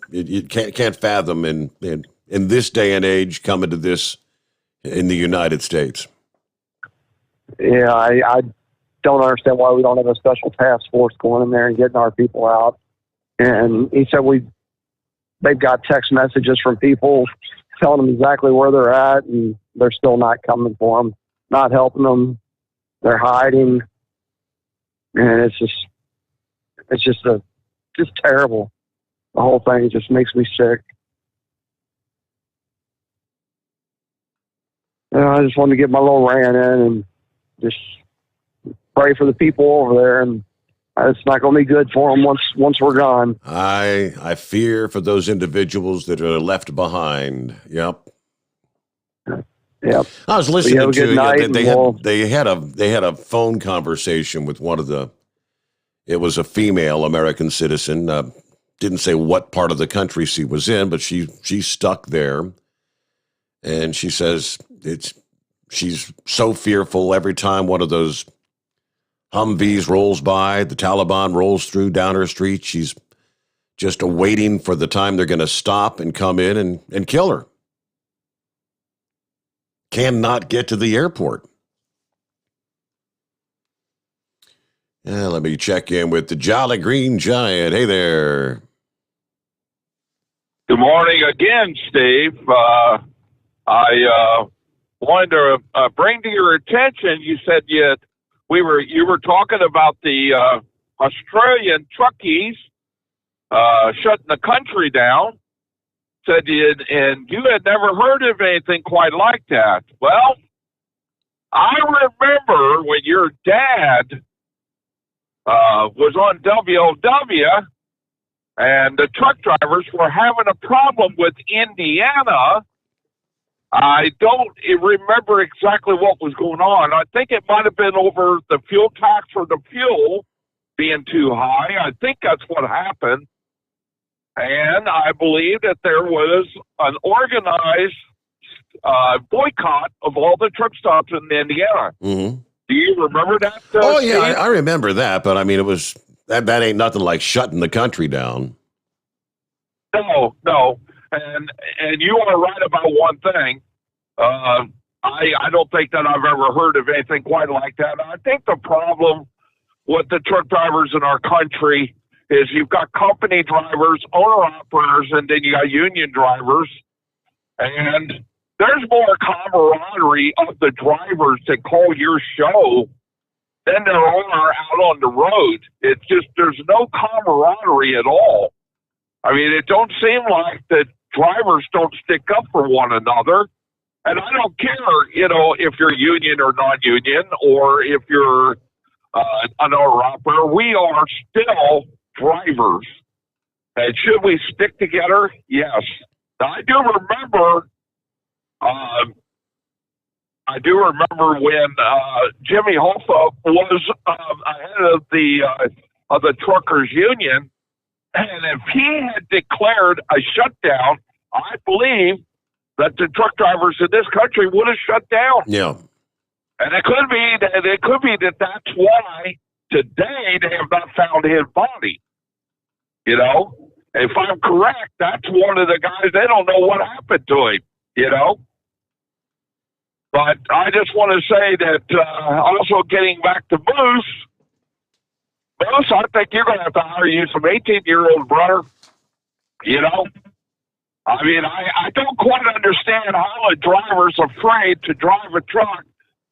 B: can't fathom in this day and age coming to this in the United States.
D: Yeah, I don't understand why we don't have a special task force going in there and getting our people out. And he said they've got text messages from people telling them exactly where they're at, and they're still not coming for them, not helping them. They're hiding, and it's just terrible. The whole thing just makes me sick. I just wanted to get my little rant in and just pray for the people over there, and it's not going to be good for them once we're gone.
B: I fear for those individuals that are left behind. Yep.
D: Yep.
B: I was listening to they had a phone conversation with it was a female American citizen. Didn't say what part of the country she was in, but she's stuck there, and she says she's so fearful every time one of those Humvees rolls by, the Taliban rolls through down her street. She's just waiting for the time they're going to stop and come in and kill her. Cannot get to the airport. Let me check in with the Jolly Green Giant. Hey there.
I: Good morning again, Steve. I wanted to bring to your attention, you said you were talking about the Australian truckies shutting the country down. Said and you had never heard of anything quite like that. Well, I remember when your dad was on WOW, and the truck drivers were having a problem with Indiana. I don't remember exactly what was going on. I think it might have been over the fuel tax or the fuel being too high. I think that's what happened. And I believe that there was an organized boycott of all the truck stops in Indiana.
B: Mm-hmm.
I: Do you remember that?
B: Oh, yeah,
I: Steve?
B: I remember that. But, I mean, it was that ain't nothing like shutting the country down.
I: No. And you are right about one thing. I don't think that I've ever heard of anything quite like that. I think the problem with the truck drivers in our country is you've got company drivers, owner-operators, and then you got union drivers. And there's more camaraderie of the drivers that call your show than there are out on the road. It's just there's no camaraderie at all. I mean, it don't seem like the drivers don't stick up for one another. And I don't care, if you're union or non-union or if you're an owner-operator. We are still drivers. And should we stick together? Yes. Now, I do remember when Jimmy Hoffa was ahead of the truckers union, and if he had declared a shutdown, I believe that the truck drivers in this country would have shut down.
B: Yeah.
I: And it could be that that's why today they have not found his body. If I'm correct, that's one of the guys, they don't know what happened to him, But I just want to say that also getting back to Moose, I think you're going to have to hire you some 18-year-old brother, I mean, I don't quite understand how a driver's afraid to drive a truck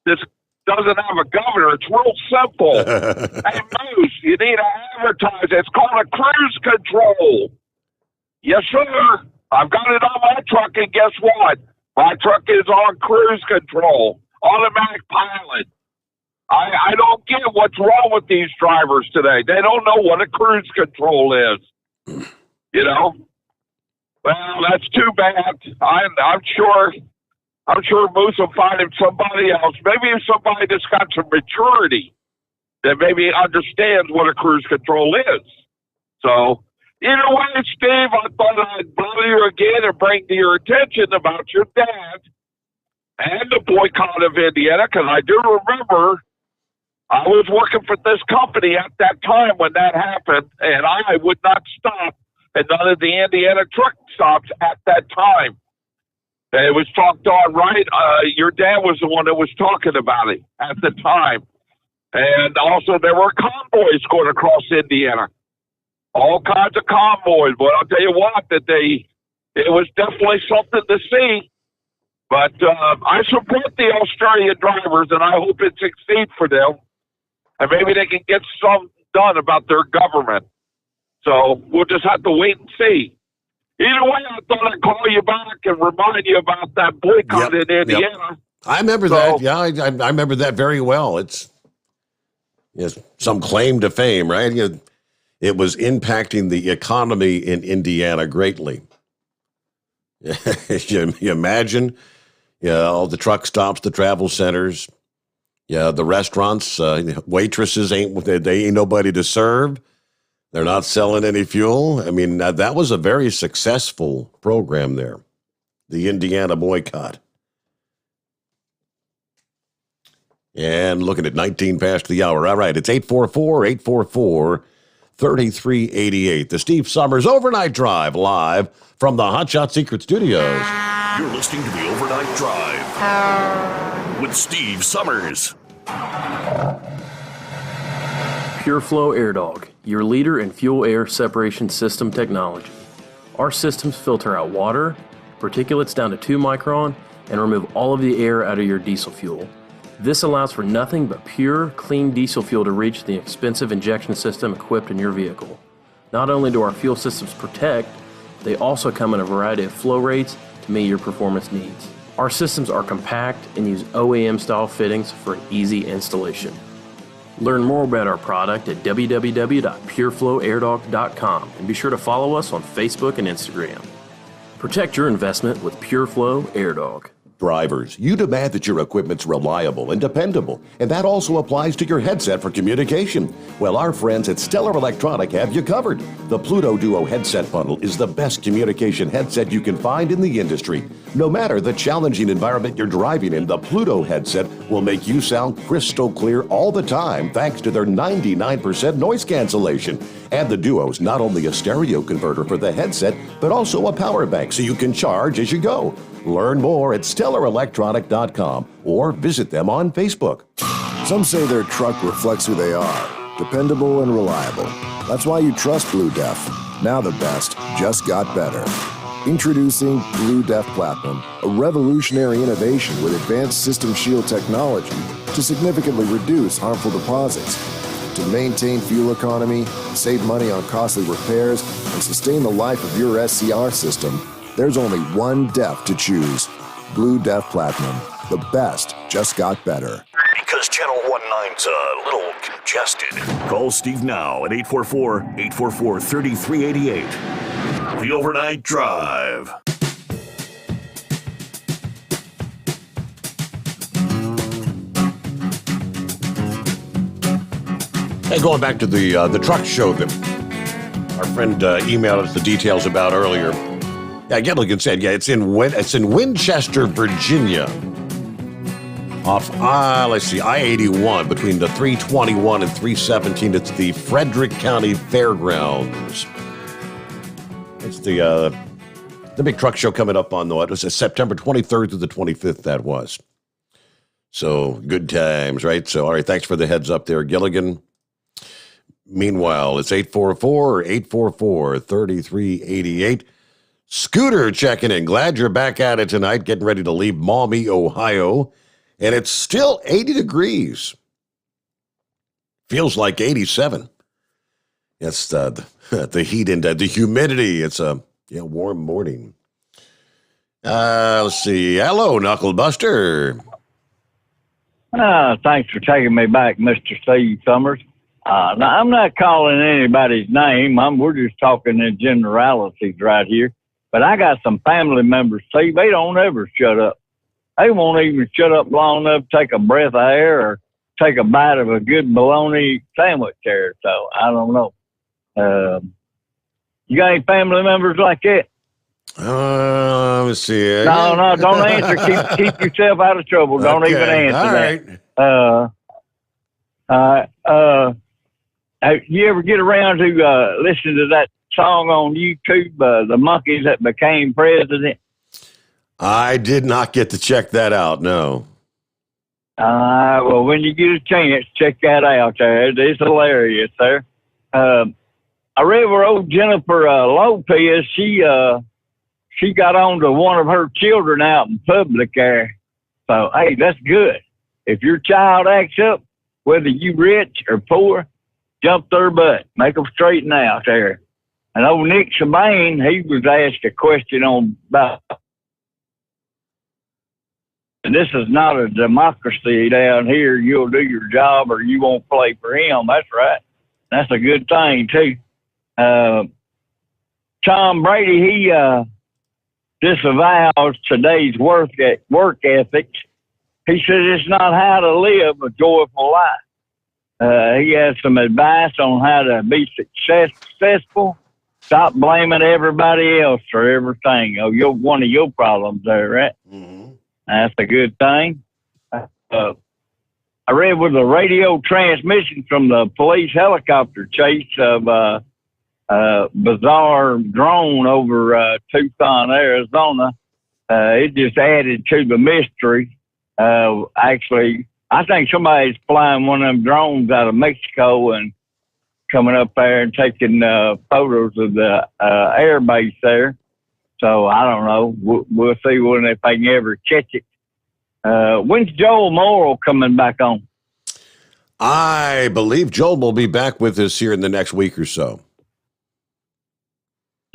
I: that doesn't have a governor. It's real simple. Hey, Moose, you need to advertise. It's called a cruise control. Yes, sir. I've got it on my truck, and guess what? My truck is on cruise control, automatic pilot. I don't get what's wrong with these drivers today. They don't know what a cruise control is. Well, that's too bad. I'm sure Moose will find him somebody else. Maybe somebody that's got some maturity that maybe understands what a cruise control is. So, either way, Steve, I thought I'd bother you again and bring to your attention about your dad and the boycott of Indiana, because I do remember I was working for this company at that time when that happened, and I would not stop at none of the Indiana truck stops at that time. And it was talked on, right? Your dad was the one that was talking about it at the time. And also there were convoys going across Indiana. All kinds of convoys. But I'll tell you what, it was definitely something to see. But I support the Australian drivers, and I hope it succeeds for them. And maybe they can get something done about their government. So we'll just have to wait and see. Either way, I thought I'd call you back and remind you about that boycott in Indiana.
B: Yep. I remember that. Yeah, I remember that very well. It's some claim to fame, right? It was impacting the economy in Indiana greatly. You imagine, all the truck stops, the travel centers, the restaurants, waitresses ain't nobody to serve. They're not selling any fuel. I mean, that was a very successful program there, the Indiana boycott. And looking at 19 past the hour. All right, it's 844-844-3388. The Steve Sommers Overnight Drive live from the Hot Shot Secret Studios.
C: You're listening to the Overnight Drive with Steve Sommers.
H: PureFlow Air Dog, your leader in fuel air separation system technology. Our systems filter out water, particulates down to 2 micron, and remove all of the air out of your diesel fuel. This allows for nothing but pure, clean diesel fuel to reach the expensive injection system equipped in your vehicle. Not only do our fuel systems protect, they also come in a variety of flow rates to meet your performance needs. Our systems are compact and use OEM-style fittings for an easy installation. Learn more about our product at www.pureflowairdog.com and be sure to follow us on Facebook and Instagram. Protect your investment with PureFlow Air Dog.
B: Drivers, you demand that your equipment's reliable and dependable, and that also applies to your headset for communication. Well, our friends at Stellar Electronic have you covered. The Pluto Duo headset bundle is the best communication headset you can find in the industry. No matter the challenging environment you're driving in, the Pluto headset will make you sound crystal clear all the time thanks to their 99% noise cancellation. And the Duo's not only a stereo converter for the headset, but also a power bank so you can charge as you go. Learn more at StellarElectronic.com or visit them on Facebook.
O: Some say their truck reflects who they are, dependable and reliable. That's why you trust Blue Def. Now the best just got better. Introducing Blue Def Platinum, a revolutionary innovation with advanced system shield technology to significantly reduce harmful deposits. To maintain fuel economy, save money on costly repairs, and sustain the life of your SCR system, there's only one DEF to choose. Blue Def Platinum. The best just got better.
C: Because Channel 19's a little congested. Call Steve now at 844-844-3388. The Overnight Drive.
B: Hey, going back to the truck show that our friend emailed us the details about earlier. Yeah, Gilligan said, it's in Winchester, Virginia. Off, I-81 between the 321 and 317. It's the Frederick County Fairgrounds. It's the big truck show coming up on it was September 23rd through the 25th. That was. So good times, right? So all right, thanks for the heads up there, Gilligan. Meanwhile, it's 844-844-3388. Scooter checking in. Glad you're back at it tonight, getting ready to leave Maumee, Ohio. And it's still 80 degrees. Feels like 87. It's the heat and the humidity. It's a warm morning. Let's see. Hello, Knucklebuster.
F: Thanks for taking me back, Mr. Steve Sommers. Now, I'm not calling anybody's name. We're just talking in generalities right here. But I got some family members, Steve, they don't ever shut up. They won't even shut up long enough to take a breath of air or take a bite of a good bologna sandwich there. So I don't know. You got any family members like that?
B: Let me see.
F: No, don't answer. Keep yourself out of trouble. Don't even answer
B: that.
F: All right. You ever get around to listen to that song on YouTube, The Monkeys That Became President?
B: I did not get to check that out, no.
F: Well, when you get a chance, check that out there. It's hilarious there. I read where old Jennifer Lopez, she got on to one of her children out in public there. So, hey, that's good. If your child acts up, whether you rich or poor, jump their butt. Make them straighten out there. And old Nick Sabane, he was asked a question about, and this is not a democracy down here. You'll do your job or you won't play for him. That's right. That's a good thing, too. Tom Brady, he disavows today's work ethics. He said it's not how to live a joyful life. He has some advice on how to be successful. Stop blaming everybody else for everything. One of your problems there, right? Mm-hmm. That's a good thing. I read with a radio transmission from the police helicopter chase of a bizarre drone over Tucson, Arizona. It just added to the mystery. Actually, I think somebody's flying one of them drones out of Mexico and coming up there and taking photos of the air base there. So I don't know. We'll see if they can ever catch it. When's Joel Morrill coming back on?
B: I believe Joel will be back with us here in the next week or so.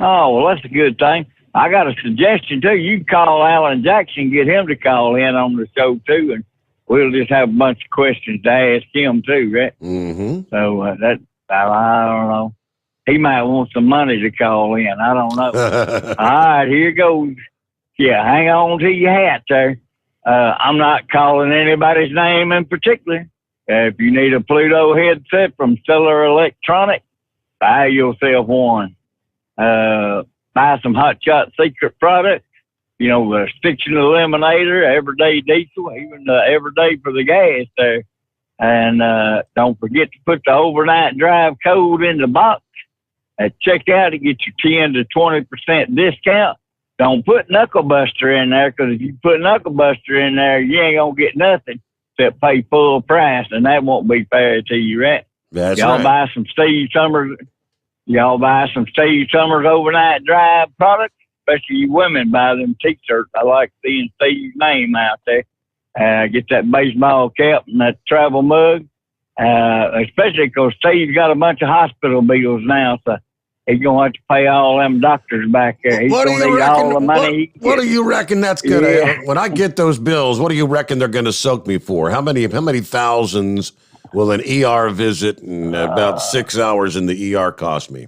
F: Oh, well, that's a good thing. I got a suggestion, too. You can call Alan Jackson, get him to call in on the show, too, and we'll just have a bunch of questions to ask him, too, right?
B: Mm-hmm.
F: So I don't know. He might want some money to call in. I don't know. All right, here goes. Yeah, hang on to your hat there. I'm not calling anybody's name in particular. If you need a Pluto headset from Stellar Electronics, buy yourself one. Buy some Hot Shot Secret products. You know, the Stiction Eliminator, Everyday Diesel, even the Everyday for the gas there. And don't forget to put the Overnight Drive code in the box at checkout to get your 10 to 20% discount. Don't put Knucklebuster in there, because if you put Knucklebuster in there, you ain't going to get nothing except pay full price, and that won't be fair to you, right?
B: That's
F: Y'all
B: right.
F: buy some Steve Sommers. Y'all buy some Steve Sommers Overnight Drive products, especially you women buy them T-shirts. I like seeing Steve's name out there. Get that baseball cap and that travel mug, especially because Steve's got a bunch of hospital bills now, so he's going to have to pay all them doctors back there. He's going to need all the money.
B: What do you reckon that's going to, when I get those bills, what do you reckon they're going to soak me for? How many thousands will an ER visit and about 6 hours in the ER cost me?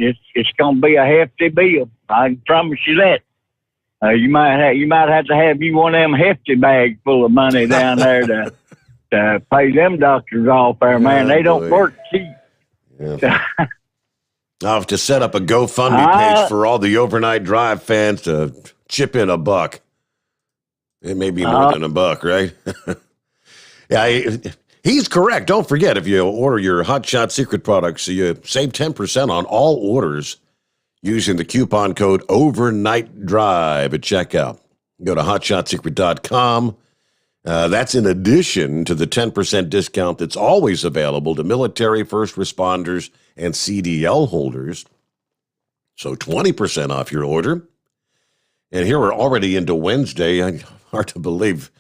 F: It's going to be a hefty bill. I can promise you that. You might have to have you one of them hefty bags full of money down there to pay them doctors off there, man. They don't work cheap.
B: Yeah. I'll have to set up a GoFundMe page for all the Overnight Drive fans to chip in $1. It may be more than $1, right? Yeah, he's correct. Don't forget, if you order your Hot Shot Secret products, you save 10% on all orders using the coupon code Overnight Drive at checkout. Go to hotshotsecret.com. That's in addition to the 10% discount that's always available to military, first responders, and CDL holders. So 20% off your order. And here we're already into Wednesday. Hard to believe.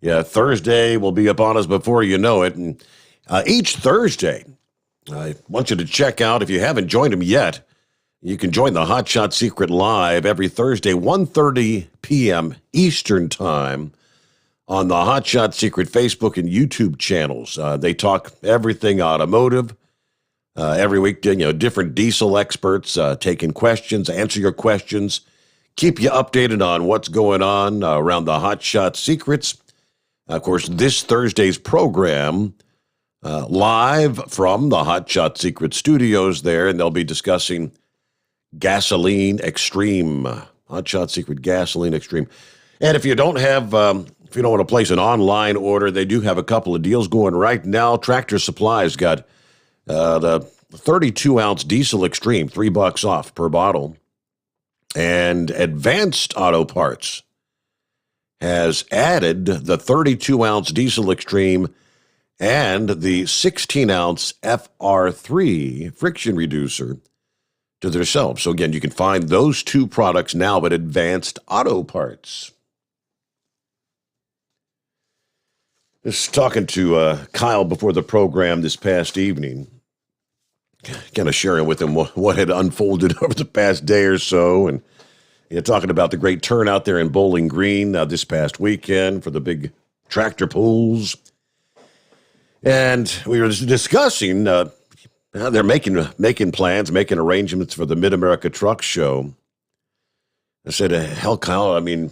B: Yeah, Thursday will be upon us before you know it. And each Thursday, I want you to check out, if you haven't joined them yet, you can join the Hot Shot Secret live every Thursday, 1:30 p.m. Eastern Time on the Hot Shot Secret Facebook and YouTube channels. They talk everything automotive. Every week, different diesel experts taking questions, answer your questions, keep you updated on what's going on around the Hot Shot Secrets. Of course, this Thursday's program, live from the Hot Shot Secret studios there, and they'll be discussing Gasoline Extreme, Hot Shot Secret Gasoline Extreme. And if you don't want to place an online order, they do have a couple of deals going right now. Tractor Supply's got the 32-ounce Diesel Extreme, $3 off per bottle. And Advanced Auto Parts has added the 32-ounce Diesel Extreme and the 16-ounce FR3 friction reducer to their shelves. So again, you can find those two products now at Advanced Auto Parts. Just talking to Kyle before the program this past evening, kind of sharing with him what had unfolded over the past day or so, and talking about the great turnout there in Bowling Green this past weekend for the big tractor pulls. And we were discussing they're making plans, making arrangements for the Mid-America Truck Show. I said, hell, Kyle, I mean,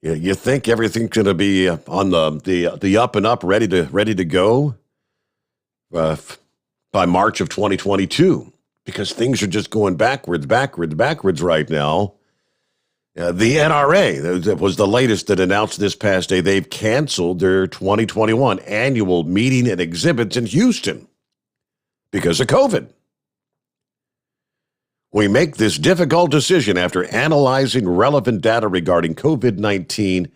B: you think everything's going to be on the up and up, ready to go by March of 2022, because things are just going backwards right now. The NRA, that was the latest that announced this past day, they've canceled their 2021 annual meeting and exhibits in Houston because of COVID. We make this difficult decision after analyzing relevant data regarding COVID-19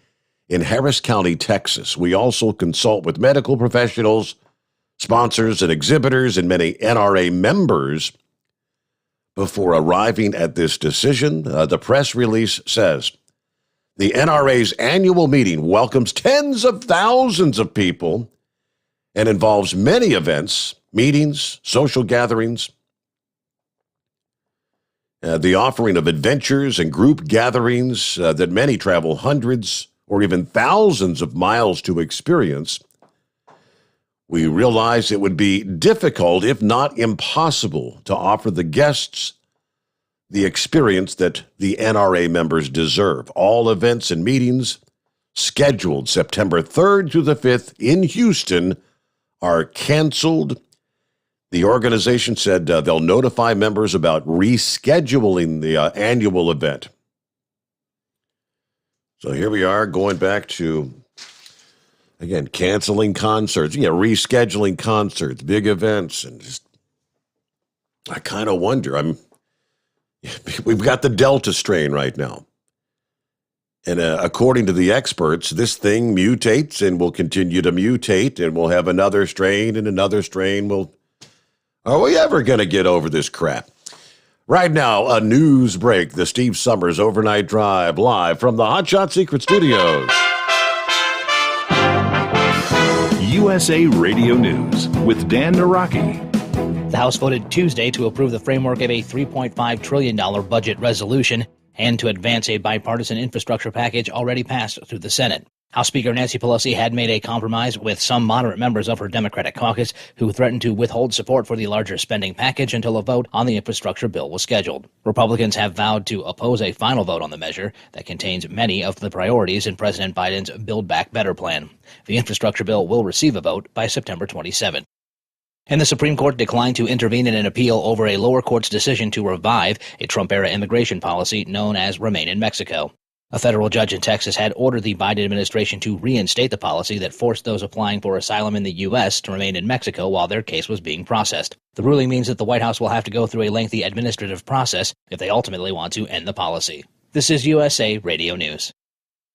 B: in Harris County, Texas. We also consult with medical professionals, sponsors, and exhibitors, and many NRA members before arriving at this decision. The press release says the NRA's annual meeting welcomes tens of thousands of people and involves many events, meetings, social gatherings, the offering of adventures and group gatherings that many travel hundreds or even thousands of miles to experience. We realize it would be difficult, if not impossible, to offer the guests the experience that the NRA members deserve. All events and meetings scheduled September 3rd through the 5th in Houston are canceled. The organization said they'll notify members about rescheduling the annual event. So here we are going back to, again, canceling concerts, rescheduling concerts, big events, and just, I kind of wonder. We've got the Delta strain right now. And according to the experts, this thing mutates and will continue to mutate, and we'll have another strain, and another strain will Are we ever going to get over this crap? Right now, a news break. The Steve Sommers Overnight Drive live from the Hot Shot Secret Studios.
C: USA Radio News with Dan Naraki.
G: The House voted Tuesday to approve the framework of a $3.5 trillion budget resolution and to advance a bipartisan infrastructure package already passed through the Senate. House Speaker Nancy Pelosi had made a compromise with some moderate members of her Democratic caucus who threatened to withhold support for the larger spending package until a vote on the infrastructure bill was scheduled. Republicans have vowed to oppose a final vote on the measure that contains many of the priorities in President Biden's Build Back Better plan. The infrastructure bill will receive a vote by September 27. And the Supreme Court declined to intervene in an appeal over a lower court's decision to revive a Trump-era immigration policy known as Remain in Mexico. A federal judge in Texas had ordered the Biden administration to reinstate the policy that forced those applying for asylum in the U.S. to remain in Mexico while their case was being processed. The ruling means that the White House will have to go through a lengthy administrative process if they ultimately want to end the policy. This is USA Radio News.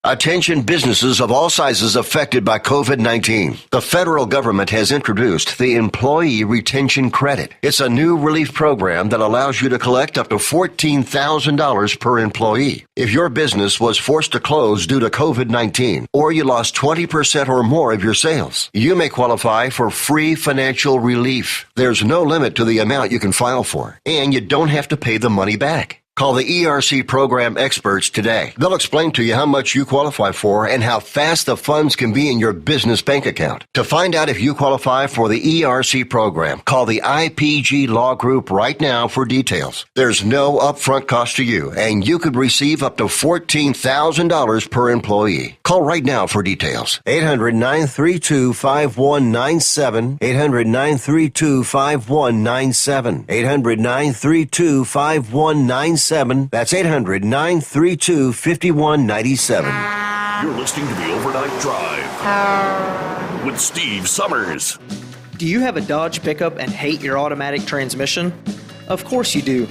E: Attention businesses of all sizes affected by COVID-19. The federal government has introduced the Employee Retention Credit. It's a new relief program that allows you to collect up to $14,000 per employee. If your business was forced to close due to COVID-19 or you lost 20% or more of your sales, you may qualify for free financial relief. There's no limit to the amount you can file for, and you don't have to pay the money back. Call the ERC program experts today. They'll explain to you how much you qualify for and how fast the funds can be in your business bank account. To find out if you qualify for the ERC program, call the IPG Law Group right now for details. There's no upfront cost to you, and you could receive up to $14,000 per employee. Call right now for details. 800-932-5197. 800-932-5197. 800-932-5197. That's 800-932-5197.
C: You're listening to the Overnight Drive with Steve Sommers.
J: Do you have a Dodge pickup and hate your automatic transmission? Of course you do.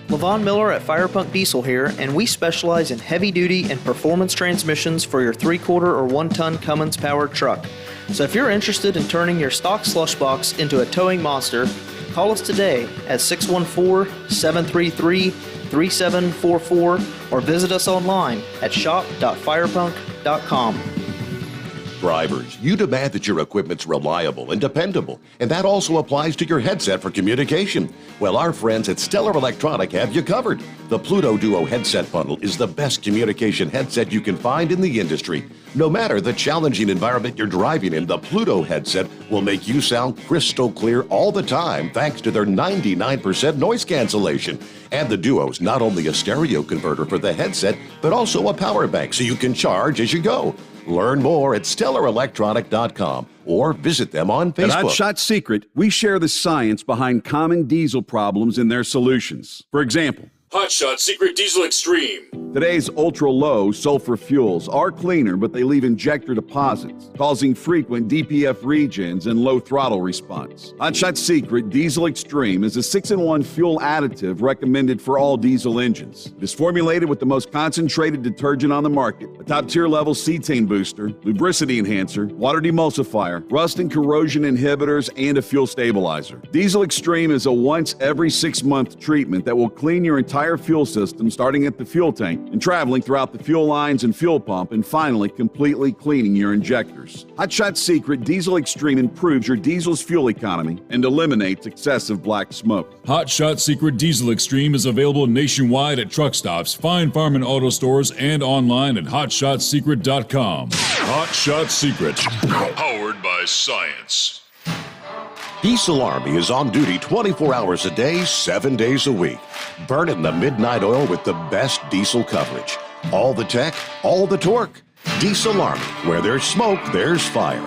J: LaVon Miller at Firepunk Diesel here, and we specialize in heavy-duty and performance transmissions for your 3/4 or 1-ton Cummins-powered truck. So if you're interested in turning your stock slush box into a towing monster, call us today at 614-733-3744 or visit us online at shop.firepunk.com.
B: Drivers, you demand that your equipment's reliable and dependable, and that also applies to your headset for communication. Well, our friends at Stellar Electronic have you covered. The Pluto Duo headset bundle is the best communication headset you can find in the industry. No matter the challenging environment you're driving in, the Pluto headset will make you sound crystal clear all the time thanks to their 99% noise cancellation. And the Duo's not only a stereo converter for the headset, but also a power bank so you can charge as you go. Learn more at StellarElectronic.com or visit them on Facebook.
K: At Hot Shot Secret, we share the science behind common diesel problems and their solutions. For example,
S: Hot Shot Secret Diesel Extreme.
K: Today's ultra-low sulfur fuels are cleaner, but they leave injector deposits, causing frequent DPF regens and low throttle response. Hot Shot Secret Diesel Extreme is a 6-in-1 fuel additive recommended for all diesel engines. It is formulated with the most concentrated detergent on the market, a top-tier level cetane booster, lubricity enhancer, water demulsifier, rust and corrosion inhibitors, and a fuel stabilizer. Diesel Extreme is a once every 6-month treatment that will clean your entire fuel system, starting at the fuel tank and traveling throughout the fuel lines and fuel pump, and finally completely cleaning your injectors. Hot Shot Secret Diesel Extreme improves your diesel's fuel economy and eliminates excessive black smoke.
L: Hot Shot Secret Diesel Extreme is available nationwide at truck stops, fine farm and auto stores, and online at hotshotsecret.com. Hot Shot Secret.
S: Powered by science.
B: Diesel Army is on duty 24 hours a day, 7 days a week. Burning the midnight oil with the best diesel coverage. All the tech, all the torque. Diesel Army, where there's smoke, there's fire.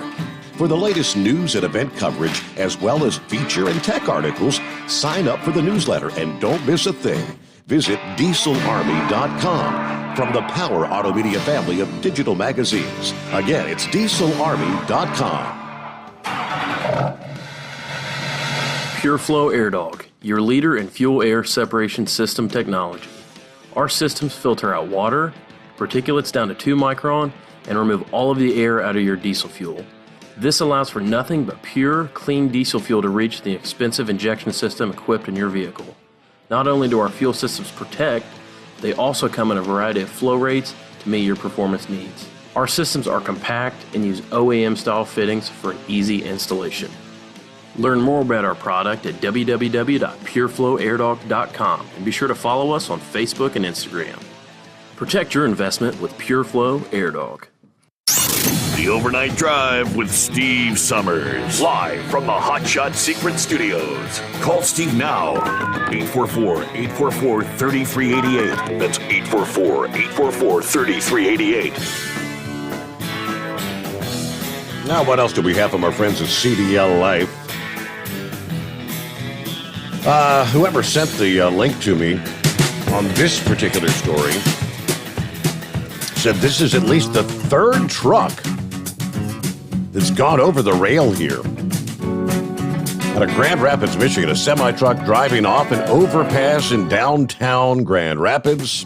B: For the latest news and event coverage, as well as feature and tech articles, sign up for the newsletter and don't miss a thing. Visit dieselarmy.com from the Power Auto Media family of digital magazines. Again, it's dieselarmy.com.
H: PureFlow AirDog, your leader in fuel air separation system technology. Our systems filter out water, particulates down to 2 micron, and remove all of the air out of your diesel fuel. This allows for nothing but pure, clean diesel fuel to reach the expensive injection system equipped in your vehicle. Not only do our fuel systems protect, they also come in a variety of flow rates to meet your performance needs. Our systems are compact and use OEM-style fittings for an easy installation. Learn more about our product at www.pureflowairdog.com and be sure to follow us on Facebook and Instagram. Protect your investment with PureFlow AirDog.
C: The Overnight Drive with Steve Sommers. Live from the Hot Shot Secret Studios. Call Steve now. 844-844-3388. That's 844-844-3388.
B: Now, what else do we have from our friends at CDL Life? Whoever sent the link to me on this particular story said this is at least the third truck that's gone over the rail here. Out of Grand Rapids, Michigan, a semi-truck driving off an overpass in downtown Grand Rapids,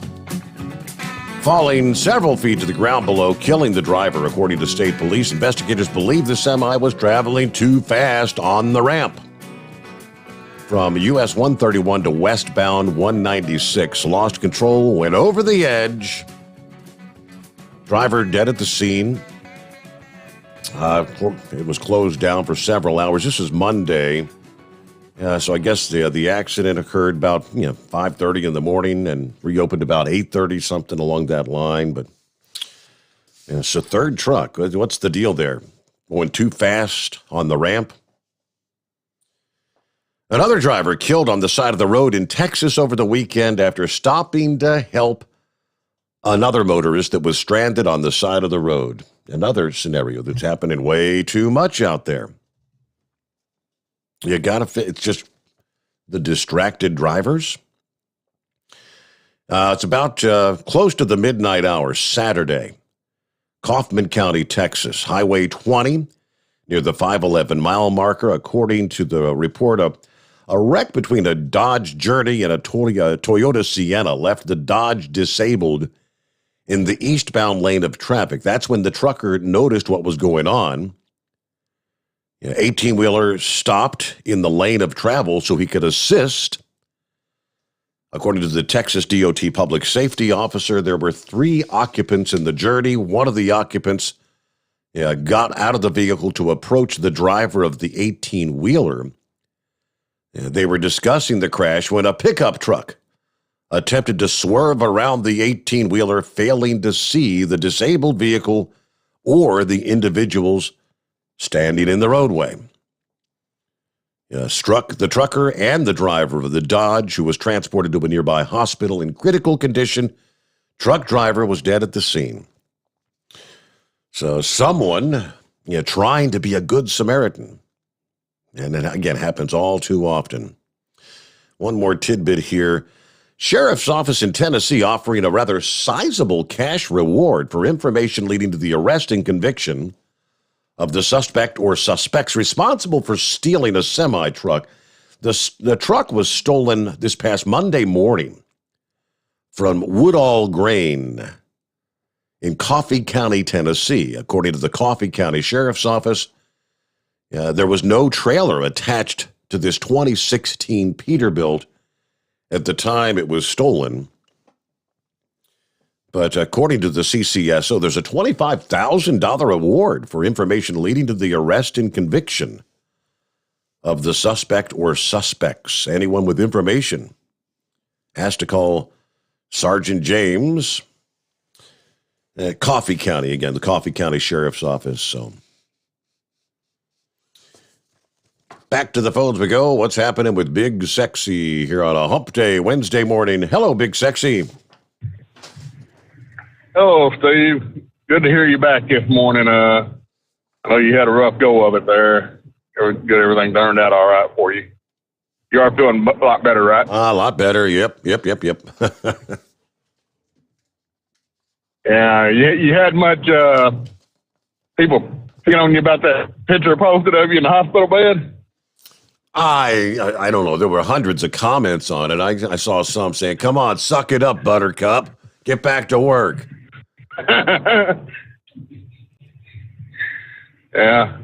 B: falling several feet to the ground below, killing the driver. According to state police, investigators believe the semi was traveling too fast on the ramp. From US 131 to westbound 196, lost control, went over the edge. Driver dead at the scene. It was closed down for several hours. This is Monday. So I guess the accident occurred about 5:30 in the morning and reopened about 8:30, something along that line. But it's a third truck. What's the deal there? Going too fast on the ramp? Another driver killed on the side of the road in Texas over the weekend after stopping to help another motorist that was stranded on the side of the road. Another scenario that's happening way too much out there. You got to fit. It's just the distracted drivers. It's about close to the midnight hour, Saturday. Kaufman County, Texas, Highway 20, near the 511 mile marker. According to the report, a wreck between a Dodge Journey and a Toyota Sienna left the Dodge disabled in the eastbound lane of traffic. That's when the trucker noticed what was going on. 18-wheeler stopped in the lane of travel so he could assist. According to the Texas DOT public safety officer, there were 3 occupants in the Journey. One of the occupants got out of the vehicle to approach the driver of the 18-wheeler. They were discussing the crash when a pickup truck attempted to swerve around the 18-wheeler, failing to see the disabled vehicle or the individuals standing in the roadway. Struck the trucker and the driver of the Dodge, who was transported to a nearby hospital in critical condition. Truck driver was dead at the scene. So someone trying to be a good Samaritan. And it, again, happens all too often. One more tidbit here. Sheriff's office in Tennessee offering a rather sizable cash reward for information leading to the arrest and conviction of the suspect or suspects responsible for stealing a semi-truck. The truck was stolen this past Monday morning from Woodall Grain in Coffee County, Tennessee. According to the Coffee County Sheriff's Office, there was no trailer attached to this 2016 Peterbilt at the time it was stolen. But according to the CCSO, there's a $25,000 award for information leading to the arrest and conviction of the suspect or suspects. Anyone with information has to call Sergeant James, Coffee County, again, the Coffee County Sheriff's Office. So back to the phones we go. What's happening with Big Sexy here on a hump day Wednesday morning? Hello, Big Sexy.
A: Hello, Steve. Good to hear you back this morning. I know you had a rough go of it there. Get everything turned out all right for you. You are feeling a lot better, right?
B: A lot better. Yep.
A: Yeah, you had much people picking on you about that picture posted of you in the hospital bed?
B: I don't know. There were hundreds of comments on it. I saw some saying, "Come on, suck it up, Buttercup. Get back to work."
A: Yeah.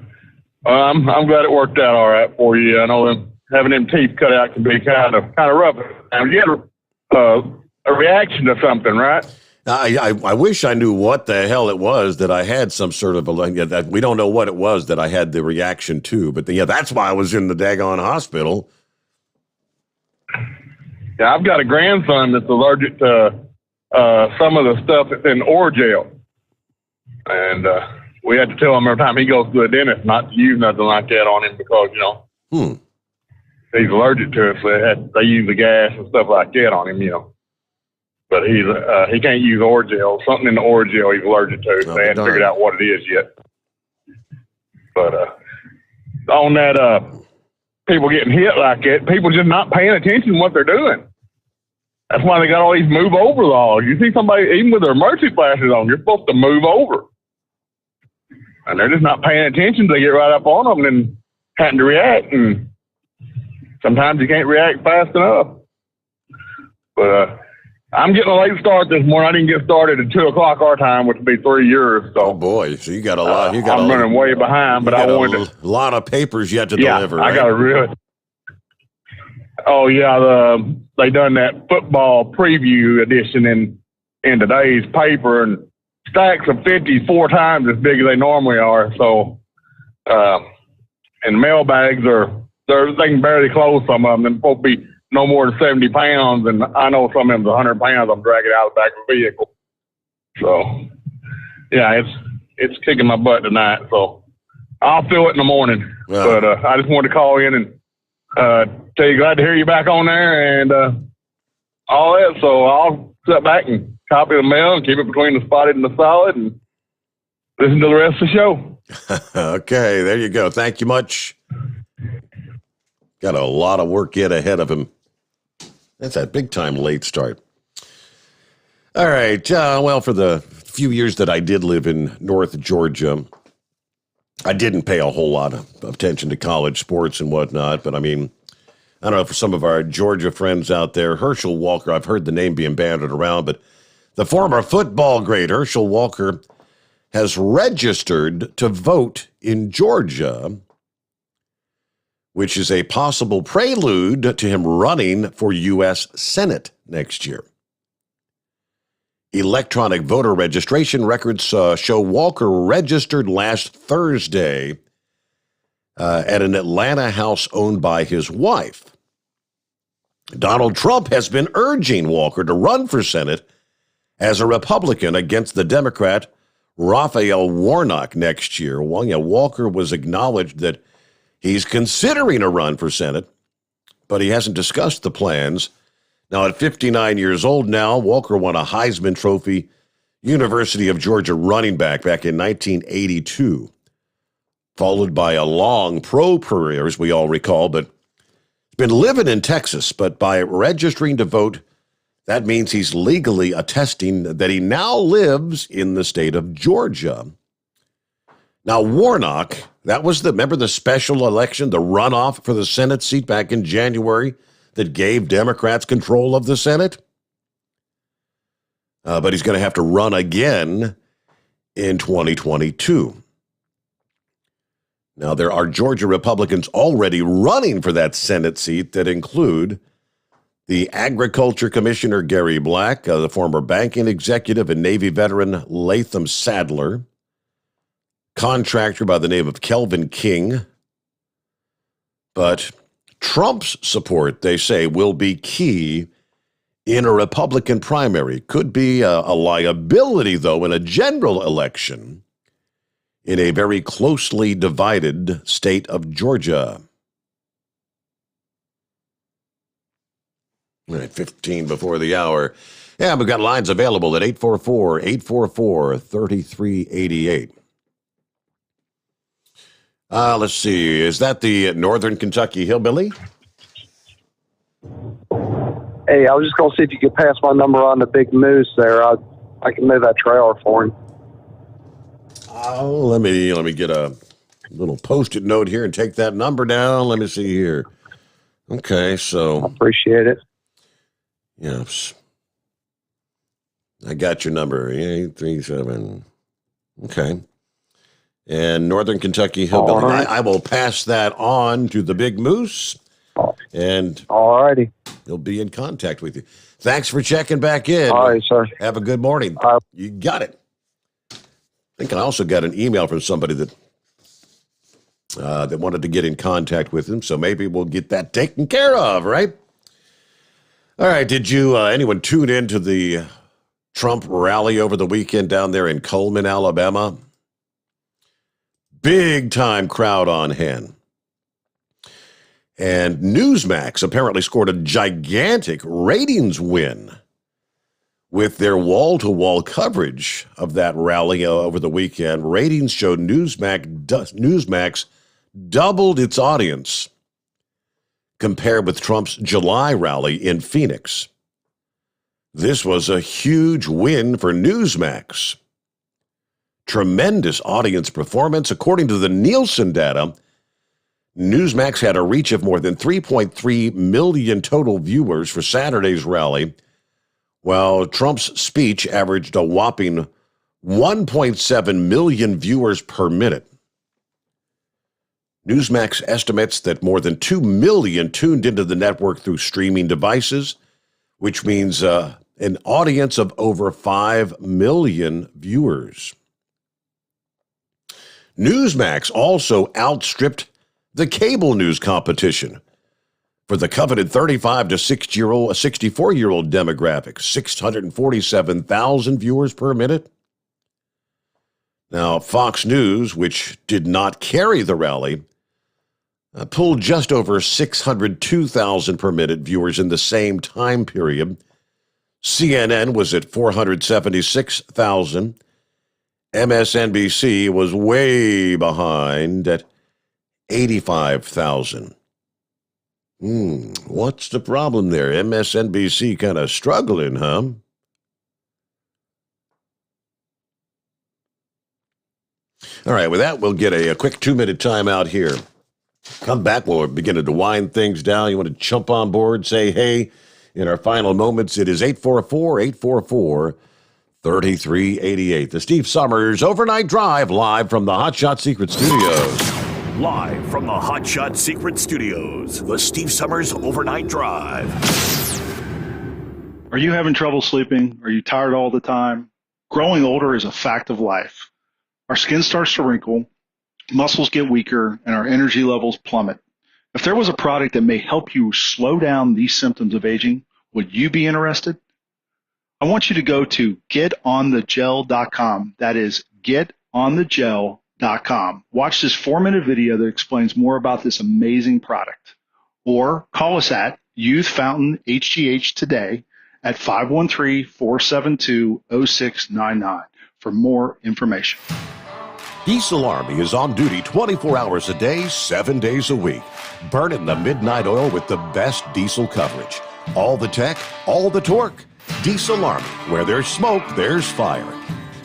A: I'm glad it worked out all right for you. I know having them teeth cut out can be kind of rough. And you had a reaction to something, right?
B: I wish I knew what the hell it was that I had some sort of that we don't know what it was that I had the reaction to, but that's why I was in the daggone hospital.
A: Yeah, I've got a grandson that's allergic to some of the stuff that's in Orajel, and we had to tell him every time he goes to the dentist not to use nothing like that on him because he's allergic to it. So they use the gas and stuff like that on him, But he can't use Orajel. Something in the Orajel he's allergic to. So they hadn't figured out what it is yet. But on that, people getting hit like that, people just not paying attention to what they're doing. That's why they got all these move over laws. You see somebody, even with their emergency flashes on, you're supposed to move over. And they're just not paying attention. They get right up on them and having to react. And sometimes you can't react fast enough. But I'm getting a late start this morning. I didn't get started at 2 o'clock our time, which would be 3 years. So,
B: oh boy, so you got a lot.
A: I'm running way behind, but I wanted
B: a lot of papers yet to deliver.
A: I got to really. Oh yeah, they done that football preview edition in today's paper, and stacks of 50 4 times as big as they normally are. So, and mailbags they can barely close some of them. They're supposed to be no more than 70 pounds, and I know some of them's 100 pounds. I'm dragging out of the back of the vehicle. So, yeah, it's kicking my butt tonight. So, I'll feel it in the morning.
B: Well,
A: but I just wanted to call in and tell you glad to hear you back on there and all that. So I'll sit back and copy the mail and keep it between the spotted and the solid and listen to the rest of the show.
B: Okay, there you go. Thank you much. Got a lot of work yet ahead of him. That's a big-time late start. All right. Well, for the few years that I did live in North Georgia, I didn't pay a whole lot of attention to college sports and whatnot. But, I mean, I don't know, for some of our Georgia friends out there, Herschel Walker, I've heard the name being bandied around, but the former football great Herschel Walker has registered to vote in Georgia, which is a possible prelude to him running for U.S. Senate next year. Electronic voter registration records show Walker registered last Thursday at an Atlanta house owned by his wife. Donald Trump has been urging Walker to run for Senate as a Republican against the Democrat Raphael Warnock next year. Well, Walker was acknowledged that he's considering a run for Senate, but he hasn't discussed the plans. Now, at 59 years old now, Walker won a Heisman Trophy University of Georgia running back in 1982, followed by a long pro career, as we all recall, but he's been living in Texas. But by registering to vote, that means he's legally attesting that he now lives in the state of Georgia. Now, Warnock, that was remember the special election, the runoff for the Senate seat back in January that gave Democrats control of the Senate? But he's going to have to run again in 2022. Now, there are Georgia Republicans already running for that Senate seat that include the Agriculture Commissioner Gary Black, the former banking executive and Navy veteran Latham Sadler, contractor by the name of Kelvin King. But Trump's support, they say, will be key in a Republican primary. Could be a liability, though, in a general election in a very closely divided state of Georgia. All right, 15 before the hour. Yeah, we've got lines available at 844-844-3388. Let's see. Is that the Northern Kentucky Hillbilly?
D: Hey, I was just going to see if you could pass my number on to Big Moose there. I can move that trailer for him.
B: Oh, let me get a little Post-it note here and take that number down. Let me see here. Okay, so.
D: I appreciate it.
B: Yes. I got your number, 837. Okay. and Northern Kentucky Hillbilly.
D: All right.
B: I will pass that on to the Big Moose, and
D: all righty,
B: he'll be in contact with you. Thanks for checking back in.
D: All right, sir.
B: Have a good morning. You got it. I think I also got an email from somebody that wanted to get in contact with him, so maybe we'll get that taken care of, right? All right, did you anyone tune into the Trump rally over the weekend down there in Coleman, Alabama? Big time crowd on hand. And Newsmax apparently scored a gigantic ratings win with their wall-to-wall coverage of that rally over the weekend. Ratings showed Newsmax doubled its audience compared with Trump's July rally in Phoenix. This was a huge win for Newsmax. Tremendous audience performance. According to the Nielsen data, Newsmax had a reach of more than 3.3 million total viewers for Saturday's rally, while Trump's speech averaged a whopping 1.7 million viewers per minute. Newsmax estimates that more than 2 million tuned into the network through streaming devices, which means an audience of over 5 million viewers. Newsmax also outstripped the cable news competition for the coveted 35 to 64-year-old demographic, 647,000 viewers per minute. Now, Fox News, which did not carry the rally, pulled just over 602,000 per minute viewers in the same time period. CNN was at 476,000. MSNBC was way behind at 85,000. What's the problem there? MSNBC kind of struggling, huh? All right, with that, we'll get a quick 2-minute timeout here. Come back, we're beginning to wind things down. You want to jump on board, say hey. In our final moments, it is 844-844-3388. The Steve Sommers Overnight Drive, live from the Hot Shot Secret Studios.
C: Live from the Hot Shot Secret Studios, the Steve Sommers Overnight Drive.
M: Are you having trouble sleeping? Are you tired all the time? Growing older is a fact of life. Our skin starts to wrinkle, muscles get weaker, and our energy levels plummet. If there was a product that may help you slow down these symptoms of aging, would you be interested? I want you to go to getonthegel.com. That is getonthegel.com. Watch this 4-minute video that explains more about this amazing product. Or call us at Youth Fountain HGH today at 513-472-0699 for more information.
B: Diesel Army is on duty 24 hours a day, 7 days a week. Burning the midnight oil with the best diesel coverage. All the tech, all the torque. Diesel Army, where there's smoke, there's fire.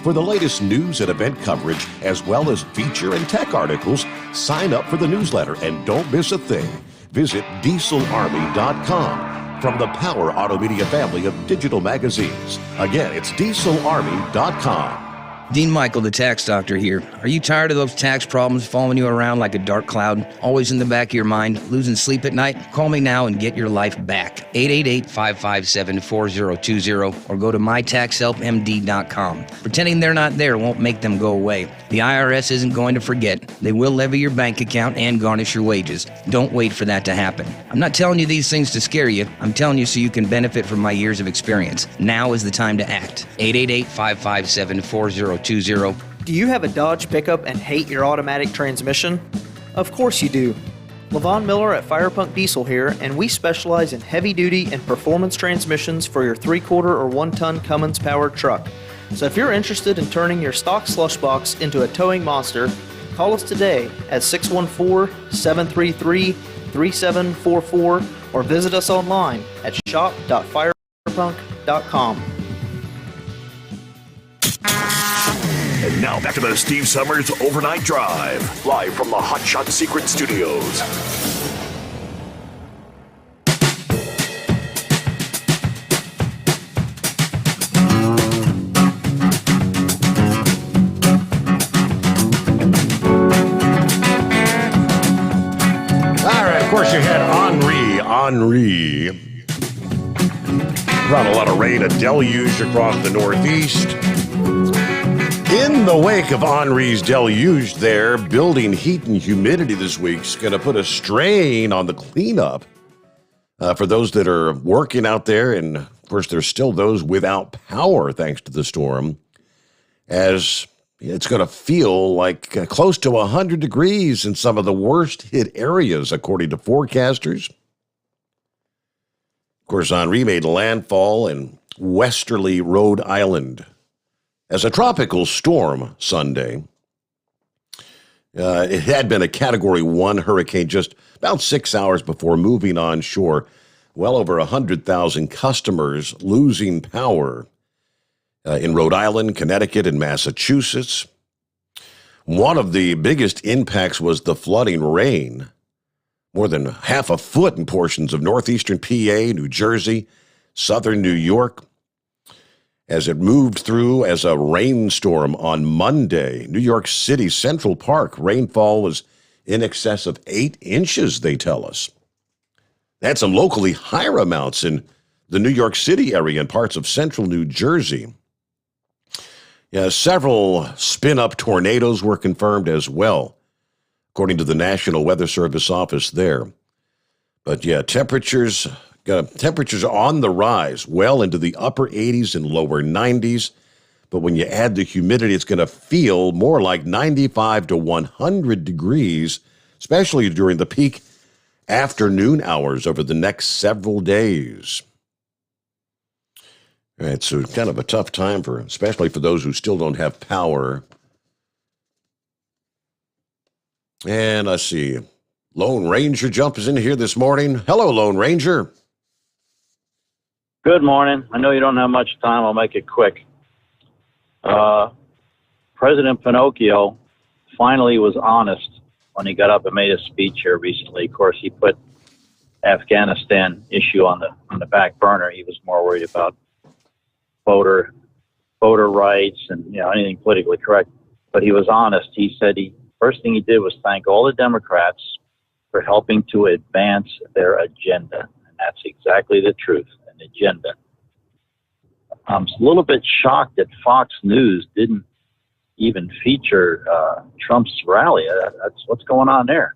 B: For the latest news and event coverage, as well as feature and tech articles, sign up for the newsletter and don't miss a thing. Visit dieselarmy.com from the Power Auto Media family of digital magazines. Again, it's dieselarmy.com.
N: Dean Michael, the tax doctor here. Are you tired of those tax problems following you around like a dark cloud, always in the back of your mind, losing sleep at night? Call me now and get your life back. 888-557-4020 or go to mytaxhelpmd.com. Pretending they're not there won't make them go away. The IRS isn't going to forget. They will levy your bank account and garnish your wages. Don't wait for that to happen. I'm not telling you these things to scare you. I'm telling you so you can benefit from my years of experience. Now is the time to act. 888-557-4020.
J: Do you have a Dodge pickup and hate your automatic transmission? Of course you do. Levon Miller at Firepunk Diesel here, and we specialize in heavy-duty and performance transmissions for your 3-quarter or 1-ton Cummins-powered truck. So if you're interested in turning your stock slush box into a towing monster, call us today at 614-733-3744 or visit us online at shop.firepunk.com.
C: And now back to the Steve Sommers Overnight Drive, live from the Hot Shot Secret Studios.
B: as you had Henri brought a lot of rain, a deluge across the Northeast. In the wake of Henri's deluge there, building heat and humidity this week is going to put a strain on the cleanup for those that are working out there. And, of course, there's still those without power thanks to the storm, as it's going to feel like close to 100 degrees in some of the worst hit areas, according to forecasters. Of course, Henri made landfall in westerly Rhode Island as a tropical storm Sunday. It had been a Category 1 hurricane just about 6 hours before moving onshore. Well over 100,000 customers losing power in Rhode Island, Connecticut, and Massachusetts. One of the biggest impacts was the flooding rain. More than half a foot in portions of northeastern PA, New Jersey, southern New York, as it moved through as a rainstorm on Monday. New York City Central Park, rainfall was in excess of 8 inches, they tell us. They had some locally higher amounts in the New York City area and parts of central New Jersey. Yeah, several spin-up tornadoes were confirmed as well, according to the National Weather Service office there. But yeah, temperatures on the rise, well into the upper 80s and lower 90s. But when you add the humidity, it's going to feel more like 95 to 100 degrees, especially during the peak afternoon hours over the next several days. All right, so kind of a tough time especially for those who still don't have power. And let's see, Lone Ranger jumps in here this morning. Hello, Lone Ranger.
P: Good morning. I know you don't have much time. I'll make it quick. President Pinocchio finally was honest when he got up and made a speech here recently. Of course, he put Afghanistan issue on the back burner. He was more worried about voter rights and anything politically correct. But he was honest. He said first thing he did was thank all the Democrats for helping to advance their agenda, and that's exactly the truth. Agenda. I'm a little bit shocked that Fox News didn't even feature Trump's rally. That's what's going on there.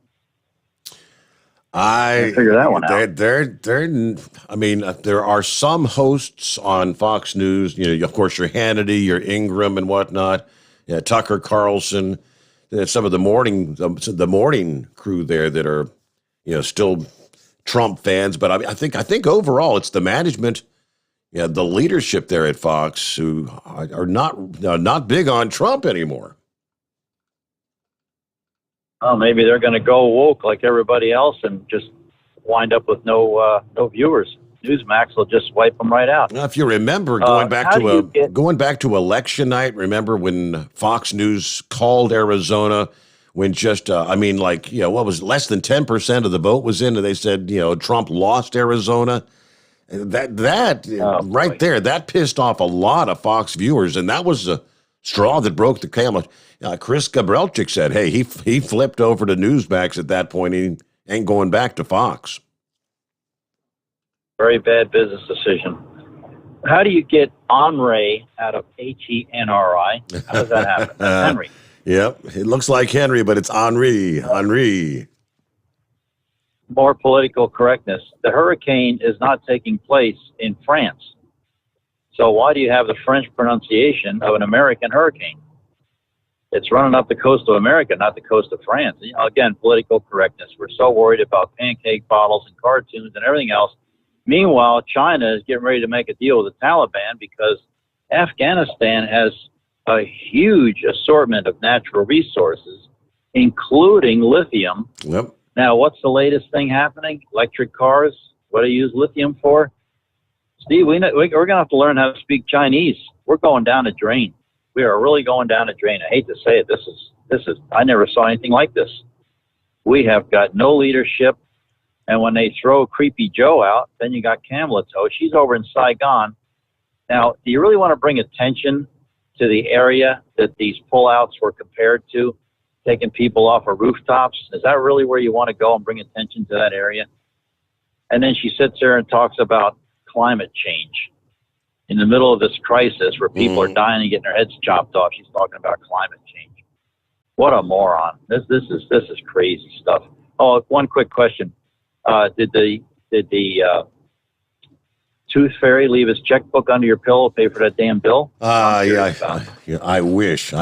P: I figure that one out.
B: There are some hosts on Fox News. Of course, your Hannity, your Ingram, and whatnot. Tucker Carlson. Some of the morning crew there that are, still Trump fans, but I think overall it's the management, the leadership there at Fox who are not big on Trump anymore.
P: Well, maybe they're going to go woke like everybody else and just wind up with no viewers. Newsmax will just wipe them right out.
B: Now, if you remember going back to election night, remember when Fox News called Arizona? When just, what was less than 10% of the vote was in, and they said, Trump lost Arizona. That there, that pissed off a lot of Fox viewers, and that was the straw that broke the camel. Chris Gabrelchik said, hey, he flipped over to Newsmax at that point. He ain't going back to Fox.
P: Very bad business decision. How do you get Henri out of Henri? How does that happen? Henry.
B: Yep, it looks like Henry, but it's Henri.
P: More political correctness. The hurricane is not taking place in France. So why do you have the French pronunciation of an American hurricane? It's running up the coast of America, not the coast of France. Again, political correctness. We're so worried about pancake bottles and cartoons and everything else. Meanwhile, China is getting ready to make a deal with the Taliban because Afghanistan has a huge assortment of natural resources, including lithium.
B: Yep.
P: Now, what's the latest thing happening? Electric cars. What do you use lithium for? Steve, we're going to have to learn how to speak Chinese. We're going down a drain. We are really going down a drain. I hate to say it. This is. I never saw anything like this. We have got no leadership. And when they throw Creepy Joe out, then you got Kamala Toe. She's over in Saigon. Now, do you really want to bring attention to the area that these pullouts were compared to? taking people off of rooftops. Is that really where you want to go and bring attention to that area? And then she sits there and talks about climate change. In the middle of this crisis where people are dying and getting their heads chopped off, she's talking about climate change. What a moron. This is crazy stuff. Oh, one quick question. Did the Tooth Fairy leave his checkbook under your pillow to pay for that damn bill?
B: Yeah, I wish.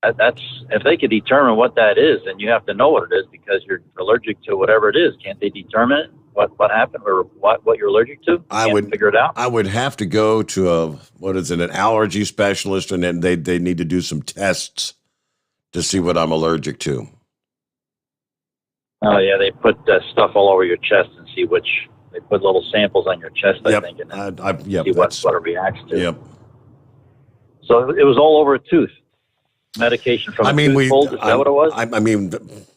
P: That's if they could determine what that is, then you have to know what it is because you're allergic to whatever it is. Can't they determine it? What happened or what you're allergic to?
B: I would
P: figure it out.
B: I would have to go to an allergy specialist, and then they need to do some tests to see what I'm allergic to.
P: Oh yeah, they put stuff all over your chest and see which. They put little samples on your chest, I think, and see what it reacts to.
B: Yep.
P: So it was all over a tooth. Medication from tooth pulled, is that what it was?
B: I mean,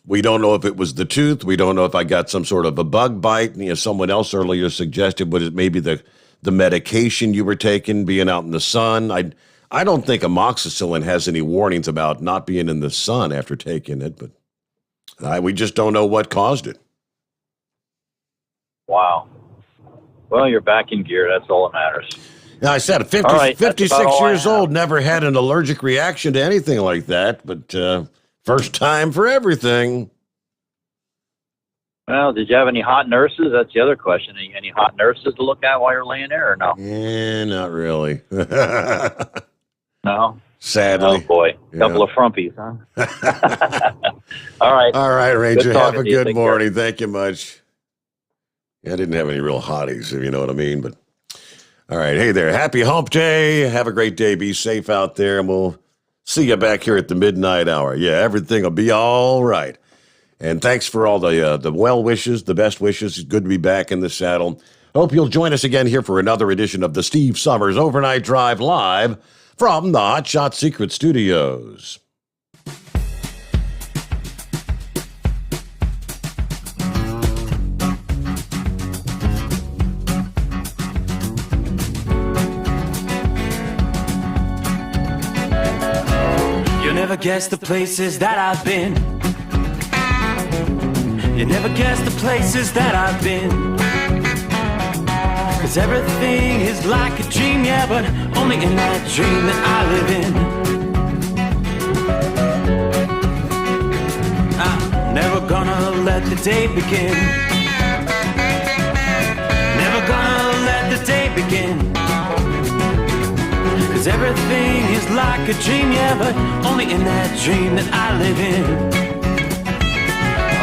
B: we don't know if it was the tooth. We don't know if I got some sort of a bug bite. Someone else earlier suggested, was it maybe the medication you were taking, being out in the sun? I don't think amoxicillin has any warnings about not being in the sun after taking it, but we just don't know what caused it.
P: Wow. Well, you're back in gear. That's all that matters.
B: Now, I said 56 years old, never had an allergic reaction to anything like that, but first time for everything.
P: Well, did you have any hot nurses? That's the other question. Any hot nurses to look at while you're laying there or no?
B: Yeah, not really.
P: No?
B: Sadly.
P: Oh, boy. A couple of frumpies, huh? All right.
B: All right, Ranger. Have a good morning.
P: Care.
B: Thank you much. Yeah, I didn't have any real hotties, if you know what I mean, but all right. Hey there. Happy hump day. Have a great day. Be safe out there, and we'll see you back here at the midnight hour. Yeah, everything will be all right. And thanks for all the well wishes, the best wishes. It's good to be back in the saddle. Hope you'll join us again here for another edition of the Steve Sommers Overnight Drive live from the Hot Shot Secret Studios.
Q: Never guess the places that I've been. You never guess the places that I've been. 'Cause everything is like a dream, yeah, but only in that dream that I live in. I'm never gonna let the day begin. Never gonna let the day begin. 'Cause everything is like a dream, yeah, but only in that dream that I live in.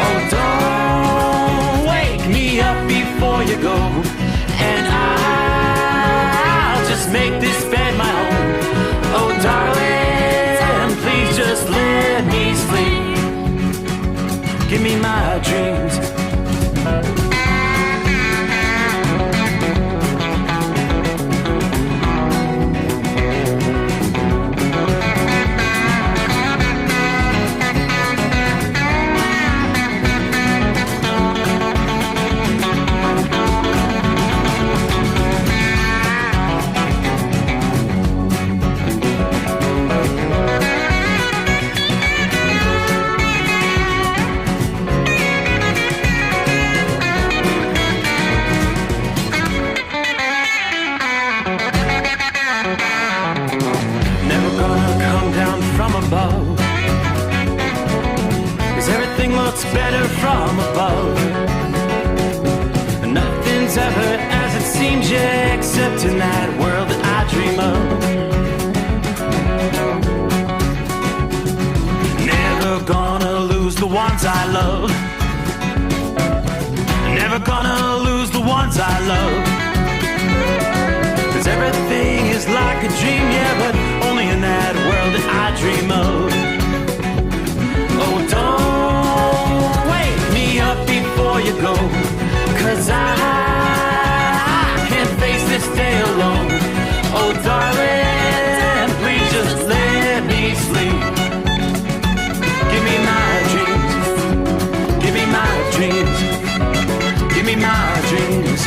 Q: Oh, don't wake me up before you go, and I'll just make this bed my home. Oh, darling, please just let me sleep. Give me my dreams. Better from above. Nothing's ever as it seems, yeah, except in that world that I dream of. Never gonna lose the ones I love. Never gonna lose the ones I love. 'Cause everything is like a dream, yeah, but only in that world that I dream of. Oh, don't before you go, 'cause I can't face this day alone. Oh, darling, please just let me sleep. Give me my dreams. Give me my dreams. Give me my dreams.